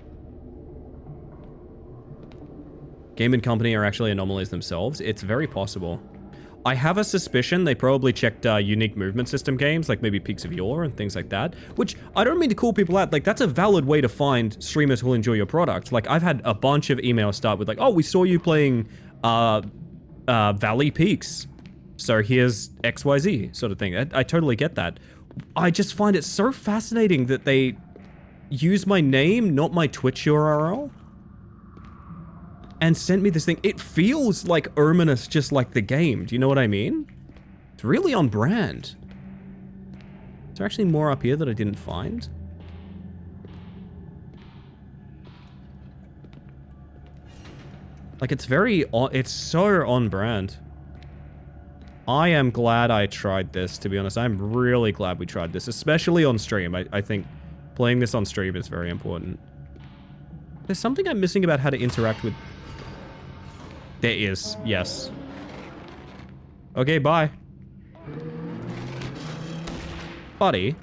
Game and Company are actually anomalies themselves. It's very possible. I have a suspicion they probably checked unique movement system games, like maybe Peaks of Yore and things like that, which I don't mean to call people out. Like, that's a valid way to find streamers who will enjoy your product. Like, I've had a bunch of emails start with like, oh, we saw you playing Valley Peaks, so here's XYZ sort of thing. I totally get that. I just find it so fascinating that they use my name, not my Twitch URL, and sent me this thing. It feels like ominous, just like the game. Do you know what I mean? It's really on brand. Is there actually more up here that I didn't find? Like, it's so on brand. I am glad I tried this, to be honest. I'm really glad we tried this, especially on stream. I think playing this on stream is very important. There's something I'm missing about how to interact with... There is, yes. Okay, bye. Buddy.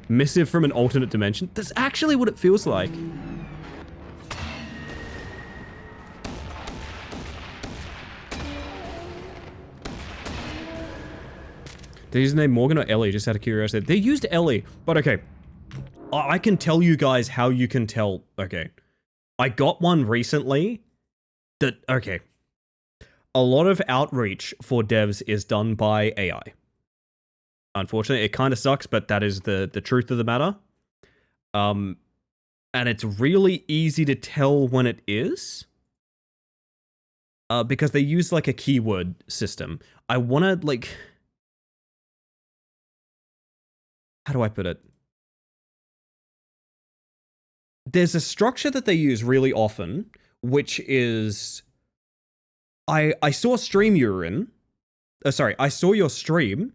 Missive from an alternate dimension? That's actually what it feels like. They're using their Morgan or Ellie, just out of curiosity. They used Ellie, but okay. I can tell you guys how you can tell. Okay. I got one recently that, okay. A lot of outreach for devs is done by AI. Unfortunately, it kind of sucks, but that is the truth of the matter. And it's really easy to tell when it is. Because they use like a keyword system. I want to like... How do I put it? There's a structure that they use really often, which is... I saw a stream you were in. Sorry, I saw your stream.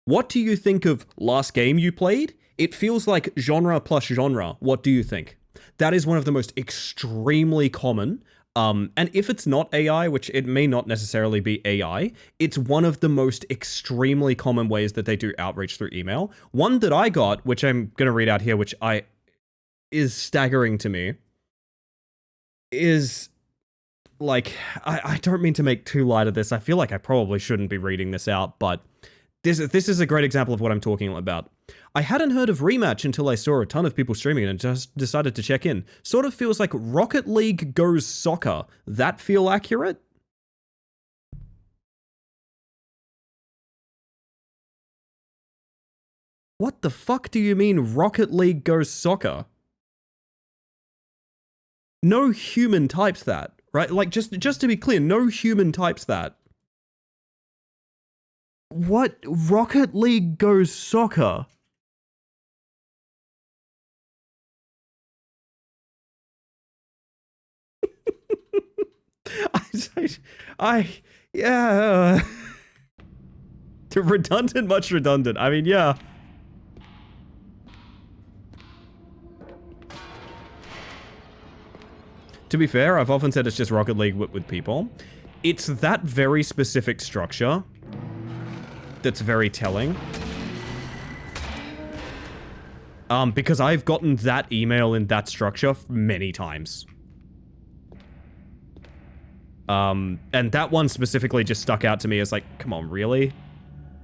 What do you think of last game you played? It feels like genre plus genre. What do you think? That is one of the most extremely common. And if it's not AI, which it may not necessarily be AI, it's one of the most extremely common ways that they do outreach through email. One that I got, which I'm going to read out here, which is staggering to me, is like, I don't mean to make too light of this. I feel like I probably shouldn't be reading this out, but this is a great example of what I'm talking about. I hadn't heard of Rematch until I saw a ton of people streaming it and just decided to check in. Sort of feels like Rocket League goes soccer. That feel accurate? What the fuck do you mean Rocket League goes soccer? No human types that, right? Like, just to be clear, no human types that. What? Rocket League goes soccer? Yeah. Redundant, much redundant. I mean, yeah. To be fair, I've often said it's just Rocket League with people. It's that very specific structure that's very telling. Because I've gotten that email in that structure many times. And that one specifically just stuck out to me as like, come on, really?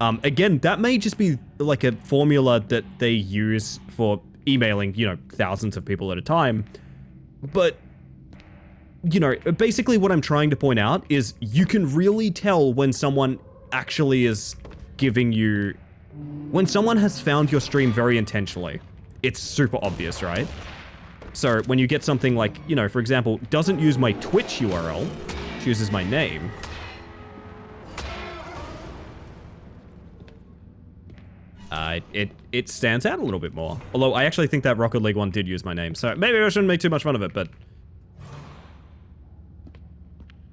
Again, that may just be like a formula that they use for emailing, you know, thousands of people at a time. But, you know, basically what I'm trying to point out is you can really tell when someone actually is giving you... When someone has found your stream very intentionally. It's super obvious, right? So when you get something like, you know, for example, doesn't use my Twitch URL, uses my name. It stands out a little bit more. Although I actually think that Rocket League one did use my name, so maybe I shouldn't make too much fun of it, but...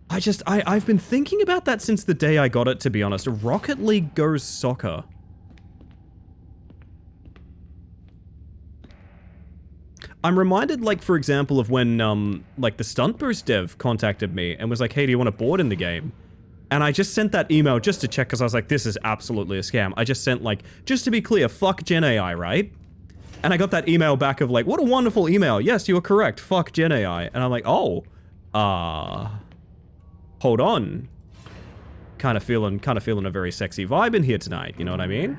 I've been thinking about that since the day I got it, to be honest. Rocket League goes soccer. I'm reminded, like, for example, of when, like, the Stunt Boost dev contacted me and was like, hey, do you want a board in the game? And I just sent that email just to check, because I was like, this is absolutely a scam. I just sent, like, just to be clear, fuck Gen AI, right? And I got that email back of, like, what a wonderful email. Yes, you are correct. Fuck Gen AI. And I'm like, oh, hold on. Kind of feeling a very sexy vibe in here tonight, you know what I mean?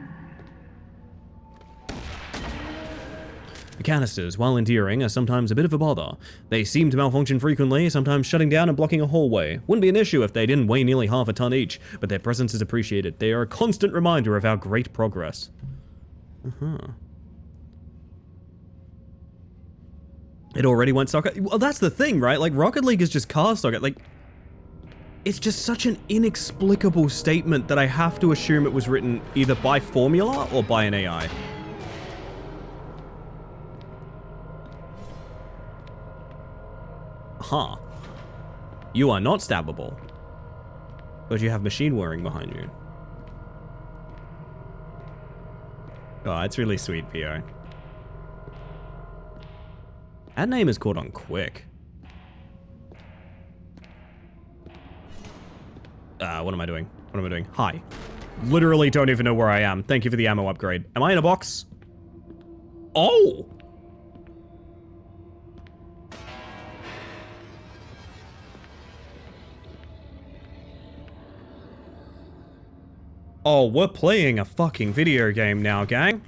The canisters, while endearing, are sometimes a bit of a bother. They seem to malfunction frequently, sometimes shutting down and blocking a hallway. Wouldn't be an issue if they didn't weigh nearly half a ton each, but their presence is appreciated. They are a constant reminder of our great progress. It already went soccer. Well, that's the thing, right? Like, Rocket League is just car soccer. Like, it's just such an inexplicable statement that I have to assume it was written either by Formula or by an AI. Huh. You are not stabbable. But you have machine whirring behind you. Oh, it's really sweet, Pio. That name is caught on quick. What am I doing? What am I doing? Hi. Literally don't even know where I am. Thank you for the ammo upgrade. Am I in a box? Oh! Oh, we're playing a fucking video game now, gang.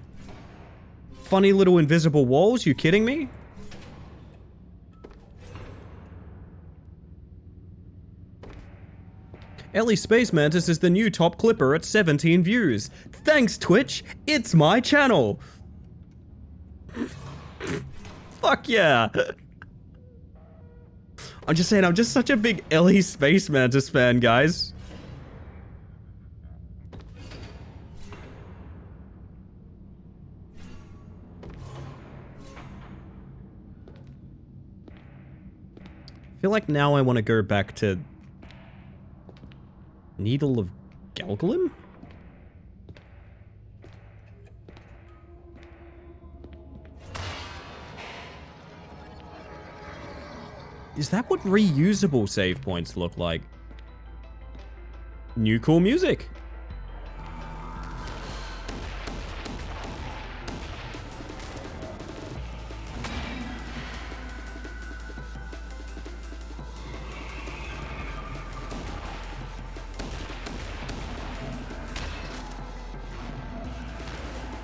Funny little invisible walls, you kidding me? Ellie Space Mantis is the new top clipper at 17 views. Thanks, Twitch. It's my channel. Fuck yeah. I'm just saying, I'm just such a big Ellie Space Mantis fan, guys. I feel like now I want to go back to Needle of Gelglim? Is that what reusable save points look like? New cool music.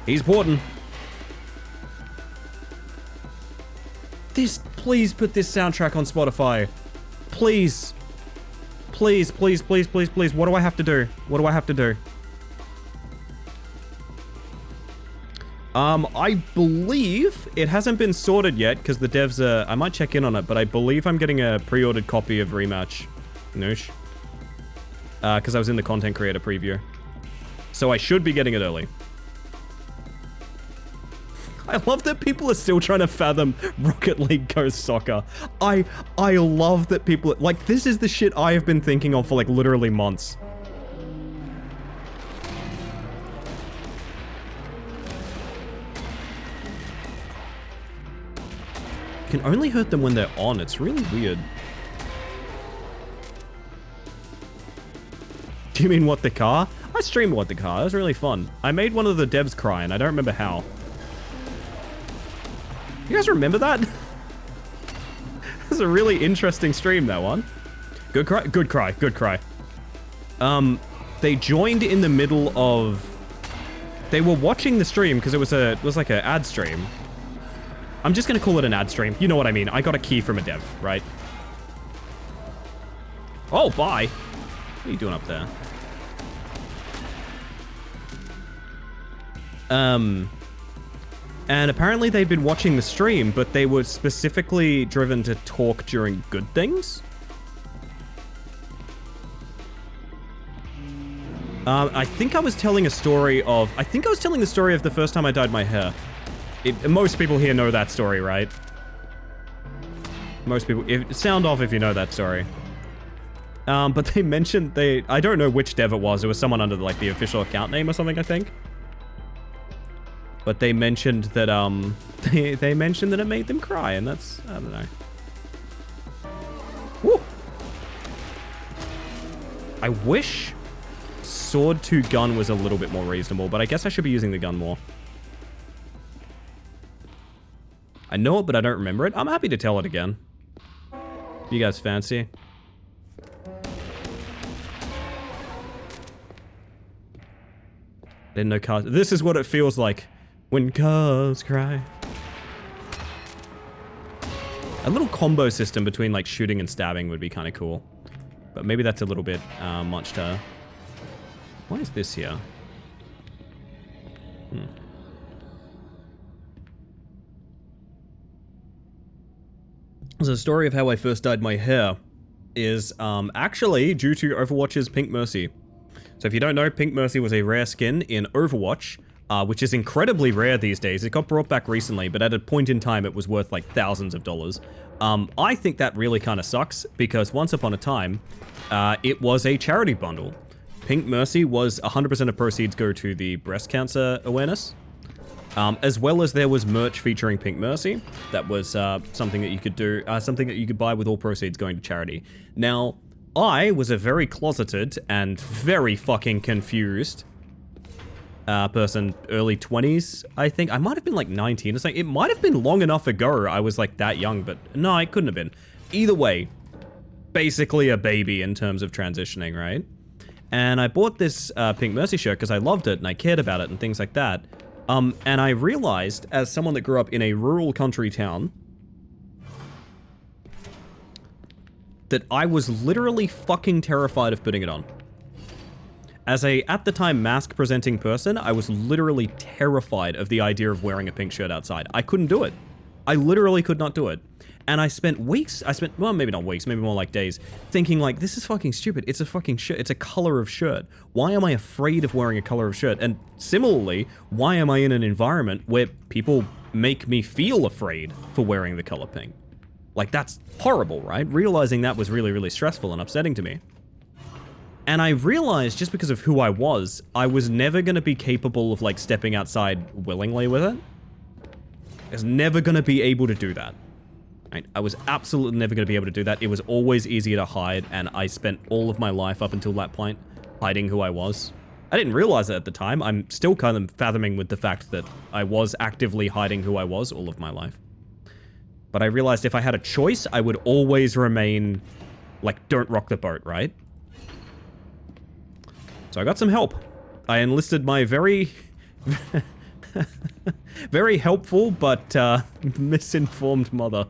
He's porting. Please put this soundtrack on Spotify. Please. Please, please, please, please, please. What do I have to do? What do I have to do? I believe it hasn't been sorted yet because the devs are... I might check in on it, but I believe I'm getting a pre-ordered copy of Rematch. Noosh. Because I was in the content creator preview. So I should be getting it early. I love that people are still trying to fathom Rocket League Ghost Soccer. I love that people... Like, this is the shit I have been thinking of for, like, literally months. You can only hurt them when they're on. It's really weird. Do you mean What the Car? I streamed What the Car. It was really fun. I made one of the devs cry, and I don't remember how. You guys remember that? It was a really interesting stream, that one. Good cry, good cry, good cry. They joined in the middle of... They were watching the stream because it was like an ad stream. I'm just gonna call it an ad stream. You know what I mean. I got a key from a dev, right? Oh, bye. What are you doing up there? And apparently they'd been watching the stream, but they were specifically driven to talk during good things. I think I was telling a story of... I think I was telling the story of the first time I dyed my hair. Most people here know that story, right? Most people... sound off if you know that story. But they mentioned they... I don't know which dev it was. It was someone under, like, the official account name or something, I think. But they mentioned that, they mentioned that it made them cry, and that's... I don't know. Woo! I wish sword to gun was a little bit more reasonable, but I guess I should be using the gun more. I know it, but I don't remember it. I'm happy to tell it again. You guys fancy? Didn't know cars... This is what it feels like when cars cry. A little combo system between, like, shooting and stabbing would be kind of cool. But maybe that's a little bit much to... Why is this here? So the story of how I first dyed my hair is actually due to Overwatch's Pink Mercy. So if you don't know, Pink Mercy was a rare skin in Overwatch, which is incredibly rare these days. It got brought back recently, but at a point in time, it was worth like thousands of dollars. I think that really kind of sucks, because once upon a time, it was a charity bundle. Pink Mercy was 100% of proceeds go to the breast cancer awareness, as well as there was merch featuring Pink Mercy. That was something that you could do, something that you could buy with all proceeds going to charity. Now, I was a very closeted and very fucking confused person, early 20s, I think. I might have been like 19 or something. It might have been long enough ago I was like that young, but no, it couldn't have been. Either way, basically a baby in terms of transitioning, right? And I bought this Pink Mercy shirt because I loved it and I cared about it and things like that. And I realized, as someone that grew up in a rural country town, that I was literally fucking terrified of putting it on. As a, at the time, mask-presenting person, I was literally terrified of the idea of wearing a pink shirt outside. I couldn't do it. I literally could not do it. And I spent weeks, well, maybe not weeks, maybe more like days, thinking like, this is fucking stupid. It's a fucking shirt. It's a color of shirt. Why am I afraid of wearing a color of shirt? And similarly, why am I in an environment where people make me feel afraid for wearing the color pink? Like, that's horrible, right? Realizing that was really, really stressful and upsetting to me. And I realized, just because of who I was never going to be capable of, like, stepping outside willingly with it. I was never going to be able to do that. Right? I was absolutely never going to be able to do that. It was always easier to hide, and I spent all of my life up until that point hiding who I was. I didn't realize it at the time. I'm still kind of fathoming with the fact that I was actively hiding who I was all of my life. But I realized if I had a choice, I would always remain, like, don't rock the boat, right? So I got some help. I enlisted my very... very helpful, but misinformed mother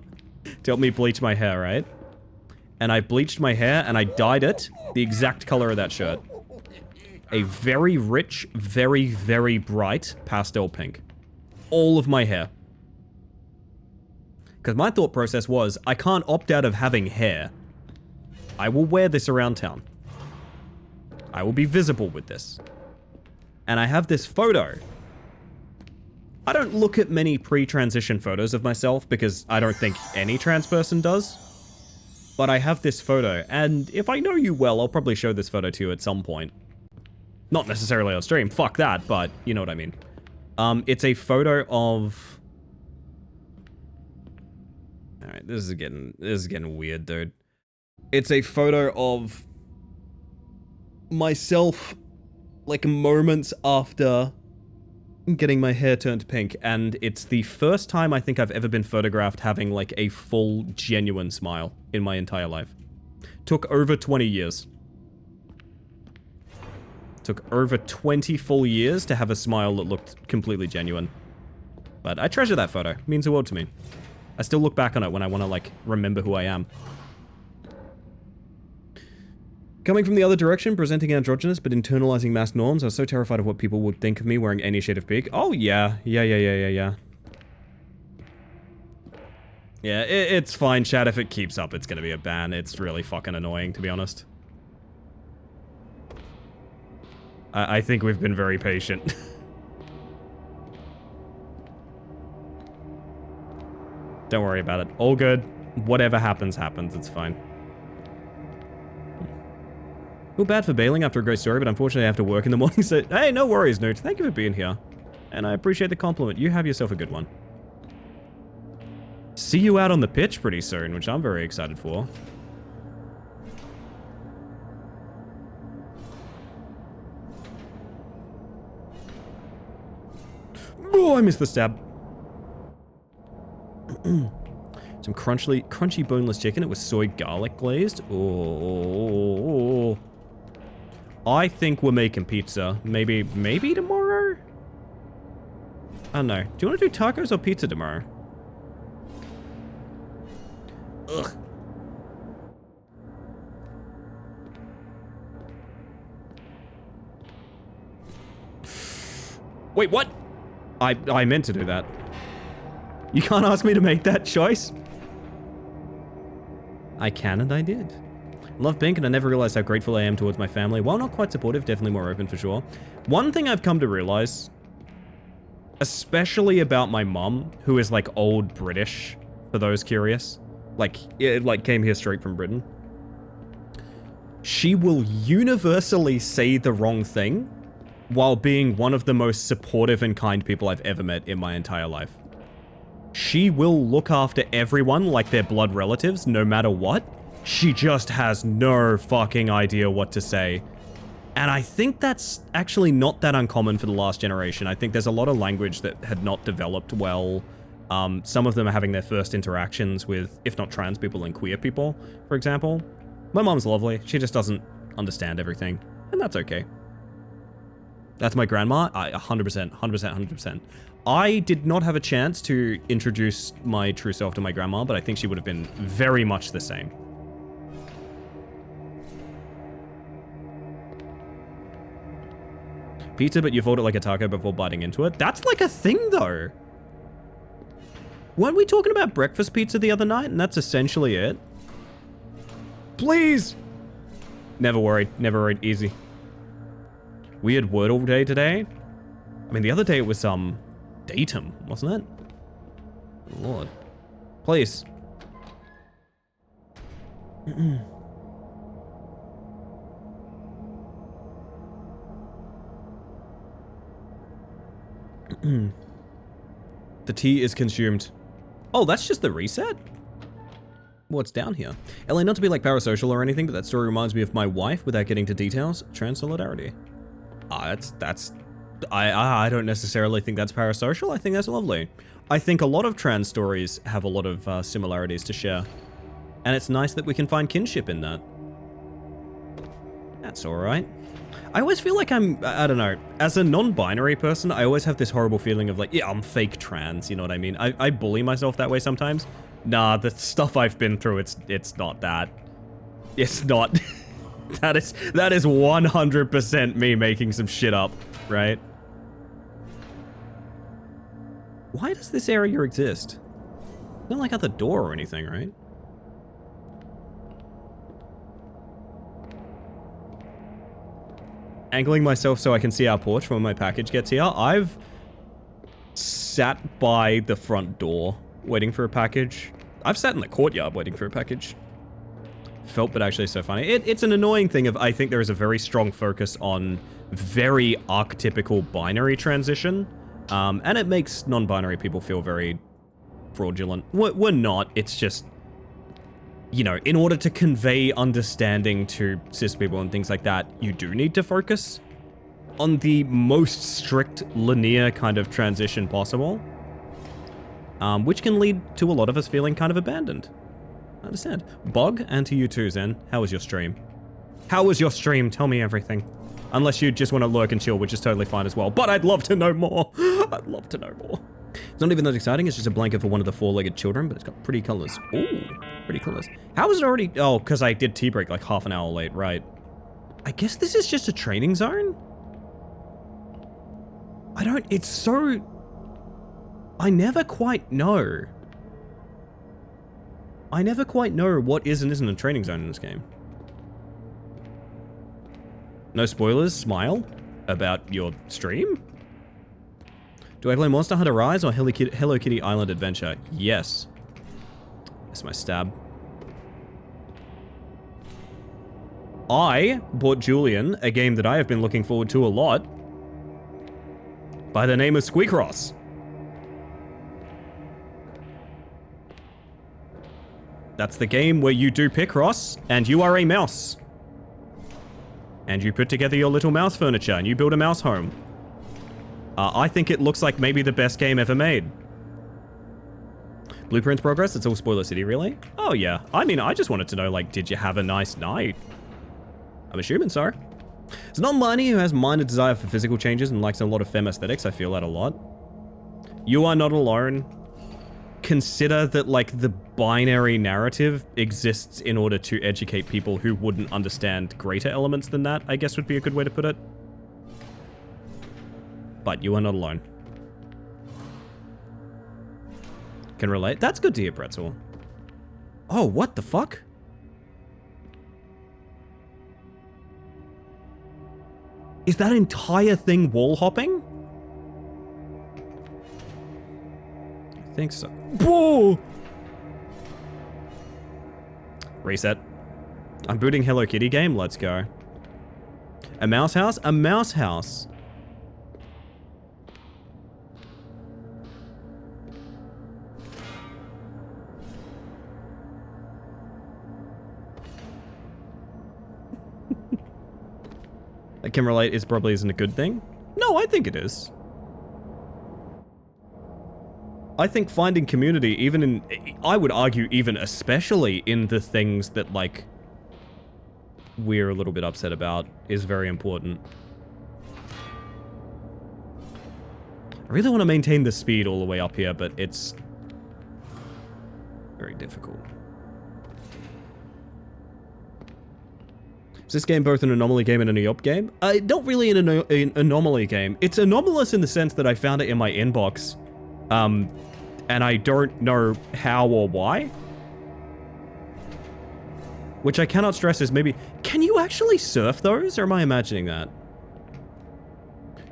to help me bleach my hair, right? And I bleached my hair, and I dyed it the exact color of that shirt. A very rich, very, very bright pastel pink. all of my hair. Because my thought process was, I can't opt out of having hair. I will wear this around town. I will be visible with this. And I have this photo. I don't look at many pre-transition photos of myself because I don't think any trans person does. But I have this photo, and if I know you well, I'll probably show this photo to you at some point. Not necessarily on stream, fuck that, but you know what I mean. It's a photo of... Alright, this is getting weird, dude. It's a photo of myself, like, moments after getting my hair turned pink, and it's the first time I think I've ever been photographed having, like, a full, genuine smile in my entire life. Took over 20 years. Took over 20 full years to have a smile that looked completely genuine. But I treasure that photo. It means the world to me. I still look back on it when I want to, like, remember who I am. Coming from the other direction, presenting androgynous but internalizing mass norms, I was so terrified of what people would think of me wearing any shade of pink. Oh, yeah. Yeah. Yeah, it's fine, chat. If it keeps up, it's gonna be a ban. It's really fucking annoying, to be honest. I think we've been very patient. Don't worry about it. All good. Whatever happens, happens. It's fine. Feel bad for bailing after a great story, but unfortunately I have to work in the morning, so... Hey, no worries, Newt. Thank you for being here. And I appreciate the compliment. You have yourself a good one. See you out on the pitch pretty soon, which I'm very excited for. Oh, I missed the stab. Some crunchy boneless chicken. It was soy garlic glazed. Oh. I think we're making pizza. Maybe tomorrow? I don't know. Do you want to do tacos or pizza tomorrow? Ugh. Wait, what? I meant to do that. You can't ask me to make that choice. I can and I did. Love pink, and I never realized how grateful I am towards my family. While not quite supportive, definitely more open for sure. One thing I've come to realize, especially about my mum, who is like old British, for those curious, like it like came here straight from Britain. She will universally say the wrong thing while being one of the most supportive and kind people I've ever met in my entire life. She will look after everyone like they're blood relatives, no matter what. She just has no fucking idea what to say. And I think that's actually not that uncommon for the last generation. I think there's a lot of language that had not developed well. Some of them are having their first interactions with, if not trans people, then queer people, for example. My mom's lovely. She just doesn't understand everything. And that's okay. That's my grandma. 100%. I did not have a chance to introduce my true self to my grandma, but I think she would have been very much the same. Pizza, but you fold it like a taco before biting into it. That's like a thing, though. Weren't we talking about breakfast pizza the other night? And that's essentially it. Please! Never worried. Easy. Weird Wordle day today. I mean, the other day it was, datum, wasn't it? Lord. Please. The tea is consumed. Oh, that's just the reset? What's down here? LA, not to be like parasocial or anything, but that story reminds me of my wife without getting to details. Trans solidarity. I don't necessarily think that's parasocial. I think that's lovely. I think a lot of trans stories have a lot of similarities to share. And it's nice that we can find kinship in that. That's alright. I always feel like I don't know, as a non-binary person, I always have this horrible feeling of like, yeah, I'm fake trans, you know what I mean? I bully myself that way sometimes. Nah, the stuff I've been through, it's not that. It's not. That is 100% me making some shit up, right? Why does this area exist? Not like at the door or anything, right? Angling myself so I can see our porch when my package gets here. I've sat by the front door waiting for a package. I've sat in the courtyard waiting for a package. Felt but actually so funny. It's an annoying thing of, I think there is a very strong focus on very archetypical binary transition. And it makes non-binary people feel very fraudulent. We're not, it's just, you know, in order to convey understanding to cis people and things like that, you do need to focus on the most strict linear kind of transition possible. Which can lead to a lot of us feeling kind of abandoned. I understand. Bog, and to you too, Zen. How was your stream? How was your stream? Tell me everything. Unless you just want to lurk and chill, which is totally fine as well. But I'd love to know more. I'd love to know more. It's not even that exciting. It's just a blanket for one of the four-legged children, but it's got pretty colors. Ooh, pretty colors. How is it already? Oh, because I did tea break like half an hour late, right? I guess this is just a training zone? It's so... I never quite know. I never quite know what is and isn't a training zone in this game. No spoilers, smile, about your stream? Do I play Monster Hunter Rise or Hello Kitty Island Adventure? Yes. That's my stab. I bought Julian a game that I have been looking forward to a lot by the name of Squeakross. That's the game where you do Picross and you are a mouse. And you put together your little mouse furniture and you build a mouse home. I think it looks like maybe the best game ever made. Blueprints progress? It's all Spoiler City, really? Oh yeah. I mean, I just wanted to know, like, did you have a nice night? I'm assuming so. It's not Miney who has minor desire for physical changes and likes a lot of femme aesthetics. I feel that a lot. You are not alone. Consider that, like, the binary narrative exists in order to educate people who wouldn't understand greater elements than that, I guess would be a good way to put it. But you are not alone. Can relate. That's good to hear, Pretzel. Oh, what the fuck? Is that entire thing wall hopping? I think so. Whoa! Reset. I'm booting Hello Kitty game. Let's go. A mouse house? A mouse house. I can relate, is probably isn't a good thing. No, I think it is. I think finding community, even in, I would argue even especially in the things that, like, we're a little bit upset about, is very important. I really want to maintain the speed all the way up here, but it's very difficult. Is this game both an anomaly game and a Neop game? Not really an anomaly game. It's anomalous in the sense that I found it in my inbox. And I don't know how or why. Which I cannot stress is maybe... Can you actually surf those, or am I imagining that?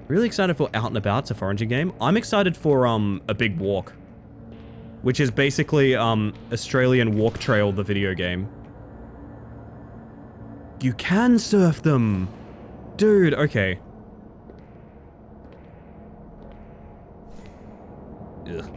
Really excited for Out and About. It's a foraging game. I'm excited for A Big Walk. Which is basically Australian Walk Trail, the video game. You can surf them! Dude, okay. Ugh.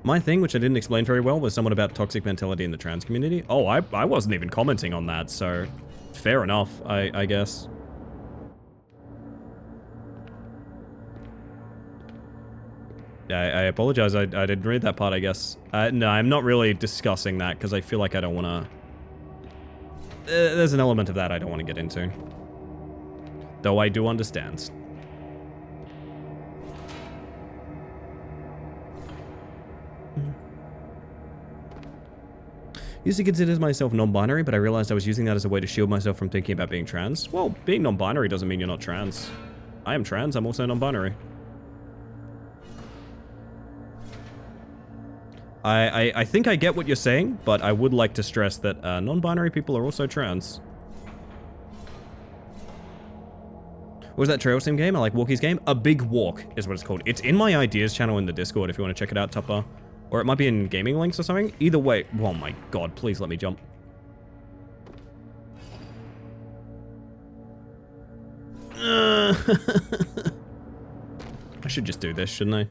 My thing, which I didn't explain very well, was somewhat about toxic mentality in the trans community. Oh, I wasn't even commenting on that, so fair enough, I guess. I apologize, I didn't read that part, I guess. No, I'm not really discussing that, because I feel like I don't want to... there's an element of that I don't want to get into. Though I do understand. Used to consider myself non-binary, but I realized I was using that as a way to shield myself from thinking about being trans. Well, being non-binary doesn't mean you're not trans. I am trans, I'm also non-binary. I think I get what you're saying, but I would like to stress that non-binary people are also trans. What was that Trail Sim game? I like Walkie's game. A Big Walk is what it's called. It's in my ideas channel in the Discord if you want to check it out, Tupper. Or it might be in Gaming Links or something. Either way. Oh my god, please let me jump. I should just do this, shouldn't I?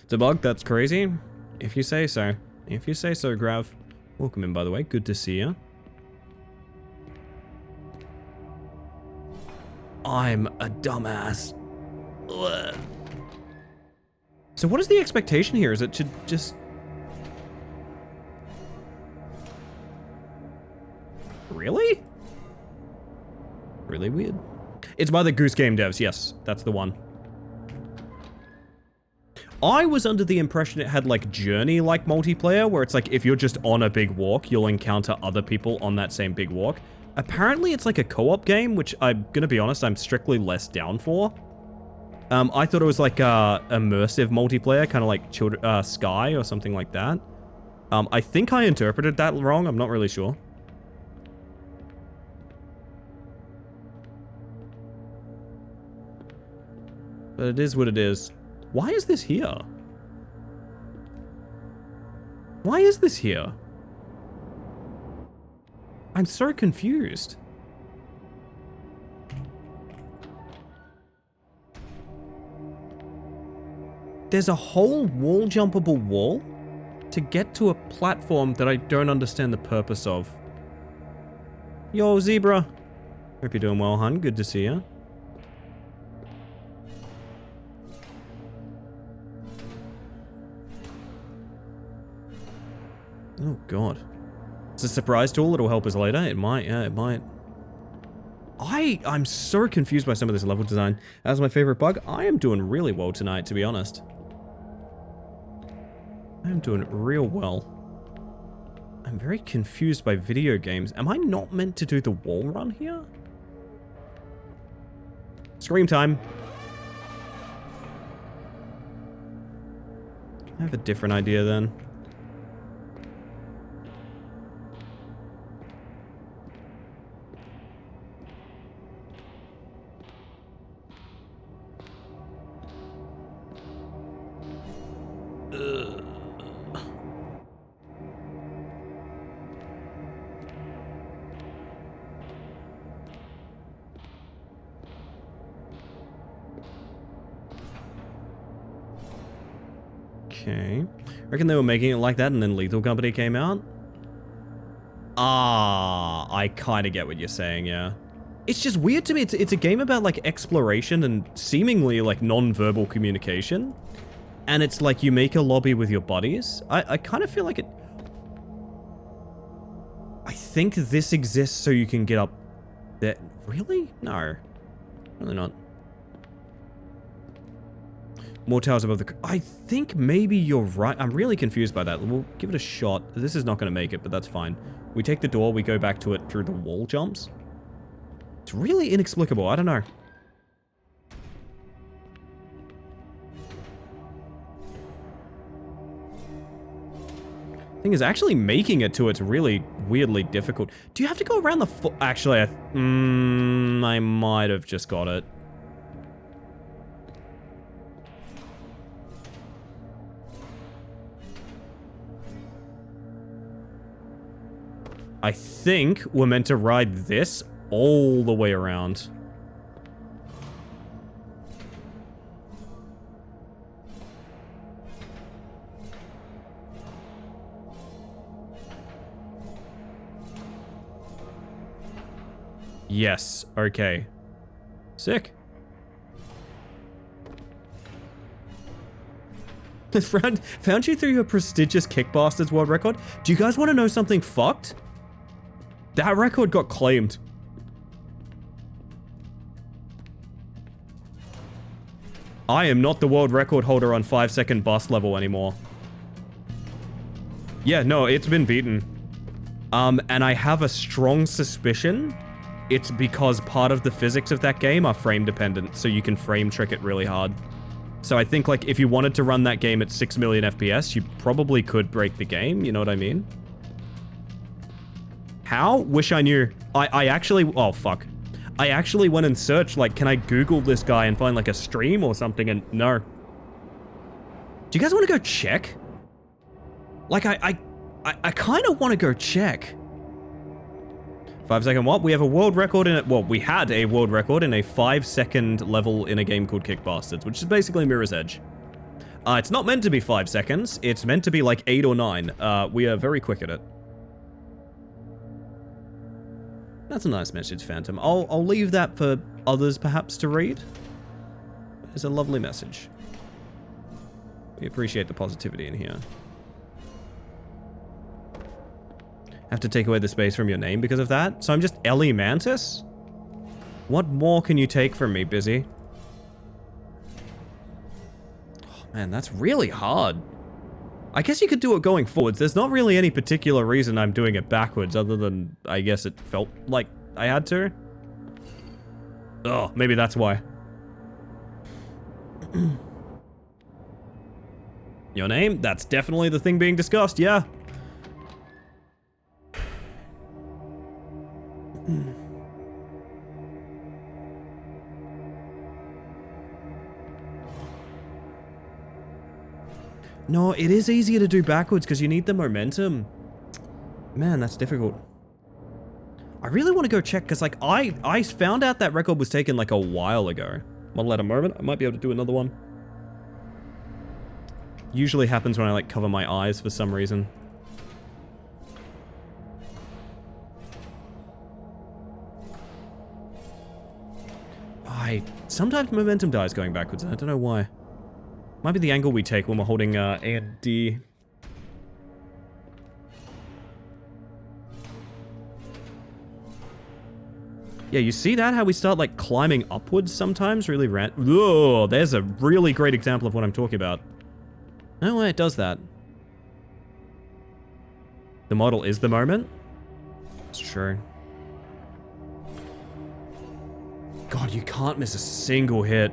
It's a bug? That's crazy. If you say so. If you say so, Grav. Welcome in, by the way. Good to see you. I'm a dumbass. Ugh. So what is the expectation here? Is it to just... Really? Really weird. It's by the Goose Game devs. Yes, that's the one. I was under the impression it had like Journey-like multiplayer, where it's like if you're just on a big walk, you'll encounter other people on that same big walk. Apparently it's like a co-op game, which I'm gonna be honest, I'm strictly less down for. I thought it was like immersive multiplayer, kind of like Sky or something like that. I think I interpreted that wrong, I'm not really sure. But it is what it is. Why is this here? Why is this here? I'm so confused. There's a whole wall jumpable wall to get to a platform that I don't understand the purpose of. Yo, Zebra. Hope you're doing well, hun. Good to see you. Oh, God. It's a surprise tool. It'll help us later. It might. Yeah, it might. I'm so confused by some of this level design. As my favorite bug, I am doing really well tonight, to be honest. I am doing real well. I'm very confused by video games. Am I not meant to do the wall run here? Scream time. I have a different idea then. Okay. Reckon they were making it like that and then Lethal Company came out? Ah, I kind of get what you're saying, yeah. It's just weird to me. It's a game about like exploration and seemingly like non-verbal communication. And it's like you make a lobby with your buddies. I kind of feel like it... I think this exists so you can get up there. Really? No. Really not. More towers above the... I think maybe you're right. I'm really confused by that. We'll give it a shot. This is not going to make it, but that's fine. We take the door, we go back to it through the wall jumps. It's really inexplicable. I don't know. Thing is, actually making it to it's really weirdly difficult. Do you have to go around the... Actually, I might have just got it. I think we're meant to ride this all the way around. Yes, okay. Sick. Found you through your prestigious Kickbasters world record. Do you guys want to know something fucked? That record got claimed. I am not the world record holder on 5-second bust level anymore. Yeah, no, it's been beaten. And I have a strong suspicion it's because part of the physics of that game are frame dependent, so you can frame trick it really hard. So I think, like, if you wanted to run that game at 6 million FPS, you probably could break the game, you know what I mean? How? Wish I knew. I actually... Oh, fuck. I actually went and searched, like, can I Google this guy and find, like, a stream or something, and no. Do you guys want to go check? Like, I kind of want to go check. 5-second what? We have a world record in it. Well, we had a world record in a 5-second level in a game called Kick Bastards, which is basically Mirror's Edge. It's not meant to be 5 seconds. It's meant to be like 8 or 9. We are very quick at it. That's a nice message, Phantom. I'll leave that for others perhaps to read. It's a lovely message. We appreciate the positivity in here. Have to take away the space from your name because of that? So I'm just Ellie Mantis? What more can you take from me, Busy? Oh man, that's really hard. I guess you could do it going forwards. There's not really any particular reason I'm doing it backwards other than I guess it felt like I had to. Oh, maybe that's why. Your name? That's definitely the thing being discussed, yeah. No, it is easier to do backwards because you need the momentum. Man, that's difficult. I really want to go check because, like, I found out that record was taken like a while ago. Model at a moment. I might be able to do another one. Usually happens when I, like, cover my eyes for some reason. Sometimes momentum dies going backwards. I don't know why. Might be the angle we take when we're holding A and D. Yeah, you see that? How we start, like, climbing upwards sometimes? Really Whoa, there's a really great example of what I'm talking about. No way it does that. The model is the moment? It's true. God, you can't miss a single hit.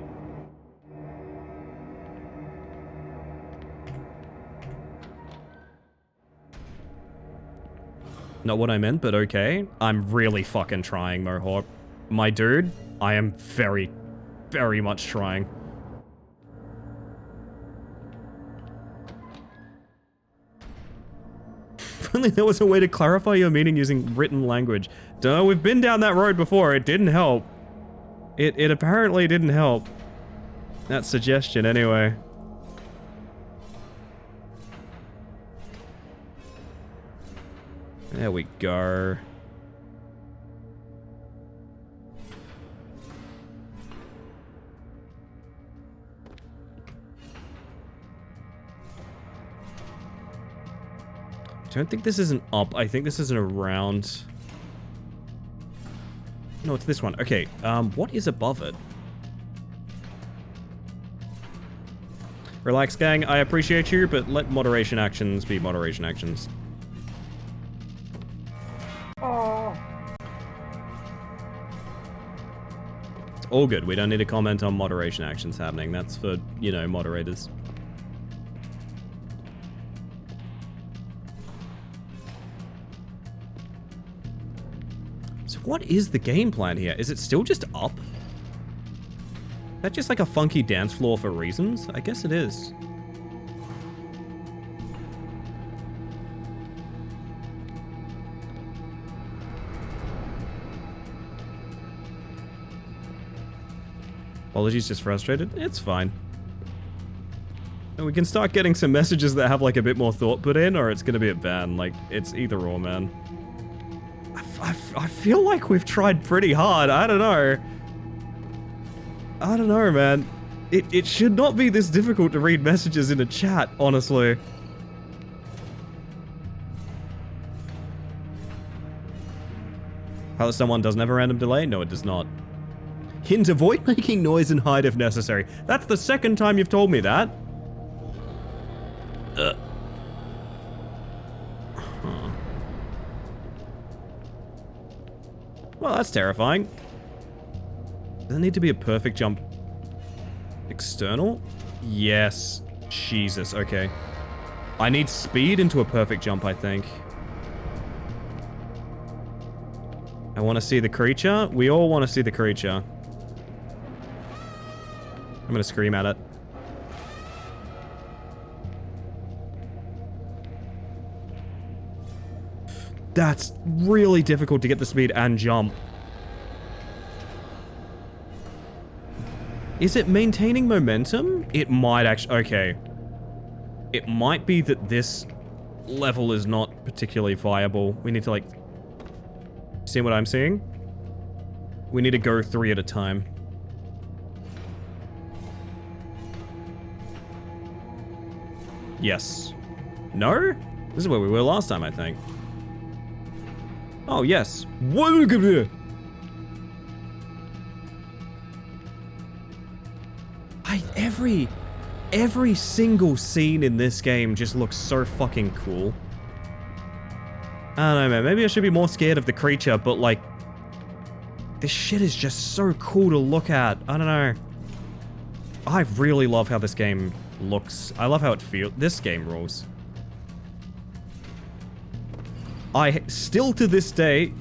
Not what I meant, but okay. I'm really fucking trying, Mohawk. My dude, I am very, very much trying. If only there was a way to clarify your meaning using written language. Duh, we've been down that road before. It didn't help. It apparently didn't help. That suggestion, anyway. There we go. I don't think this is an up. I think this is an around. No, it's this one. Okay, what is above it? Relax, gang. I appreciate you, but let moderation actions be moderation actions. It's all good. We don't need to comment on moderation actions happening. That's for, you know, moderators. So what is the game plan here? Is it still just up? Is that just like a funky dance floor for reasons? I guess it is. Apologies, just frustrated. It's fine. And we can start getting some messages that have like a bit more thought put in, or it's gonna be a ban. Like, it's either or, man. I feel like we've tried pretty hard. I don't know. I don't know, man. It should not be this difficult to read messages in a chat, honestly. How someone doesn't have a random delay? No, it does not. Hint, avoid making noise and hide if necessary. That's the second time you've told me that. that's terrifying. Does there need to be a perfect jump? External? Yes. Jesus, okay. I need speed into a perfect jump, I think. I want to see the creature. We all want to see the creature. I'm going to scream at it. That's really difficult to get the speed and jump. Is it maintaining momentum? It might actually... Okay. It might be that this level is not particularly viable. We need to, like... See what I'm seeing? We need to go 3 at a time. Yes. No? This is where we were last time, I think. Oh, yes. Welcome here. Every single scene in this game just looks so fucking cool. I don't know, man. Maybe I should be more scared of the creature, but like... This shit is just so cool to look at. I don't know. I really love how this game looks. I love how it feels. This game rules. I still to this day,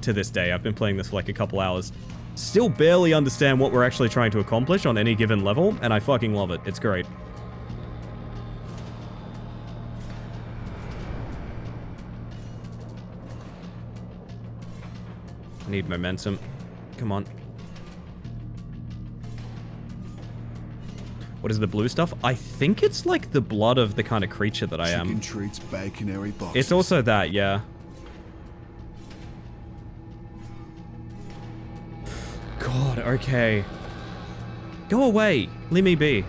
I've been playing this for like a couple hours, still barely understand what we're actually trying to accomplish on any given level, and I fucking love it. It's great. I need momentum. Come on. What is the blue stuff? I think it's like the blood of the kind of creature that I am. Chicken treats, baconary boxes. It's also that, yeah. God, okay. Go away. Leave me be.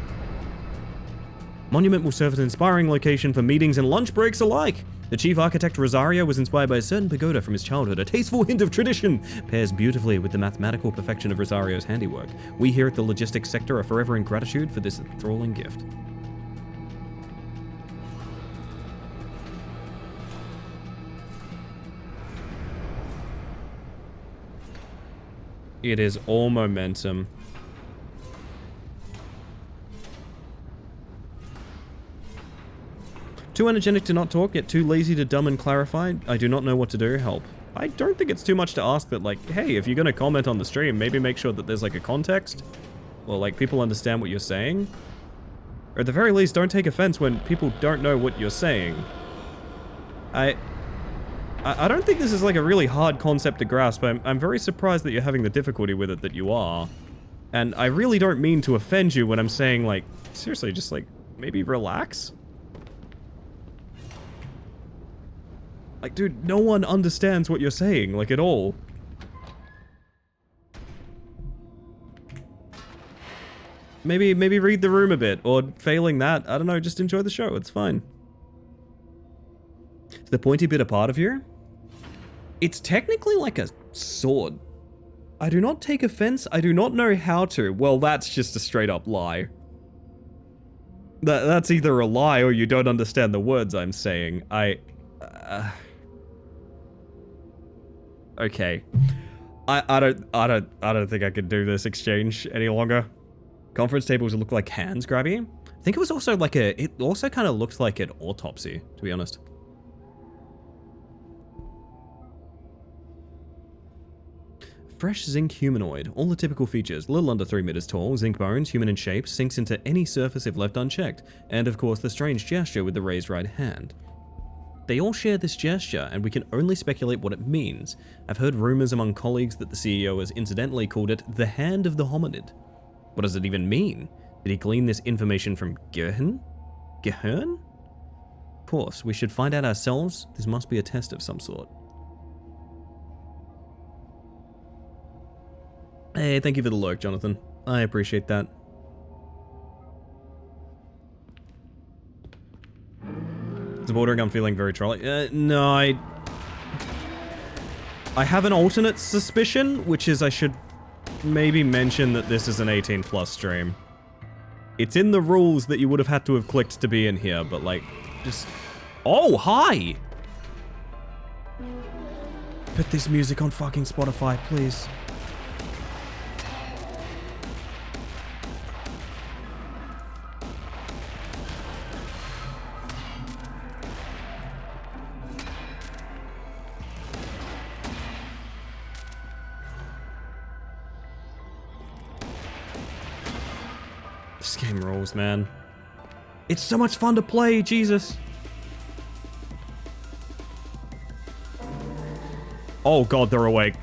Monument will serve as an inspiring location for meetings and lunch breaks alike. The chief architect Rosario was inspired by a certain pagoda from his childhood. A tasteful hint of tradition pairs beautifully with the mathematical perfection of Rosario's handiwork. We here at the logistics sector are forever in gratitude for this enthralling gift. It is all momentum. Too energetic to not talk, yet too lazy to dumb and clarify. I do not know what to do. Help. I don't think it's too much to ask that, like, hey, if you're going to comment on the stream, maybe make sure that there's, like, a context. Or, like, people understand what you're saying. Or at the very least, don't take offense when people don't know what you're saying. I don't think this is, like, a really hard concept to grasp. I'm very surprised that you're having the difficulty with it that you are. And I really don't mean to offend you when I'm saying, like, seriously, just, like, maybe relax? Like, dude, no one understands what you're saying, like, at all. Maybe read the room a bit, or failing that, I don't know, just enjoy the show, it's fine. Is the pointy bit a part of you? It's technically like a sword. I do not take offense, I do not know how to. Well, that's just a straight up lie. That's either a lie or you don't understand the words I'm saying. Okay. I don't think I could do this exchange any longer. Conference tables look like hands grabby. I think it was also like it also kind of looked like an autopsy, to be honest. Fresh zinc humanoid. All the typical features. A little under 3 meters tall, zinc bones, human in shape, sinks into any surface if left unchecked. And of course the strange gesture with the raised right hand. They all share this gesture, and we can only speculate what it means. I've heard rumors among colleagues that the CEO has incidentally called it the Hand of the Hominid. What does it even mean? Did he glean this information from Gehern? Gehern? Of course, we should find out ourselves. This must be a test of some sort. Hey, thank you for the lurk, Jonathan. I appreciate that. It's bordering on feeling very trolly. No, I have an alternate suspicion, which is I should maybe mention that this is an 18+ stream. It's in the rules that you would have had to have clicked to be in here, but like, just... Oh, hi! Put this music on fucking Spotify, please. This game rules, man. It's so much fun to play, Jesus. Oh god, they're awake.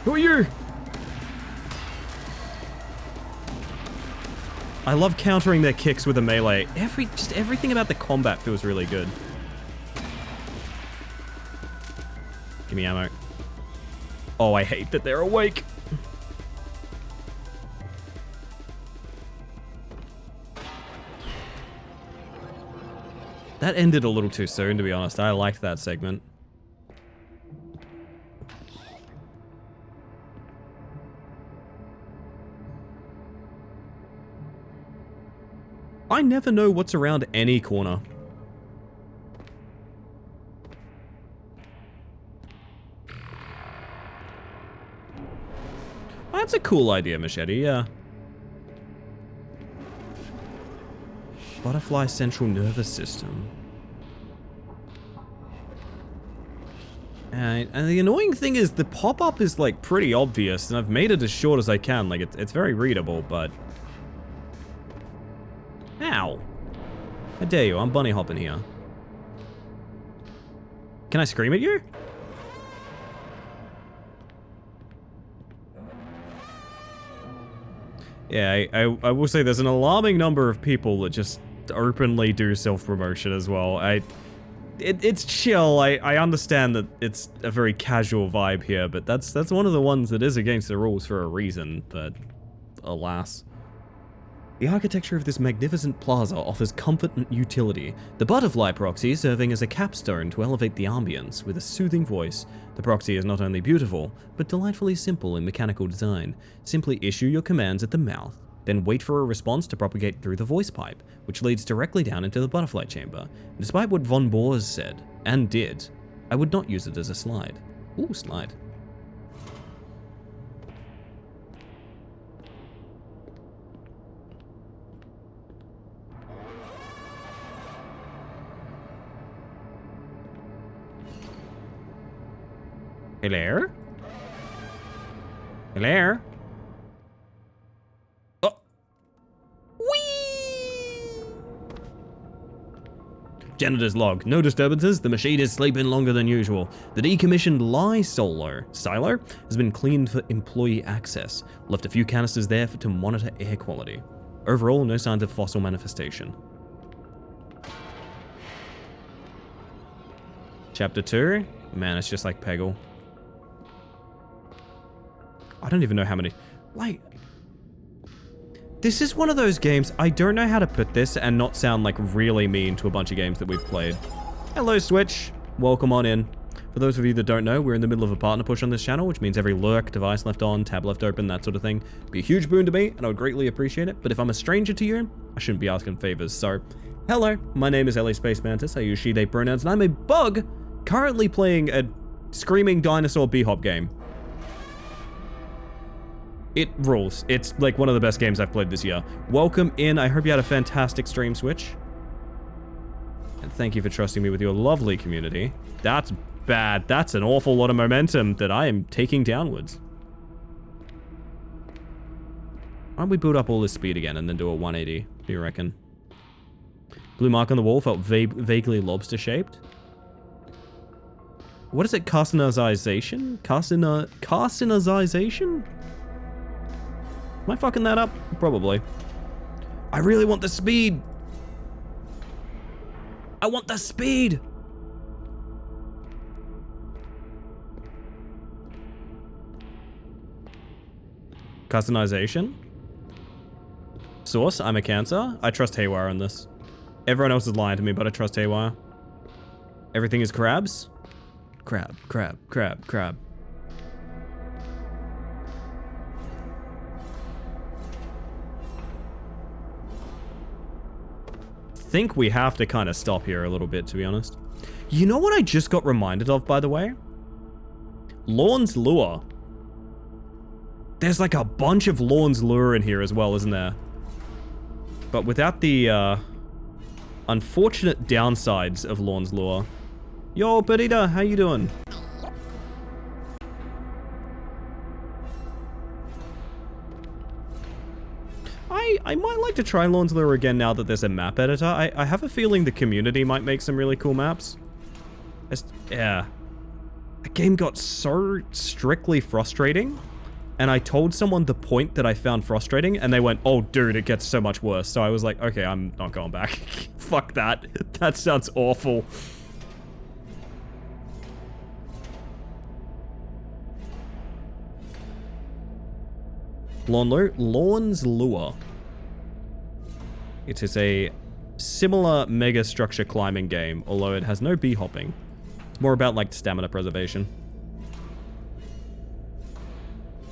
Who are you? I love countering their kicks with a melee. Just everything about the combat feels really good. Give me ammo. Oh, I hate that they're awake. That ended a little too soon, to be honest. I liked that segment. I never know what's around any corner. That's a cool idea, Machete, yeah. Butterfly central nervous system. And the annoying thing is the pop-up is like pretty obvious, and I've made it as short as I can. Like it's very readable, but ow! How dare you? I'm bunny hopping here. Can I scream at you? Yeah, I will say there's an alarming number of people that just openly do self-promotion as well. It's chill. I understand that it's a very casual vibe here, but that's one of the ones that is against the rules for a reason, but alas. The architecture of this magnificent plaza offers comfort and utility, the butterfly proxy serving as a capstone to elevate the ambience. With a soothing voice, the proxy is not only beautiful, but delightfully simple in mechanical design. Simply issue your commands at the mouth, then wait for a response to propagate through the voice pipe, which leads directly down into the butterfly chamber. Despite what von Boers said, and did, I would not use it as a slide. Ooh, slide. Hello? Hello? Oh. Whee! Janitor's log. No disturbances. The machine is sleeping longer than usual. The decommissioned silo has been cleaned for employee access. Left a few canisters there to monitor air quality. Overall, no signs of fossil manifestation. Chapter 2. Man, it's just like Peggle. I don't even know how many. Like, this is one of those games, I don't know how to put this and not sound like really mean to a bunch of games that we've played. Hello, Switch. Welcome on in. For those of you that don't know, we're in the middle of a partner push on this channel, which means every lurk, device left on, tab left open, that sort of thing. Be a huge boon to me, and I would greatly appreciate it. But if I'm a stranger to you, I shouldn't be asking favors. So, hello, my name is Ellie Space Mantis. I use she, they pronouns, and I'm a bug currently playing a screaming dinosaur b-hop game. It rules. It's like one of the best games I've played this year. Welcome in. I hope you had a fantastic stream, Switch. And thank you for trusting me with your lovely community. That's bad. That's an awful lot of momentum that I am taking downwards. Why don't we boot up all this speed again and then do a 180? Do you reckon? Blue mark on the wall felt vaguely lobster-shaped. What is it? Carcinization? Carcinization? Am I fucking that up? Probably. I really want the speed. I want the speed. Customization. Source, I'm a Cancer. I trust Haywire on this. Everyone else is lying to me, but I trust Haywire. Everything is crabs. Crab, crab, crab, crab. think we have to kind of stop here a little bit, to be honest. You know what I just got reminded of, by the way? Lorne's Lure. There's like a bunch of Lorne's Lure in here as well, isn't there? But without the unfortunate downsides of Lorne's Lure. Yo, Perdita, how you doing? I might like to try Lorne's Lure again now that there's a map editor. I have a feeling the community might make some really cool maps. Yeah. The game got so strictly frustrating, and I told someone the point that I found frustrating, and they went, oh dude, it gets so much worse. So I was like, okay, I'm not going back. Fuck that. That sounds awful. Lorne's Lure. It is a similar mega structure climbing game, although it has no bee hopping. It's more about like stamina preservation.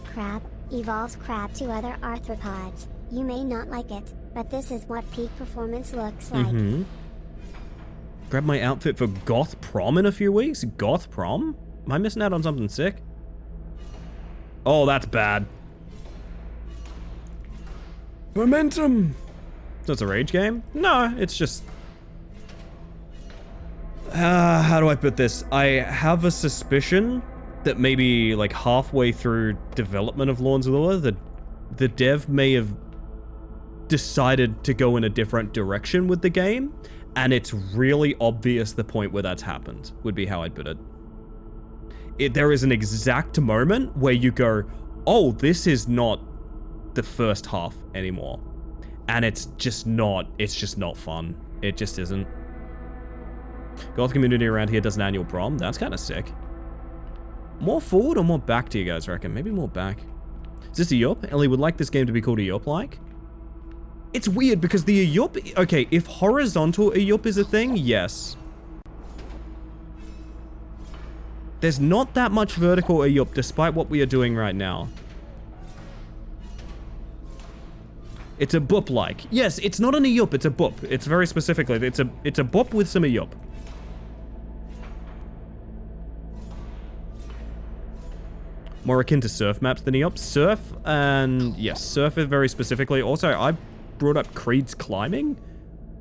Crab evolves crab to other arthropods. You may not like it, but this is what peak performance looks like. Grab my outfit for Goth Prom in a few weeks? Goth Prom? Am I missing out on something sick? Oh, that's bad. Momentum! So it's a rage game? No, it's just... how do I put this? I have a suspicion that maybe like halfway through development of Lorne's Lure, the dev may have decided to go in a different direction with the game, and it's really obvious the point where that's happened, would be how I'd put it. There is an exact moment where you go, oh, this is not the first half anymore. And it's just not fun. It just isn't. Goth community around here does an annual prom. That's kind of sick. More forward or more back do you guys reckon? Maybe more back. Is this a Yup? Ellie would like this game to be called a Yup-like. It's weird because the Yup... Okay, if horizontal Yup is a thing, yes. There's not that much vertical Yup despite what we are doing right now. It's a boop-like. Yes, it's not an Yup, it's a boop. It's very specifically, it's a boop with some Yup. More akin to surf maps than Yup. Surf, and yes, surf is very specifically. Also, I brought up Creed's Climbing.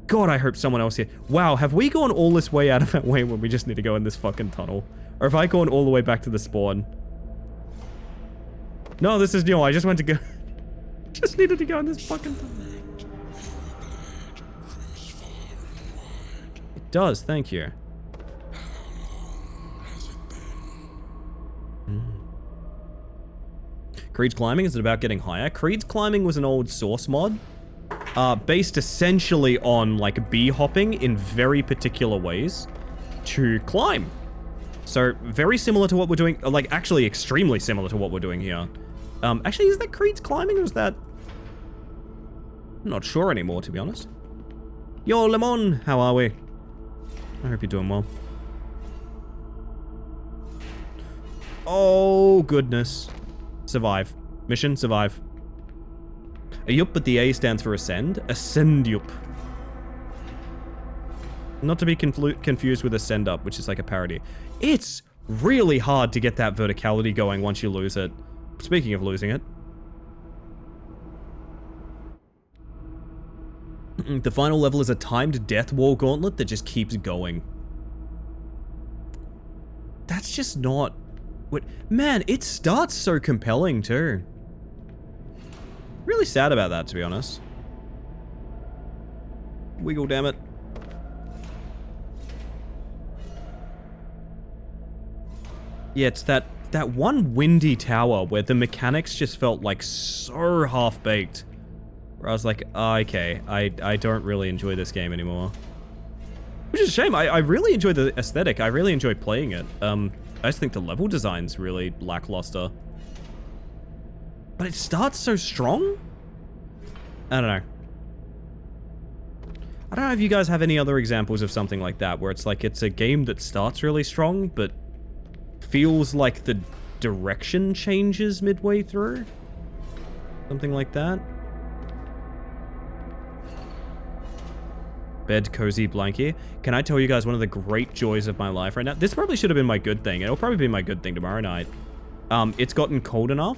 God, I hope someone else here. Wow, have we gone all this way out of that way when we just need to go in this fucking tunnel? Or have I gone all the way back to the spawn? No, this is new. I just went to go... just needed to go in this fucking tunnel. It does, thank you. Creed's Climbing, is it about getting higher? Creed's Climbing was an old Source mod, based essentially on, like, bee hopping in very particular ways to climb. So, very similar to what we're doing, like, actually extremely similar to what we're doing here. Actually, is that Creed's Climbing, or is that... I'm not sure anymore, to be honest. Yo, Lemon, how are we? I hope you're doing well. Oh, goodness. Survive. Mission, survive. A Yup, but the A stands for Ascend. Ascend Yup. Not to be confused with Ascend Up, which is like a parody. It's really hard to get that verticality going once you lose it. Speaking of losing it. The final level is a timed death wall gauntlet that just keeps going. That's just not... What? Man, it starts so compelling too. Really sad about that, to be honest. Wiggle, damn it. Yeah, it's that one windy tower where the mechanics just felt like so half-baked. Where I was like, oh, okay, I don't really enjoy this game anymore. Which is a shame. I really enjoy the aesthetic. I really enjoy playing it. I just think the level design's really lackluster. But it starts so strong? I don't know. I don't know if you guys have any other examples of something like that, where it's like it's a game that starts really strong, but feels like the direction changes midway through? Something like that? Bed, cozy, blankie. Can I tell you guys one of the great joys of my life right now? This probably should have been my good thing. It'll probably be my good thing tomorrow night. It's gotten cold enough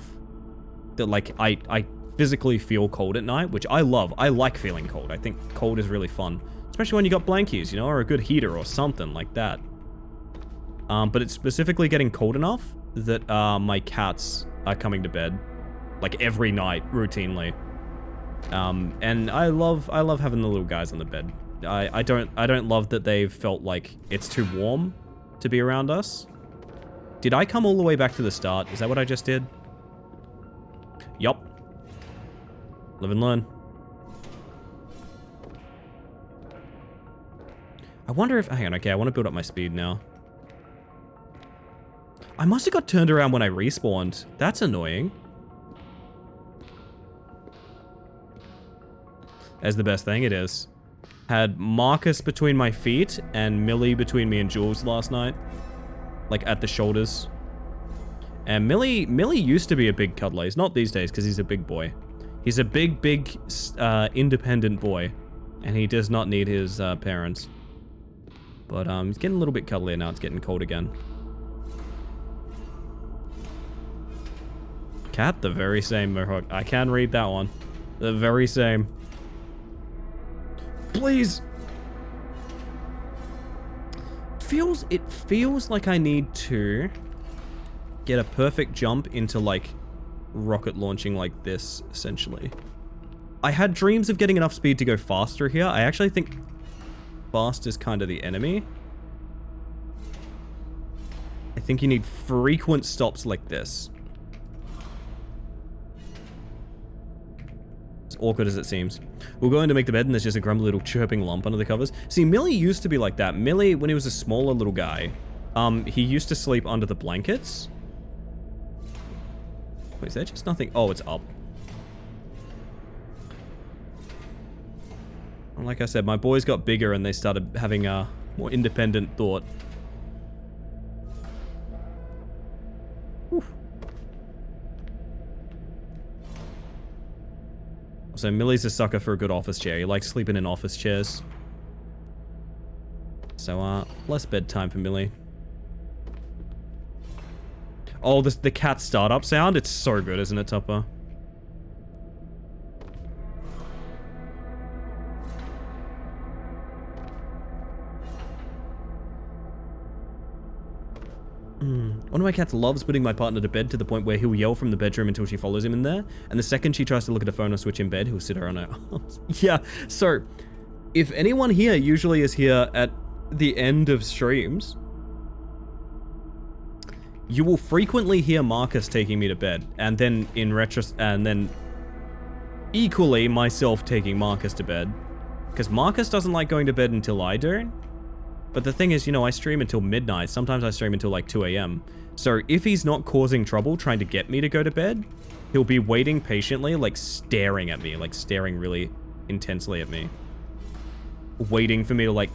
that, like, I physically feel cold at night, which I love. I like feeling cold. I think cold is really fun. Especially when you got blankies, you know, or a good heater or something like that. But it's specifically getting cold enough that my cats are coming to bed, like, every night, routinely. And I love having the little guys on the bed. I don't love that they've felt like it's too warm to be around us. Did I come all the way back to the start? Is that what I just did? Yup. Live and learn. I wonder if... Hang on, okay, I want to build up my speed now. I must have got turned around when I respawned. That's annoying. As the best thing, it is. Had Marcus between my feet and Millie between me and Jules last night. Like, at the shoulders. And Millie used to be a big cuddler. He's not these days because he's a big boy. He's a big, independent boy. And he does not need his parents. But he's getting a little bit cuddlier now. It's getting cold again. Cat, the very same, Mohawk. I can read that one. The very same. Please. It feels like I need to get a perfect jump into, like, rocket launching like this, essentially. I had dreams of getting enough speed to go faster here. I actually think fast is kind of the enemy. I think you need frequent stops like this. As awkward as it seems. We'll go in to make the bed and there's just a grumpy little chirping lump under the covers. See, Millie used to be like that. Millie, when he was a smaller little guy, he used to sleep under the blankets. Wait, is there just nothing? Oh, it's up. And like I said, my boys got bigger and they started having a more independent thought. Whew. So Millie's a sucker for a good office chair. He likes sleeping in office chairs. So, less bedtime for Millie. Oh, the cat startup sound? It's so good, isn't it, Tupper? One of my cats loves putting my partner to bed to the point where he'll yell from the bedroom until she follows him in there. And the second she tries to look at a phone or switch in bed, he'll sit her on her arms. Yeah, so if anyone here usually is here at the end of streams, you will frequently hear Marcus taking me to bed. And then and then equally myself taking Marcus to bed. Because Marcus doesn't like going to bed until I do. But the thing is, you know, I stream until midnight. Sometimes I stream until like 2 a.m. So if he's not causing trouble trying to get me to go to bed, he'll be waiting patiently, like staring at me, like staring really intensely at me. Waiting for me to like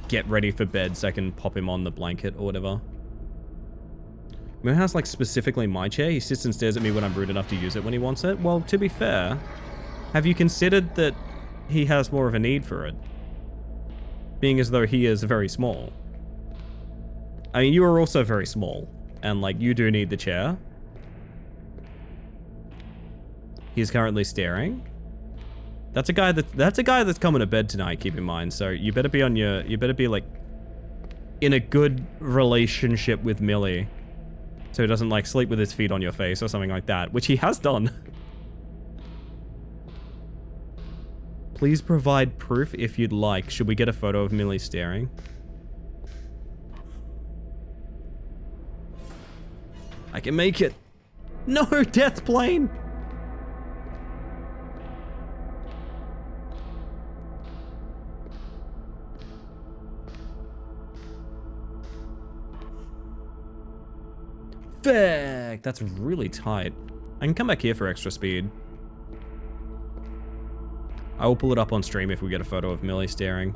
get ready for bed so I can pop him on the blanket or whatever. Moonhouse like specifically my chair. He sits and stares at me when I'm rude enough to use it when he wants it. Well, to be fair, have you considered that he has more of a need for it? Being as though he is very small. I mean, you are also very small, and like, you do need the chair. He's currently staring. That's a guy that's coming to bed tonight, keep in mind, so you better be like, in a good relationship with Millie, so he doesn't like sleep with his feet on your face or something like that, which he has done. Please provide proof if you'd like. Should we get a photo of Millie staring? I can make it. No, death plane. Fuck, that's really tight. I can come back here for extra speed. I will pull it up on stream if we get a photo of Millie staring.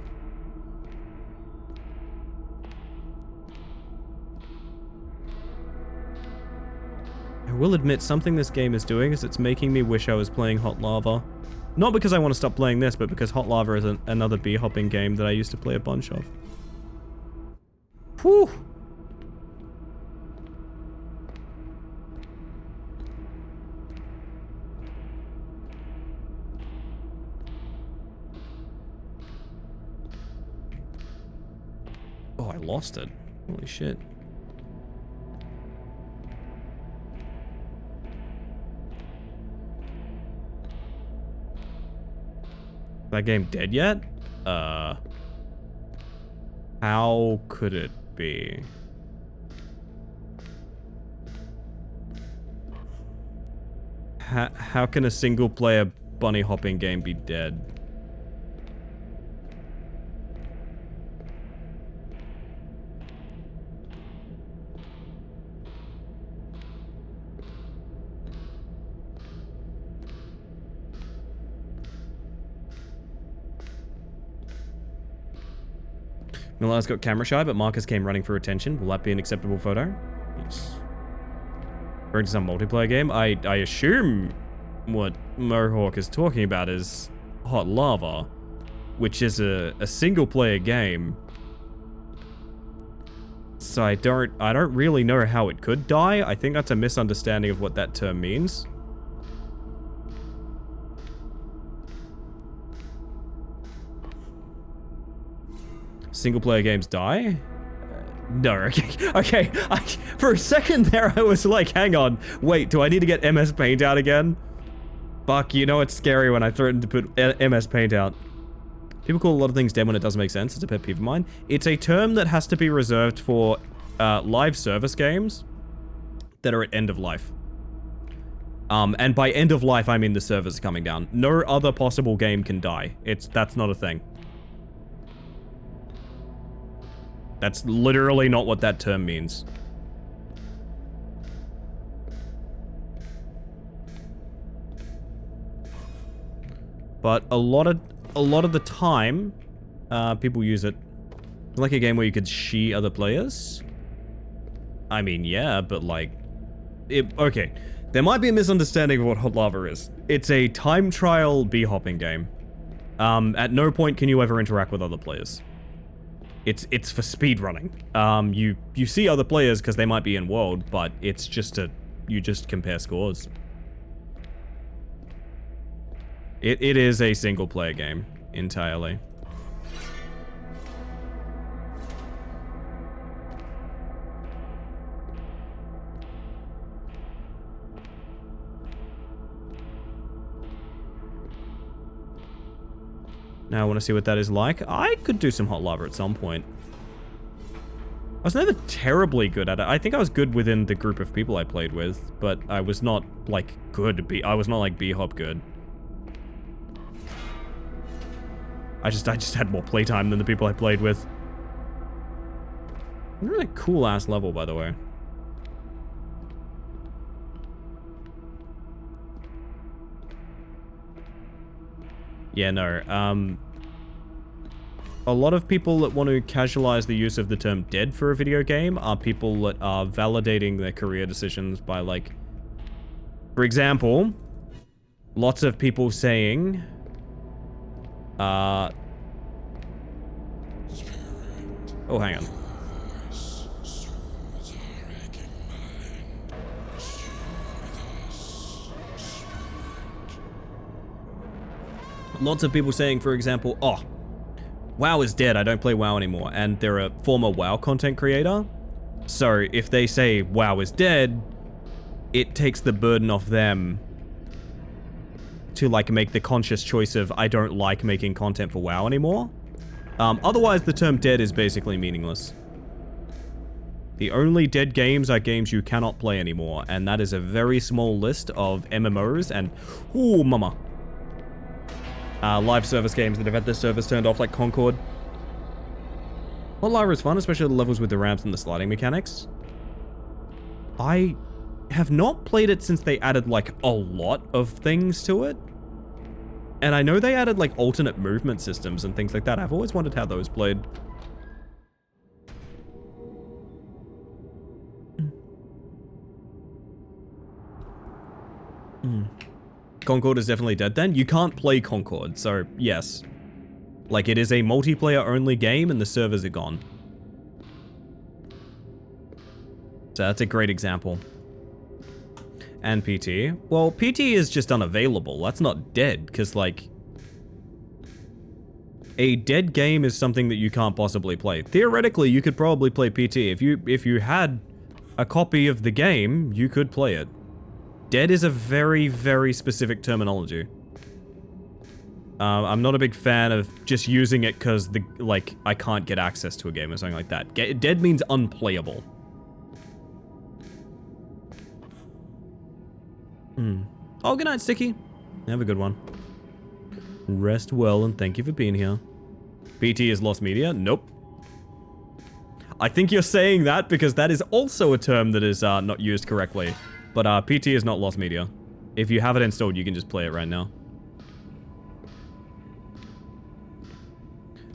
I will admit something this game is doing is it's making me wish I was playing Hot Lava. Not because I want to stop playing this, but because Hot Lava is another bee hopping game that I used to play a bunch of. Whew. Oh, I lost it. Holy shit. That game dead yet? How could it be? How can a single player bunny hopping game be dead? Milan's got camera shy, but Marcus came running for attention. Will that be an acceptable photo? Yes. Referring to some multiplayer game? I assume what Mohawk is talking about is Hot Lava, which is a single player game. So I don't really know how it could die. I think that's a misunderstanding of what that term means. Single player games die? No, okay. For a second there, I was like, hang on. Wait, do I need to get MS Paint out again? Fuck, you know it's scary when I threaten to put MS Paint out. People call a lot of things dead when it doesn't make sense. It's a pet peeve of mine. It's a term that has to be reserved for live service games that are at end of life. And by end of life, I mean the servers are coming down. No other possible game can die. That's not a thing. That's literally not what that term means. But a lot of the time, people use it like a game where you could shee other players. I mean, yeah, but like, okay. There might be a misunderstanding of what Hot Lava is. It's a time trial bee hopping game. At no point can you ever interact with other players. It's for speed running. You see other players because they might be in world, but it's just you just compare scores. It is a single player game entirely. Now I want to see what that is like. I could do some Hot Lava at some point. I was never terribly good at it. I think I was good within the group of people I played with, but I was not, like, good. I was not, like, B-Hop good. I just had more playtime than the people I played with. Really cool-ass level, by the way. Yeah, no, a lot of people that want to casualize the use of the term dead for a video game are people that are validating their career decisions by, like, for example, lots of people saying, oh, hang on. Lots of people saying, for example, oh, WoW is dead, I don't play WoW anymore, and they're a former WoW content creator. So if they say WoW is dead, it takes the burden off them to, like, make the conscious choice of, I don't like making content for WoW anymore. Otherwise, the term dead is basically meaningless. The only dead games are games you cannot play anymore, and that is a very small list of MMOs and, ooh, mama. Live service games that have had their servers turned off, like Concord. Hot Lava is fun, especially the levels with the ramps and the sliding mechanics. I have not played it since they added, like, a lot of things to it. And I know they added, like, alternate movement systems and things like that. I've always wondered how those played. Concord is definitely dead then. You can't play Concord, so yes. Like, it is a multiplayer-only game and the servers are gone. So that's a great example. And PT. Well, PT is just unavailable. That's not dead, because, like... A dead game is something that you can't possibly play. Theoretically, you could probably play PT. If you had a copy of the game, you could play it. Dead is a very, very specific terminology. I'm not a big fan of just using it because, I can't get access to a game or something like that. Dead means unplayable. Oh, good night, Sticky. Have a good one. Rest well, and thank you for being here. PT is lost media? Nope. I think you're saying that because that is also a term that is not used correctly. But PT is not lost media. If you have it installed, you can just play it right now.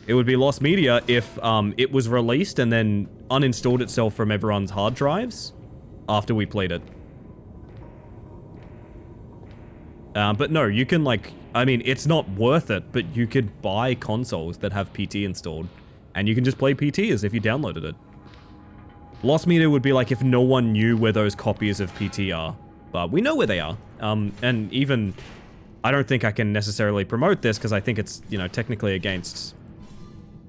It would be lost media if it was released and then uninstalled itself from everyone's hard drives after we played it. But no, you can I mean, it's not worth it, but you could buy consoles that have PT installed, and you can just play PT as if you downloaded it. Lost media would be like if no one knew where those copies of PT are, but we know where they are. And even, I don't think I can necessarily promote this because I think it's, technically against...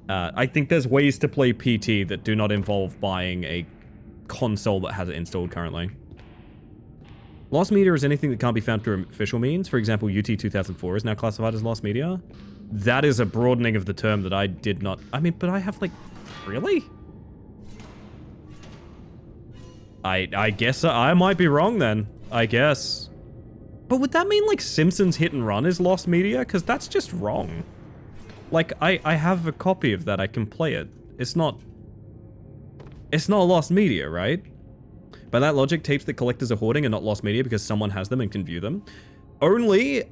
I think there's ways to play PT that do not involve buying a console that has it installed currently. Lost media is anything that can't be found through official means. For example, UT 2004 is now classified as lost media. That is a broadening of the term that I did not... I mean, but I have Really? I guess I might be wrong then. I guess. But would that mean Simpsons Hit and Run is lost media? Because that's just wrong. I have a copy of that. I can play it. It's not lost media, right? By that logic, tapes that collectors are hoarding are not lost media because someone has them and can view them. Only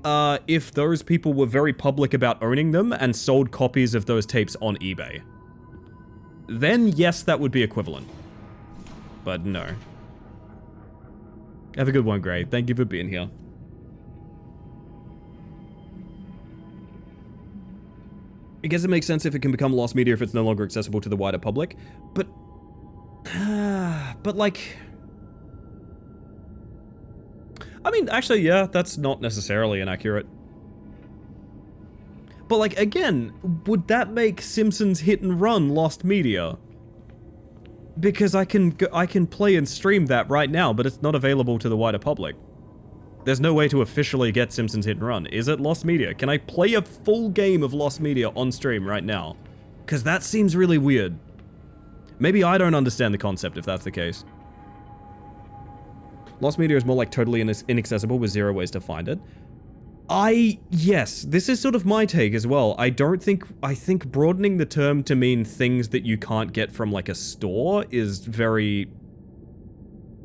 if those people were very public about owning them and sold copies of those tapes on eBay. Then yes, that would be equivalent. But no. Have a good one, Gray. Thank you for being here. I guess it makes sense if it can become lost media if it's no longer accessible to the wider public. But... I mean, actually, yeah, that's not necessarily inaccurate. But again, would that make Simpsons Hit and Run lost media? Because I can play and stream that right now, but it's not available to the wider public. There's no way to officially get Simpsons Hit and Run. Is it lost media? Can I play a full game of lost media on stream right now? Because that seems really weird. Maybe I don't understand the concept if that's the case. Lost media is more totally inaccessible with zero ways to find it. Yes, this is sort of my take as well. I think broadening the term to mean things that you can't get from a store is very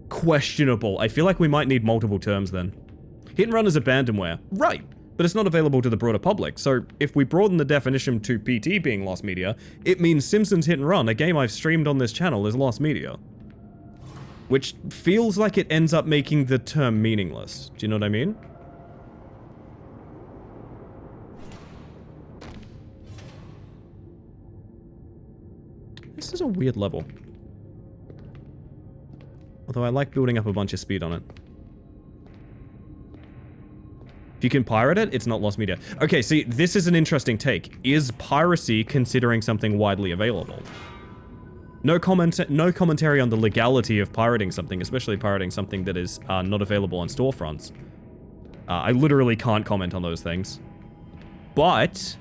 questionable. I feel like we might need multiple terms then. Hit and Run is abandonware. Right, but it's not available to the broader public. So if we broaden the definition to PT being lost media, it means Simpsons Hit and Run, a game I've streamed on this channel, is lost media. Which feels like it ends up making the term meaningless. Do you know what I mean? This is a weird level. Although I like building up a bunch of speed on it. If you can pirate it, it's not lost media. Okay, see, this is an interesting take. Is piracy considering something widely available? No commentary on the legality of pirating something, especially pirating something that is not available on storefronts. I literally can't comment on those things. But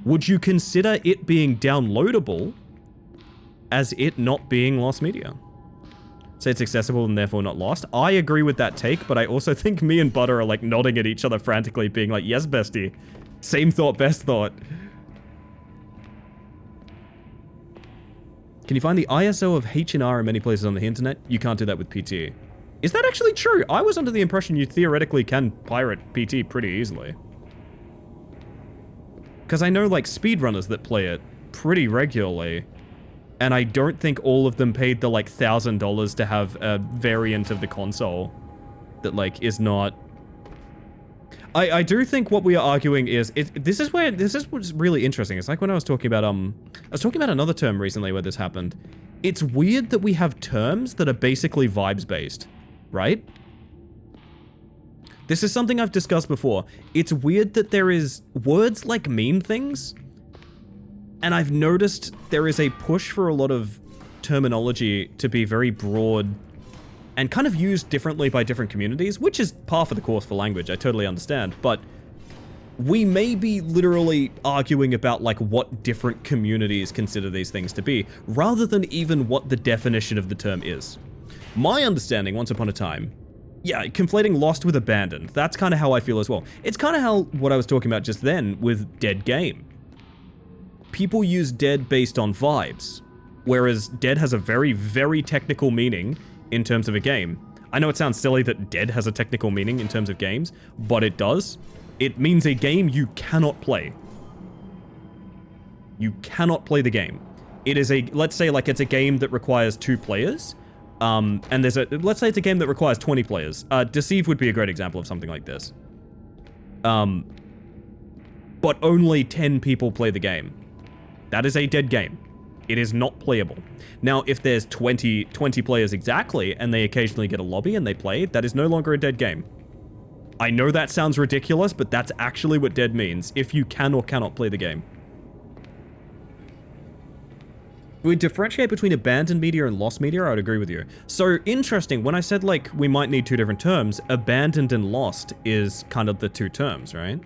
would you consider it being downloadable as it not being lost media? Say it's accessible and therefore not lost. I agree with that take, but I also think me and Butter are nodding at each other frantically, being like, yes, bestie. Same thought, best thought. Can you find the ISO of H&R in many places on the internet? You can't do that with PT. Is that actually true? I was under the impression you theoretically can pirate PT pretty easily. Because I know speedrunners that play it pretty regularly. And I don't think all of them paid the $1,000 to have a variant of the console that is not I do think what we are arguing is this is what's really interesting. It's like when I was talking about another term recently where this happened. It's weird that we have terms that are basically vibes based, right? This is something I've discussed before. It's weird that there is words like mean things, and I've noticed there is a push for a lot of terminology to be very broad and kind of used differently by different communities, which is par for the course for language, I totally understand, but we may be literally arguing about like what different communities consider these things to be, rather than even what the definition of the term is. My understanding, once upon a time, yeah, conflating lost with abandoned, that's kind of how I feel as well. It's kind of how what I was talking about just then with dead game. People use dead based on vibes, whereas dead has a very, very technical meaning in terms of a game. I know it sounds silly that dead has a technical meaning in terms of games, but it does. It means a game you cannot play. You cannot play the game. It is a, let's say like it's a game that requires 2 players, and let's say it's a game that requires 20 players. Deceive would be a great example of something like this. But only 10 people play the game. That is a dead game. It is not playable. Now, if there's 20 players exactly, and they occasionally get a lobby and they play, that is no longer a dead game. I know that sounds ridiculous, but that's actually what dead means, if you can or cannot play the game. We differentiate between abandoned media and lost media, I would agree with you. So, interesting, when I said, like, we might need 2 different terms, abandoned and lost is kind of the 2 terms, right?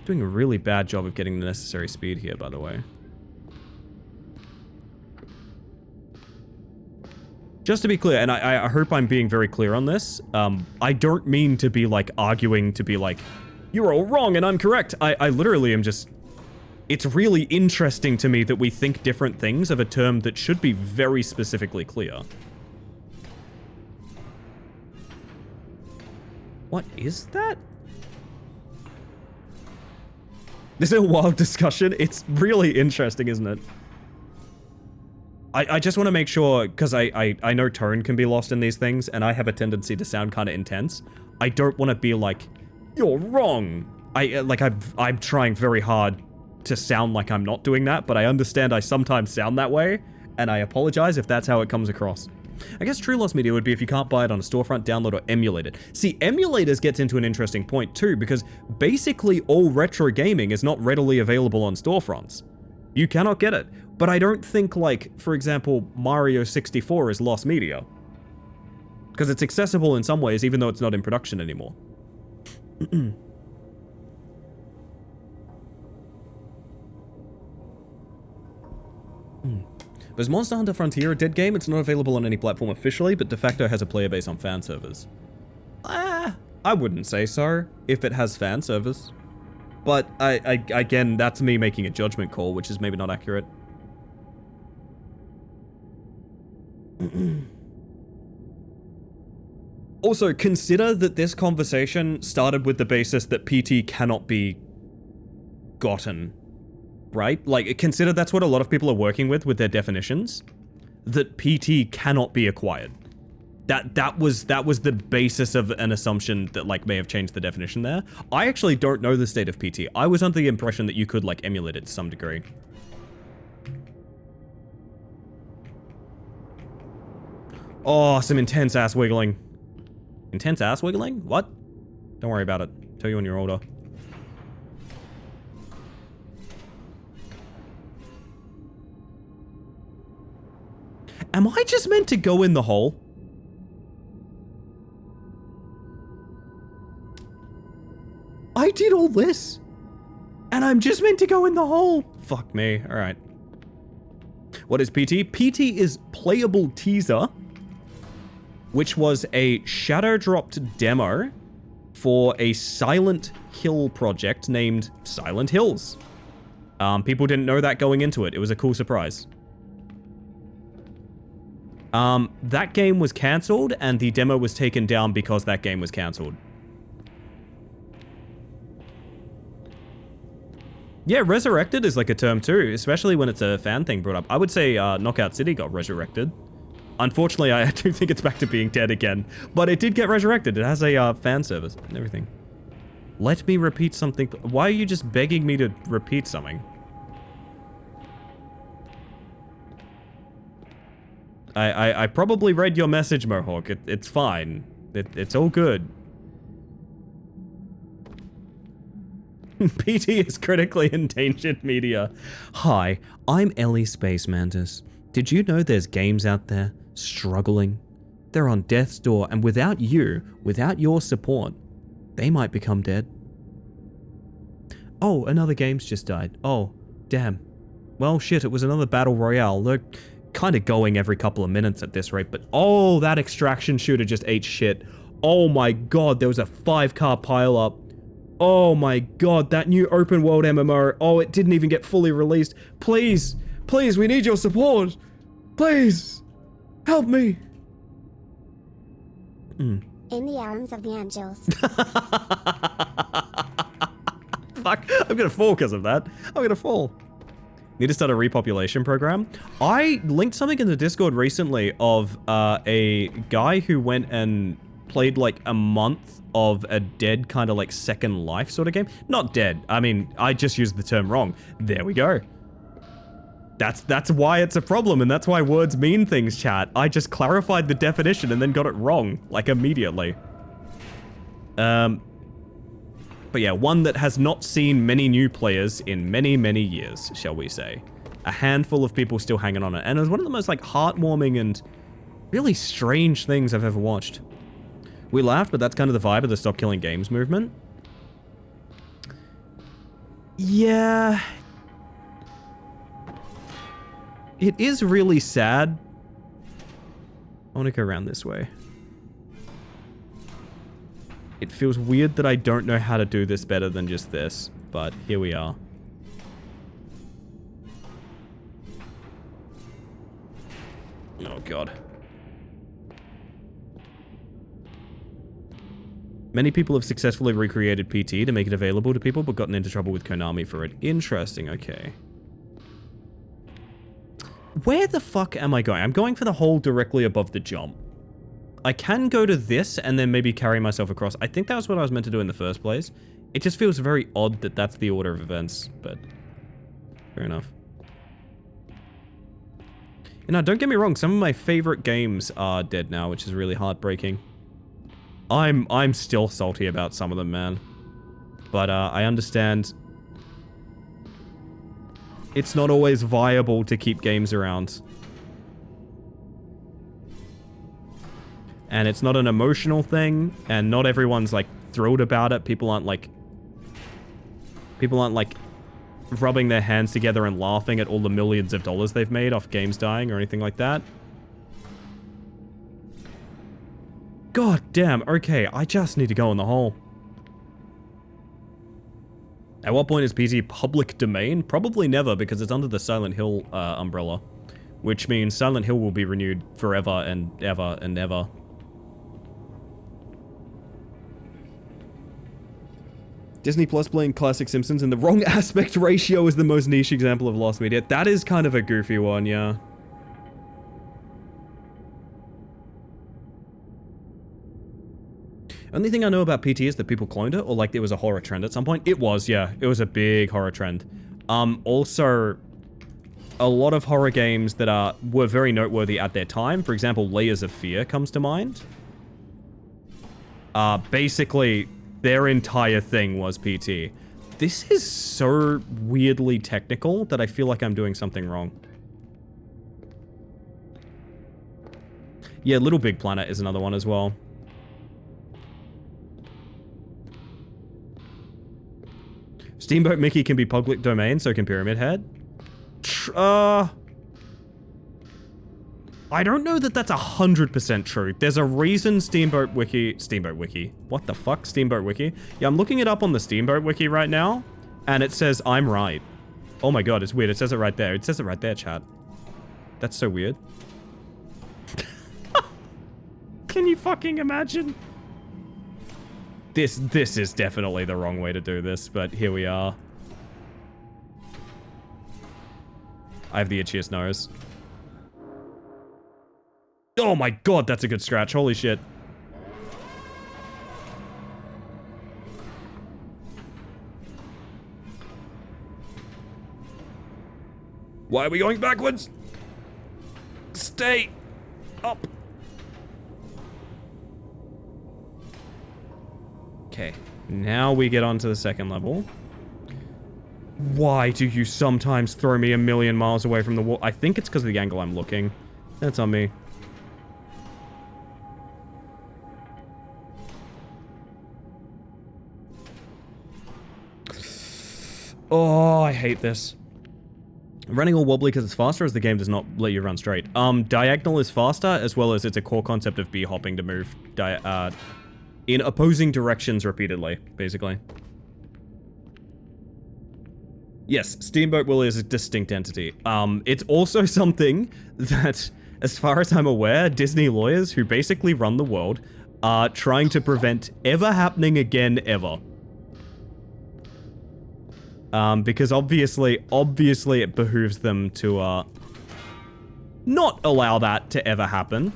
Doing a really bad job of getting the necessary speed here, by the way. Just to be clear, and I hope I'm being very clear on this, I don't mean to be like arguing to be like, you're all wrong and I'm correct. I literally am just, it's really interesting to me that we think different things of a term that should be very specifically clear. What is that? This is a wild discussion. It's really interesting, isn't it? I just want to make sure, because I know tone can be lost in these things, and I have a tendency to sound kind of intense. I don't want to be like, you're wrong. I'm trying very hard to sound like I'm not doing that, but I understand I sometimes sound that way, and I apologize if that's how it comes across. I guess true lost media would be if you can't buy it on a storefront, download, or emulate it. See, emulators gets into an interesting point too, because basically all retro gaming is not readily available on storefronts. You cannot get it. But I don't think, like, for example, Mario 64 is lost media. Because it's accessible in some ways, even though it's not in production anymore. Is Monster Hunter Frontier a dead game? It's not available on any platform officially, but de facto has a player base on fan servers. I wouldn't say so, if it has fan servers. But, again, that's me making a judgment call, which is maybe not accurate. Also, consider that this conversation started with the basis that PT cannot be gotten. Right? Like, consider that's what a lot of people are working with their definitions. That PT cannot be acquired. That was the basis of an assumption that, like, may have changed the definition there. I actually don't know the state of PT. I was under the impression that you could, like, emulate it to some degree. Oh, some intense ass wiggling. Intense ass wiggling? What? Don't worry about it. Tell you when you're older. Am I just meant to go in the hole? I did all this, and I'm just meant to go in the hole. Fuck me. All right. What is PT? PT is Playable Teaser, which was a shadow-dropped demo for a Silent Hill project named Silent Hills. People didn't know that going into it. It was a cool surprise. That game was cancelled, and the demo was taken down because that game was cancelled. Yeah, resurrected is like a term too, especially when it's a fan thing brought up. I would say Knockout City got resurrected. Unfortunately, I do think it's back to being dead again, but it did get resurrected. It has a fan service and everything. Let me repeat something. Why are you just begging me to repeat something? I probably read your message, Mohawk. It's fine. It's all good. PT is critically endangered media. Hi, I'm Ellie Space Mantis. Did you know there's games out there struggling? They're on death's door, and without you, without your support, they might become dead. Oh, another game's just died. Oh, damn. Well, shit, it was another battle royale. They're kind of going every couple of minutes at this rate, but oh, that extraction shooter just ate shit. Oh my god, there was a 5-car pileup. Oh my god, that new open world MMO. Oh, it didn't even get fully released. Please, please, we need your support. Please, help me. In the arms of the angels. Fuck, I'm gonna fall because of that. I'm gonna fall. Need to start a repopulation program. I linked something in the Discord recently of a guy who went and played like a month of a dead kind of like Second Life sort of game. Not dead. I mean, I just used the term wrong. There we go. That's why it's a problem, and that's why words mean things, chat. I just clarified the definition and then got it wrong, like immediately. But yeah, one that has not seen many new players in many, many years, shall we say. A handful of people still hanging on it, and it was one of the most like heartwarming and really strange things I've ever watched. We laughed, but that's kind of the vibe of the Stop Killing Games movement. Yeah. It is really sad. I want to go around this way. It feels weird that I don't know how to do this better than just this, but here we are. Oh god. Many people have successfully recreated PT to make it available to people, but gotten into trouble with Konami for it. Interesting, okay. Where the fuck am I going? I'm going for the hole directly above the jump. I can go to this and then maybe carry myself across. I think that was what I was meant to do in the first place. It just feels very odd that that's the order of events, but fair enough. You know, don't get me wrong, some of my favorite games are dead now, which is really heartbreaking. I'm still salty about some of them, man. But I understand it's not always viable to keep games around. And it's not an emotional thing, and not everyone's like thrilled about it. People aren't like rubbing their hands together and laughing at all the millions of dollars they've made off games dying or anything like that. God damn, okay, I just need to go in the hole. At what point is PT public domain? Probably never, because it's under the Silent Hill umbrella. Which means Silent Hill will be renewed forever and ever and ever. Disney Plus playing classic Simpsons in the wrong aspect ratio is the most niche example of lost media. That is kind of a goofy one, yeah. Only thing I know about PT is that people cloned it, or like there was a horror trend at some point. It was, yeah. It was a big horror trend. Also, a lot of horror games that were very noteworthy at their time. For example, Layers of Fear comes to mind. Basically, their entire thing was PT. This is so weirdly technical that I feel like I'm doing something wrong. Yeah, Little Big Planet is another one as well. Steamboat Mickey can be public domain, so can Pyramid Head. I don't know that that's 100% true. There's a reason Steamboat Wiki... What the fuck? Steamboat Wiki? Yeah, I'm looking it up on the Steamboat Wiki right now, and it says I'm right. Oh my god, it's weird. It says it right there. It says it right there, chat. That's so weird. Can you fucking imagine? This is definitely the wrong way to do this, but here we are. I have the itchiest nose. Oh my god, that's a good scratch. Holy shit. Why are we going backwards? Stay up. Okay, now we get on to the second level. Why do you sometimes throw me a million miles away from the wall? I think it's because of the angle I'm looking. That's on me. Oh, I hate this. Running all wobbly because it's faster, as the game does not let you run straight. Diagonal is faster, as well as it's a core concept of B-hopping to move in opposing directions repeatedly, basically. Yes, Steamboat Willie is a distinct entity. It's also something that, as far as I'm aware, Disney lawyers who basically run the world are trying to prevent ever happening again ever. Because obviously it behooves them to, not allow that to ever happen.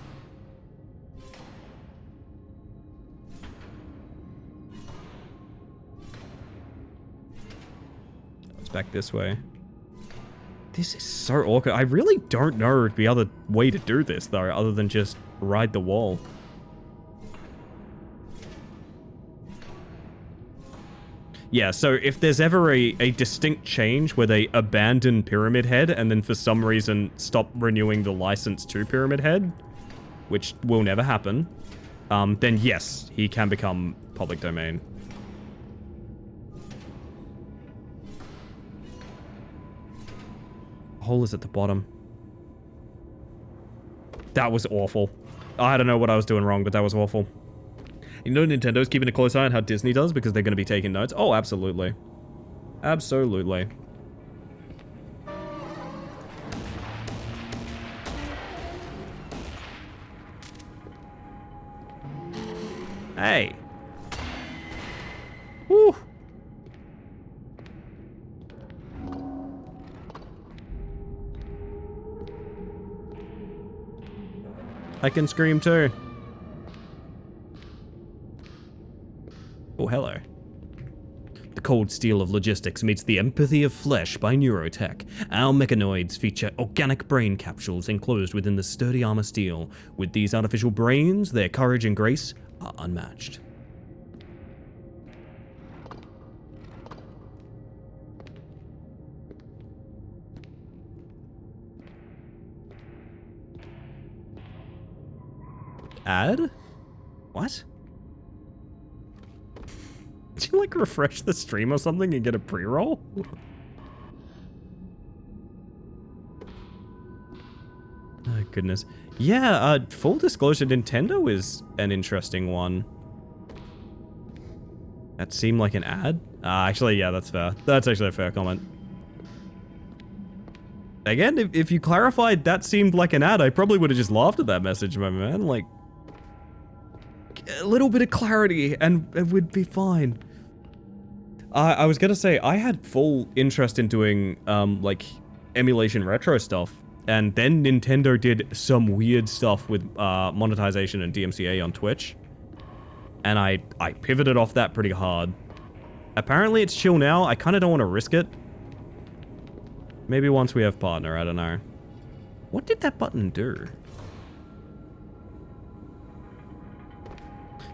It's back this way. This is so awkward. I really don't know the other way to do this, though, other than just ride the wall. Yeah, so if there's ever a distinct change where they abandon Pyramid Head and then for some reason stop renewing the license to Pyramid Head, which will never happen, then yes, he can become public domain. Hole is at the bottom. That was awful. I don't know what I was doing wrong, but that was awful. You know Nintendo's keeping a close eye on how Disney does because they're going to be taking notes? Oh, absolutely. Absolutely. Hey. Woo. I can scream too. Oh, hello. The cold steel of logistics meets the empathy of flesh by Neurotech. Our mechanoids feature organic brain capsules enclosed within the sturdy armor steel. With these artificial brains, their courage and grace are unmatched. Ad? What? Did you, like, refresh the stream or something and get a pre-roll? Oh, goodness. Yeah, full disclosure, Nintendo is an interesting one. That seemed like an ad? Actually, yeah, that's fair. That's actually a fair comment. Again, if you clarified that seemed like an ad, I probably would have just laughed at that message, my man. Like, a little bit of clarity and it would be fine. I was gonna say, I had full interest in doing, like, emulation retro stuff. And then Nintendo did some weird stuff with monetization and DMCA on Twitch. And I pivoted off that pretty hard. Apparently it's chill now. I kind of don't want to risk it. Maybe once we have partner, I don't know. What did that button do?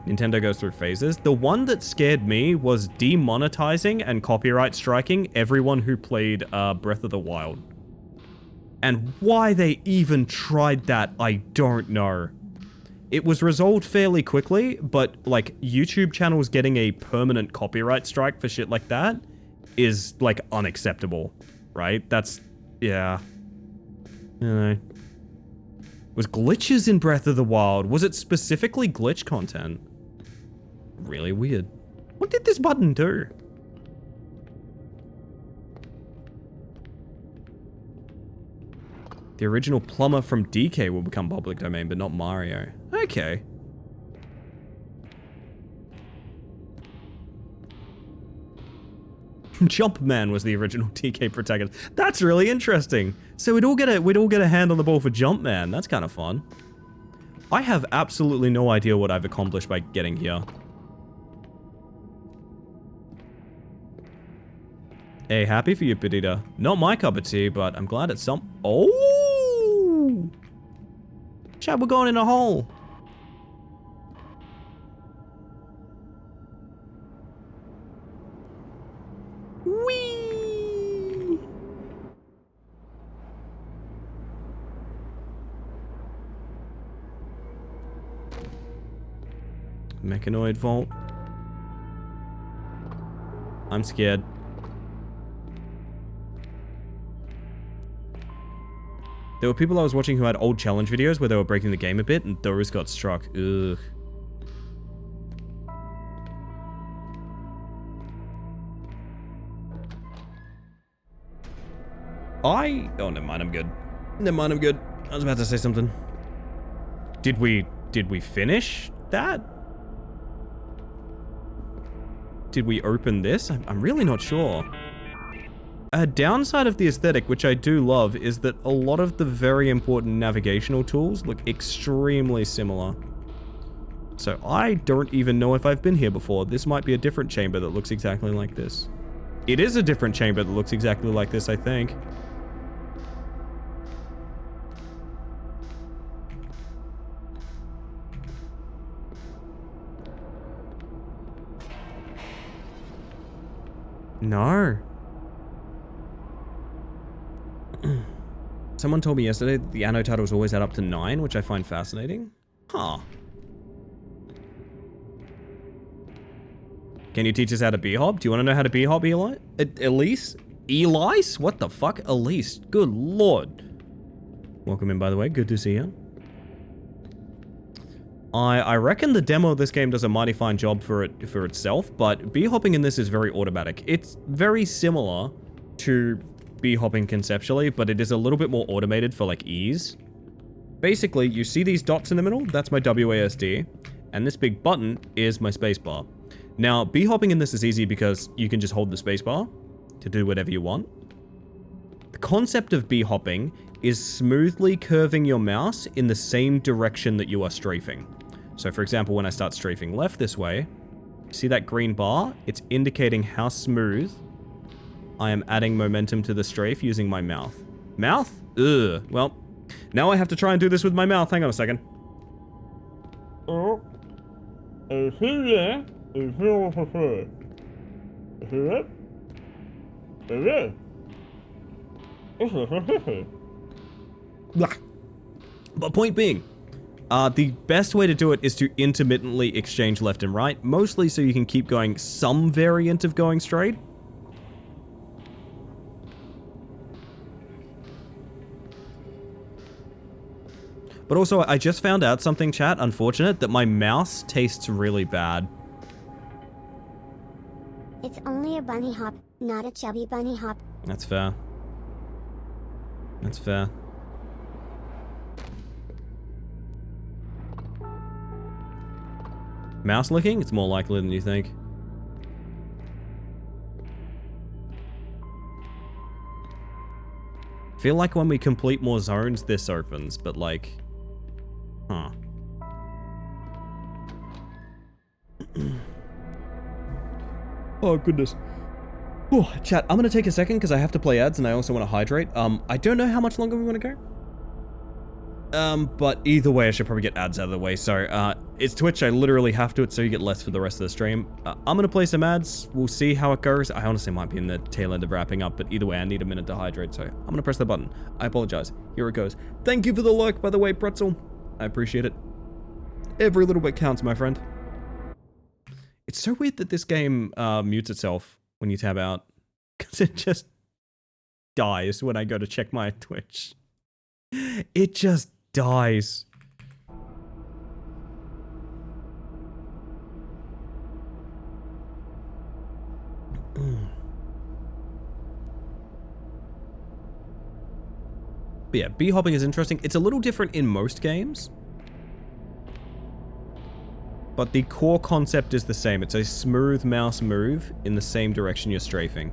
Nintendo goes through phases. The one that scared me was demonetizing and copyright striking everyone who played Breath of the Wild. And why they even tried that, I don't know. It was resolved fairly quickly, but like YouTube channels getting a permanent copyright strike for shit like that is like unacceptable, right? That's, yeah. I don't know. Was glitches in Breath of the Wild? Was it specifically glitch content? Really weird. What did this button do? The original plumber from DK will become public domain, but not Mario. Okay. Jumpman was the original TK protagonist. That's really interesting. So we'd all get a hand on the ball for Jumpman. That's kind of fun. I have absolutely no idea what I've accomplished by getting here. Hey, happy for you, Perdita. Not my cup of tea, but I'm glad it's some... Oh! Chad, we're going in a hole. Whee! Mechanoid vault. I'm scared. There were people I was watching who had old challenge videos where they were breaking the game a bit, and those got struck. Ugh. Oh, never mind, I'm good. Never mind, I'm good. I was about to say something. Did we finish that? Did we open this? I'm really not sure. A downside of the aesthetic, which I do love, is that a lot of the very important navigational tools look extremely similar. So I don't even know if I've been here before. This might be a different chamber that looks exactly like this. It is a different chamber that looks exactly like this, I think. No. Someone told me yesterday that the anno titles always add up to 9, which I find fascinating. Huh. Can you teach us how to b-hop? Do you want to know how to b-hop, Eli? Elise? Elise? What the fuck? Elise. Good lord. Welcome in, by the way. Good to see you. I reckon the demo of this game does a mighty fine job for itself, but b-hopping in this is very automatic. It's very similar to b-hopping conceptually, but it is a little bit more automated for like ease. Basically, you see these dots in the middle? That's my WASD, and this big button is my spacebar. Now, b-hopping in this is easy because you can just hold the spacebar to do whatever you want. The concept of b-hopping is smoothly curving your mouse in the same direction that you are strafing. So for example, when I start strafing left this way, see that green bar? It's indicating how smooth I am adding momentum to the strafe using my mouth. Mouth? Ugh. Well, now I have to try and do this with my mouth. Hang on a second. But point being, the best way to do it is to intermittently exchange left and right, mostly so you can keep going some variant of going straight. But also, I just found out something, chat, unfortunate, that my mouse tastes really bad. It's only a bunny hop, not a chubby bunny hop. That's fair. That's fair. Mouse licking? It's more likely than you think. Feel like when we complete more zones, this opens, but like... Huh. Oh, goodness. Oh, chat, I'm gonna take a second because I have to play ads and I also want to hydrate. I don't know how much longer we want to go. But either way, I should probably get ads out of the way. So, it's Twitch. I literally have to, so you get less for the rest of the stream. I'm gonna play some ads. We'll see how it goes. I honestly might be in the tail end of wrapping up, but either way, I need a minute to hydrate. So, I'm gonna press the button. I apologize. Here it goes. Thank you for the like, by the way, Pretzel. I appreciate it. Every little bit counts, my friend. It's so weird that this game mutes itself when you tab out, because it just dies when I go to check my Twitch. It just dies. But yeah, b-hopping is interesting. It's a little different in most games, but the core concept is the same. It's a smooth mouse move in the same direction you're strafing.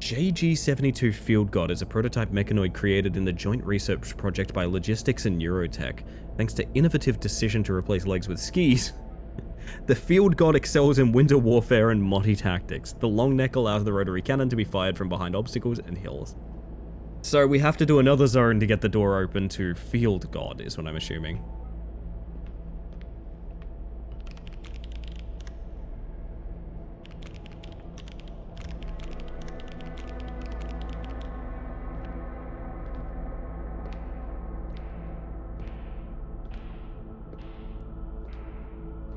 JG-72 Field God is a prototype mechanoid created in the joint research project by Logistics and Neurotech. Thanks to innovative decision to replace legs with skis, the Field God excels in winter warfare and multi tactics. The long neck allows the rotary cannon to be fired from behind obstacles and hills. So we have to do another zone to get the door open to Field God, is what I'm assuming.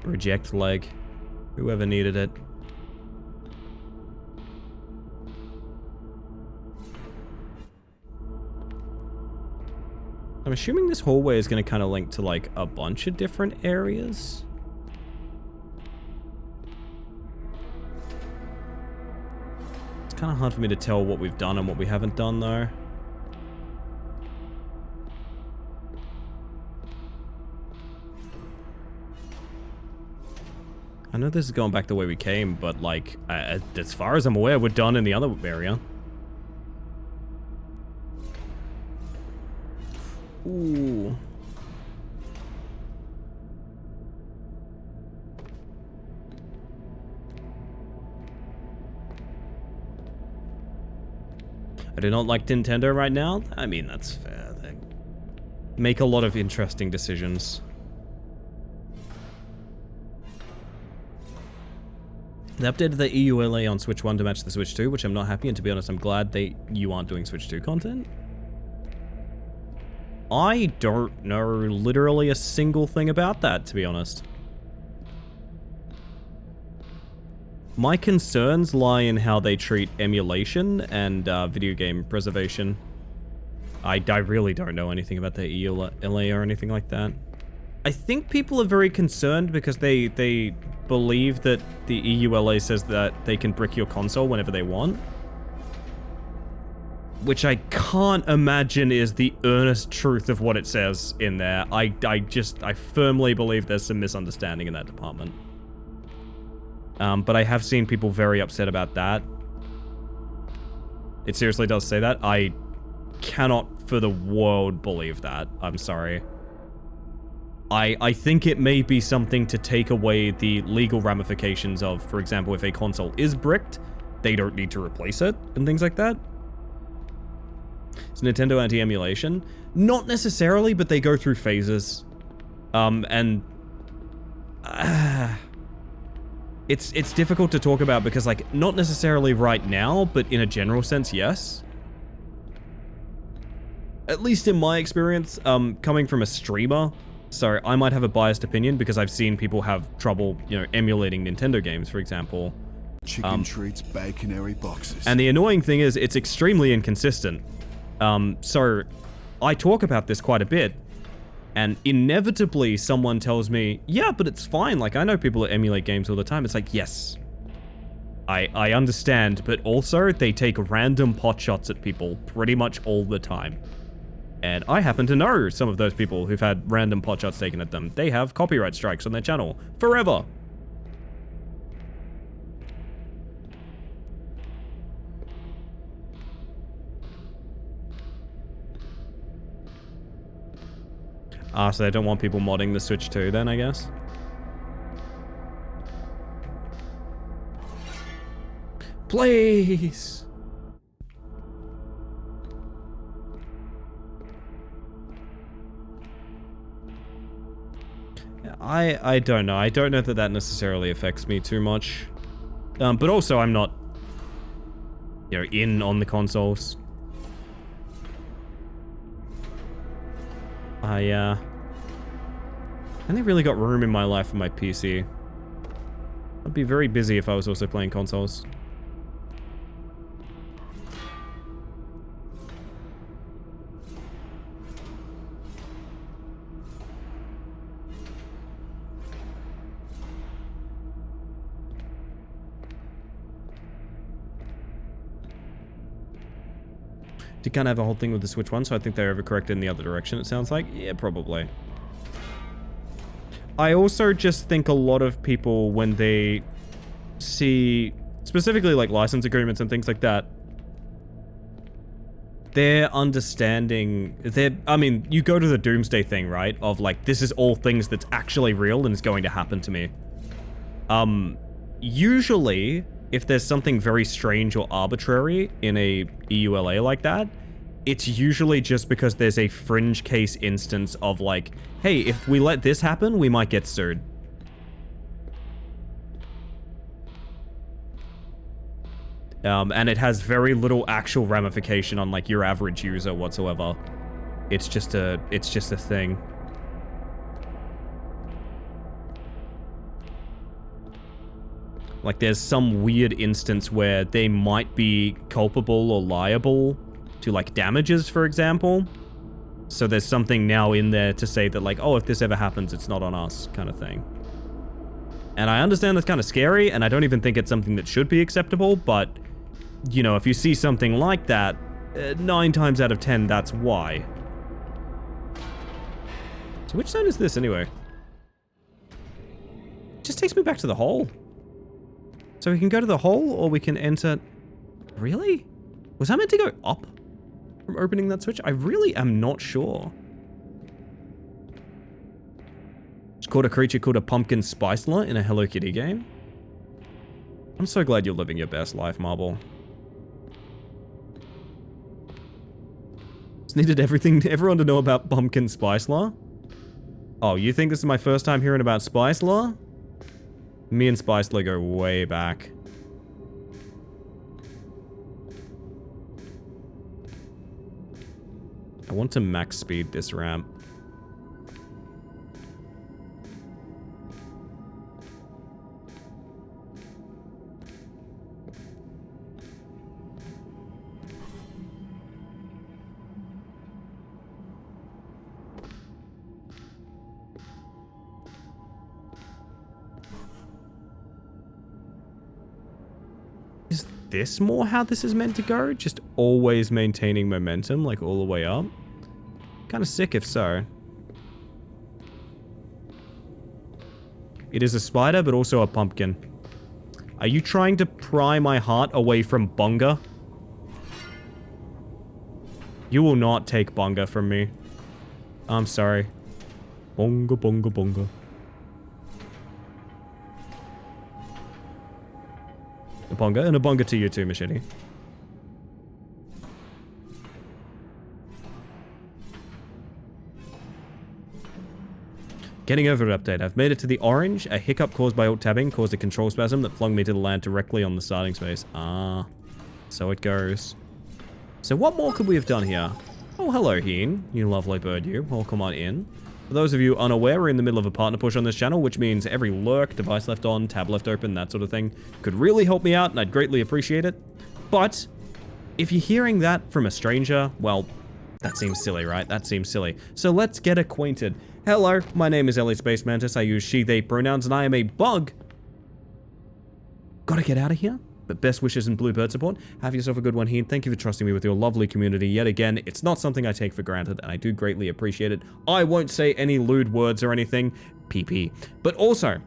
Reject leg. Whoever needed it. I'm assuming this hallway is going to kind of link to like a bunch of different areas. It's kind of hard for me to tell what we've done and what we haven't done though. I know this is going back the way we came, but like, as far as I'm aware, we're done in the other area. Ooh. I do not like Nintendo right now. I mean, that's fair. They make a lot of interesting decisions. They updated the EULA on Switch 1 to match the Switch 2, which I'm not happy, and to be honest, I'm glad you aren't doing Switch 2 content. I don't know literally a single thing about that, to be honest. My concerns lie in how they treat emulation and video game preservation. I really don't know anything about the EULA or anything like that. I think people are very concerned because they believe that the EULA says that they can brick your console whenever they want. Which I can't imagine is the earnest truth of what it says in there. I firmly believe there's some misunderstanding in that department. But I have seen people very upset about that. It seriously does say that. I cannot for the world believe that. I'm sorry. I think it may be something to take away the legal ramifications of, for example, if a console is bricked, they don't need to replace it, and things like that. Is Nintendo anti-emulation? Not necessarily, but they go through phases. It's difficult to talk about because, like, not necessarily right now, but in a general sense, yes. At least in my experience, coming from a streamer, so I might have a biased opinion because I've seen people have trouble, you know, emulating Nintendo games, for example. Chicken treats, baconary boxes. And the annoying thing is, it's extremely inconsistent. So I talk about this quite a bit, and inevitably someone tells me, yeah, but it's fine. Like, I know people that emulate games all the time. It's like, yes, I understand, but also they take random pot shots at people pretty much all the time. And I happen to know some of those people who've had random pot shots taken at them. They have copyright strikes on their channel forever. So they don't want people modding the Switch 2 then, I guess? Please! I don't know. I don't know that that necessarily affects me too much. But also I'm not, you know, in on the consoles. I only really got room in my life for my PC. I'd be very busy if I was also playing consoles. Did kind of have a whole thing with the Switch 1, so I think they overcorrected in the other direction, it sounds like. Yeah, probably. I also just think a lot of people, when they see, specifically like license agreements and things like that, their understanding, I mean, you go to the doomsday thing, right? Of like, this is all things that's actually real and is going to happen to me. Usually, if there's something very strange or arbitrary in a EULA like that, it's usually just because there's a fringe case instance of like, hey, if we let this happen, we might get sued. And it has very little actual ramification on like your average user whatsoever. It's just a thing. Like there's some weird instance where they might be culpable or liable to like damages, for example. So there's something now in there to say that like, oh, if this ever happens, it's not on us, kind of thing. And I understand that's kind of scary, and I don't even think it's something that should be acceptable, but you know, if you see something like that, 9 times out of 10, that's why. So which zone is this, anyway? It just takes me back to the hole. So we can go to the hole, or we can enter... Really? Was I meant to go up from opening that switch? I really am not sure. Just caught a creature called a pumpkin spiceler in a Hello Kitty game. I'm so glad you're living your best life, Marble. Just needed everyone to know about Pumpkin Spiceler. Oh, you think this is my first time hearing about Spiceler? Me and Spiceler go way back. I want to max speed this ramp. Is this more how this is meant to go? Just always maintaining momentum, like all the way up? Kind of sick if so. It is a spider, but also a pumpkin. Are you trying to pry my heart away from Bonga? You will not take Bonga from me. I'm sorry. Bonga, bonga, bonga. A bonga, and a bonga to you too, Machete. Getting over it update. I've made it to the orange. A hiccup caused by alt-tabbing caused a control spasm that flung me to the land directly on the starting space. Ah, so it goes. So what more could we have done here? Oh, hello, Heen. You lovely bird, you. Welcome on in. For those of you unaware, we're in the middle of a partner push on this channel, which means every lurk, device left on, tab left open, that sort of thing, could really help me out, and I'd greatly appreciate it. But if you're hearing that from a stranger, well, that seems silly, right? That seems silly. So let's get acquainted. Hello, my name is Ellie Space Mantis. I use she, they pronouns, and I am a bug. Gotta get out of here. But best wishes and Bluebird support. Have yourself a good one here. Thank you for trusting me with your lovely community yet again. It's not something I take for granted, and I do greatly appreciate it. I won't say any lewd words or anything. PP. But also,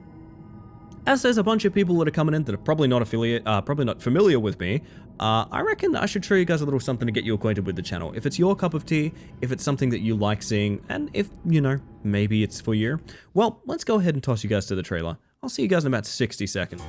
as there's a bunch of people that are coming in that are probably not familiar with me, I reckon I should show you guys a little something to get you acquainted with the channel. If it's your cup of tea, if it's something that you like seeing, and if, you know, maybe it's for you, well, let's go ahead and toss you guys to the trailer. I'll see you guys in about 60 seconds.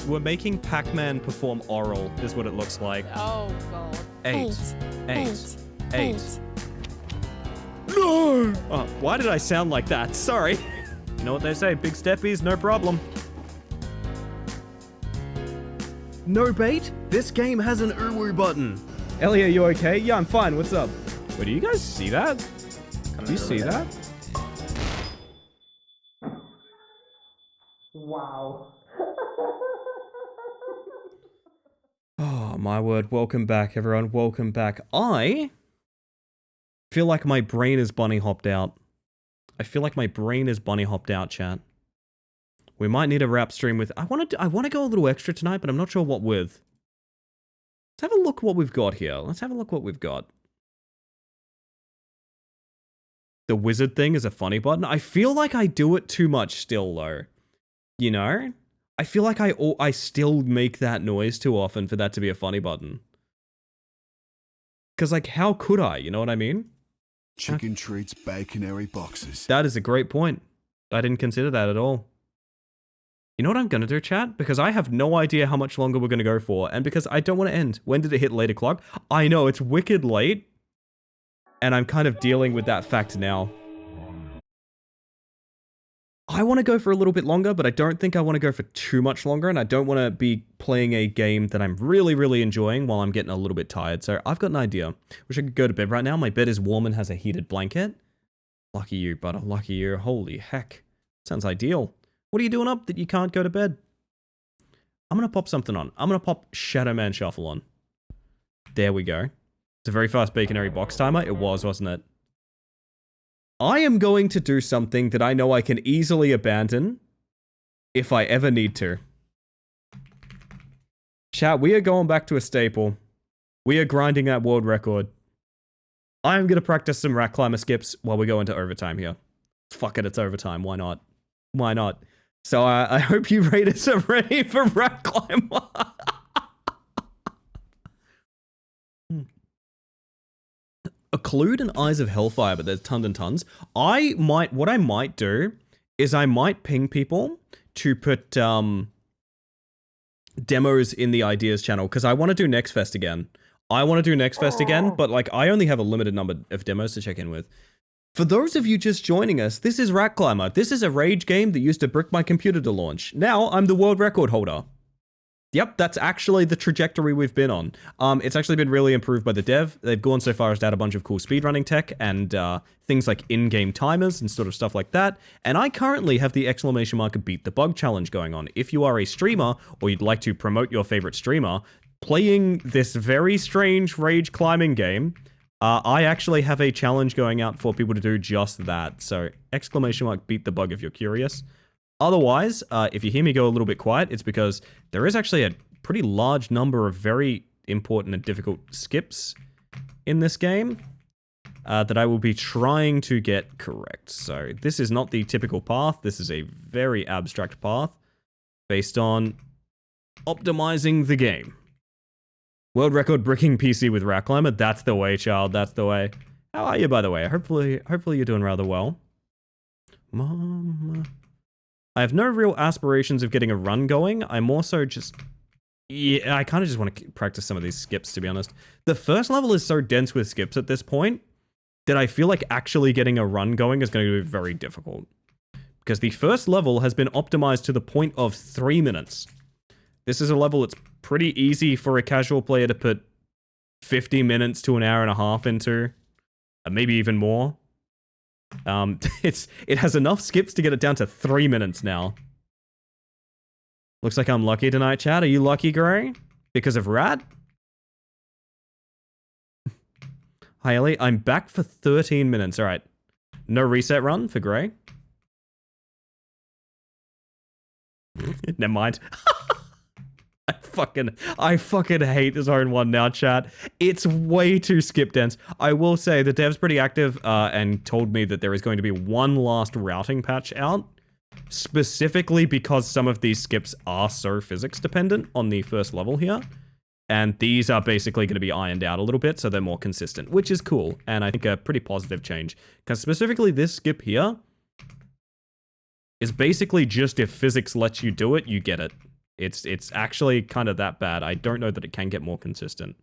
We're making Pac-Man perform oral, is what it looks like. Oh, God. Eight. No! Oh, why did I sound like that? Sorry. You know what they say, big steppies, no problem. No bait? This game has an uwu button. Ellie, are you okay? Yeah, I'm fine. What's up? Wait, do you guys see that? Do you see that? Wow. Oh, my word. Welcome back, everyone. Welcome back. I feel like my brain is bunny hopped out. I feel like my brain is bunny hopped out, chat. We might need a rap stream with... I want to go a little extra tonight, but I'm not sure what with. Let's have a look what we've got here. Let's have a look what we've got. The wizard thing is a funny button. I feel like I do it too much still, though. You know? I feel like I still make that noise too often for that to be a funny button. Because, like, how could I? You know what I mean? Chicken treats, baconary boxes. That is a great point. I didn't consider that at all. You know what I'm going to do, chat? Because I have no idea how much longer we're going to go for, and because I don't want to end. When did it hit late o'clock? I know, it's wicked late, and I'm kind of dealing with that fact now. I want to go for a little bit longer, but I don't think I want to go for too much longer, and I don't want to be playing a game that I'm really, really enjoying while I'm getting a little bit tired. So I've got an idea. Wish I could go to bed right now. My bed is warm and has a heated blanket. Lucky you, butter. Lucky you. Holy heck. Sounds ideal. What are you doing up that you can't go to bed? I'm going to pop something on. I'm going to pop Shadow Man Shuffle on. There we go. It's a very fast baconary box timer. It was, wasn't it? I am going to do something that I know I can easily abandon if I ever need to. Chat, we are going back to a staple. We are grinding that world record. I'm going to practice some rack climber skips while we go into overtime here. Fuck it, it's overtime. Why not? Why not? So I hope you Raiders are ready for rack climber. Occlude and Eyes of Hellfire, but there's tons and tons. What I might do is I might ping people to put demos in the ideas channel, because I want to do Next Fest again. But like I only have a limited number of demos to check in with. For those of you just joining us, this is Rack Climber. This is a rage game that used to brick my computer to launch. Now I'm the world record holder. Yep, that's actually the trajectory we've been on. It's actually been really improved by the dev. They've gone so far as to add a bunch of cool speedrunning tech and things like in-game timers and sort of stuff like that. And I currently have the exclamation mark Beat the Bug challenge going on. If you are a streamer or you'd like to promote your favorite streamer playing this very strange rage climbing game, I actually have a challenge going out for people to do just that. So exclamation mark Beat the Bug if you're curious. Otherwise, if you hear me go a little bit quiet, it's because there is actually a pretty large number of very important and difficult skips in this game that I will be trying to get correct. So this is not the typical path. This is a very abstract path based on optimizing the game. World record bricking PC with Rack Climber. That's the way, child. That's the way. How are you, by the way? Hopefully you're doing rather well. Mama. I have no real aspirations of getting a run going. I'm also just... Yeah, I kind of just want to practice some of these skips, to be honest. The first level is so dense with skips at this point that I feel like actually getting a run going is going to be very difficult. Because the first level has been optimized to the point of 3 minutes. This is a level that's pretty easy for a casual player to put 50 minutes to an hour and a half into. Maybe even more. It has enough skips to get it down to 3 minutes now. Looks like I'm lucky tonight, chat. Are you lucky, Gray? Because of Rat? Hi, Ellie. I'm back for 13 minutes. All right. No reset run for Gray. Never mind. I fucking hate Zone 1 now, chat. It's way too skip dense. I will say the dev's pretty active and told me that there is going to be one last routing patch out, specifically because some of these skips are so physics dependent on the first level here. And these are basically going to be ironed out a little bit so they're more consistent, which is cool. And I think a pretty positive change. Because specifically this skip here is basically just if physics lets you do it, you get it. It's actually kind of that bad. I don't know that it can get more consistent.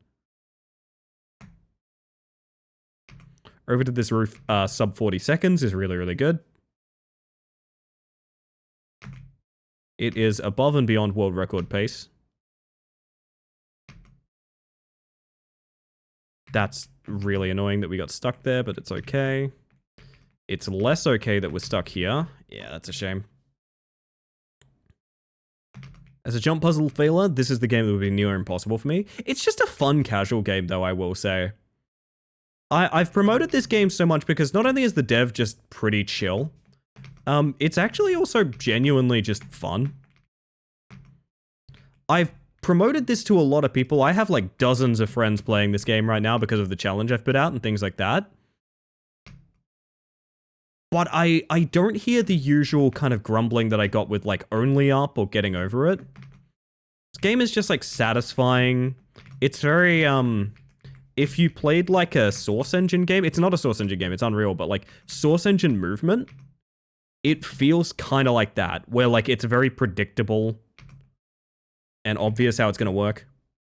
Over to this roof, sub 40 seconds is really, really good. It is above and beyond world record pace. That's really annoying that we got stuck there, but it's okay. It's less okay that we're stuck here. Yeah, that's a shame. As a jump puzzle failure, this is the game that would be near impossible for me. It's just a fun casual game, though, I will say. I've promoted this game so much because not only is the dev just pretty chill, it's actually also genuinely just fun. I've promoted this to a lot of people. I have like dozens of friends playing this game right now because of the challenge I've put out and things like that. But I don't hear the usual kind of grumbling that I got with like Only Up or Getting Over It. This game is just like satisfying. It's very, if you played like a Source Engine game, it's not a Source Engine game, it's Unreal, but like Source Engine movement, it feels kind of like that, where like it's very predictable and obvious how it's going to work.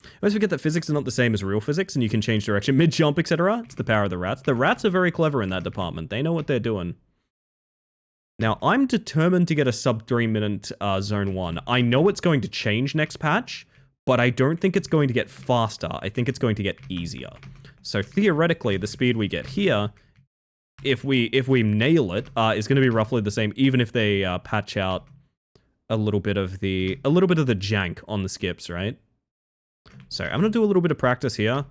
I always forget that physics is not the same as real physics and you can change direction mid-jump, etc. It's the power of the rats. The rats are very clever in that department. They know what they're doing. Now, I'm determined to get a sub 3 minute zone 1. I know it's going to change next patch, but I don't think it's going to get faster. I think it's going to get easier. So theoretically, the speed we get here, if we nail it, is going to be roughly the same, even if they patch out a little bit of the jank on the skips, right? So I'm going to do a little bit of practice here.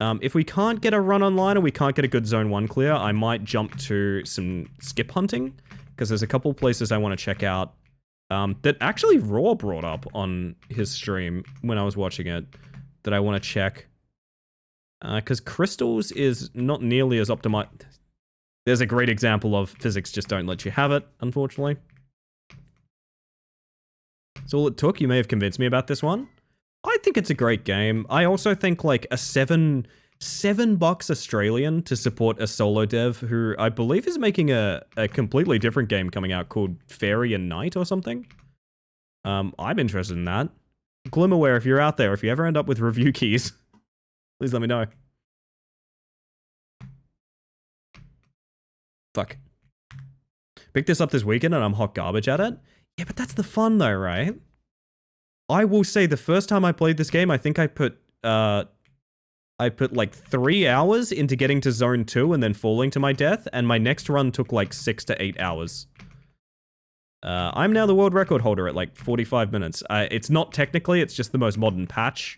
If we can't get a run online or we can't get a good zone 1 clear, I might jump to some skip hunting, because there's a couple places I want to check out that actually Raw brought up on his stream when I was watching it that I want to check. Because Crystals is not nearly as optimized. There's a great example of physics just don't let you have it, unfortunately. That's all it took. You may have convinced me about this one. I think it's a great game. I also think like a $7 Australian to support a solo dev who I believe is making a completely different game coming out called Fairy and Night or something. I'm interested in that. Glimmerware, if you're out there, if you ever end up with review keys, please let me know. Fuck. Picked this up this weekend and I'm hot garbage at it. Yeah, but that's the fun though, right? I will say the first time I played this game, I think I put like 3 hours into getting to zone 2 and then falling to my death, and my next run took like 6 to 8 hours. I'm now the world record holder at like 45 minutes. It's not technically, it's just the most modern patch.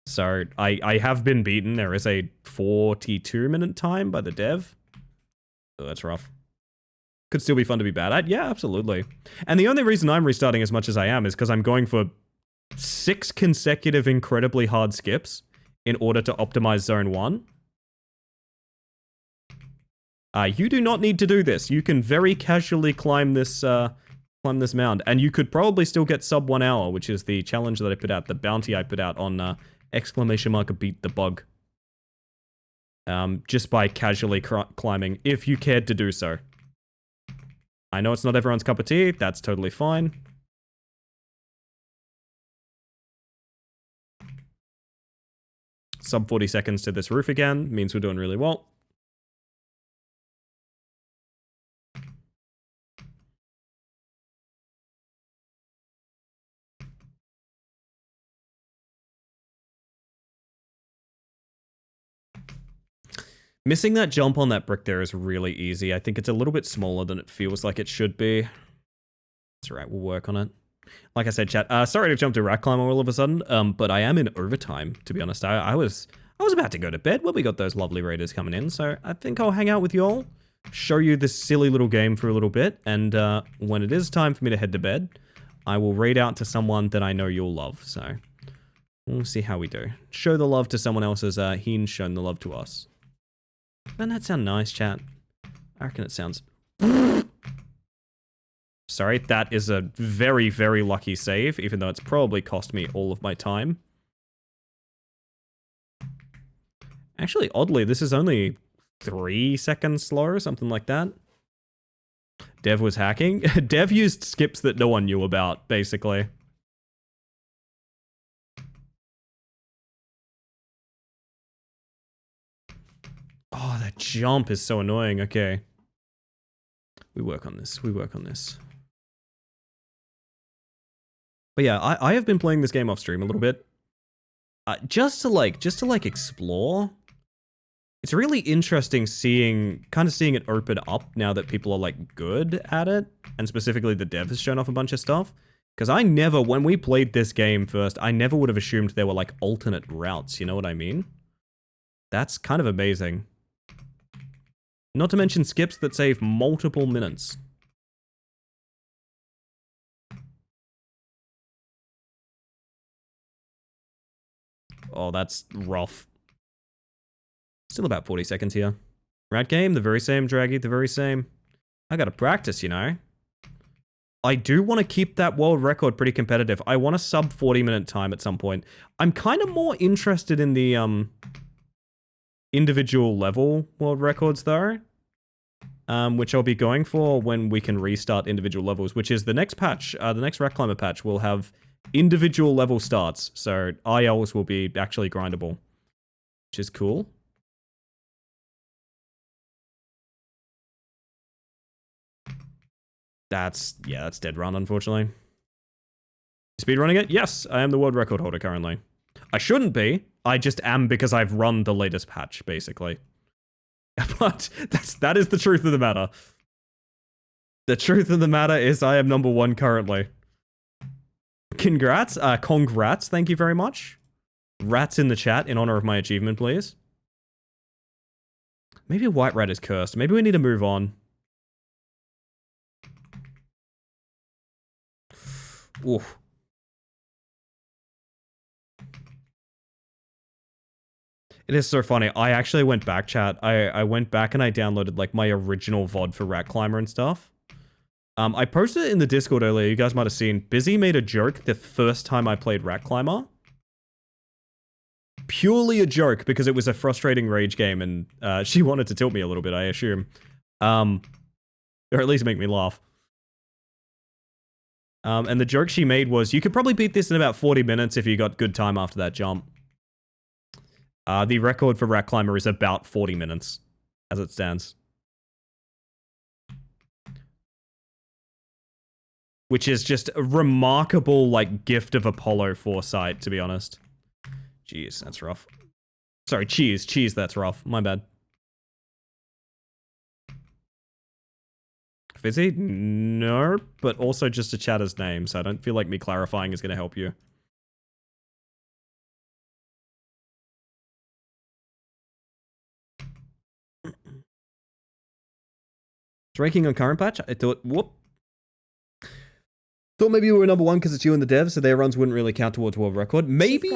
So I have been beaten. There is a 42-minute time by the dev. So that's rough. Could still be fun to be bad at. Yeah, absolutely. And the only reason I'm restarting as much as I am is because I'm going for 6 consecutive incredibly hard skips in order to optimize zone 1. You do not need to do this. You can very casually climb this mound, and you could probably still get sub 1 hour, which is the challenge that I put out, the bounty I put out on !beat the bug. Just by casually climbing, if you cared to do so. I know it's not everyone's cup of tea, that's totally fine. Sub 40 seconds to this roof again, means we're doing really well. Missing that jump on that brick there is really easy. I think it's a little bit smaller than it feels like it should be. That's alright, we'll work on it. Like I said, chat, sorry to jump to Rat Climber all of a sudden, but I am in overtime, to be honest. I was about to go to bed when we got those lovely raiders coming in, so I think I'll hang out with you all, show you this silly little game for a little bit, and when it is time for me to head to bed, I will raid out to someone that I know you'll love, so we'll see how we do. Show the love to someone else as Heen's shown the love to us. Doesn't that sound nice, chat? I reckon it sounds... Sorry, that is a very, very lucky save, even though it's probably cost me all of my time. Actually, oddly, this is only 3 seconds slower, something like that. Dev was hacking. Dev used skips that no one knew about, basically. Oh, that jump is so annoying. Okay. We work on this. We work on this. But yeah, I have been playing this game off stream a little bit. Just to explore. It's really interesting seeing it open up now that people are like good at it. And specifically the dev has shown off a bunch of stuff. Because I never, when we played this game first, I never would have assumed there were like alternate routes, you know what I mean? That's kind of amazing. Not to mention skips that save multiple minutes. Oh, that's rough. Still about 40 seconds here. Rat game, the very same. Draggy, the very same. I gotta practice, you know. I do want to keep that world record pretty competitive. I want a sub 40-minute time at some point. I'm kind of more interested in the individual level world records though. Which I'll be going for when we can restart individual levels, which is the next patch, the next Rat Climber patch will have individual level starts. So ILs will be actually grindable, which is cool. That's dead run, unfortunately. Speedrunning it? Yes, I am the world record holder currently. I shouldn't be. I just am because I've run the latest patch, basically. But that is the truth of the matter. The truth of the matter is I am number 1 currently. Congrats. Congrats, thank you very much. Rats in the chat in honor of my achievement, please. Maybe White Rat is cursed. Maybe we need to move on. Oof. It is so funny. I actually went back, chat. I went back and I downloaded like my original VOD for Rat Climber and stuff. I posted it in the Discord earlier. You guys might have seen. Busy made a joke the first time I played Rat Climber. Purely a joke because it was a frustrating rage game and she wanted to tilt me a little bit, I assume. Or at least make me laugh. And the joke she made was, you could probably beat this in about 40 minutes if you got good time after that jump. The record for Rat Climber is about 40 minutes, as it stands. Which is just a remarkable, like, gift of Apollo foresight, to be honest. Jeez, that's rough. Sorry, cheese, that's rough. My bad. Fizzy? No, but also just a chatter's name, so I don't feel like me clarifying is going to help you. Ranking on current patch? I thought, whoop. Thought maybe you were number 1 because it's you and the devs, so their runs wouldn't really count towards world record. Maybe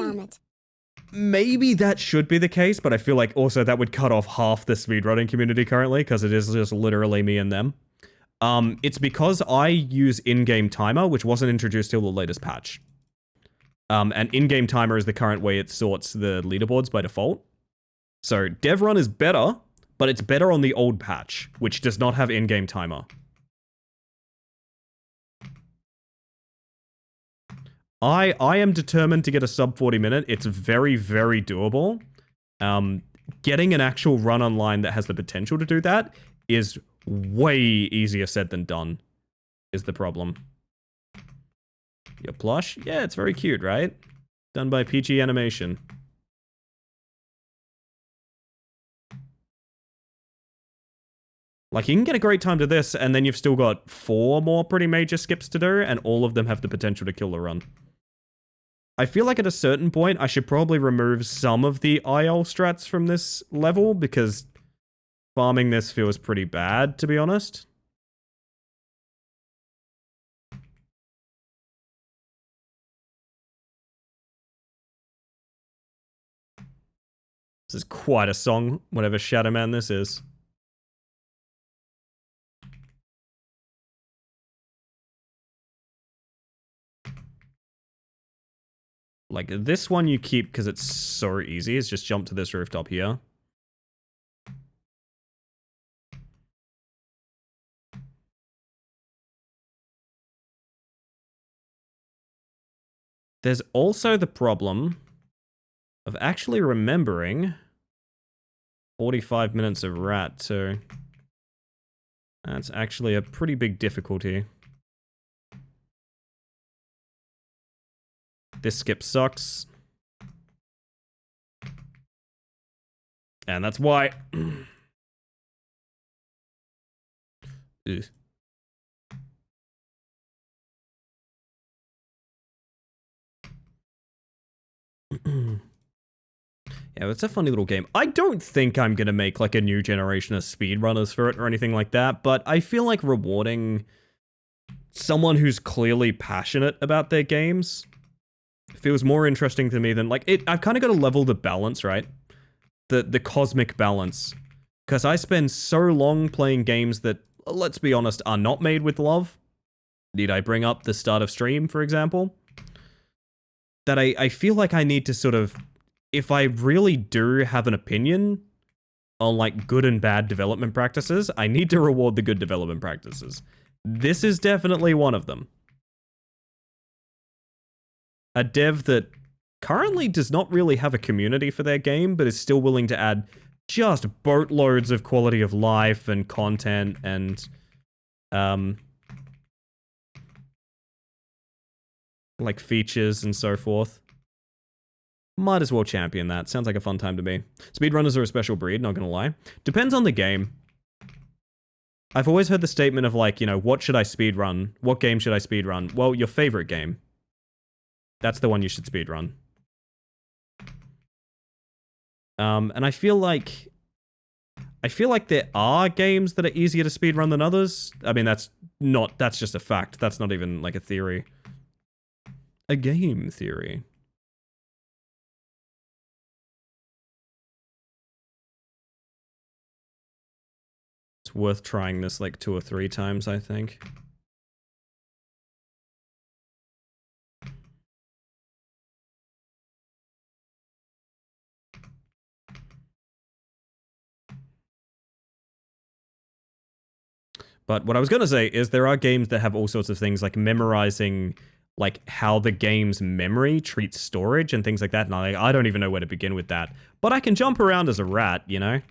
that should be the case, but I feel like also that would cut off half the speedrunning community currently, because it is just literally me and them. It's because I use in-game timer, which wasn't introduced till the latest patch. And in-game timer is the current way it sorts the leaderboards by default. So dev run is better, but it's better on the old patch, which does not have in-game timer. I am determined to get a sub 40 minute. It's very, very doable. Getting an actual run online that has the potential to do that is way easier said than done, is the problem. Your plush? Yeah, it's very cute, right? Done by PG Animation. Like, you can get a great time to this, and then you've still got 4 more pretty major skips to do, and all of them have the potential to kill the run. I feel like at a certain point, I should probably remove some of the IL strats from this level, because farming this feels pretty bad, to be honest. This is quite a song, whatever Shadow Man this is. Like, this one you keep because it's so easy. It's just jump to this rooftop here. There's also the problem of actually remembering 45 minutes of rat, so that's actually a pretty big difficulty. This skip sucks. And that's why. Ugh. Yeah, it's a funny little game. I don't think I'm gonna make like a new generation of speedrunners for it or anything like that, but I feel like rewarding someone who's clearly passionate about their games feels more interesting to me than like it. I've kind of got to level the balance, right? The cosmic balance, because I spend so long playing games that, let's be honest, are not made with love. Need I bring up the start of stream, for example? That I feel like I need to sort of, if I really do have an opinion on like good and bad development practices, I need to reward the good development practices. This is definitely one of them. A dev that currently does not really have a community for their game, but is still willing to add just boatloads of quality of life and content and like features and so forth. Might as well champion that. Sounds like a fun time to me. Speedrunners are a special breed, not gonna lie. Depends on the game. I've always heard the statement of like, you know, what should I speedrun? What game should I speedrun? Well, your favorite game. That's the one you should speedrun. And I feel like there are games that are easier to speedrun than others. I mean, that's just a fact. That's not even like a theory. A game theory. It's worth trying this like 2 or 3 times, I think. But what I was going to say is there are games that have all sorts of things like memorizing like how the game's memory treats storage and things like that. And I don't even know where to begin with that. But I can jump around as a rat, you know?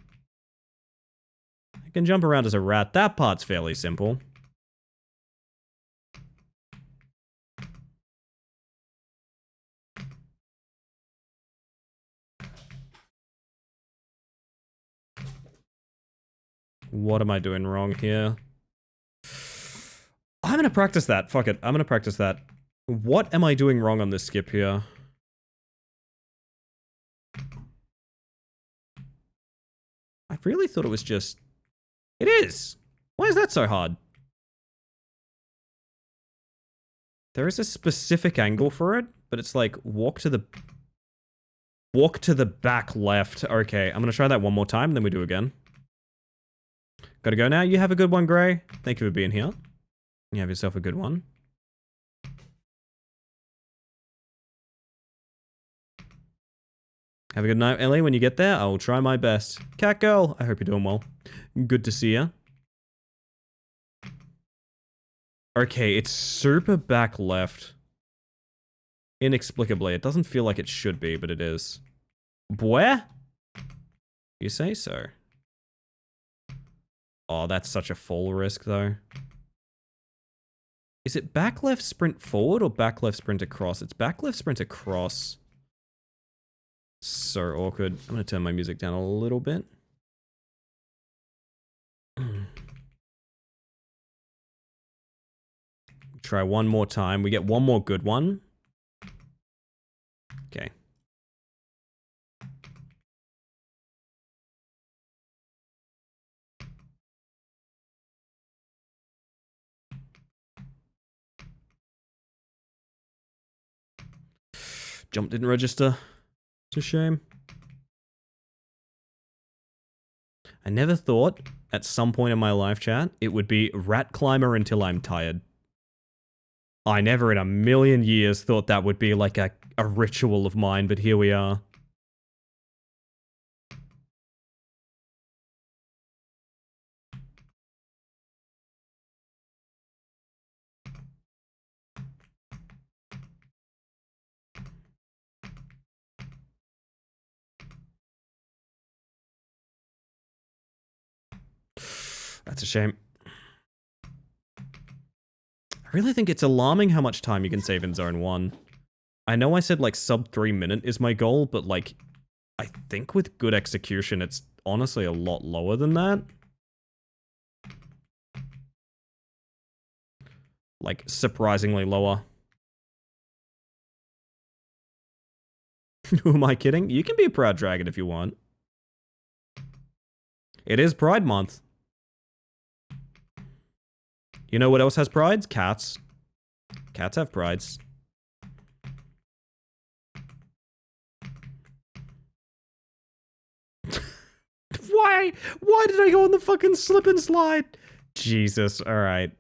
I can jump around as a rat. That part's fairly simple. What am I doing wrong here? I'm gonna practice that. Fuck it. I'm gonna practice that. What am I doing wrong on this skip here? I really thought it was just... It is! Why is that so hard? There is a specific angle for it, but it's like walk to the back left. Okay, I'm gonna try that one more time, then we do again. Gotta go now. You have a good one, Gray. Thank you for being here. You have yourself a good one. Have a good night, Ellie. When you get there, I will try my best. Cat girl, I hope you're doing well. Good to see you. Okay, it's super back left. Inexplicably. It doesn't feel like it should be, but it is. Boy? You say so. Oh, that's such a fall risk, though. Is it back left sprint forward or back left sprint across? It's back left sprint across. So awkward. I'm gonna turn my music down a little bit. Try one more time. We get one more good one. Okay. Jump didn't register. It's a shame. I never thought, at some point in my life chat, it would be rat climber until I'm tired. I never in a million years thought that would be like a ritual of mine, but here we are. That's a shame. I really think it's alarming how much time you can save in Zone 1. I know I said like sub 3 minute is my goal, but like, I think with good execution, it's honestly a lot lower than that. Like, surprisingly lower. Who am I kidding? You can be a proud dragon if you want. It is Pride Month. You know what else has prides? Cats. Cats have prides. Why? Why did I go on the fucking slip and slide? Jesus, alright.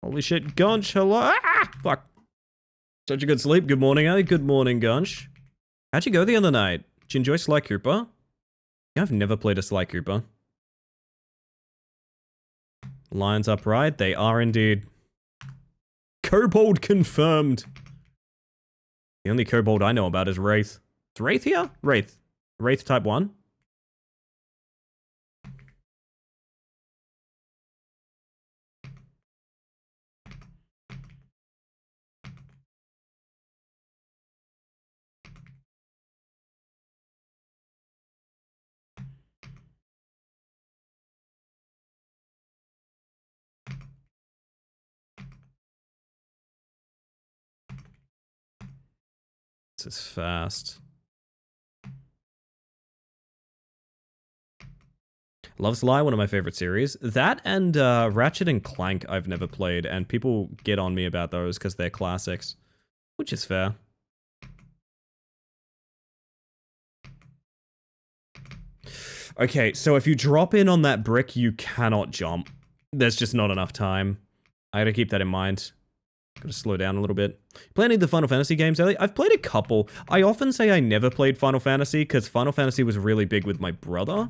Holy shit, Gunch, hello? Ah, fuck. Such a good sleep. Good morning, Ali. Good morning, Gunch. How'd you go the other night? Did you enjoy Sly Cooper? Yeah, I've never played a Sly Cooper. Lions upright. They are indeed. Kobold confirmed. The only kobold I know about is Wraith. Is Wraith here? Wraith. Wraith type 1? This is fast. Love Sly, one of my favorite series. That and Ratchet and Clank I've never played, and people get on me about those because they're classics, which is fair. Okay, so if you drop in on that brick, you cannot jump. There's just not enough time. I gotta keep that in mind. Gotta slow down a little bit. Play any of the Final Fantasy games, Ellie? I've played a couple. I often say I never played Final Fantasy because Final Fantasy was really big with my brother.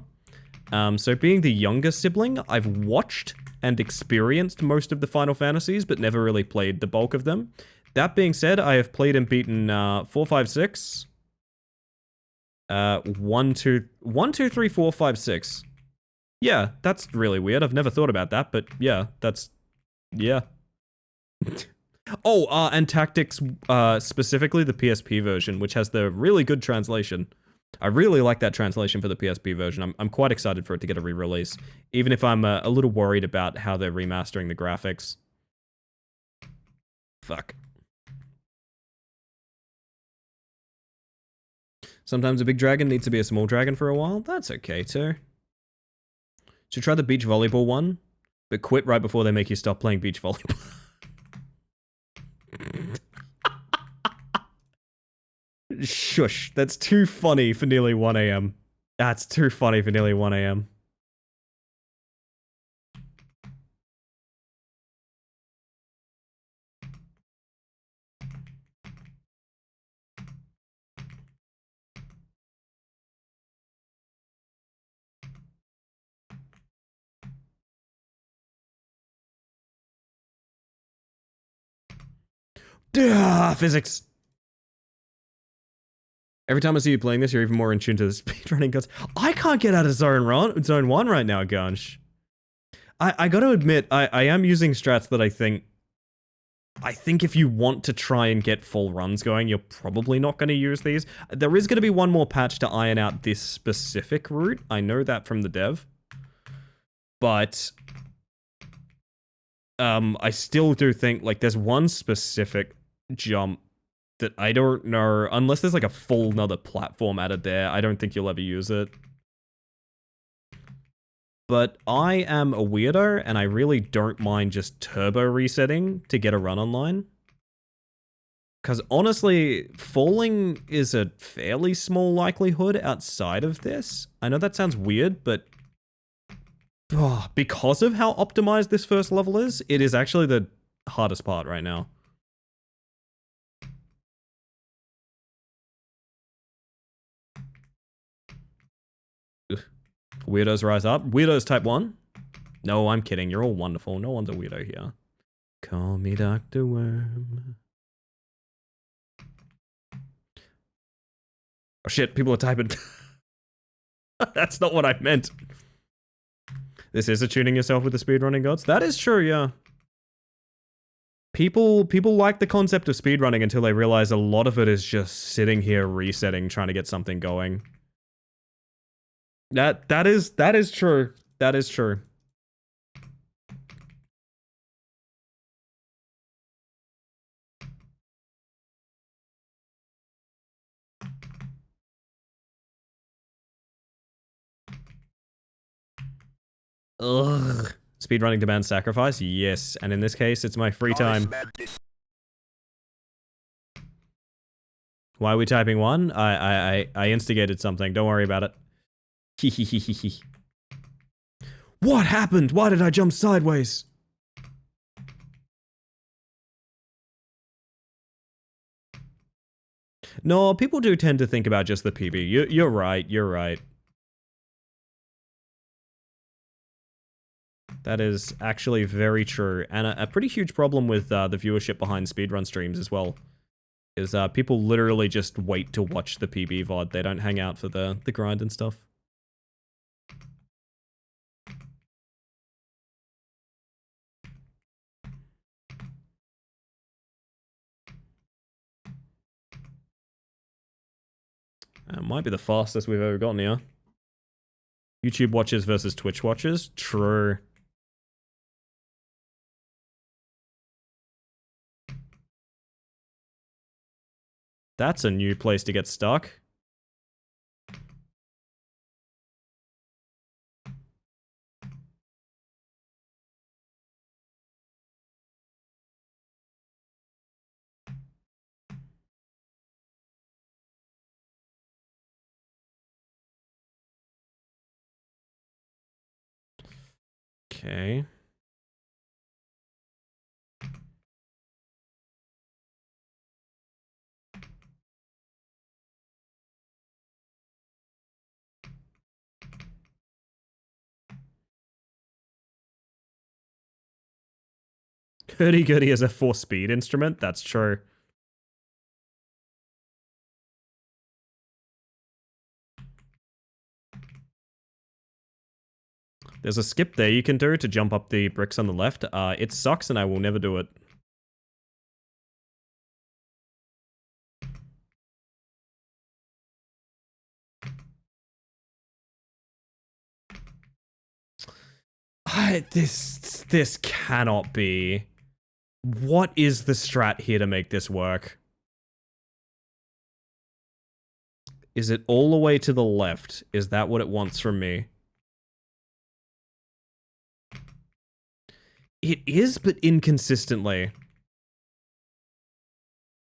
So being the younger sibling, I've watched and experienced most of the Final Fantasies, but never really played the bulk of them. That being said, I have played and beaten 4, 5, 6. 1, 2, 3, 4, 5, 6. Yeah, that's really weird. I've never thought about that, but yeah, that's... yeah. Oh, and Tactics, specifically the PSP version, which has the really good translation. I really like that translation for the PSP version. I'm quite excited for it to get a re-release, even if I'm a little worried about how they're remastering the graphics. Fuck. Sometimes a big dragon needs to be a small dragon for a while. That's okay, too. Should try the beach volleyball one, but quit right before they make you stop playing beach volleyball. Shush, that's too funny for nearly 1 AM. That's too funny for nearly 1 AM. Duh, physics. Every time I see you playing this, you're even more in tune to the speedrunning gods. I can't get out of zone 1 right now, Gunch. I gotta admit, I am using strats that I think if you want to try and get full runs going, you're probably not going to use these. There is going to be one more patch to iron out this specific route. I know that from the dev. But I still do think, like, there's one specific jump that I don't know, unless there's like a full nother platform added there, I don't think you'll ever use it. But I am a weirdo, and I really don't mind just turbo resetting to get a run online. Because honestly, falling is a fairly small likelihood outside of this. I know that sounds weird, but because of how optimized this first level is, it is actually the hardest part right now. Weirdos rise up. Weirdos type 1? No, I'm kidding. You're all wonderful. No one's a weirdo here. Call me Dr. Worm. Oh shit, people are typing. That's not what I meant. This is attuning yourself with the speedrunning gods? That is true, yeah. People like the concept of speedrunning until they realize a lot of it is just sitting here resetting, trying to get something going. That is true. That is true. Ugh. Speedrunning demands sacrifice? Yes. And in this case, it's my free time. Why are we typing 1? I instigated something. Don't worry about it. Hehehehe. What happened? Why did I jump sideways? No, people do tend to think about just the PB. You're right. You're right. That is actually very true. And a pretty huge problem with the viewership behind speedrun streams as well. Is people literally just wait to watch the PB VOD. They don't hang out for the grind and stuff. It might be the fastest we've ever gotten here. YouTube watchers versus Twitch watchers? True. That's a new place to get stuck. Okay. Hurdy-gurdy is a 4-speed instrument? That's true. There's a skip there you can do to jump up the bricks on the left. It sucks and I will never do it. This cannot be. What is the strat here to make this work? Is it all the way to the left? Is that what it wants from me? It is, but inconsistently.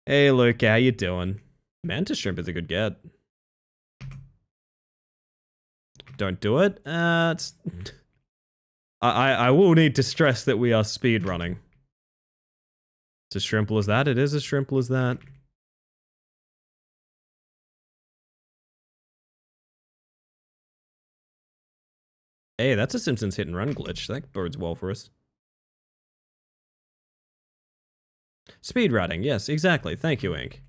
Hey, Luke, how you doing? Mantis shrimp is a good get. Don't do it. I will need to stress that we are speed running. It's as shrimple as that. It is as shrimple as that. Hey, that's a Simpsons hit and run glitch. That bodes well for us. Speed running, yes, exactly. Thank you, Ink.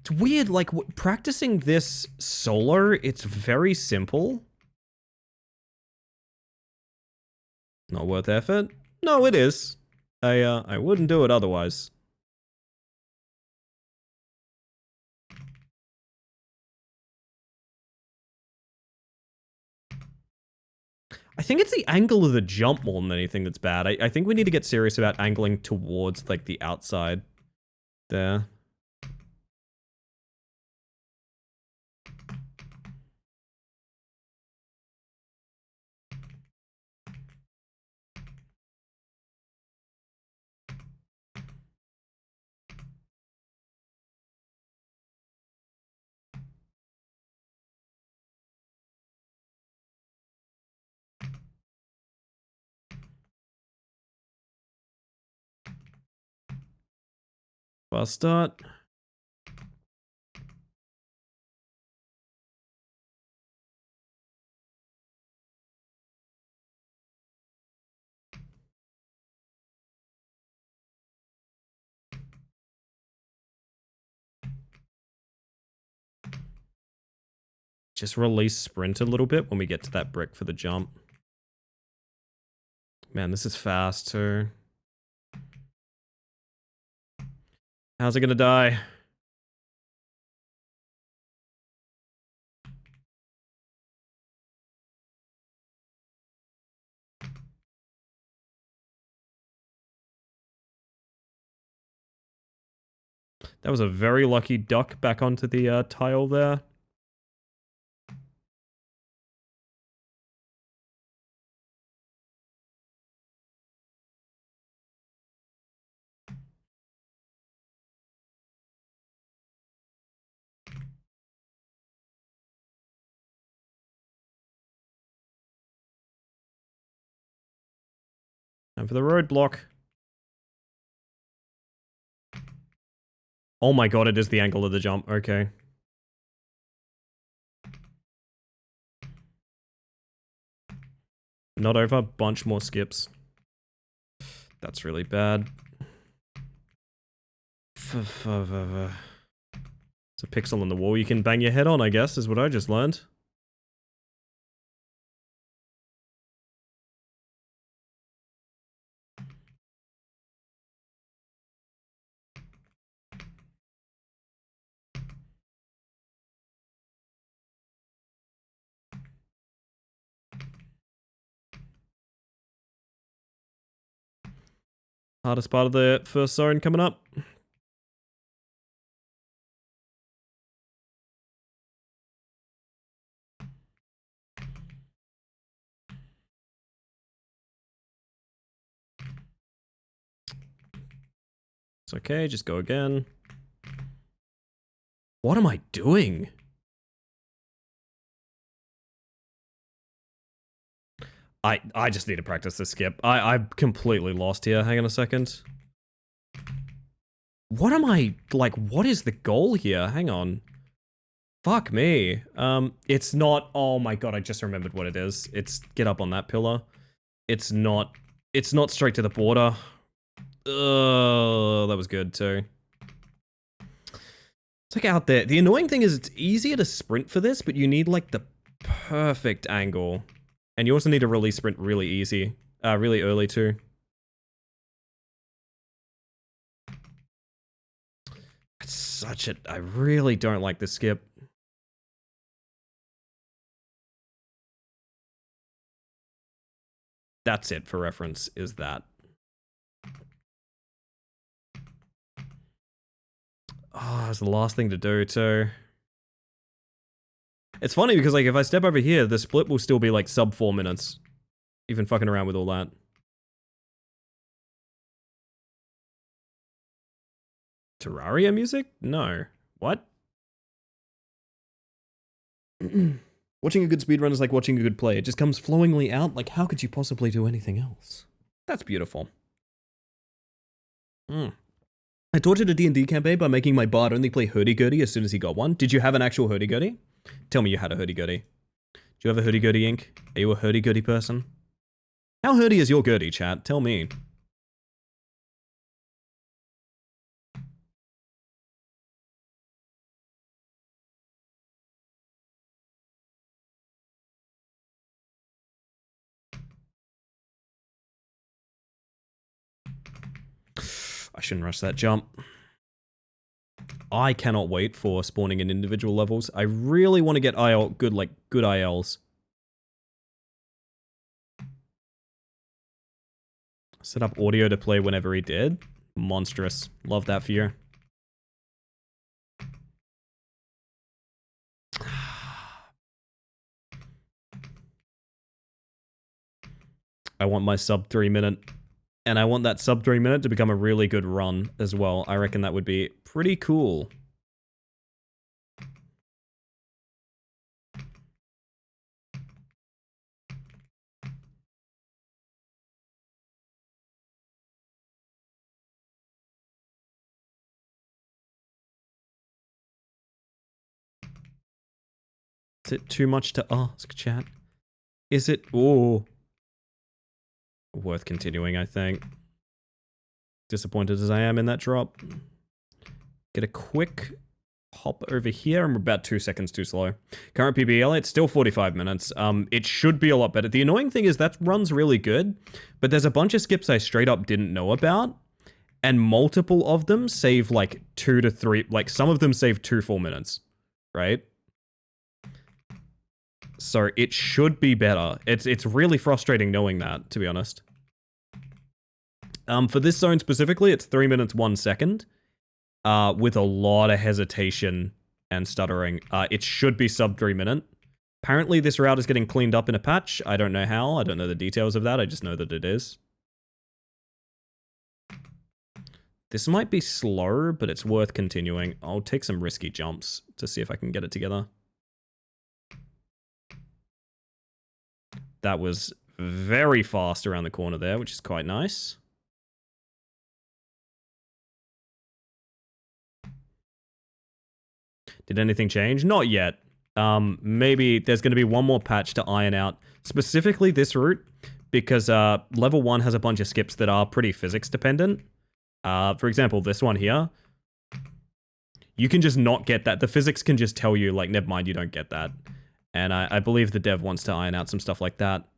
It's weird, like, practicing this solo, it's very simple. Not worth effort? No, it is. I wouldn't do it otherwise. I think it's the angle of the jump more than anything that's bad. I think we need to get serious about angling towards, like, the outside there. Fast start. Just release sprint a little bit when we get to that brick for the jump. Man, this is fast too. How's it gonna die? That was a very lucky duck back onto the tile there. And for the roadblock. Oh my god, it is the angle of the jump. Okay. Not over. Bunch more skips. That's really bad. It's a pixel on the wall you can bang your head on, I guess, is what I just learned. Hardest part of the first zone coming up. It's okay, just go again. What am I doing? I just need to practice this skip. I'm completely lost here. Hang on a second. What am I, like, what is the goal here? Hang on. Fuck me. It's not, oh my god, I just remembered what it is. It's get up on that pillar. It's not straight to the border. That was good too. It's like out there. The annoying thing is it's easier to sprint for this, but you need like the perfect angle. And you also need to release sprint really easy. Really early too. It's such a... I really don't like this skip. That's it for reference, is that. Oh, it's the last thing to do too. It's funny because like if I step over here, the split will still be like sub 4 minutes. Even fucking around with all that. Terraria music? No. What? Watching a good speedrun is like watching a good play. It just comes flowingly out. Like how could you possibly do anything else? That's beautiful. I tortured a D&D campaign by making my bard only play hurdy-gurdy as soon as he got one. Did you have an actual hurdy-gurdy? Tell me you had a hurdy-gurdy. Do you have a hurdy-gurdy ink? Are you a hurdy-gurdy person? How hurdy is your gurdy, chat? Tell me. I shouldn't rush that jump. I cannot wait for spawning in individual levels. I really want to get IL good, like good ILs. Set up audio to play whenever he did. Monstrous. Love that for you. I want my sub 3 minute. And I want that sub 3 minute to become a really good run as well. I reckon that would be pretty cool. Is it too much to ask, chat? Is it? Ooh. Worth continuing, I think. Disappointed as I am in that drop. Get a quick hop over here. I'm about 2 seconds too slow. Current PBL, it's still 45 minutes. It should be a lot better. The annoying thing is that run's really good, but there's a bunch of skips I straight up didn't know about, and multiple of them save like 2 to 3, like some of them save 2 full minutes, right? So it should be better. It's really frustrating knowing that, to be honest. For this zone specifically, it's 3 minutes 1 second. with a lot of hesitation and stuttering. It should be sub 3 minute. Apparently this route is getting cleaned up in a patch. I don't know how. I don't know the details of that. I just know that it is. This might be slow, but it's worth continuing. I'll take some risky jumps to see if I can get it together. That was very fast around the corner there, which is quite nice. Did anything change? Not yet. Maybe there's going to be one more patch to iron out, specifically this route, because level 1 has a bunch of skips that are pretty physics dependent. For example, this one here, you can just not get that. The physics can just tell you, like, never mind, you don't get that. And I believe the dev wants to iron out some stuff like that.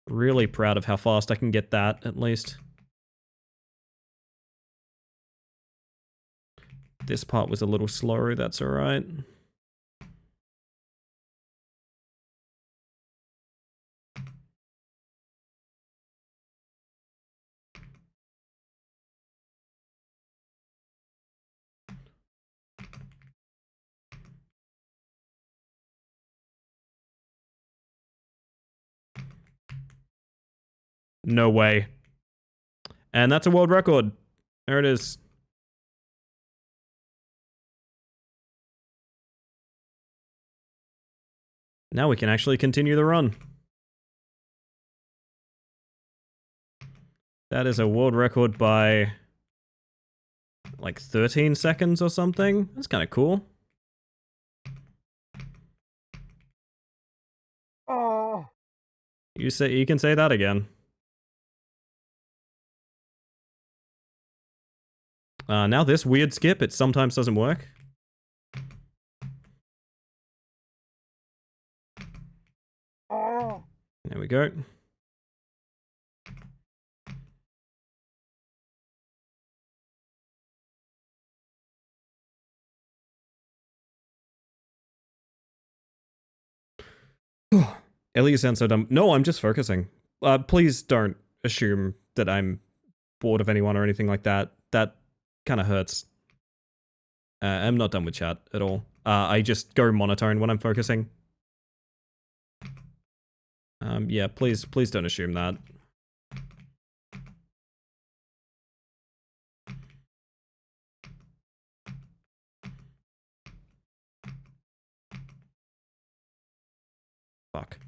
Really proud of how fast I can get that, at least. This part was a little slow, that's alright. No way. And that's a world record. There it is. Now we can actually continue the run. That is a world record by like 13 seconds or something. That's kind of cool. Oh. You can say that again. Now this weird skip, it sometimes doesn't work. Oh. There we go. Ellie, you sound so dumb. No, I'm just focusing. Please don't assume that I'm bored of anyone or anything like that. That kind of hurts. I'm not done with chat at all. I just go monotone when I'm focusing. Yeah, please don't assume that. Fuck.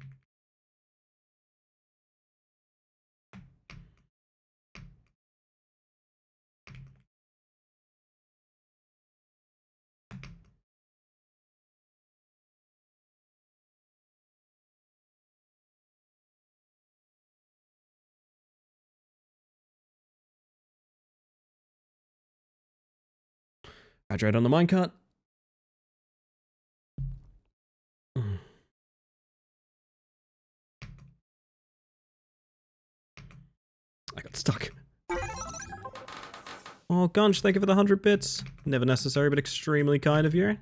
Hydrate on the minecart. I got stuck. Oh, Gunch, thank you for the 100 bits. Never necessary, but extremely kind of you.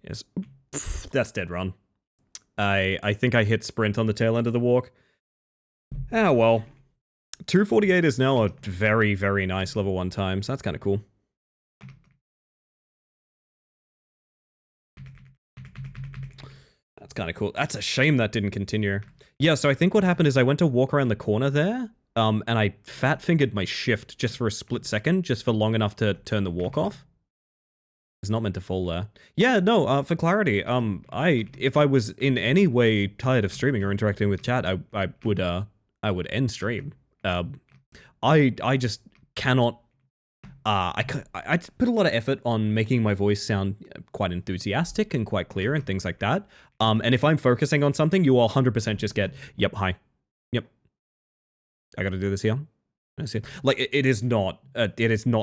Yes. Pff, that's dead run. I think I hit sprint on the tail end of the walk. Ah, well. 248 is now a very, very nice level 1 time, so that's kind of cool. That's kind of cool. That's a shame that didn't continue. Yeah, so I think what happened is I went to walk around the corner there, and I fat-fingered my shift just for a split second, just for long enough to turn the walk off. It's not meant to fall there. Yeah, no, for clarity, if I was in any way tired of streaming or interacting with chat, I would end stream. I just cannot, I put a lot of effort on making my voice sound quite enthusiastic and quite clear and things like that. And if I'm focusing on something, you will 100% just get, yep, hi. Yep. I gotta do this here. I see. Like, it is not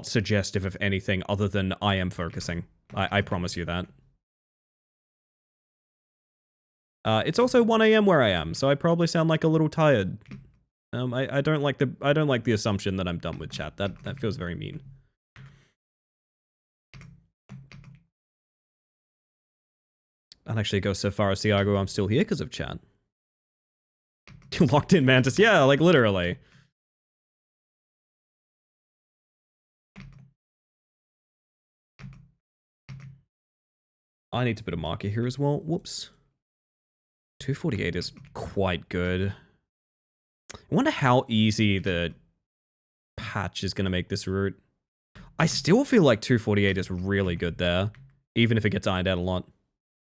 suggestive of anything other than I am focusing. I promise you that. It's also 1 AM where I am, so I probably sound like a little tired. I don't like the assumption that I'm done with chat. That feels very mean. I'd actually go so far as to argue I'm still here because of chat. You locked in, Mantis. Yeah, like literally. I need to put a marker here as well. Whoops. 248 is quite good. I wonder how easy the patch is going to make this route. I still feel like 248 is really good there, even if it gets ironed out a lot.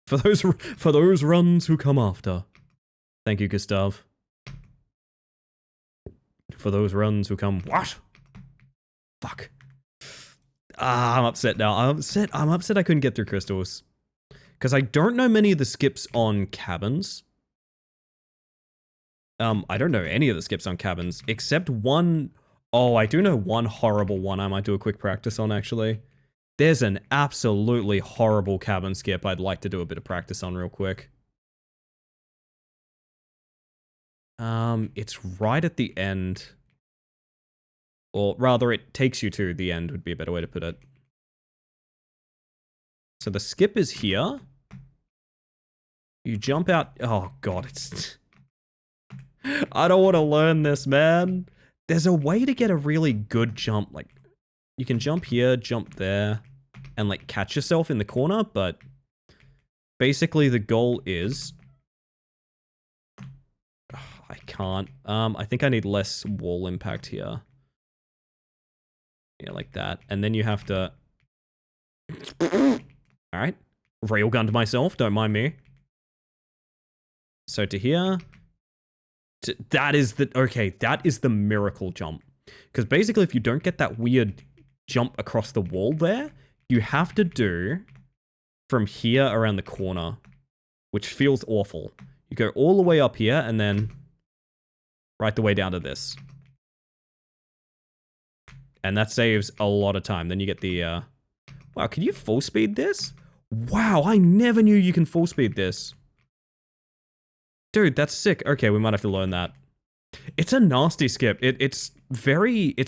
For those runs who come after. Thank you, Gustav. For those runs who come... What? Fuck. Ah, I'm upset now. I'm upset I couldn't get through crystals. Because I don't know many of the skips on cabins. I don't know any of the skips on cabins, except one... Oh, I do know one horrible one I might do a quick practice on, actually. There's an absolutely horrible cabin skip I'd like to do a bit of practice on real quick. It's right at the end. Or rather, it takes you to the end would be a better way to put it. So the skip is here. You jump out. Oh god, it's... I don't want to learn this, man. There's a way to get a really good jump. Like, you can jump here, jump there, and like catch yourself in the corner, but basically the goal is... I can't. I think I need less wall impact here. Yeah, like that. And then you have to... Alright. Railgunned myself, don't mind me. So to here... That is the... Okay, that is the miracle jump. Because basically if you don't get that weird jump across the wall there, you have to do from here around the corner, which feels awful. You go all the way up here and then right the way down to this. And that saves a lot of time. Then you get the... Wow, can you full speed this? Wow, I never knew you can full speed this. Dude, that's sick. Okay, we might have to learn that. It's a nasty skip. It's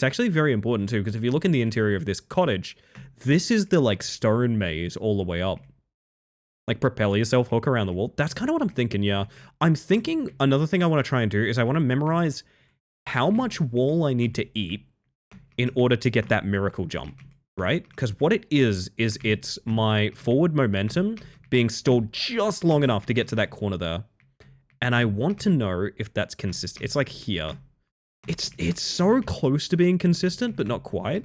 actually very important too, because if you look in the interior of this cottage, this is the like stone maze all the way up. Like propel yourself, hook around the wall. That's kind of what I'm thinking, yeah. I'm thinking another thing I want to try and do is I want to memorize how much wall I need to eat in order to get that miracle jump, right? Because what it is it's my forward momentum being stalled just long enough to get to that corner there. And I want to know if that's consistent. It's like here. It's so close to being consistent, but not quite.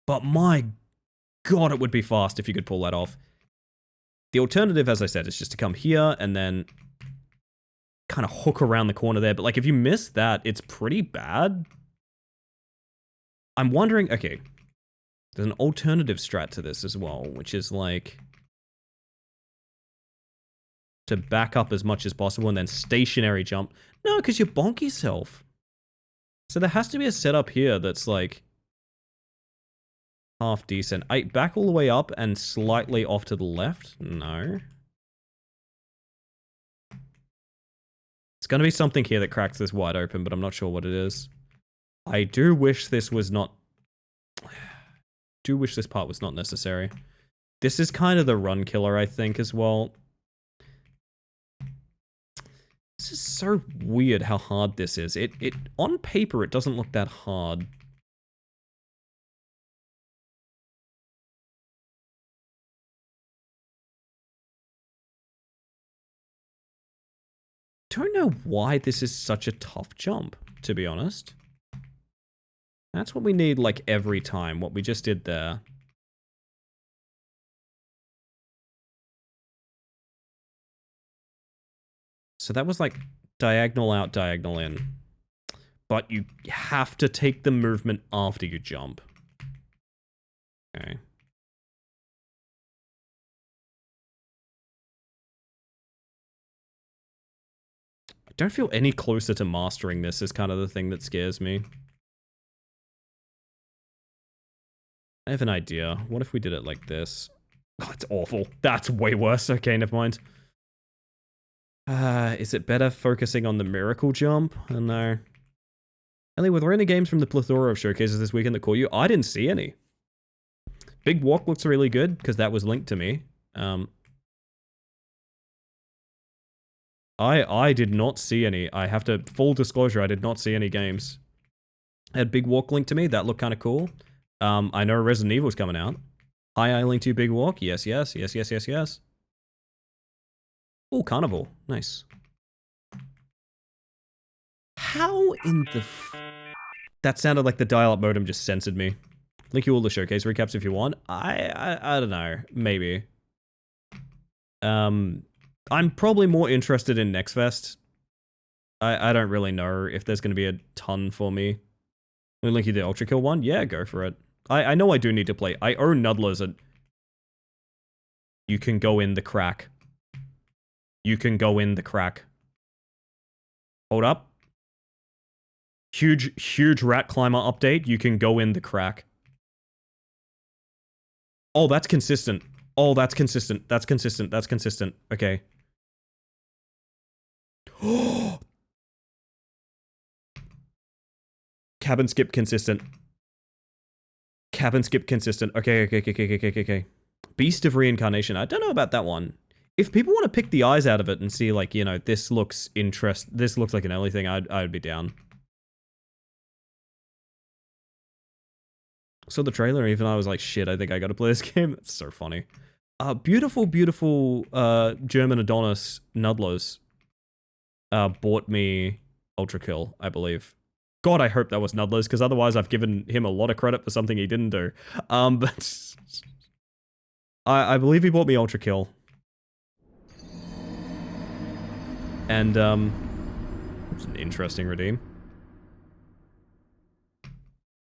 But my god, it would be fast if you could pull that off. The alternative, as I said, is just to come here and then kind of hook around the corner there. But like, if you miss that, it's pretty bad. I'm wondering, okay, there's an alternative strat to this as well, which is like... to back up as much as possible and then stationary jump. No, because you bonk yourself. So there has to be a setup here that's like half decent. Back all the way up and slightly off to the left? No. It's going to be something here that cracks this wide open, but I'm not sure what it is. I do wish this was not... do wish this part was not necessary. This is kind of the run killer, I think, as well. This is so weird how hard this is. On paper, it doesn't look that hard. Don't know why this is such a tough jump, to be honest. That's what we need, like, every time, what we just did there. So that was like diagonal out, diagonal in. But you have to take the movement after you jump. Okay. I don't feel any closer to mastering this is kind of the thing that scares me. I have an idea. What if we did it like this? Oh, it's awful. That's way worse. Okay, never mind. Is it better focusing on the miracle jump? I don't know. Ellie, were there any games from the plethora of showcases this weekend that caught you? I didn't see any. Big Walk looks really good, because that was linked to me. I did not see any. I have to, full disclosure, I did not see any games. I had Big Walk linked to me, that looked kind of cool. I know Resident Evil's coming out. Hi, I linked to Big Walk. Yes, yes, yes, yes, yes, yes. Oh, Carnival. Nice. How in the that sounded like the dial-up modem just censored me. Link you all the showcase recaps if you want. I don't know. Maybe. I'm probably more interested in Next Fest. I don't really know if there's going to be a ton for me. Will link you the Ultra Kill one? Yeah, go for it. I know I do need to play. I own Nudlers and you can go in the crack. You can go in the crack. Hold up. Huge rat climber update. You can go in the crack. Oh, that's consistent. Oh, that's consistent. That's consistent. That's consistent. Okay. Cabin skip consistent. Cabin skip consistent. Okay. Beast of Reincarnation. I don't know about that one. If people want to pick the eyes out of it and see, like, you know, this looks this looks like an Ellie thing, I'd be down. So the trailer, even I was like, shit, I think I gotta play this game. It's so funny. Beautiful German Adonis Nudlos bought me Ultra Kill, I believe. God, I hope that was Nudlos, because otherwise I've given him a lot of credit for something he didn't do. But I believe he bought me Ultra Kill. And it's an interesting redeem.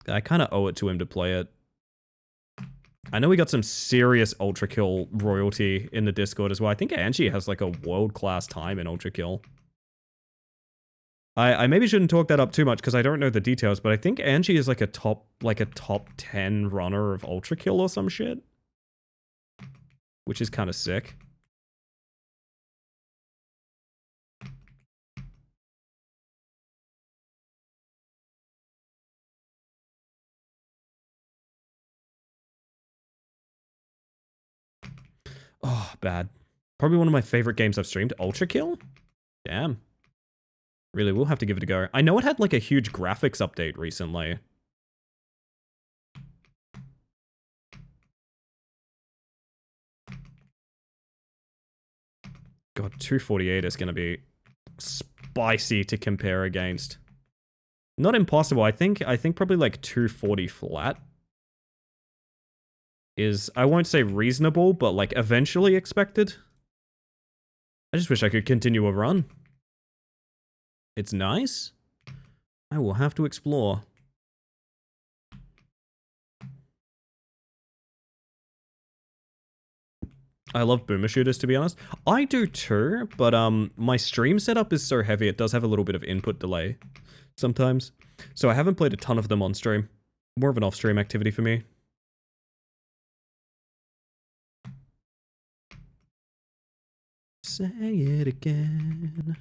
I kind of owe it to him to play it. I know we got some serious Ultra Kill royalty in the Discord as well. I think Angie has like a world-class time in Ultra Kill. I maybe shouldn't talk that up too much because I don't know the details, but I think Angie is like a top 10 runner of Ultra Kill or some shit. Which is kind of sick. Oh, bad. Probably one of my favorite games I've streamed. Ultra Kill? Damn. Really, we'll have to give it a go. I know it had like a huge graphics update recently. God, 248 is going to be spicy to compare against. Not impossible. I think probably like 240 flat is, I won't say reasonable, but like eventually expected. I just wish I could continue a run. It's nice. I will have to explore. I love boomer shooters, to be honest. I do too, but my stream setup is so heavy it does have a little bit of input delay sometimes. So I haven't played a ton of them on stream. More of an off-stream activity for me. Say it again.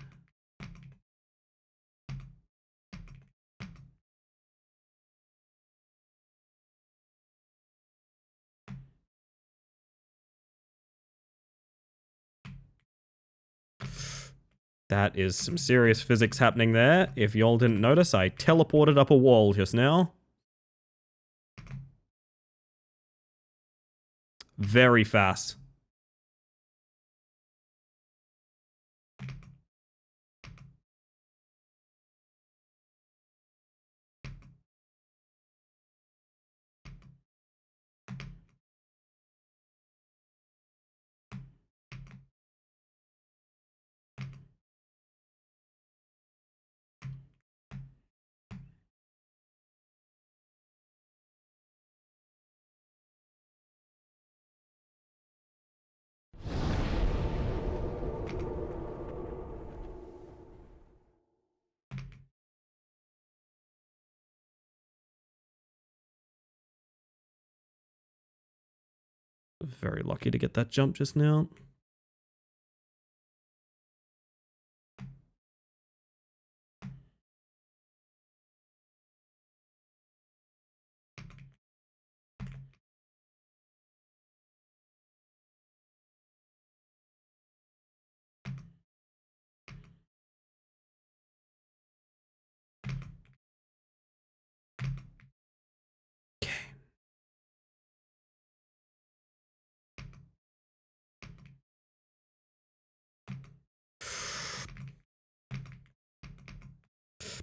That is some serious physics happening there. If y'all didn't notice, I teleported up a wall just now. Very fast. Very lucky to get that jump just now.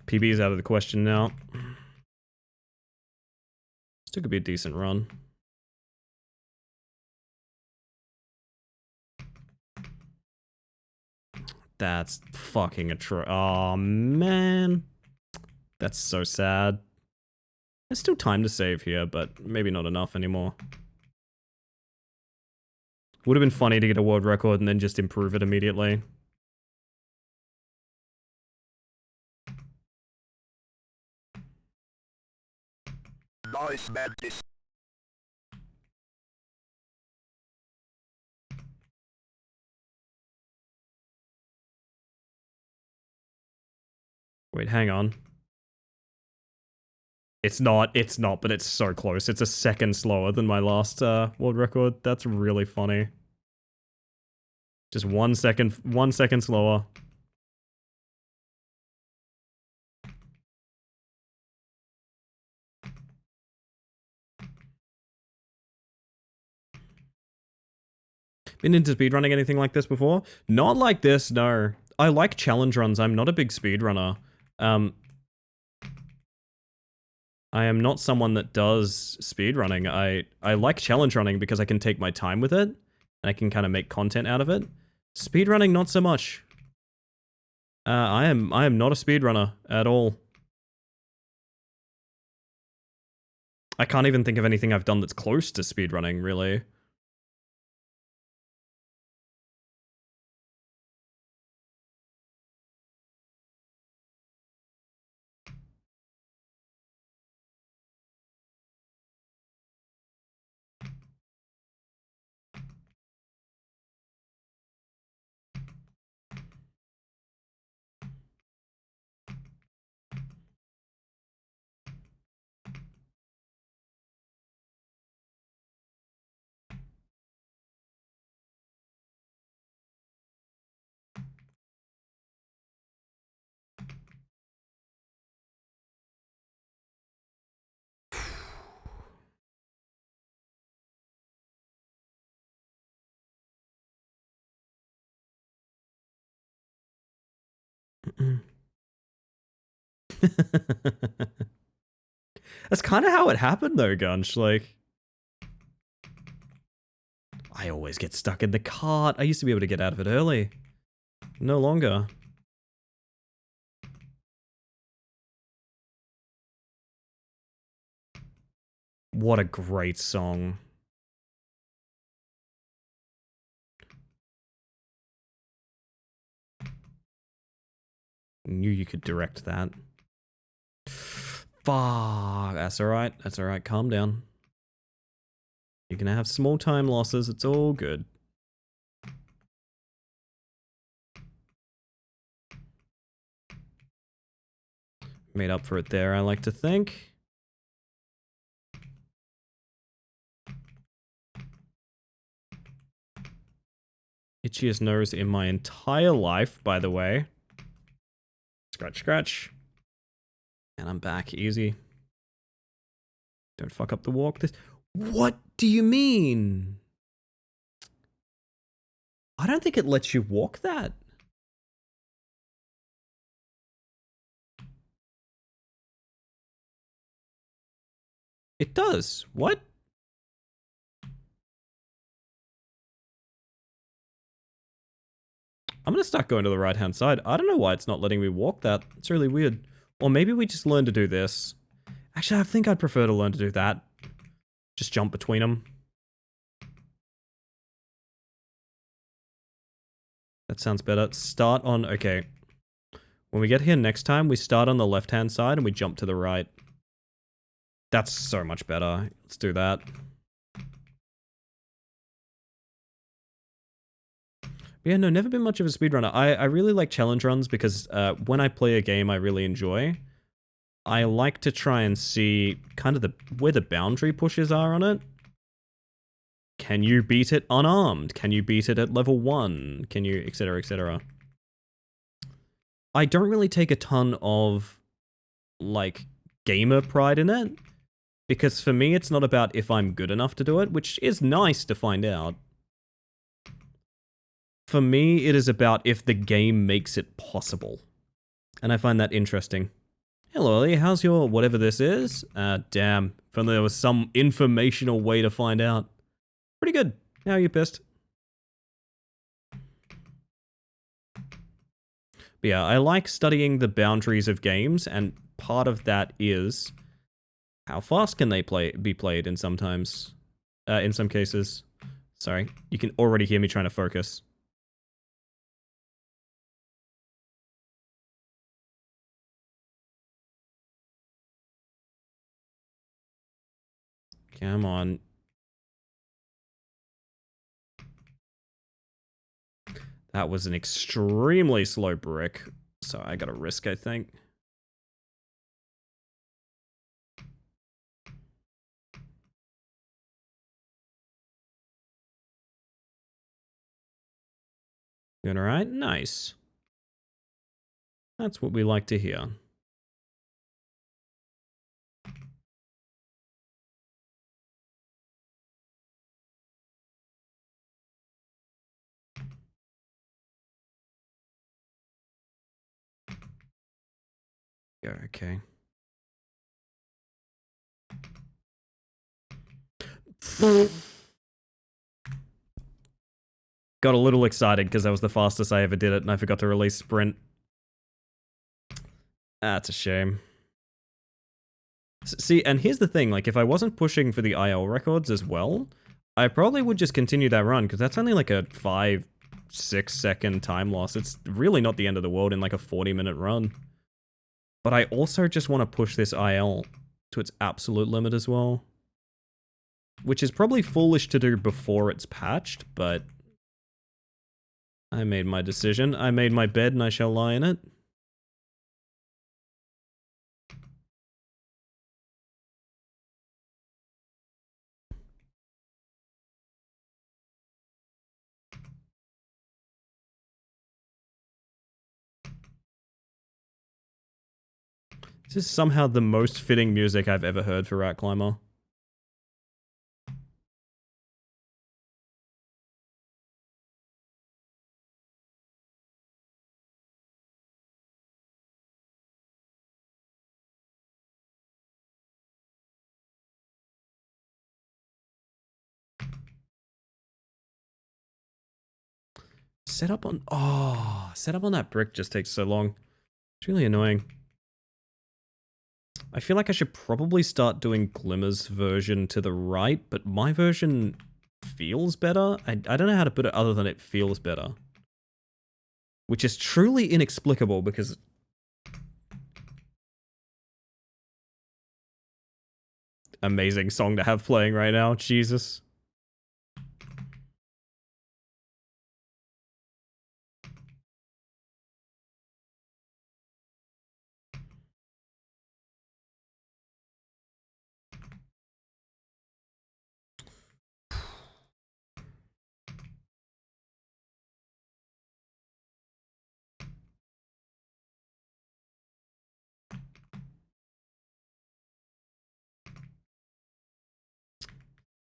PB is out of the question now. Still could be a decent run. That's fucking atrocious. Oh, man. That's so sad. There's still time to save here, but maybe not enough anymore. Would have been funny to get a world record and then just improve it immediately. Nice, Mantis. Wait, hang on. It's not, but it's so close. It's a second slower than my last world record. That's really funny. Just 1 second, 1 second slower. Been into speedrunning anything like this before? Not like this, no. I like challenge runs. I'm not a big speedrunner. I am not someone that does speedrunning. I like challenge running because I can take my time with it, and I can kind of make content out of it. Speedrunning, not so much. I am not a speedrunner at all. I can't even think of anything I've done that's close to speedrunning, really. That's kind of how it happened though, Gunch. Like, I always get stuck in the cart. I used to be able to get out of it early. No longer. What a great song. Knew you could direct that. Fuck. That's alright. That's alright. Calm down. You're gonna have small time losses. It's all good. Made up for it there, I like to think. Itchiest nose in my entire life, by the way. Scratch, scratch. And I'm back, easy. Don't fuck up the walk. This. What do you mean? I don't think it lets you walk that. It does. What? I'm gonna start going to the right-hand side. I don't know why it's not letting me walk that. It's really weird. Or maybe we just learn to do this. Actually, I think I'd prefer to learn to do that. Just jump between them. That sounds better. Start on... Okay. When we get here next time, we start on the left-hand side and we jump to the right. That's so much better. Let's do that. But yeah, no, never been much of a speedrunner. I really like challenge runs because when I play a game I really enjoy, I like to try and see kind of where the boundary pushes are on it. Can you beat it unarmed? Can you beat it at level 1? Can you, etc, etc. I don't really take a ton of, like, gamer pride in it, because for me it's not about if I'm good enough to do it, which is nice to find out. For me, it is about if the game makes it possible. And I find that interesting. Hello, Ellie, how's your whatever this is? Damn, if only there was some informational way to find out. Pretty good. How are you, pissed? But yeah, I like studying the boundaries of games, and part of that is how fast can they be played in some cases. Sorry, you can already hear me trying to focus. Come on. That was an extremely slow brick, so I gotta risk, I think. Doing alright? Nice. That's what we like to hear. Yeah, okay. Got a little excited because that was the fastest I ever did it and I forgot to release sprint. That's a shame. See, and here's the thing, like if I wasn't pushing for the IL records as well, I probably would just continue that run because that's only like a 5-6 second time loss. It's really not the end of the world in like a 40-minute run. But I also just want to push this IL to its absolute limit as well. Which is probably foolish to do before it's patched, but I made my decision. I made my bed and I shall lie in it. This is somehow the most fitting music I've ever heard for Rat Climber. Set up on that brick just takes so long. It's really annoying. I feel like I should probably start doing Glimmer's version to the right, but my version feels better. I don't know how to put it other than it feels better. Which is truly inexplicable because... Amazing song to have playing right now, Jesus.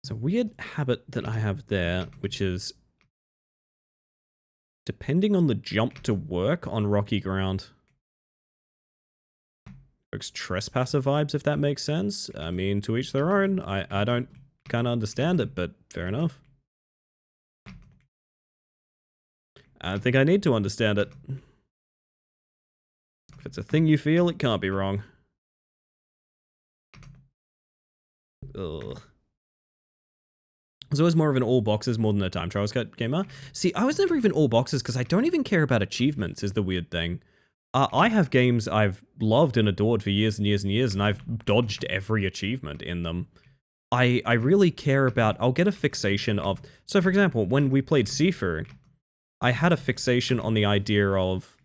It's a weird habit that I have there, which is depending on the jump to work on rocky ground. Folks, trespasser vibes, if that makes sense. I mean, to each their own. I don't kind of understand it, but fair enough. I don't think I need to understand it. If it's a thing you feel, it can't be wrong. Ugh. I was always more of an all boxes more than a time trials gamer. See, I was never even all boxes because I don't even care about achievements is the weird thing. I have games I've loved and adored for years and years and years, and I've dodged every achievement in them. I really care about, I'll get a fixation of, so for example, when we played Sifu, I had a fixation on the idea of,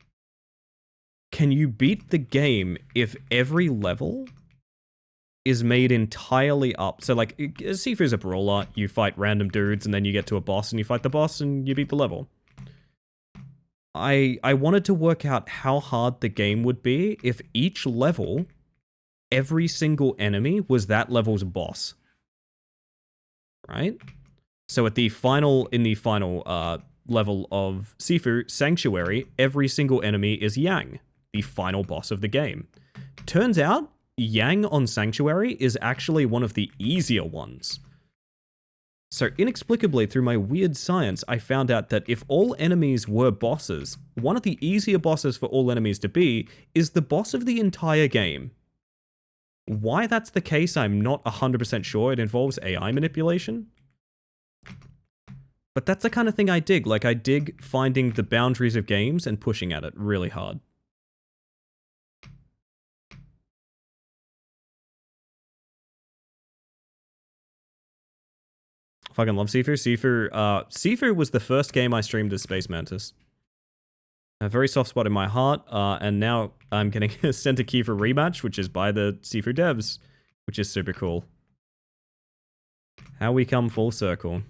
can you beat the game if every level is made entirely up? So like, Sifu's a brawler, you fight random dudes, and then you get to a boss, and you fight the boss, and you beat the level. I wanted to work out how hard the game would be if each level, every single enemy was that level's boss. Right? So at the final, in the final level of Sifu, Sanctuary, every single enemy is Yang, the final boss of the game. Turns out, Yang on Sanctuary is actually one of the easier ones. So inexplicably, through my weird science, I found out that if all enemies were bosses, one of the easier bosses for all enemies to be is the boss of the entire game. Why that's the case, I'm not 100% sure. It involves AI manipulation. But that's the kind of thing I dig. Like, I dig finding the boundaries of games and pushing at it really hard. Fucking love Sifu. Sifu was the first game I streamed as Space Mantis. A very soft spot in my heart, and now I'm getting sent a key for Rematch, which is by the Sifu devs, which is super cool. How we come full circle.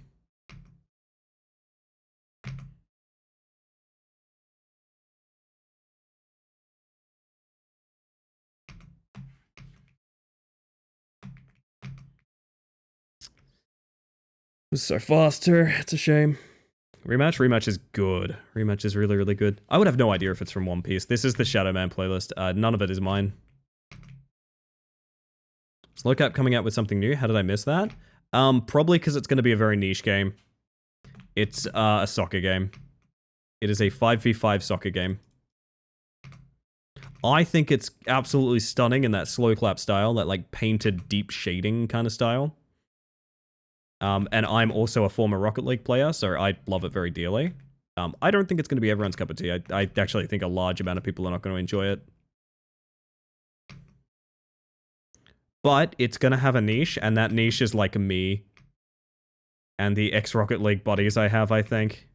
It was so faster, it's a shame. Rematch is good. Rematch is really, really good. I would have no idea if it's from One Piece. This is the Shadow Man playlist. None of it is mine. Slowcap coming out with something new. How did I miss that? Probably because it's going to be a very niche game. It's a soccer game. It is a 5v5 soccer game. I think it's absolutely stunning in that slow clap style, that like painted deep shading kind of style. And I'm also a former Rocket League player, so I love it very dearly. I don't think it's going to be everyone's cup of tea. I actually think a large amount of people are not going to enjoy it. But it's going to have a niche, and that niche is like me and the ex-Rocket League buddies I have, I think.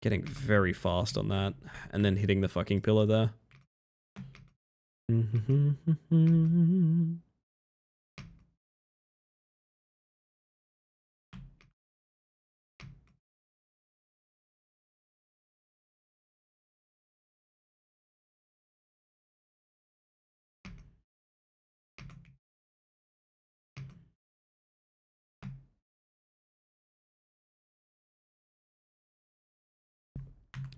Getting very fast on that, and then hitting the fucking pillar there.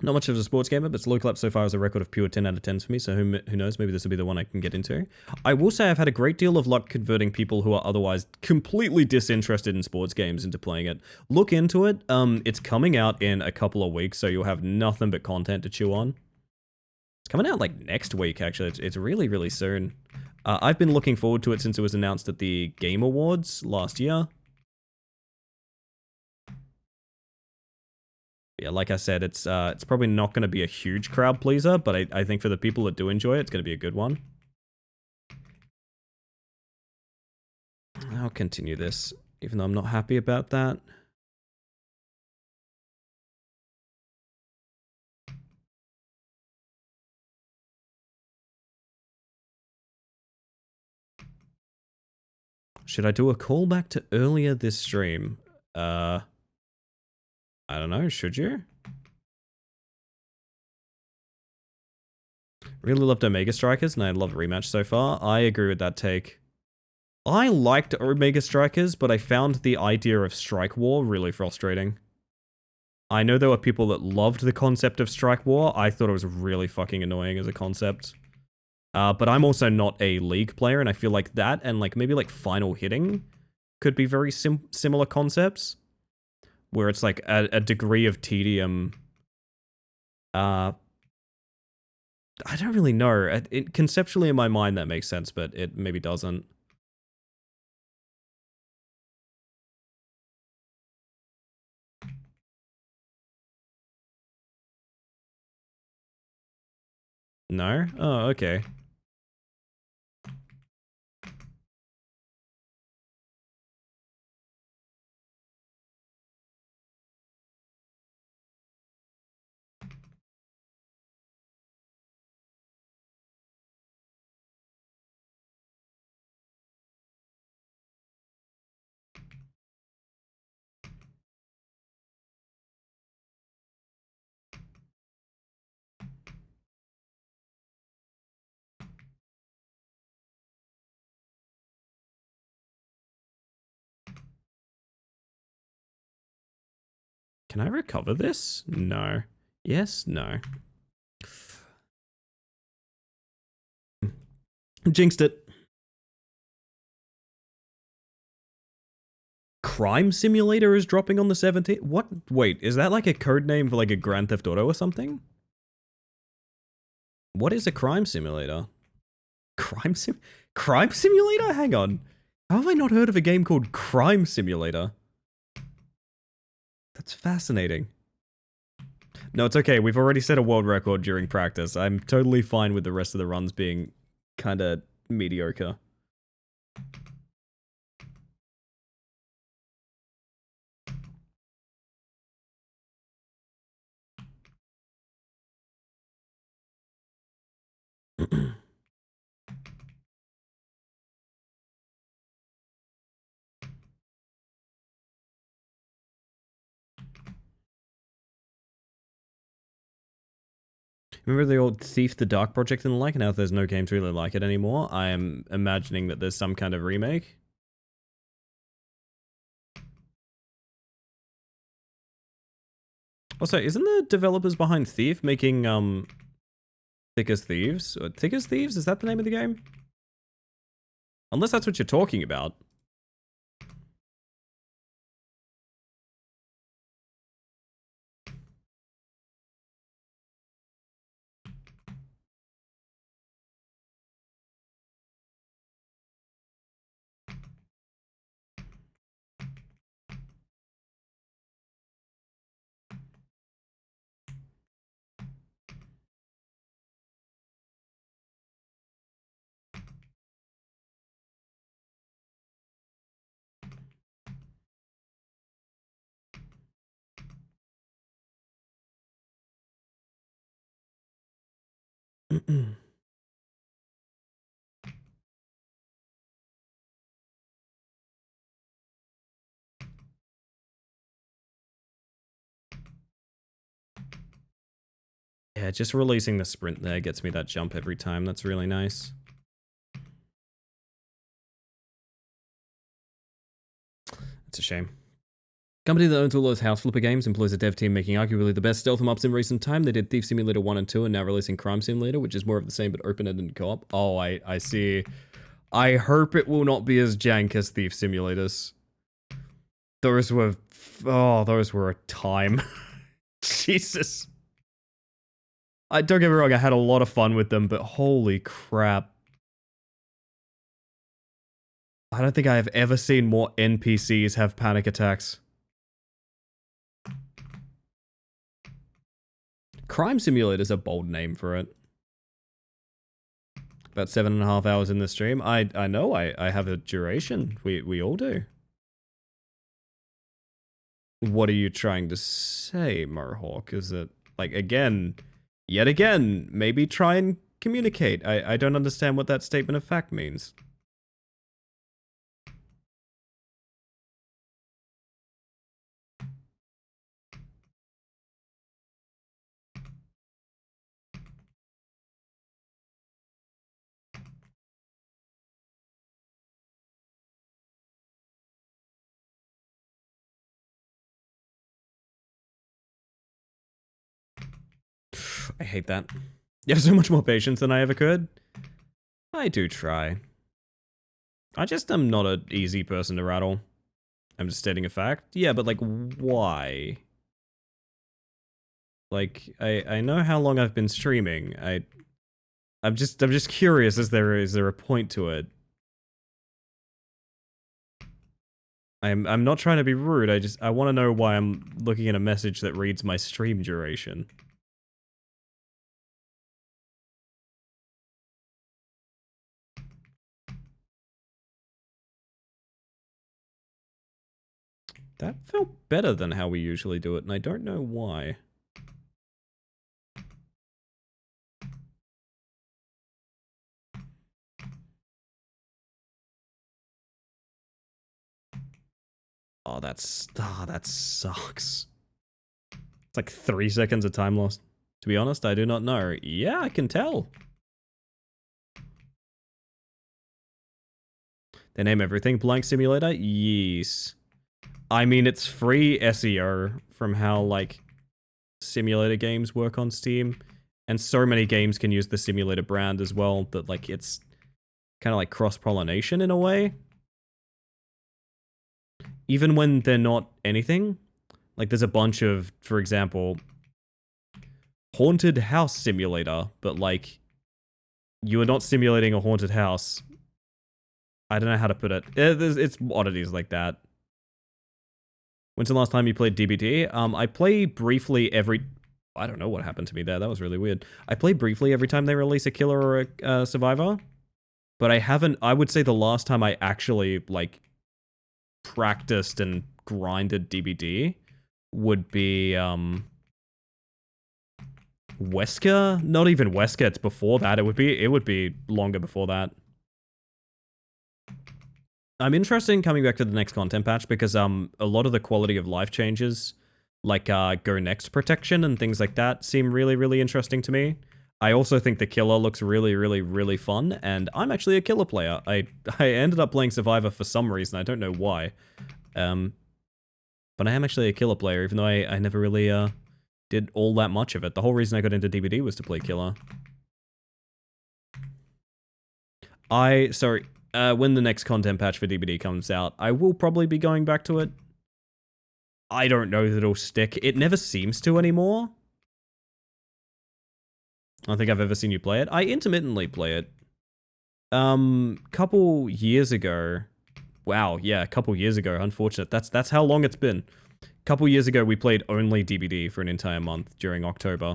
Not much of a sports gamer, but Slow Clap so far has a record of pure 10 out of 10s for me, so who knows, maybe this will be the one I can get into. I will say I've had a great deal of luck converting people who are otherwise completely disinterested in sports games into playing it. Look into it. It's coming out in a couple of weeks, so you'll have nothing but content to chew on. It's coming out like next week, actually. It's really, really soon. I've been looking forward to it since it was announced at the Game Awards last year. Yeah, like I said, it's probably not going to be a huge crowd pleaser, but I think for the people that do enjoy it, it's going to be a good one. I'll continue this, even though I'm not happy about that. Should I do a callback to earlier this stream? I don't know, should you? Really loved Omega Strikers, and I love Rematch so far. I agree with that take. I liked Omega Strikers, but I found the idea of Strike War really frustrating. I know there were people that loved the concept of Strike War. I thought it was really fucking annoying as a concept. But I'm also not a League player, and I feel like that and like maybe like Final Hitting could be very similar concepts, where it's like a degree of tedium. I don't really know. Conceptually in my mind that makes sense, but it maybe doesn't. No? Oh, okay. Can I recover this? No. Yes, no. Jinxed it. Crime Simulator is dropping on the 17th? What? Wait, is that like a code name for like a Grand Theft Auto or something? What is a crime simulator? Crime Simulator? Hang on. How have I not heard of a game called Crime Simulator? That's fascinating. No, it's okay. We've already set a world record during practice. I'm totally fine with the rest of the runs being kinda mediocre. Remember the old Thief the Dark project and the like? And now there's no games really like it anymore. I am imagining that there's some kind of remake. Also, isn't the developers behind Thief making Thick as Thieves? Thick as Thieves? Is that the name of the game? Unless that's what you're talking about. Yeah, just releasing the sprint there gets me that jump every time. That's really nice. It's a shame. Company that owns all those house flipper games employs a dev team making arguably the best stealth em-ups in recent time. They did Thief Simulator 1 and 2 and now releasing Crime Simulator, which is more of the same but open-ended co-op. Oh, I see. I hope it will not be as jank as Thief Simulators. Those were a time. Jesus. Don't get me wrong, I had a lot of fun with them, but holy crap. I don't think I have ever seen more NPCs have panic attacks. Crime Simulator is a bold name for it. About 7.5 hours in the stream. I know, I have a duration. We all do. What are you trying to say, Mohawk? Is it, like, again, yet again, maybe try and communicate. I don't understand what that statement of fact means. I hate that. You have so much more patience than I ever could. I do try. I just am not an easy person to rattle. I'm just stating a fact. Yeah, but like, why? Like, I know how long I've been streaming. I'm just curious. Is there a point to it? I'm not trying to be rude. I want to know why I'm looking at a message that reads my stream duration. That felt better than how we usually do it, and I don't know why. Oh, that sucks. It's like 3 seconds of time lost. To be honest, I do not know. Yeah, I can tell. They name everything Blank Simulator? Yes. I mean, it's free SEO from how, like, simulator games work on Steam. And so many games can use the simulator brand as well that, like, it's kind of like cross-pollination in a way. Even when they're not anything. Like, there's a bunch of, for example, haunted house simulator, but, like, you are not simulating a haunted house. I don't know how to put it. It's oddities like that. When's the last time you played DBD? I play briefly every... I don't know what happened to me there. That was really weird. I play briefly every time they release a killer or a survivor. But I haven't... I would say the last time I actually, like, practiced and grinded DBD would be, Wesker? Not even Wesker, it's before that. It would be longer before that. I'm interested in coming back to the next content patch because a lot of the quality of life changes, like Go Next protection and things like that, seem really, really interesting to me. I also think the killer looks really, really, really fun, and I'm actually a killer player. I ended up playing Survivor for some reason, I don't know why. But I am actually a killer player, even though I never really did all that much of it. The whole reason I got into DBD was to play killer. When the next content patch for DBD comes out, I will probably be going back to it. I don't know that it'll stick. It never seems to anymore. I don't think I've ever seen you play it. I intermittently play it. Couple years ago. Wow, yeah, a couple years ago. Unfortunate. That's how long it's been. Couple years ago, we played only DBD for an entire month during October.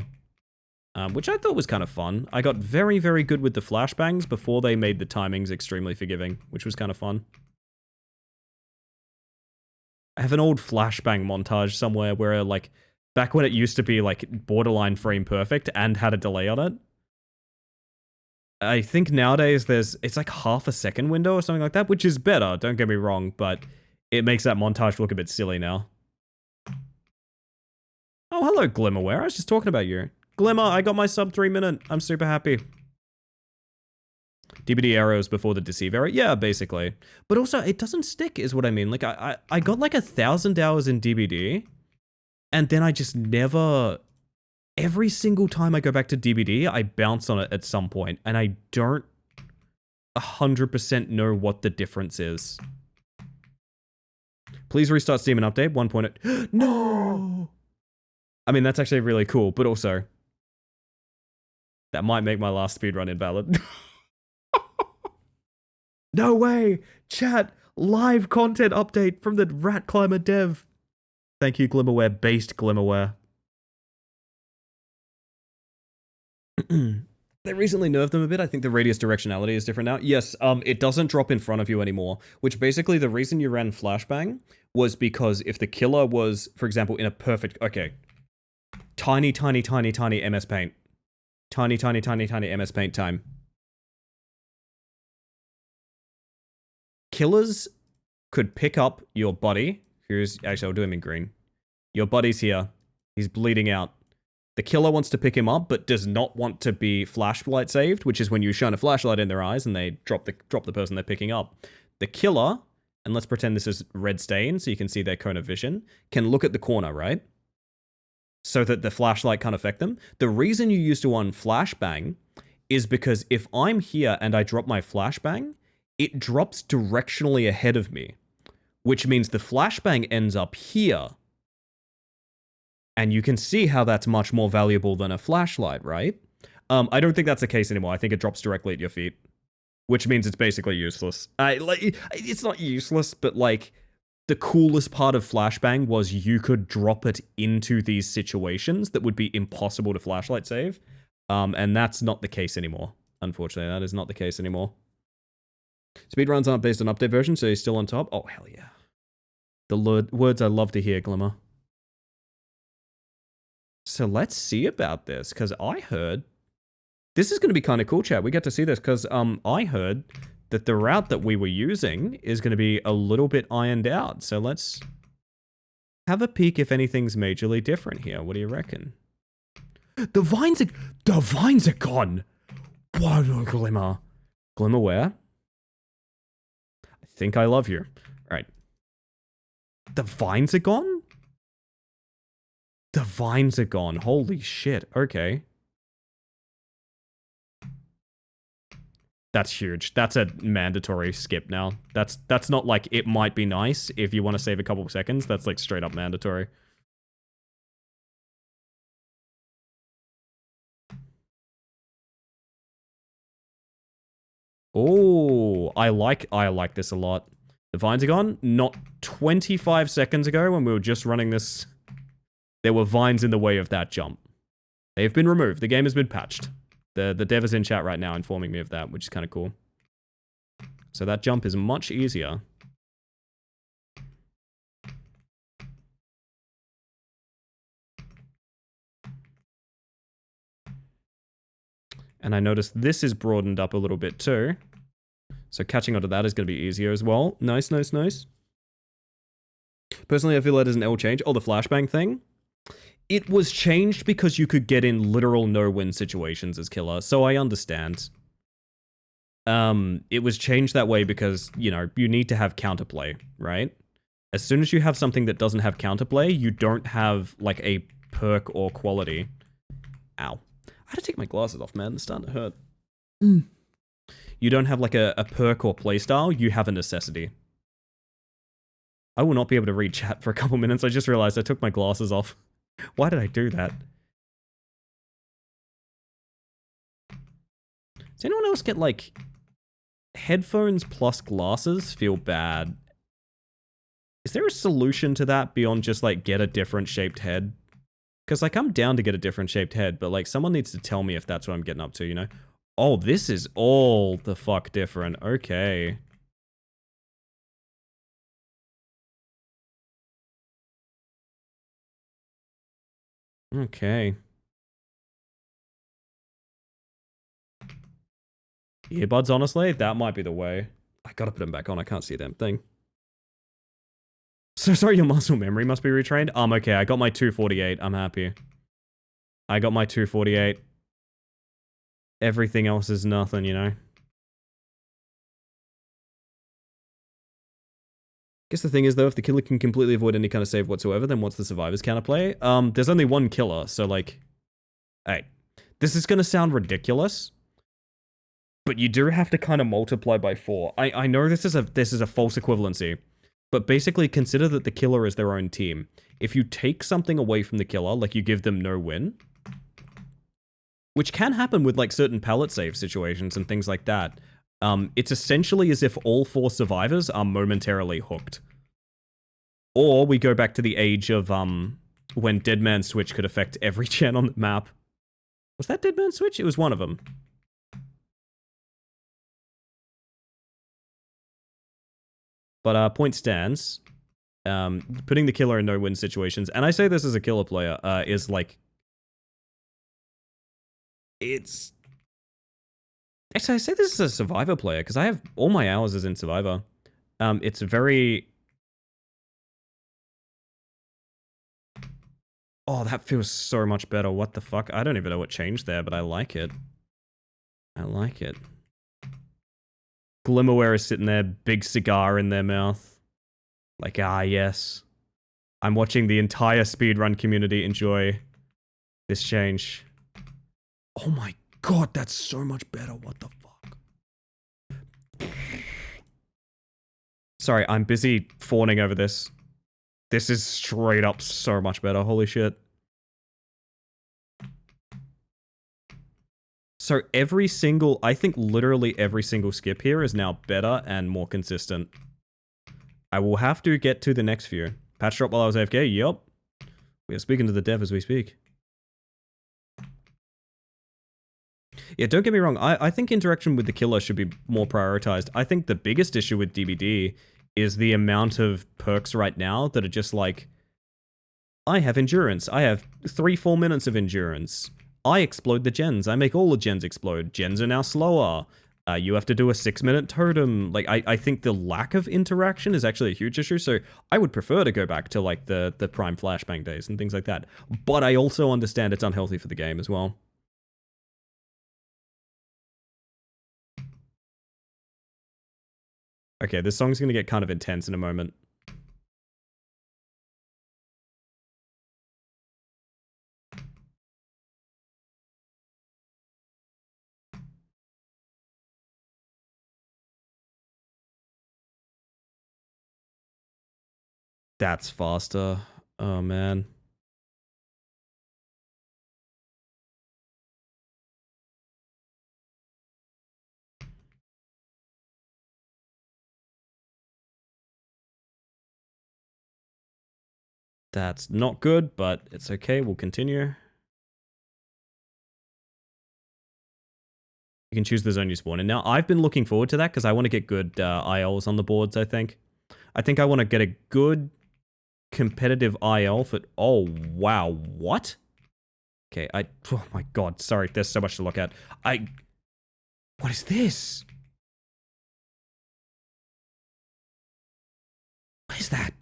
Which I thought was kind of fun. I got very, very good with the flashbangs before they made the timings extremely forgiving, which was kind of fun. I have an old flashbang montage somewhere where, like, back when it used to be, like, borderline frame perfect and had a delay on it. I think nowadays it's like half a second window or something like that, which is better, don't get me wrong, but it makes that montage look a bit silly now. Oh, hello, Glimmerware. I was just talking about you. Glimmer, I got my sub 3 minute. I'm super happy. DBD arrows before the Deceive era? Yeah, basically. But also, it doesn't stick, is what I mean. Like, I got like 1,000 hours in DBD, and then I just never... Every single time I go back to DBD, I bounce on it at some point, and I don't 100% know what the difference is. Please restart Steam and update 1.0. No! I mean, that's actually really cool, but also... That might make my last speedrun invalid. No way! Chat! Live content update from the Rat Climber dev. Thank you, Glimmerware. Based Glimmerware. They recently nerfed them a bit. I think the radius directionality is different now. Yes, it doesn't drop in front of you anymore, which basically the reason you ran flashbang was because if the killer was, for example, in a perfect... Okay. Tiny, tiny, tiny, tiny MS Paint. Tiny, tiny, tiny, tiny MS Paint time. Killers could pick up your body. Here's... Actually, I'll do him in green. Your body's here. He's bleeding out. The killer wants to pick him up, but does not want to be flashlight saved, which is when you shine a flashlight in their eyes and they drop the person they're picking up. The killer, and let's pretend this is red stain so you can see their cone of vision, can look at the corner, right? So that the flashlight can't affect them. The reason you used to on flashbang is because if I'm here and I drop my flashbang, it drops directionally ahead of me, which means the flashbang ends up here. And you can see how that's much more valuable than a flashlight, right? I don't think that's the case anymore. I think it drops directly at your feet, which means it's basically useless. It's not useless, but like the coolest part of flashbang was you could drop it into these situations that would be impossible to flashlight save. And that's not the case anymore. Unfortunately, that is not the case anymore. Speedruns aren't based on update version, so you're still on top. Oh, hell yeah. The words I love to hear, Glimmer. So let's see about this, because I heard... This is going to be kind of cool, chat. We get to see this, because I heard that the route that we were using is going to be a little bit ironed out. So let's have a peek if anything's majorly different here. What do you reckon? The vines are gone! Whoa, Glimmer. Glimmerware? I think I love you. All right. The vines are gone? The vines are gone. Holy shit. Okay. That's huge. That's a mandatory skip now. That's not like it might be nice if you want to save a couple of seconds. That's like straight up mandatory. Oh, I like this a lot. The vines are gone. Not 25 seconds ago when we were just running this, there were vines in the way of that jump. They've been removed. The game has been patched. The dev is in chat right now informing me of that, which is kind of cool. So that jump is much easier. And I noticed this is broadened up a little bit too. So catching onto that is going to be easier as well. Nice, nice, nice. Personally, I feel that is an L change. Oh, the flashbang thing? It was changed because you could get in literal no-win situations as killer, so I understand. It was changed that way because, you know, you need to have counterplay, right? As soon as you have something that doesn't have counterplay, you don't have, like, a perk or quality. Ow. I had to take my glasses off, man. It's starting to hurt. You don't have, like, a perk or playstyle. You have a necessity. I will not be able to read chat for a couple minutes. I just realized I took my glasses off. Why did I do that? Does anyone else get, like, headphones plus glasses feel bad? Is there a solution to that beyond just, like, get a different shaped head? Because, like, I'm down to get a different shaped head, but, like, someone needs to tell me if that's what I'm getting up to, you know? Oh, this is all the fuck different. Okay. Okay. Earbuds, honestly, that might be the way. I gotta put them back on. I can't see a damn thing. So sorry, your muscle memory must be retrained. Okay. I got my 248. I'm happy. I got my 248. Everything else is nothing, you know? Guess the thing is, though, if the killer can completely avoid any kind of save whatsoever, then what's the survivor's counterplay? There's only one killer, so, like... Hey, this is gonna sound ridiculous, but you do have to kind of multiply by 4. I know this is a false equivalency, but basically consider that the killer is their own team. If you take something away from the killer, like you give them no win, which can happen with, like, certain pallet save situations and things like that, it's essentially as if all 4 survivors are momentarily hooked. Or we go back to the age of, when Dead Man Switch could affect every gen on the map. Was that Dead Man Switch? It was one of them. But, point stands. Putting the killer in no-win situations, and I say this as a killer player, is, like... It's... Actually, I say this as a Survivor player, because I have all my hours as in Survivor. It's very... Oh, that feels so much better. What the fuck? I don't even know what changed there, but I like it. I like it. Glimmerware is sitting there, big cigar in their mouth. Like, ah, yes. I'm watching the entire speedrun community enjoy this change. Oh my god, that's so much better. What the fuck? Sorry, I'm busy fawning over this. This is straight up so much better. Holy shit. So every single, I think literally every single skip here is now better and more consistent. I will have to get to the next few. Patch drop while I was AFK? Yup. We are speaking to the dev as we speak. Yeah, don't get me wrong. I think interaction with the killer should be more prioritized. I think the biggest issue with DBD is the amount of perks right now that are just like, I have endurance. I have 3-4 minutes of endurance. I explode the gens. I make all the gens explode. Gens are now slower. You have to do a 6-minute totem. Like, I think the lack of interaction is actually a huge issue, so I would prefer to go back to, like, the prime flashbang days and things like that. But I also understand it's unhealthy for the game as well. Okay, this song's gonna get kind of intense in a moment. That's faster. Oh, man. That's not good, but it's okay. We'll continue. You can choose the zone you spawn in. Now, I've been looking forward to that because I want to get good ILs on the boards, I think. I think I want to get a good competitive IL for... Oh, wow. What? Okay, oh my god, sorry. There's so much to look at. What is this? What is that?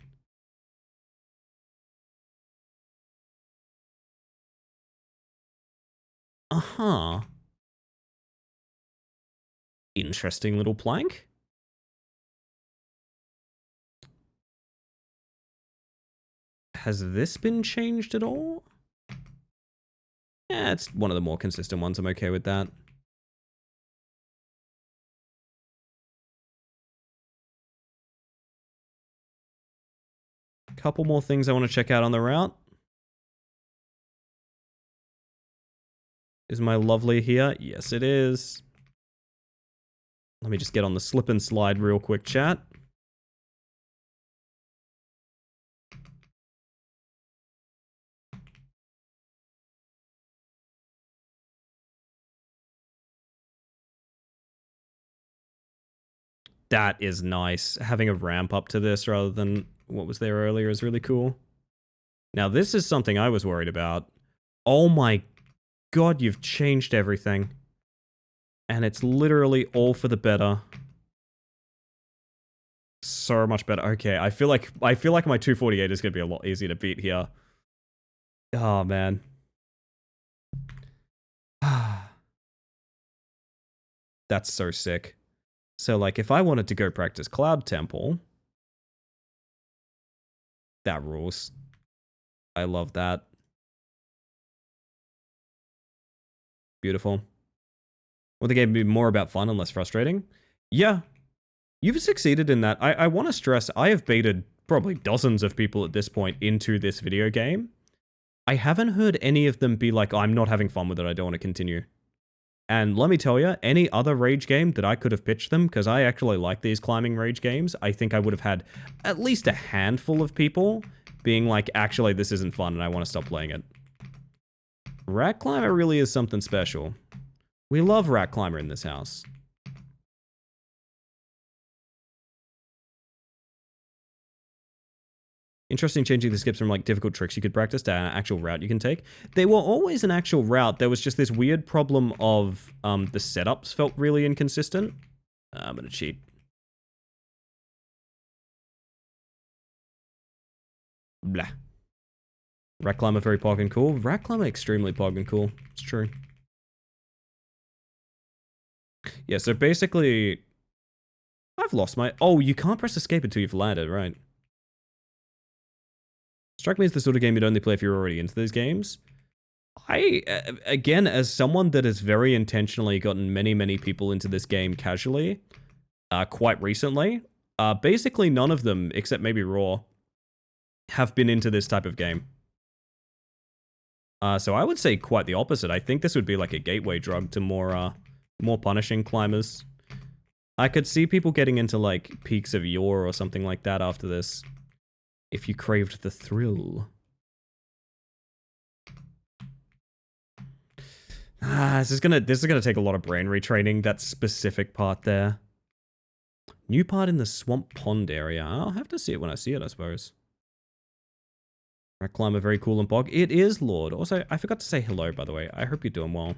Uh-huh. Interesting little plank. Has this been changed at all? Yeah, it's one of the more consistent ones. I'm okay with that. Couple more things I want to check out on the route. Is my lovely here? Yes, it is. Let me just get on the slip and slide real quick, chat. That is nice. Having a ramp up to this rather than what was there earlier is really cool. Now, this is something I was worried about. Oh my god, you've changed everything. And it's literally all for the better. So much better. Okay, I feel like my 248 is going to be a lot easier to beat here. Oh, man. That's so sick. So, like, if I wanted to go practice Cloud Temple... That rules. I love that. Beautiful. Will the game be more about fun and less frustrating? Yeah. You've succeeded in that. I want to stress, I have baited probably dozens of people at this point into this video game. I haven't heard any of them be like, oh, I'm not having fun with it, I don't want to continue. And let me tell you, any other Rage game that I could have pitched them, because I actually like these climbing Rage games, I think I would have had at least a handful of people being like, actually, this isn't fun and I want to stop playing it. Rat Climber really is something special. We love Rat Climber in this house. Interesting changing the skips from like difficult tricks you could practice to an actual route you can take. They were always an actual route. There was just this weird problem of the setups felt really inconsistent. I'm gonna cheat. Blah. Rat Climber very pog and cool. Rat Climber extremely pog and cool. It's true. Yeah, so basically... I've lost my... Oh, you can't press escape until you've landed, right? Strike Me as the sort of game you'd only play if you're already into these games. I, again, as someone that has very intentionally gotten many people into this game casually, quite recently, basically none of them, except maybe Raw, have been into this type of game. So I would say quite the opposite. I think this would be like a gateway drug to more punishing climbers. I could see people getting into like Peaks of Yore or something like that after this. If you craved the thrill. This is gonna take a lot of brain retraining, that specific part there. New part in the Swamp Pond area. I'll have to see it when I see it, I suppose. Rat Climber, very cool and pog. It is, Lord. Also, I forgot to say hello, by the way. I hope you're doing well.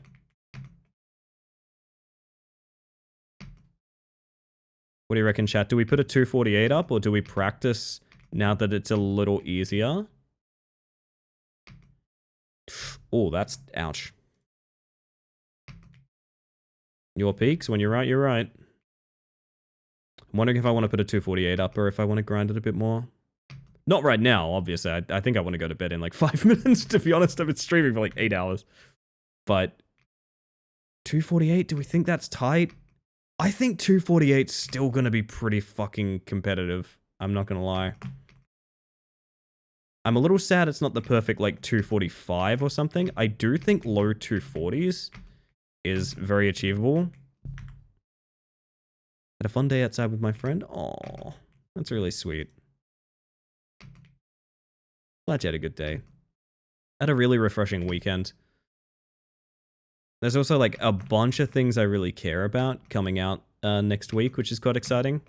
What do you reckon, chat? Do we put a 248 up, or do we practice now that it's a little easier? Oh, that's... ouch. Your peaks, when you're right, you're right. I'm wondering if I want to put a 248 up, or if I want to grind it a bit more. Not right now, obviously. I think I want to go to bed in like 5 minutes, to be honest. I've been streaming for like 8 hours. But 248, do we think that's tight? I think 248's still going to be pretty fucking competitive. I'm not going to lie. I'm a little sad it's not the perfect, like, 245 or something. I do think low 240s is very achievable. Had a fun day outside with my friend. Aw, that's really sweet. Glad you had a good day. Had a really refreshing weekend. There's also, like, a bunch of things I really care about coming out next week, which is quite exciting.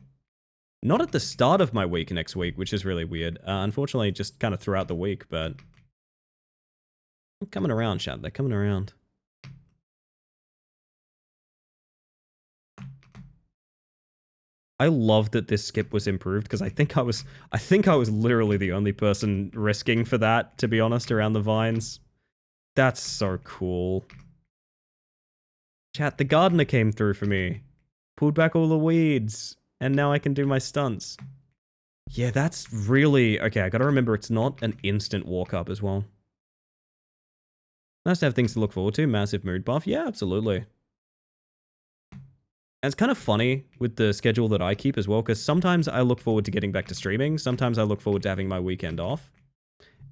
Not at the start of my week next week, which is really weird. Unfortunately, just kind of throughout the week, but... they're coming around, chat. They're coming around. I love that this skip was improved, because I think I was literally the only person risking for that, to be honest, around the vines. That's so cool. Chat, the gardener came through for me. Pulled back all the weeds. And now I can do my stunts. Yeah, that's really... okay, I gotta remember it's not an instant walk up as well. Nice to have things to look forward to. Massive mood buff. Yeah, absolutely. And it's kind of funny with the schedule that I keep as well, because sometimes I look forward to getting back to streaming. Sometimes I look forward to having my weekend off.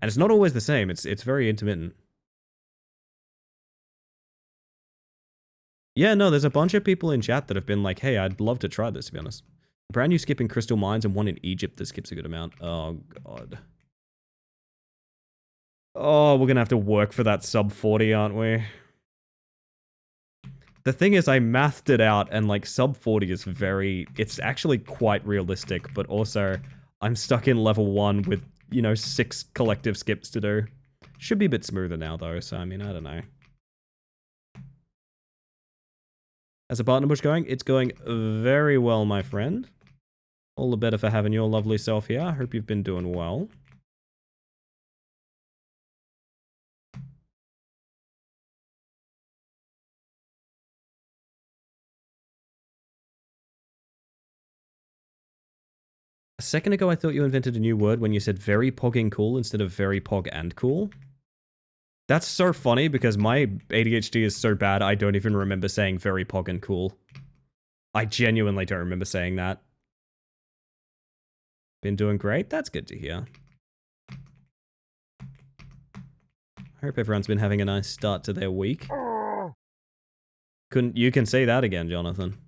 And it's not always the same. It's very intermittent. Yeah, no, there's a bunch of people in chat that have been like, hey, I'd love to try this, to be honest. Brand new skip in Crystal Mines and one in Egypt that skips a good amount. Oh, God. Oh, we're gonna have to work for that sub 40, aren't we? The thing is, I mathed it out, and, like, sub 40 is very... it's actually quite realistic, but also, I'm stuck in level 1 with, you know, 6 collective skips to do. Should be a bit smoother now, though, so, I mean, I don't know. How's the partner bush going? It's going very well, my friend. All the better for having your lovely self here. I hope you've been doing well. A second ago, I thought you invented a new word when you said very pogging cool instead of very pog and cool. That's so funny because my ADHD is so bad I don't even remember saying very pog and cool. I genuinely don't remember saying that. Been doing great? That's good to hear. I hope everyone's been having a nice start to their week. You can say that again, Jonathan.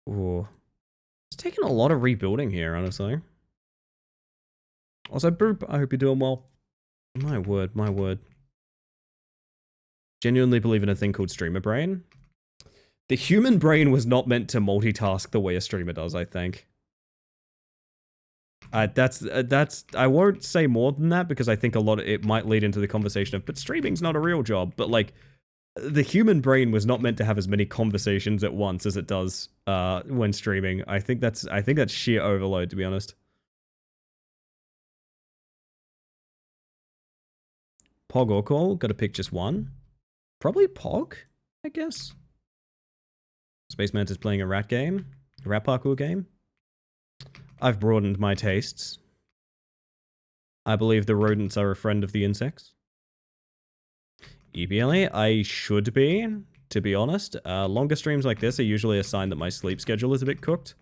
Ooh. It's taking a lot of rebuilding here, honestly. Also, Boop, I hope you're doing well. My word, my word. Genuinely believe in a thing called streamer brain. The human brain was not meant to multitask the way a streamer does, I think. That's I won't say more than that because I think a lot of it might lead into the conversation of, but streaming's not a real job. But like, the human brain was not meant to have as many conversations at once as it does when streaming. I think that's sheer overload, to be honest. Pog or call? Gotta pick just one. Probably Pog, I guess. Space Mantis playing a rat game. A rat parkour game. I've broadened my tastes. I believe the rodents are a friend of the insects. EBLA, I should be, to be honest. Longer streams like this are usually a sign that my sleep schedule is a bit cooked.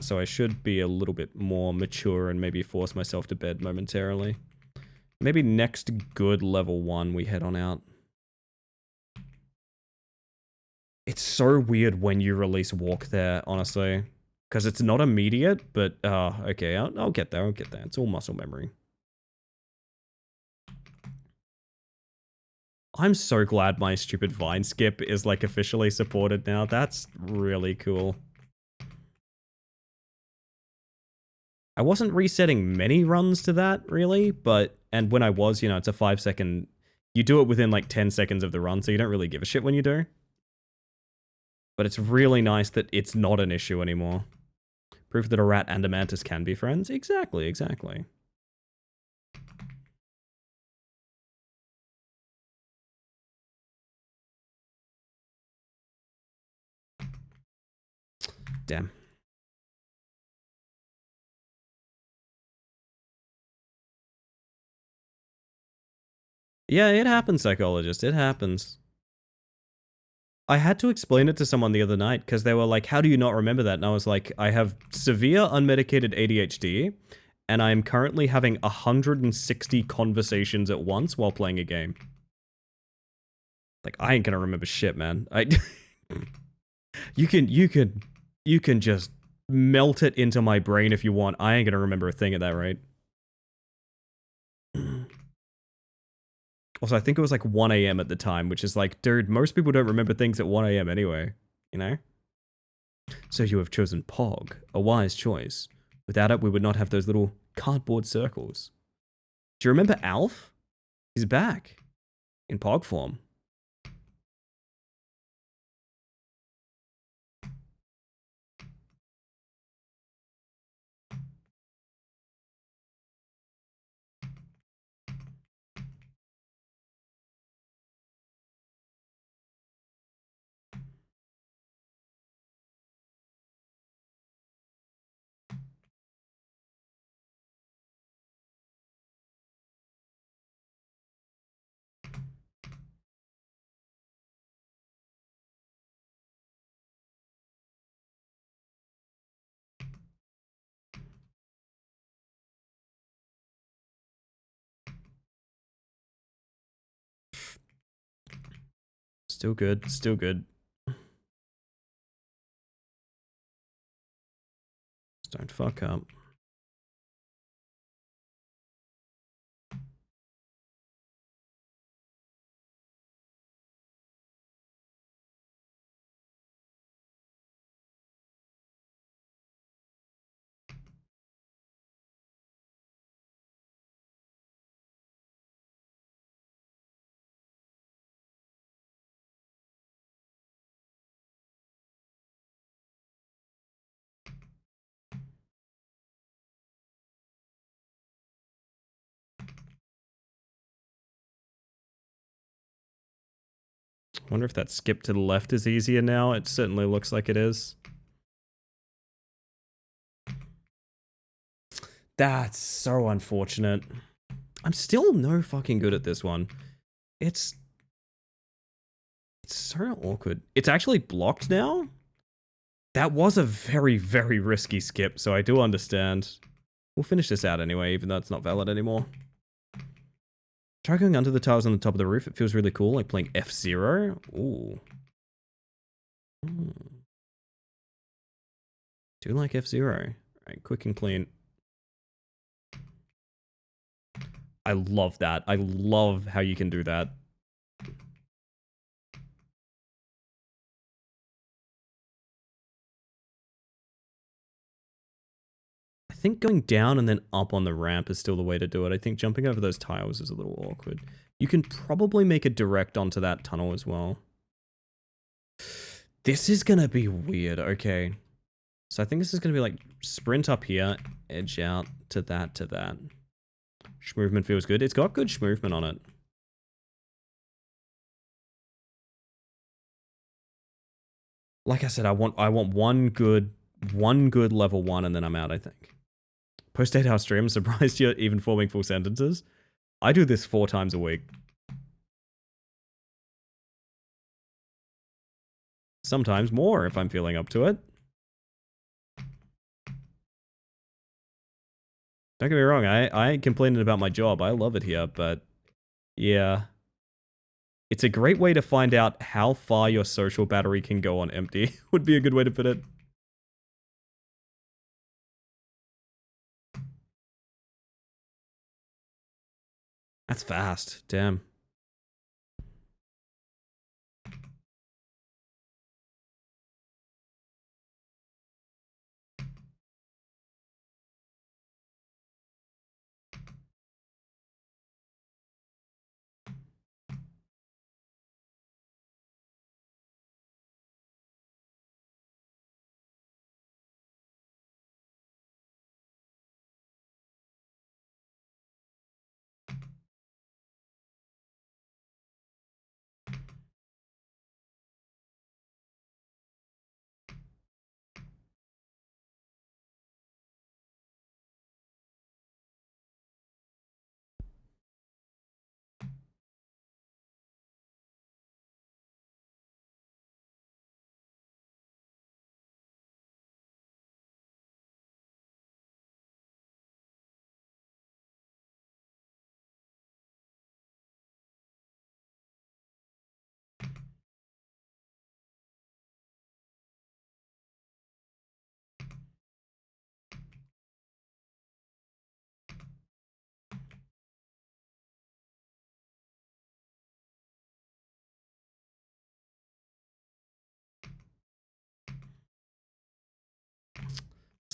So I should be a little bit more mature and maybe force myself to bed momentarily. Maybe next good level 1 we head on out. It's so weird when you release Walk there, honestly. Because it's not immediate, but okay, I'll get there, It's all muscle memory. I'm so glad my stupid Vine skip is like officially supported now. That's really cool. I wasn't resetting many runs to that, really, and when I was, you know, it's a 5-second, you do it within like 10 seconds of the run, so you don't really give a shit when you do. But it's really nice that it's not an issue anymore. Proof that a rat and a mantis can be friends? Exactly, exactly. Damn. Yeah, it happens, psychologist. It happens. I had to explain it to someone the other night because they were like, how do you not remember that? And I was like, I have severe unmedicated ADHD, and I am currently having 160 conversations at once while playing a game. Like, I ain't gonna remember shit, man. You can just melt it into my brain if you want. I ain't gonna remember a thing at that rate. Also, I think it was like 1 a.m. at the time, which is like, dude, most people don't remember things at 1 a.m. anyway, you know? So you have chosen Pog, a wise choice. Without it, we would not have those little cardboard circles. Do you remember Alf? He's back. In Pog form. Still good, still good. Just don't fuck up. I wonder if that skip to the left is easier now. It certainly looks like it is. That's so unfortunate. I'm still no fucking good at this one. It's so awkward. It's actually blocked now? That was a very, very risky skip, so I do understand. We'll finish this out anyway, even though it's not valid anymore. Try going under the tiles on the top of the roof. It feels really cool, like playing F-Zero. Ooh. Do like F-Zero. Alright, quick and clean. I love that. I love how you can do that. I think going down and then up on the ramp is still the way to do it. I think jumping over those tiles is a little awkward. You can probably make it direct onto that tunnel as well. This is gonna be weird. Okay. So I think this is gonna be like sprint up here, edge out to that, to that. Movement feels good. It's got good movement on it. Like I said, I want one good level 1 and then I'm out, I think. Post 8-hour stream, I'm surprised you're even forming full sentences. I do this 4 times a week. Sometimes more if I'm feeling up to it. Don't get me wrong, I ain't complaining about my job. I love it here, but yeah. It's a great way to find out how far your social battery can go on empty, would be a good way to put it. That's fast, damn.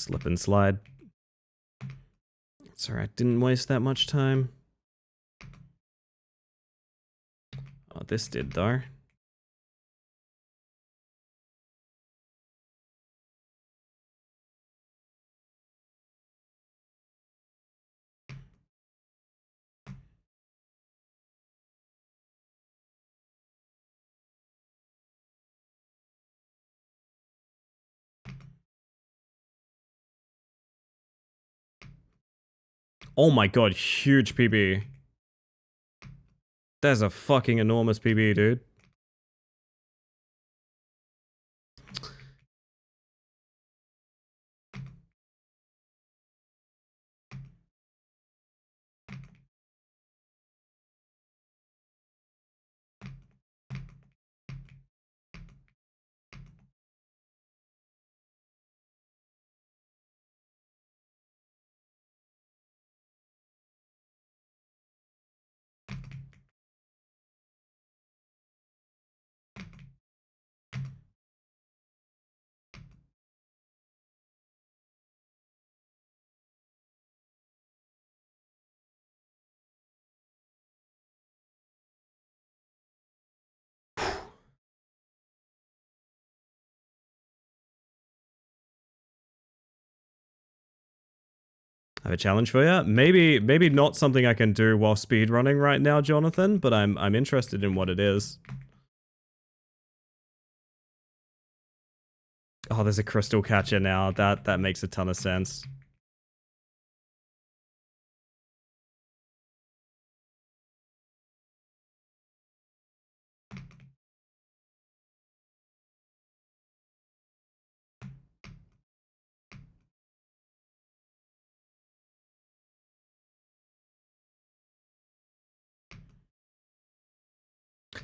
Slip and slide. It's alright, didn't waste that much time. Oh, this did though. Oh my god, huge PB. There's a fucking enormous PB, dude. I have a challenge for you. Maybe not something I can do while speedrunning right now, Jonathan, but I'm interested in what it is. Oh, there's a crystal catcher now. That makes a ton of sense.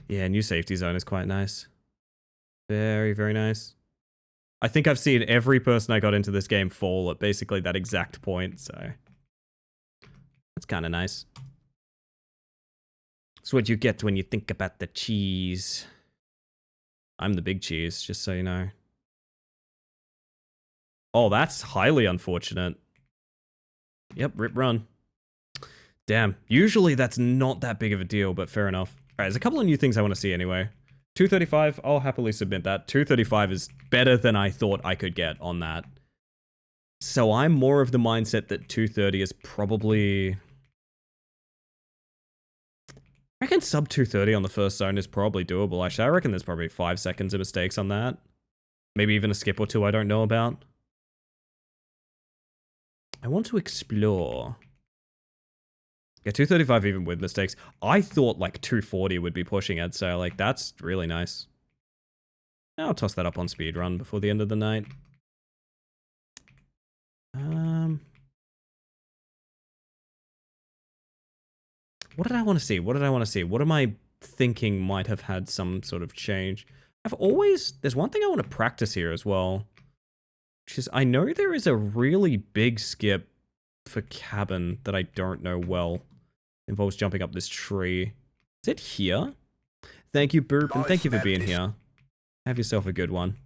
Yeah, new safety zone is quite nice. Very, very nice. I think I've seen every person I got into this game fall at basically that exact point, so... That's kind of nice. It's what you get when you think about the cheese. I'm the big cheese, just so you know. Oh, that's highly unfortunate. Yep, rip run. Damn, usually that's not that big of a deal, but fair enough. Alright, there's a couple of new things I want to see anyway. 235, I'll happily submit that. 235 is better than I thought I could get on that. So I'm more of the mindset that 230 is probably... I reckon sub 230 on the first zone is probably doable. Actually, I reckon there's probably 5 seconds of mistakes on that. Maybe even a skip or two I don't know about. I want to explore. Yeah, 235 even with mistakes. I thought like 240 would be pushing it, so like that's really nice. I'll toss that up on speedrun before the end of the night. What did I want to see? What did I want to see? What am I thinking might have had some sort of change? There's one thing I want to practice here as well. Which is, I know there is a really big skip for cabin that I don't know well. Involves jumping up this tree. Is it here? Thank you, Boop, and thank you for being here. Have yourself a good one.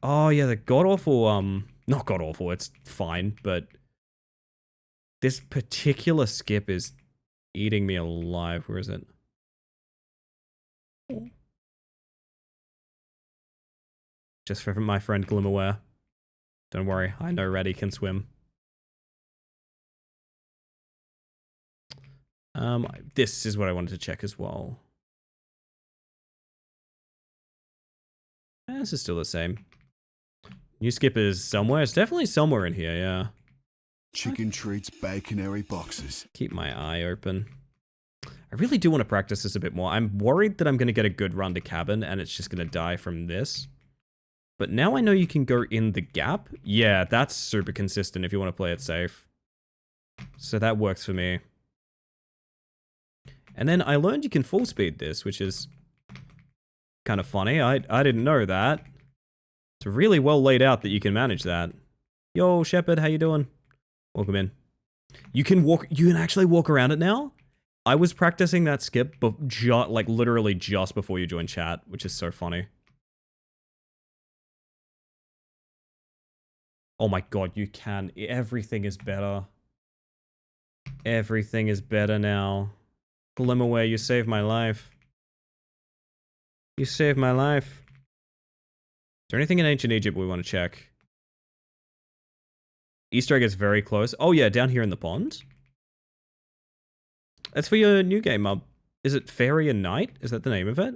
Oh yeah, the god-awful, not god-awful, it's fine, but this particular skip is eating me alive. Where is it? Just for my friend Glimmerware. Don't worry, I know Reddy can swim. This is what I wanted to check as well. This is still the same. New skip is somewhere. It's definitely somewhere in here, yeah. Chicken treats, baconary boxes. Keep my eye open. I really do want to practice this a bit more. I'm worried that I'm going to get a good run to cabin and it's just going to die from this. But now I know you can go in the gap. Yeah, that's super consistent if you want to play it safe. So that works for me. And then I learned you can full speed this, which is kind of funny. I didn't know that. It's really well laid out that you can manage that. Yo, Shepard, how you doing? Welcome in. You can actually walk around it now? I was practicing that skip, but like literally just before you joined chat, which is so funny. Oh my god, you can. Everything is better. Everything is better now. Glimmerware, you saved my life. You saved my life. Is there anything in ancient Egypt we want to check? Easter egg is very close. Oh yeah, down here in the pond. That's for your new game, is it Fairy and Night? Is that the name of it?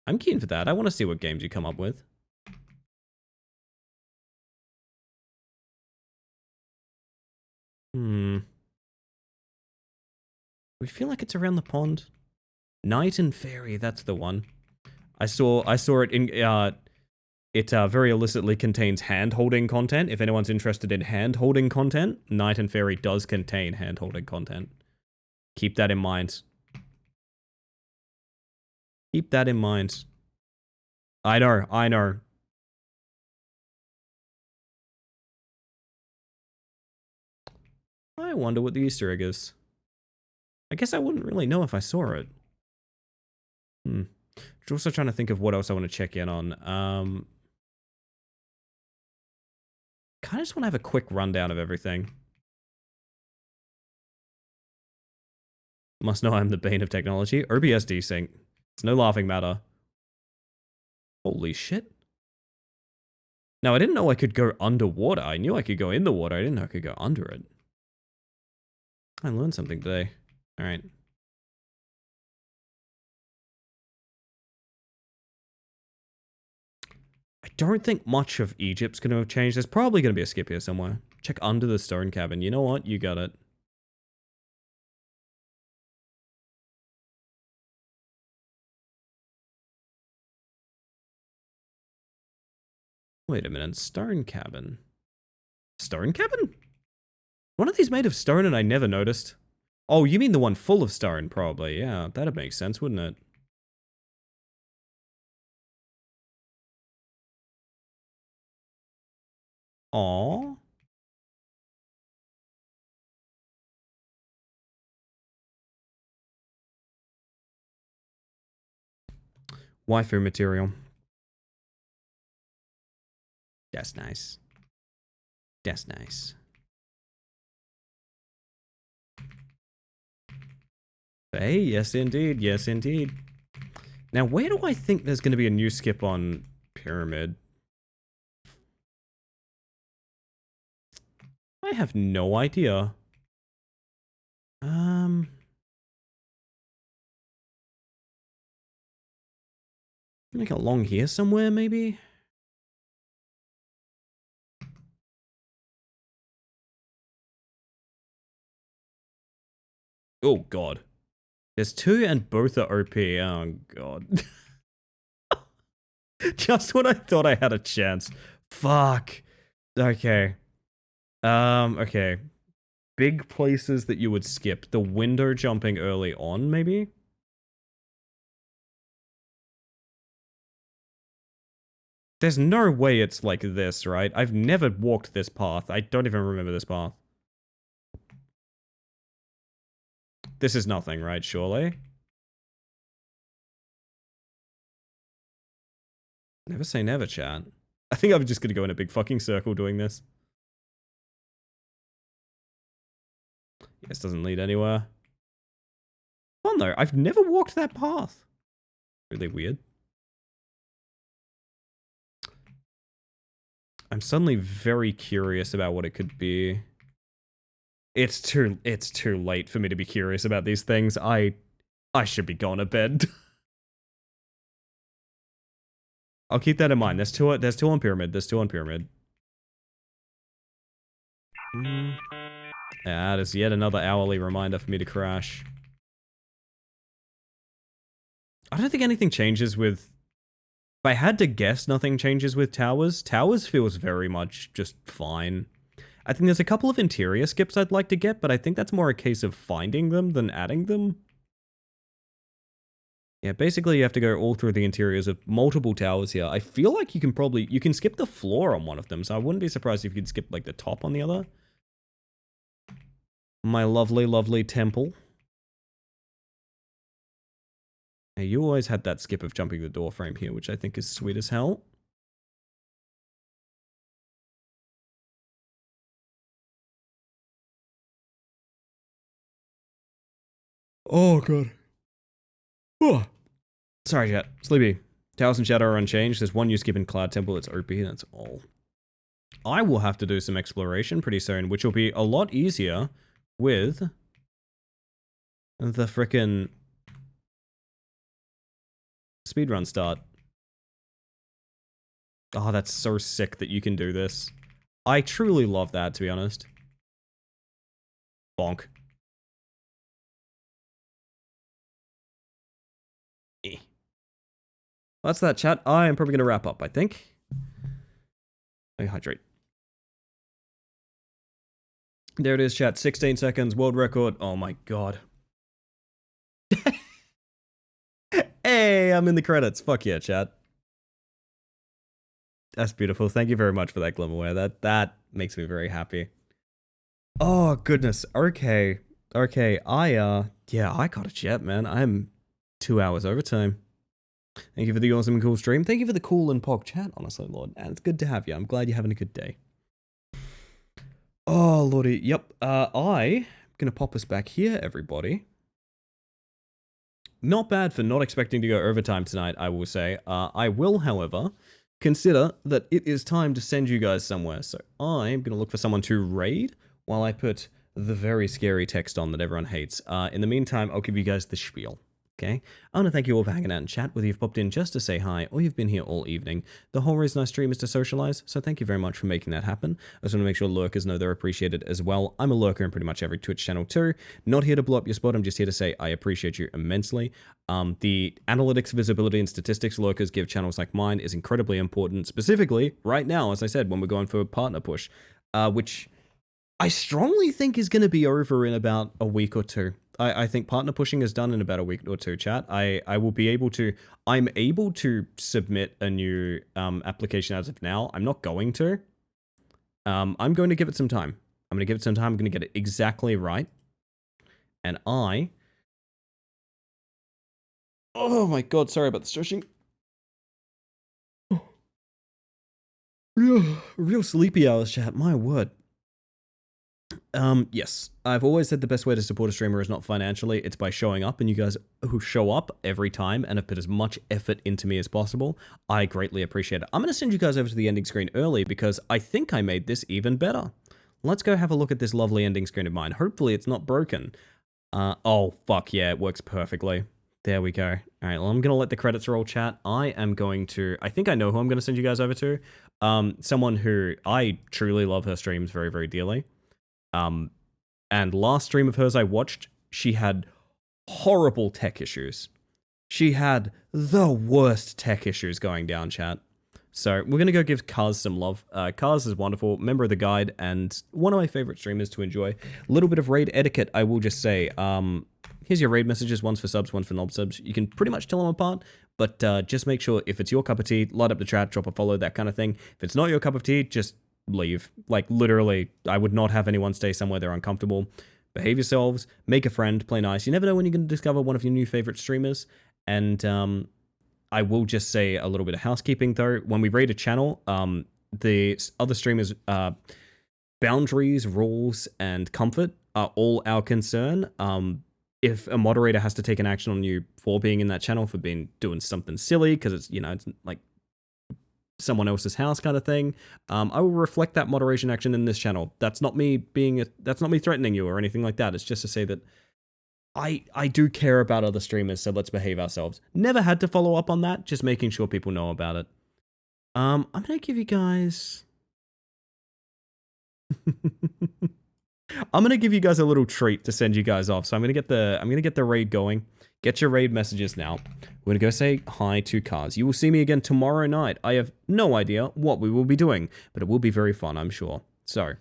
I'm keen for that. I want to see what games you come up with. We feel like it's around the pond. Night and Fairy, that's the one. I saw it in it very illicitly contains hand-holding content. If anyone's interested in hand-holding content, Night and Fairy does contain hand-holding content. Keep that in mind. Keep that in mind. I know, I know. I wonder what the Easter egg is. I guess I wouldn't really know if I saw it. Just also trying to think of what else I want to check in on. Kind of just want to have a quick rundown of everything. Must know I'm the bane of technology. OBS desync. It's no laughing matter. Holy shit. Now, I didn't know I could go underwater. I knew I could go in the water. I didn't know I could go under it. I learned something today. Alright. I don't think much of Egypt's going to have changed. There's probably going to be a skip here somewhere. Check under the stone cabin. You know what? You got it. Wait a minute. Stone cabin. Stone cabin? One of these made of stone and I never noticed. Oh, you mean the one full of stone, probably. Yeah, that'd make sense, wouldn't it? Aww. Waifu material. That's nice. That's nice. Hey, yes indeed, yes indeed. Now, where do I think there's going to be a new skip on Pyramid? I have no idea. Like along here somewhere, maybe? Oh, God. There's two and both are OP. Oh, God. Just when I thought I had a chance. Fuck. Okay. Okay. Big places that you would skip. The window jumping early on, maybe? There's no way it's like this, right? I've never walked this path. I don't even remember this path. This is nothing, right? Surely? Never say never, chat. I think I'm just gonna go in a big fucking circle doing this. This doesn't lead anywhere. Fun though, I've never walked that path. Really weird. I'm suddenly very curious about what it could be. It's too late for me to be curious about these things. I should be going to bed. I'll keep that in mind. There's two on Pyramid. There's two on Pyramid. That is yet another hourly reminder for me to crash. I don't think anything changes with... If I had to guess, nothing changes with Towers. Towers feels very much just fine. I think there's a couple of interior skips I'd like to get, but I think that's more a case of finding them than adding them. Yeah, basically you have to go all through the interiors of multiple towers here. I feel like you can skip the floor on one of them, so I wouldn't be surprised if you could skip like the top on the other. My lovely, lovely temple. Hey, you always had that skip of jumping the door frame here, which I think is sweet as hell. Oh, God. Oh. Sorry, chat. Sleepy. Towers and Shadow are unchanged. There's one new skip in Cloud Temple. It's OP. That's all. I will have to do some exploration pretty soon, which will be a lot easier with the frickin' speedrun start. Oh, that's so sick that you can do this. I truly love that, to be honest. Bonk. Eh. That's that, chat. I am probably going to wrap up, I think. Let me hydrate. There it is, chat. 16 seconds, world record. Oh my god. Hey, I'm in the credits. Fuck yeah, chat. That's beautiful. Thank you very much for that, Glimmerware. That makes me very happy. Oh, goodness. Okay. Okay, yeah, I got a jet, man. I'm 2 hours overtime. Thank you for the awesome and cool stream. Thank you for the cool and pog chat, honestly, Lord. And it's good to have you. I'm glad you're having a good day. Oh, Lordy. Yep. I'm gonna pop us back here, everybody. Not bad for not expecting to go overtime tonight, I will say. I will, however, consider that it is time to send you guys somewhere. So I'm gonna look for someone to raid while I put the very scary text on that everyone hates. In the meantime, I'll give you guys the spiel. Okay, I want to thank you all for hanging out and chat, whether you've popped in just to say hi or you've been here all evening. The whole reason I stream is to socialize, so thank you very much for making that happen. I just want to make sure lurkers know they're appreciated as well. I'm a lurker in pretty much every Twitch channel too. Not here to blow up your spot, I'm just here to say I appreciate you immensely. The analytics, visibility, and statistics lurkers give channels like mine is incredibly important, specifically right now, as I said, when we're going for a partner push, which I strongly think is going to be over in about a week or two. I think partner pushing is done in about a week or two, chat. I will be able to, I'm able to submit a new application as of now. I'm not going to. I'm going to give it some time. I'm going to give it some time. I'm going to get it exactly right. And oh my god, sorry about the stretching. Real sleepy hours, chat, my word. Yes, I've always said the best way to support a streamer is not financially, it's by showing up, and you guys who show up every time and have put as much effort into me as possible, I greatly appreciate it. I'm going to send you guys over to the ending screen early because I think I made this even better. Let's go have a look at this lovely ending screen of mine. Hopefully it's not broken. Oh, fuck yeah, it works perfectly. There we go. Alright, well, I'm going to let the credits roll, chat. I think I know who I'm going to send you guys over to. Someone who I truly love her streams very, very dearly. And last stream of hers I watched, she had horrible tech issues. She had the worst tech issues going down, chat. So we're going to go give Kaz some love. Kaz is wonderful, member of the guide, and one of my favorite streamers to enjoy. A little bit of raid etiquette, I will just say. Here's your raid messages, one's for subs, one for knob subs. You can pretty much tell them apart, but just make sure if it's your cup of tea, light up the chat, drop a follow, that kind of thing. If it's not your cup of tea, just leave. Like, literally, I would not have anyone stay somewhere they're uncomfortable. Behave yourselves, make a friend, play nice. You never know when you're going to discover one of your new favorite streamers. And I will just say a little bit of housekeeping, though. When we raid a channel, the other streamers' boundaries, rules, and comfort are all our concern. If a moderator has to take an action on you for being in that channel, for doing something silly, because it's, you know, it's like someone else's house kind of thing, I will reflect that moderation action in this channel. That's not me that's not me threatening you or anything like that. It's just to say that I do care about other streamers, so let's behave ourselves. Never had to follow up on that, just making sure people know about it. I'm gonna give you guys I'm gonna give you guys a little treat to send you guys off. So I'm gonna get the raid going. Get your raid messages now. We're gonna go say hi to Kaz. You will see me again tomorrow night. I have no idea what we will be doing, but it will be very fun, I'm sure. So,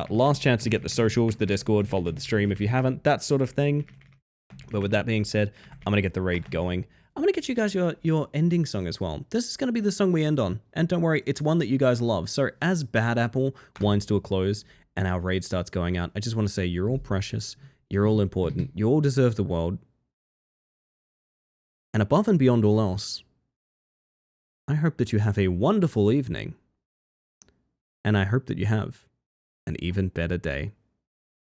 last chance to get the socials, the Discord, follow the stream if you haven't, that sort of thing. But with that being said, I'm gonna get the raid going. I'm gonna get you guys your ending song as well. This is gonna be the song we end on. And don't worry, it's one that you guys love. So as Bad Apple winds to a close and our raid starts going out, I just want to say you're all precious, you're all important, you all deserve the world. And above and beyond all else, I hope that you have a wonderful evening. And I hope that you have an even better day.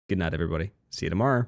Good night, everybody. See you tomorrow.